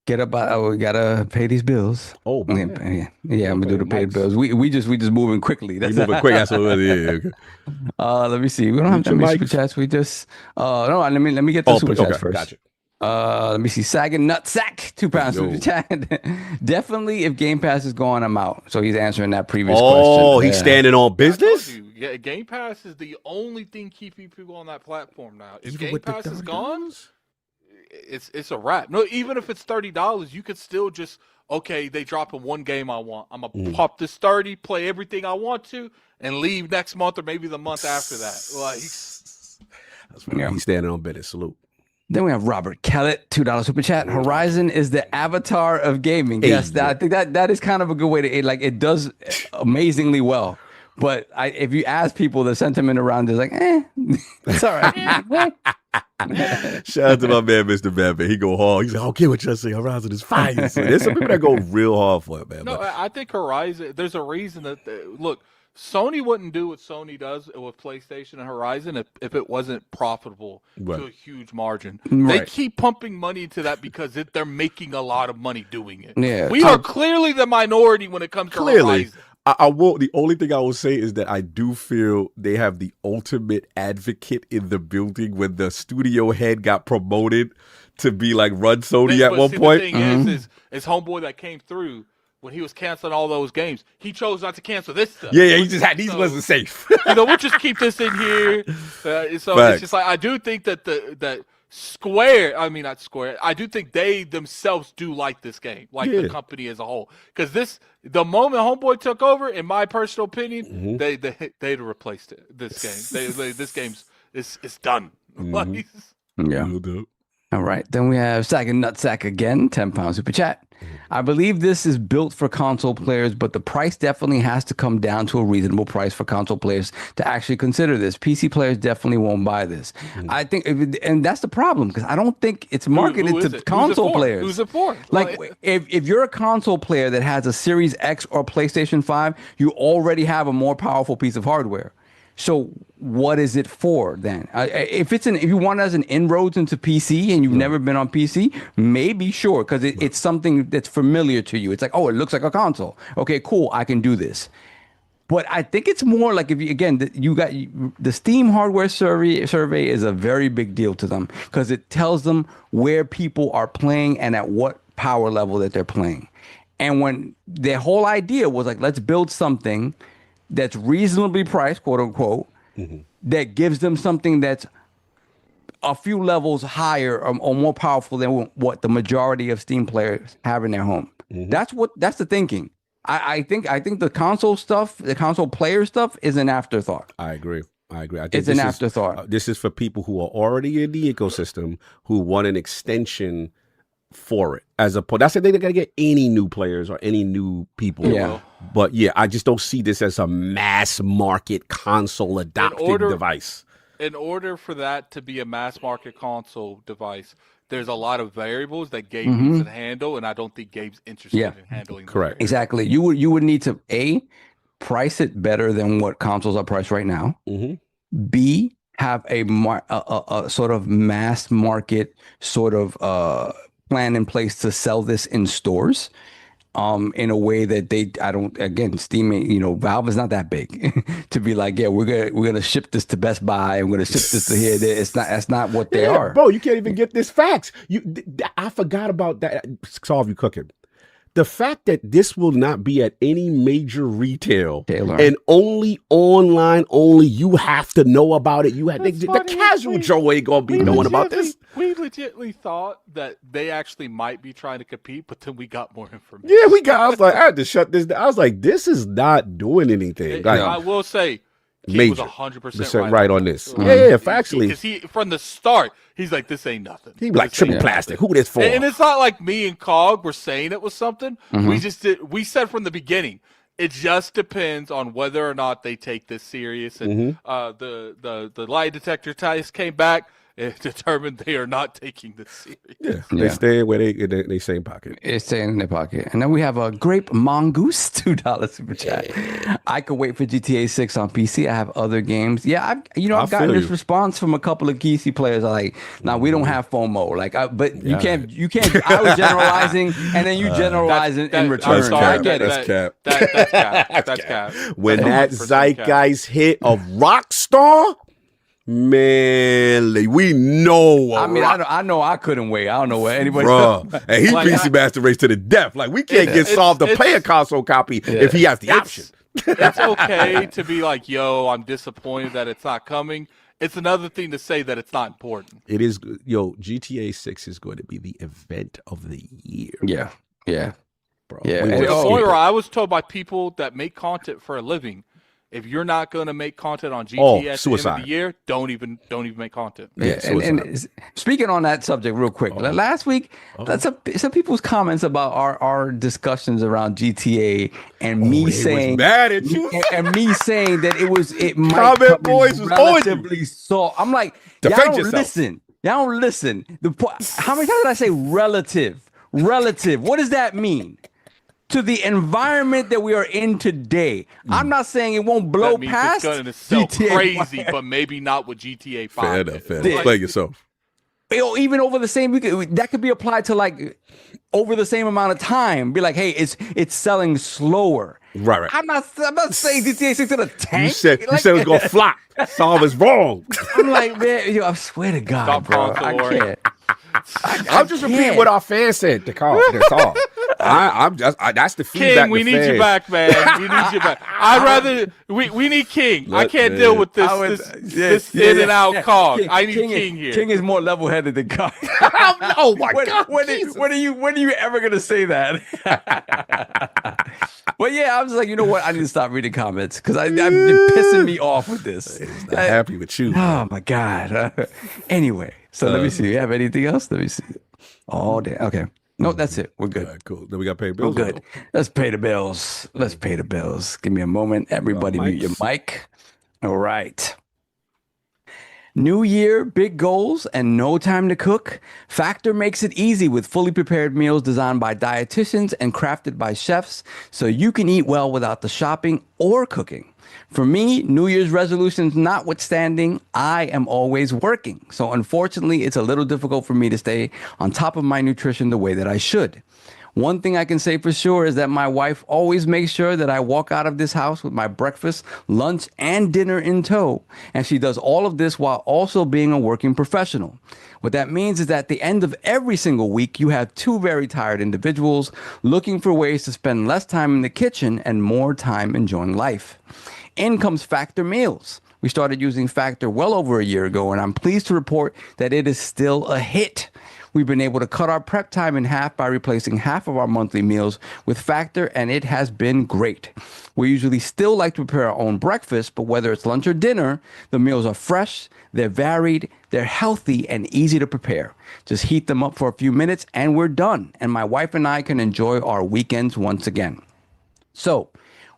S6: Get up! We gotta pay these bills.
S3: Oh,
S6: I'm gonna do the paid bills. We just moving quickly. That's
S3: moving quick. That's what it is. Okay.
S6: Let me see. We don't have that many super chats. We just no. Let me get the super chats first.
S3: Gotcha.
S6: Let me see. Sagging Nutsack, £2 super chat. Definitely, if Game Pass is gone, I'm out. So he's answering that previous question.
S3: Oh, he's standing on business.
S4: Yeah, Game Pass is the only thing keeping people on that platform now. If Game Pass is gone, it's a wrap. No, even if it's $30, you could still just they dropping one game I want. I'm gonna pop this 30, play everything I want to, and leave next month or maybe the month after that. Like
S3: he's standing on business. Salute.
S6: Then we have Robert Kellett, $2 super chat. Horizon is the avatar of gaming. Yes, I think that is kind of a good way to it does amazingly well. But if you ask people, the sentiment around is like, it's all right.
S3: Shout out to my man, Mr. Batman. He go hard. He's like, okay, what you say? Horizon is fire. So there's some people that go real hard for it, man.
S4: No, I think Horizon. There's a reason that look. Sony wouldn't do what Sony does with PlayStation and Horizon if it wasn't profitable to a huge margin. Right. They keep pumping money into that because they're making a lot of money doing it.
S6: Yeah.
S4: We are clearly the minority when it comes to Horizon.
S3: I will. The only thing I will say is that I do feel they have the ultimate advocate in the building when the studio head got promoted to be like run Sony at one point.
S4: The thing is homeboy that came through. When he was canceling all those games, he chose not to cancel this stuff.
S3: Yeah, he just had these wasn't safe.
S4: We'll just keep this in here. So it's just like I do think that Square, I mean not Square, I do think they themselves do like this game, like the company as a whole. Because the moment Homeboy took over, in my personal opinion, they'd replaced it. This game, this game's it's done.
S6: Yeah. All right. Then we have Sagging Nutsack again, £10 super chat. I believe this is built for console players, but the price definitely has to come down to a reasonable price for console players to actually consider this. PC players definitely won't buy this. I think, and that's the problem, because I don't think it's marketed to console players.
S4: Who's it for?
S6: Like, if you're a console player that has a Series X or PlayStation 5, you already have a more powerful piece of hardware. So what is it for then? If you want it as an inroads into PC and you've never been on PC, maybe sure, because it's something that's familiar to you. It's like, oh, it looks like a console. Okay, cool, I can do this. But I think it's more like the Steam hardware survey is a very big deal to them because it tells them where people are playing and at what power level that they're playing. And when their whole idea was like, let's build something that's reasonably priced, quote unquote, that gives them something that's a few levels higher or more powerful than what the majority of Steam players have in their home. That's the thinking. I think the console stuff, the console player stuff, is an afterthought.
S3: I agree. I think
S6: it's an afterthought.
S3: This is for people who are already in the ecosystem who want an extension for it. That's the thing. They gotta get any new players or any new people.
S6: Yeah.
S3: But I just don't see this as a mass market console adopting device.
S4: In order for that to be a mass market console device, there's a lot of variables that Gabe needs to handle, and I don't think Gabe's interested in handling.
S3: Correct.
S6: Exactly. You would need to price it better than what consoles are priced right now. B, have a sort of mass market sort of plan in place to sell this in stores in a way that Steam, Valve is not that big to be like, we're gonna ship this to Best Buy and we're gonna ship this to here. That's not what they are.
S3: Bro, you can't even get this fax. I forgot about that. Solve you cooking. The fact that this will not be at any major retail and only online, you have to know about it. The casual Joe ain't gonna be knowing about this.
S4: We legitimately thought that they actually might be trying to compete, but then we got more information.
S3: Yeah, I was like, I had to shut this down. I was like, this is not doing anything.
S4: I will say, he was 100%
S3: right on this. Yeah, factually.
S4: Because from the start, He's like, this ain't nothing.
S3: He be like,
S4: This
S3: triple
S4: ain't
S3: plastic.
S4: nothing.
S3: Who this for?
S4: And it's not like me and Cog were saying it was something. We said from the beginning, it just depends on whether or not they take this serious. And the lie detector test came back. It determined they are not taking this serious.
S3: They stay where they same pocket.
S6: It's staying in their pocket. And then we have a Grape Mongoose, $2 super chat. I could wait for GTA 6 on PC. I have other games. Yeah, I've gotten this response from a couple of geeky players. Like, now we don't have FOMO. Like, but you can't. I was generalizing, and then you generalizing in return.
S4: I'm sorry,
S6: I get it.
S3: That's cap.
S4: That's cap.
S3: When that
S4: 100%
S3: zeitgeist hit of Rockstar, man, we know.
S6: I mean, I know I couldn't wait. I don't know what anybody.
S3: Bruh. And he PC Master Race to the death. Like, we can't get solved to play a console copy if he has the option.
S4: It's okay to be like, yo, I'm disappointed that it's not coming. It's another thing to say that it's not important.
S3: It is, GTA 6 is going to be the event of the year.
S6: Yeah.
S3: Bro.
S6: Yeah.
S4: To the point where I was told by people that make content for a living, if you're not going to make content on GTA at the end of the year, don't even make content.
S6: Yeah, and speaking on that subject real quick, last week, some people's comments about our discussions around GTA and me saying
S3: mad at you
S6: and me saying that it might
S3: comment boys was
S6: relatively so. I'm like,
S3: defend
S6: y'all don't
S3: yourself.
S6: listen. Y'all don't listen. How many times did I say relative? Relative. What does that mean? To the environment that we are in today. I'm not saying it won't blow
S4: That means
S6: past
S4: it's going to sell
S6: GTA
S4: crazy, but maybe not with GTA 5.
S3: Fair enough. Play yourself.
S6: Even over the same, that could be applied to like over the same amount of time. Be like, hey, it's selling slower.
S3: Right.
S6: I'm not saying GTA 6 in a tank.
S3: You said it was going to flop. Solve is wrong.
S6: I'm like, man, I swear to God, bro, I can't.
S3: I'm just repeating what our fans said to call. That's all. That's the feedback.
S4: King, we need you back, man. We need you back. We need King. I can't deal with this in and out Cog. I need King here.
S6: King is more level headed than Cog.
S3: Oh my God!
S6: When are you ever gonna say that? But yeah, I was like, you know what? I need to stop reading comments because I'm pissing me off with this.
S3: He's not happy with you.
S6: Oh my God. Anyway, so let me see. You have anything else? Let me see. All day. Okay. No, that's it. We're good.
S3: All right, cool. Then we got to pay bills.
S6: We're good. Let's pay the bills. Let's pay the bills. Give me a moment. Everybody mute your mic. All right. New year, big goals, and no time to cook? Factor makes it easy with fully prepared meals designed by dietitians and crafted by chefs so you can eat well without the shopping or cooking. For me, New Year's resolutions notwithstanding, I am always working. So unfortunately, it's a little difficult for me to stay on top of my nutrition the way that I should. One thing I can say for sure is that my wife always makes sure that I walk out of this house with my breakfast, lunch, and dinner in tow. And she does all of this while also being a working professional. What that means is that at the end of every single week, you have two very tired individuals looking for ways to spend less time in the kitchen and more time enjoying life. In comes Factor Meals. We started using Factor well over a year ago, and I'm pleased to report that it is still a hit. We've been able to cut our prep time in half by replacing half of our monthly meals with Factor, and it has been great. We usually still like to prepare our own breakfast, but whether it's lunch or dinner, the meals are fresh, they're varied, they're healthy, and easy to prepare. Just heat them up for a few minutes, and we're done. And my wife and I can enjoy our weekends once again. So,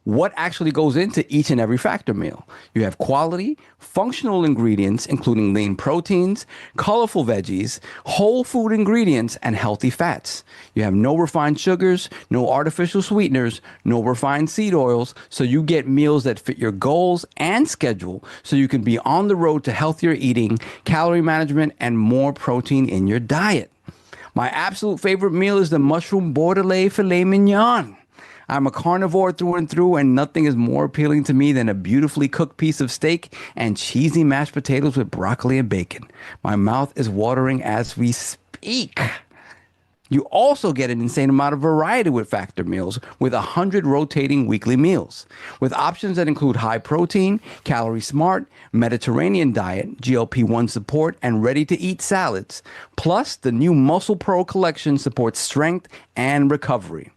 S6: what actually goes into each and every Factor meal? You have quality, functional ingredients, including lean proteins, colorful veggies, whole food ingredients, and healthy fats. You have no refined sugars, no artificial sweeteners, no refined seed oils, so you get meals that fit your goals and schedule, so you can be on the road to healthier eating, calorie management, and more protein in your diet. My absolute favorite meal is the mushroom bordelais filet mignon. I'm a carnivore through and through, and nothing is more appealing to me than a beautifully cooked piece of steak and cheesy mashed potatoes with broccoli and bacon. My mouth is watering as we speak. You also get an insane amount of variety with Factor meals with 100 rotating weekly meals. With options that include high protein, calorie smart, Mediterranean diet, GLP-1 support, and ready-to-eat salads. Plus, the new Muscle Pro collection supports strength and recovery.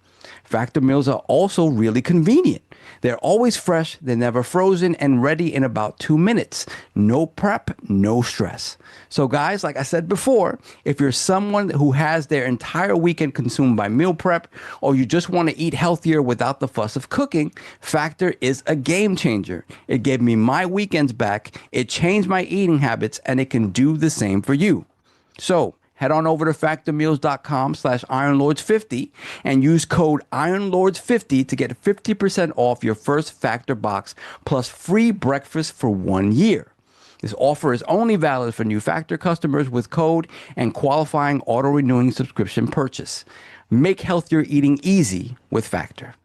S6: Factor meals are also really convenient. They're always fresh, they're never frozen, and ready in about 2 minutes. No prep, no stress. So guys, like I said before, if you're someone who has their entire weekend consumed by meal prep, or you just want to eat healthier without the fuss of cooking, Factor is a game changer. It gave me my weekends back, it changed my eating habits, and it can do the same for you. So head on over to factormeals.com/ironlords50 and use code ironlords50 to get 50% off your first Factor box plus free breakfast for 1 year. This offer is only valid for new Factor customers with code and qualifying auto-renewing subscription purchase. Make healthier eating easy with Factor.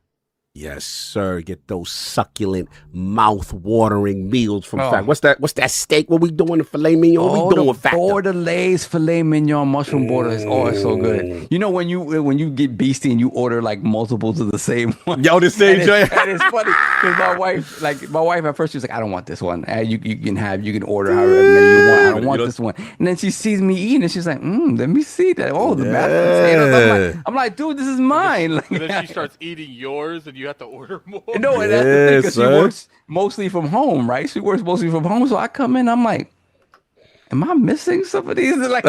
S3: Yes, sir. Get those succulent, mouth-watering meals from Factor. What's that steak? What we doing? The filet mignon? What we doing with Factor?
S6: Bordelaise filet mignon, mushroom border is it's so good. You know when you get beastie and you order like multiples of the same one.
S3: Yo, the same joint.
S6: And it's funny because my wife at first she was like, I don't want this one. You can order however many you want. I don't want this one. And then she sees me eating and she's like, let me see that. Oh, the mashed potatoes. I'm like, dude, this is mine.
S4: And then she starts eating yours and you have to order more.
S6: No, and that's the thing because she works mostly from home, right? She works mostly from home. So I come in, I'm like, am I missing some of these? Like,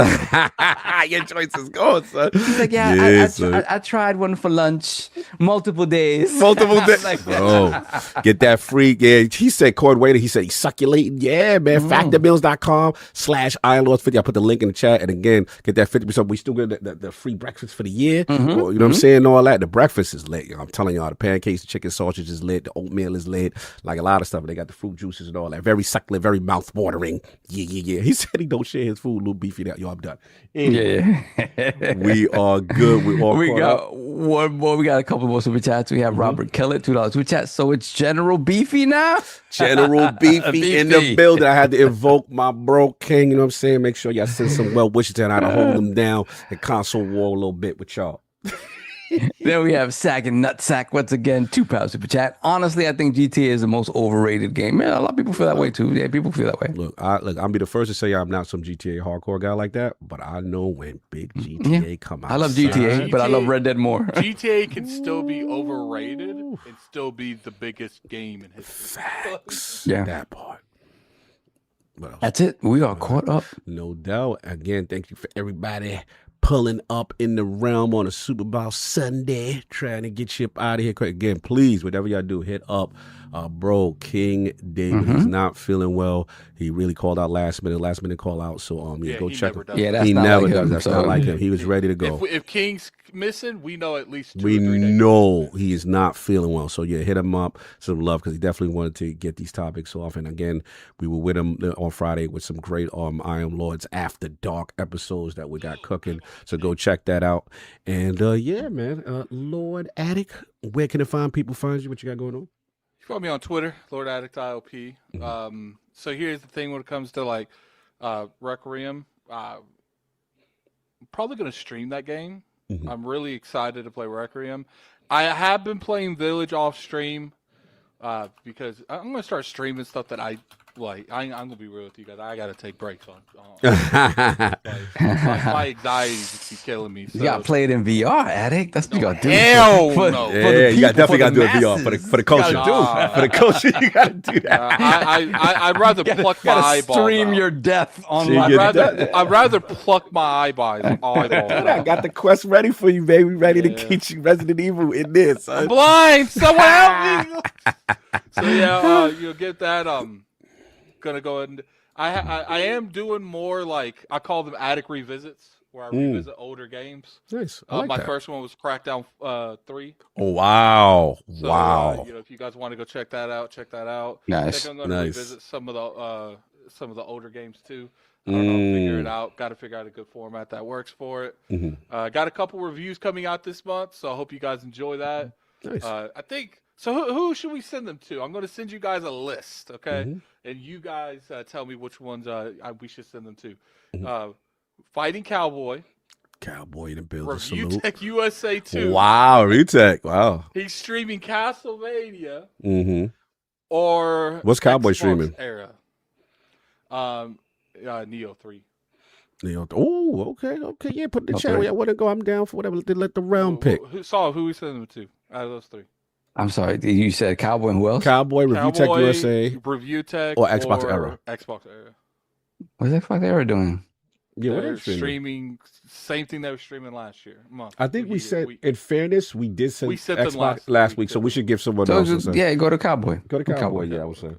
S3: your choice is gone, son.
S6: She's like, I tried one for lunch multiple days.
S3: Like,
S6: bro,
S3: get that free. Yeah, he said, Cord Waiter, he said he's succulating. Yeah, man. Factormeals.com/ironlords50. I put the link in the chat. And again, get that 50%. We still get the free breakfast for the year. You know what I'm saying? All that. The breakfast is lit. I'm telling y'all, the pancakes, the chicken sausage is lit. The oatmeal is lit. Like a lot of stuff. They got the fruit juices and all that. Very succulent, very mouth-watering. Yeah. He said he don't share his food, little beefy. That yo, I'm done. Anyway, we are good. We
S6: got one more. We got a couple more super chats. We have Robert Kellett, $2 super chat. So it's General Beefy now.
S3: General Beefy in the building. I had to invoke my bro King. You know what I'm saying? Make sure y'all send some well wishes to him. I had to hold him down and console war a little bit with y'all.
S6: Then we have Sack and Nutsack once again, £2 super chat. Honestly, I think GTA is the most overrated game. Yeah, a lot of people feel that way too. Yeah, people feel that way.
S3: Look, I'll be the first to say I'm not some GTA hardcore guy like that, but I know when big GTA come out.
S6: I love GTA, but I love Red Dead more.
S4: GTA can still be overrated and still be the biggest game in history.
S3: Facts.
S6: Yeah,
S3: that part.
S6: That's it. We are caught up.
S3: No doubt. Again, thank you for everybody pulling up in the realm on a Super Bowl Sunday, trying to get you up out of here quick. Again, please, whatever y'all do, hit up bro King David. He's not feeling well. He really called out last minute call out. So go check him.
S6: Yeah, that's
S3: he
S6: not
S3: never
S6: like
S3: does.
S6: him,
S3: That's
S6: so.
S3: not like him. He was ready to go.
S4: If King's missing, we know at least 2
S3: we
S4: or 3 days.
S3: know he is not feeling well. So yeah, hit him up. Some love because he definitely wanted to get these topics off. And again, we were with him on Friday with some great I Am Lords After Dark episodes that we got cooking. So go check that out. And yeah, man, Lord Addict, where can people find you? What you got going on?
S4: Follow me on Twitter, Lord Addict ILP. So here's the thing when it comes to like Requiem. I'm probably going to stream that game. I'm really excited to play Requiem. I have been playing Village off stream because I'm going to start streaming stuff that I like. I'm going to be real with you guys. I got to take breaks on my anxiety just be killing me. So.
S6: You got to play it in VR, Addict. That's what you got to do.
S4: Hell
S6: for
S4: no.
S3: Yeah, you definitely got to do it VR for the culture. For the culture, you got to do that.
S4: I'd rather pluck my eyeballs
S6: stream
S4: out.
S6: your death on
S4: I'd rather pluck my eyeballs
S3: I got the quest ready for you, baby. Ready to get you Resident Evil in this. Son.
S4: I'm blind. Someone help me. So yeah, you'll get that. Gonna go ahead and I am doing more like I call them Attic revisits where I revisit older games.
S3: Nice.
S4: My first one was Crackdown 3.
S3: Oh wow!
S4: So,
S3: wow!
S4: If you guys want to go check that out,
S6: Nice.
S4: I think I'm gonna revisit some of the older games too. I don't know, figure it out. Got to figure out a good format that works for it. Got a couple reviews coming out this month, so I hope you guys enjoy that.
S3: Nice.
S4: I think. So who should we send them to? I'm going to send you guys a list, okay? And you guys tell me which ones we should send them to. Fighting Cowboy.
S3: Cowboy in the building.
S4: Review Tech USA 2.
S3: Wow, Retech. Wow.
S4: He's streaming Castlevania.
S3: Or what's Cowboy
S4: Xbox
S3: streaming?
S4: Era. Neo 3.
S3: Okay, yeah. Put in the chat. I want to go. I'm down for whatever. Let the round pick.
S4: Who we sending them to out of those three?
S6: I'm sorry, you said Cowboy and who else?
S3: Cowboy, Review Tech USA,
S4: Review Tech,
S3: or Xbox Era.
S4: Xbox Era.
S6: What's Xbox Era doing?
S3: Yeah,
S4: they're streaming. Same thing they were streaming last year.
S3: I think we said, in fairness, we did send Xbox last week, so we should give someone else.
S6: Yeah, go to Cowboy.
S3: Go to Cowboy. Yeah, I would say.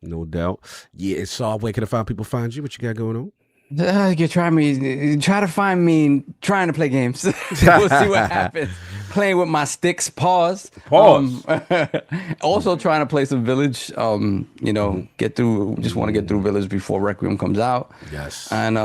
S3: No doubt. Yeah, it's all. Where can people find you? What you got going on?
S6: You try to find me trying to play games. We'll see what happens. Playing with my sticks. Pause. Also trying to play some Village. Get through. Just want to get through Village before Requiem comes out.
S3: Yes.
S6: And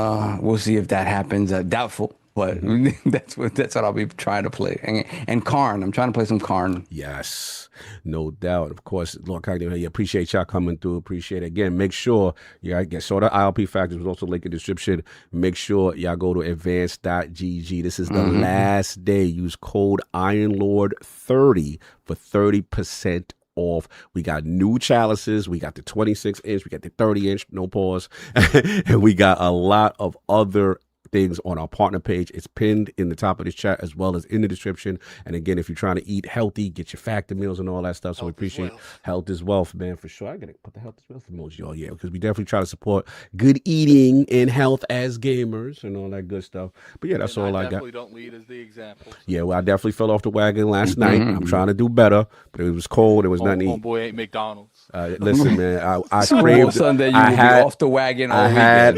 S6: we'll see if that happens. Doubtful. But that's what I'll be trying to play. And Karn. I'm trying to play some Karn.
S3: Yes. No doubt. Of course, Lord Cognitive, appreciate y'all coming through. Appreciate it. Again, make sure y'all get the ILP Factors was also linked in the description. Make sure y'all go to advanced.gg. This is the last day. Use code IronLord30 for 30% off. We got new chalices. We got the 26-inch. We got the 30-inch. No pause. And we got a lot of other things on our partner page. It's pinned in the top of this chat as well as in the description. And again, if you're trying to eat healthy, get your factor meals and all that stuff. So we appreciate health as wealth, man, for sure. I gotta put the health as wealth emoji on, because we definitely try to support good eating and health as gamers and all that good stuff. But yeah, that's all I got.
S4: Definitely don't lead as the example.
S3: Yeah, well, I definitely fell off the wagon last night. I'm trying to do better, but it was cold. It was nothing to eat.
S4: Homeboy ain't McDonald's.
S3: Listen, man, I craved.
S6: Sunday, you will be off the wagon.
S3: I had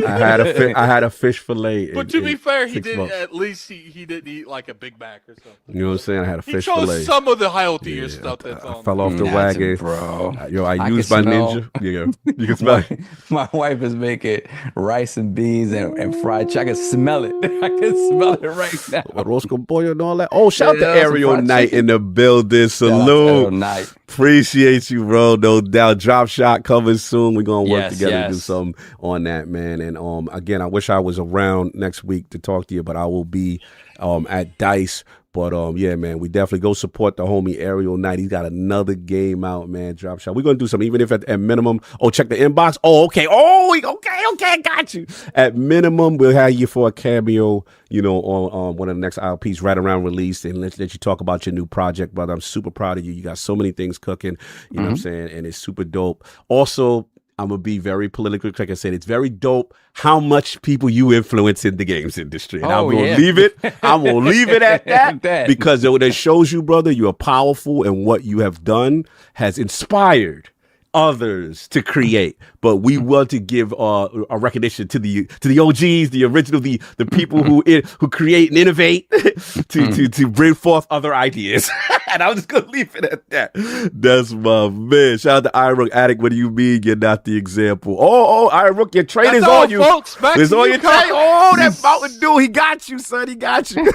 S3: a fish fillet.
S4: But to be fair, he did at least he didn't eat like a Big Mac or something.
S3: You know what I'm saying? I had a fish
S4: fillet. He
S3: fillet.
S4: chose some of the healthier stuff that's on.
S3: I fell off the wagon,
S6: bro.
S3: I used my ninja. Yeah, you can smell it.
S6: My wife is making rice and beans and fried chicken. I can smell it. I can smell it right now.
S3: Roast con pollo and all that. Oh, shout out to Ariel Knight in the building. Salute. Appreciate you, bro. No doubt. Drop Shot coming soon. We're gonna work together to do something on that, man. And again, I wish I was around next week to talk to you, but I will be at DICE. But yeah, man, we definitely go support the homie Ariel Knight. He's got another game out, man. Drop Shot. We're gonna do something, even if at minimum. Oh, check the inbox. Oh, okay. Okay, got you. At minimum, we'll have you for a cameo, on one of the next ILPs right around release, and let you talk about your new project, brother. I'm super proud of you. You got so many things cooking, you know what I'm saying, and it's super dope. Also, I'm going to be very politically, like I said, it's very dope how much people you influence in the games industry. And I'm going to leave it. I'm going to leave it at that because that shows you, brother, you are powerful, and what you have done has inspired others to create. But we want to give a recognition to the OGs, the original, the people who create and innovate to bring forth other ideas. And I'm just gonna leave it at that. That's my man. Shout out to Iron Rook Addict. What do you mean you're not the example? Oh, Iron Rook, your train is on you.
S4: Folks,
S3: it's on your train. Oh, that Mountain Dew, he got you, son. He got you.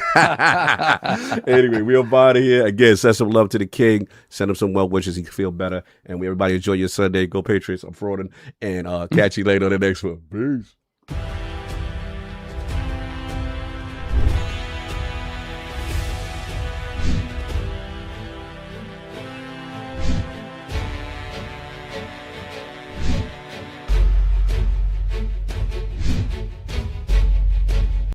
S3: Anyway, we're out of here. Again, send some love to the king. Send him some well wishes. He can feel better. And we everybody enjoy your Sunday. Go Patriots. I'm frauding. And catch you later on the next one. Peace.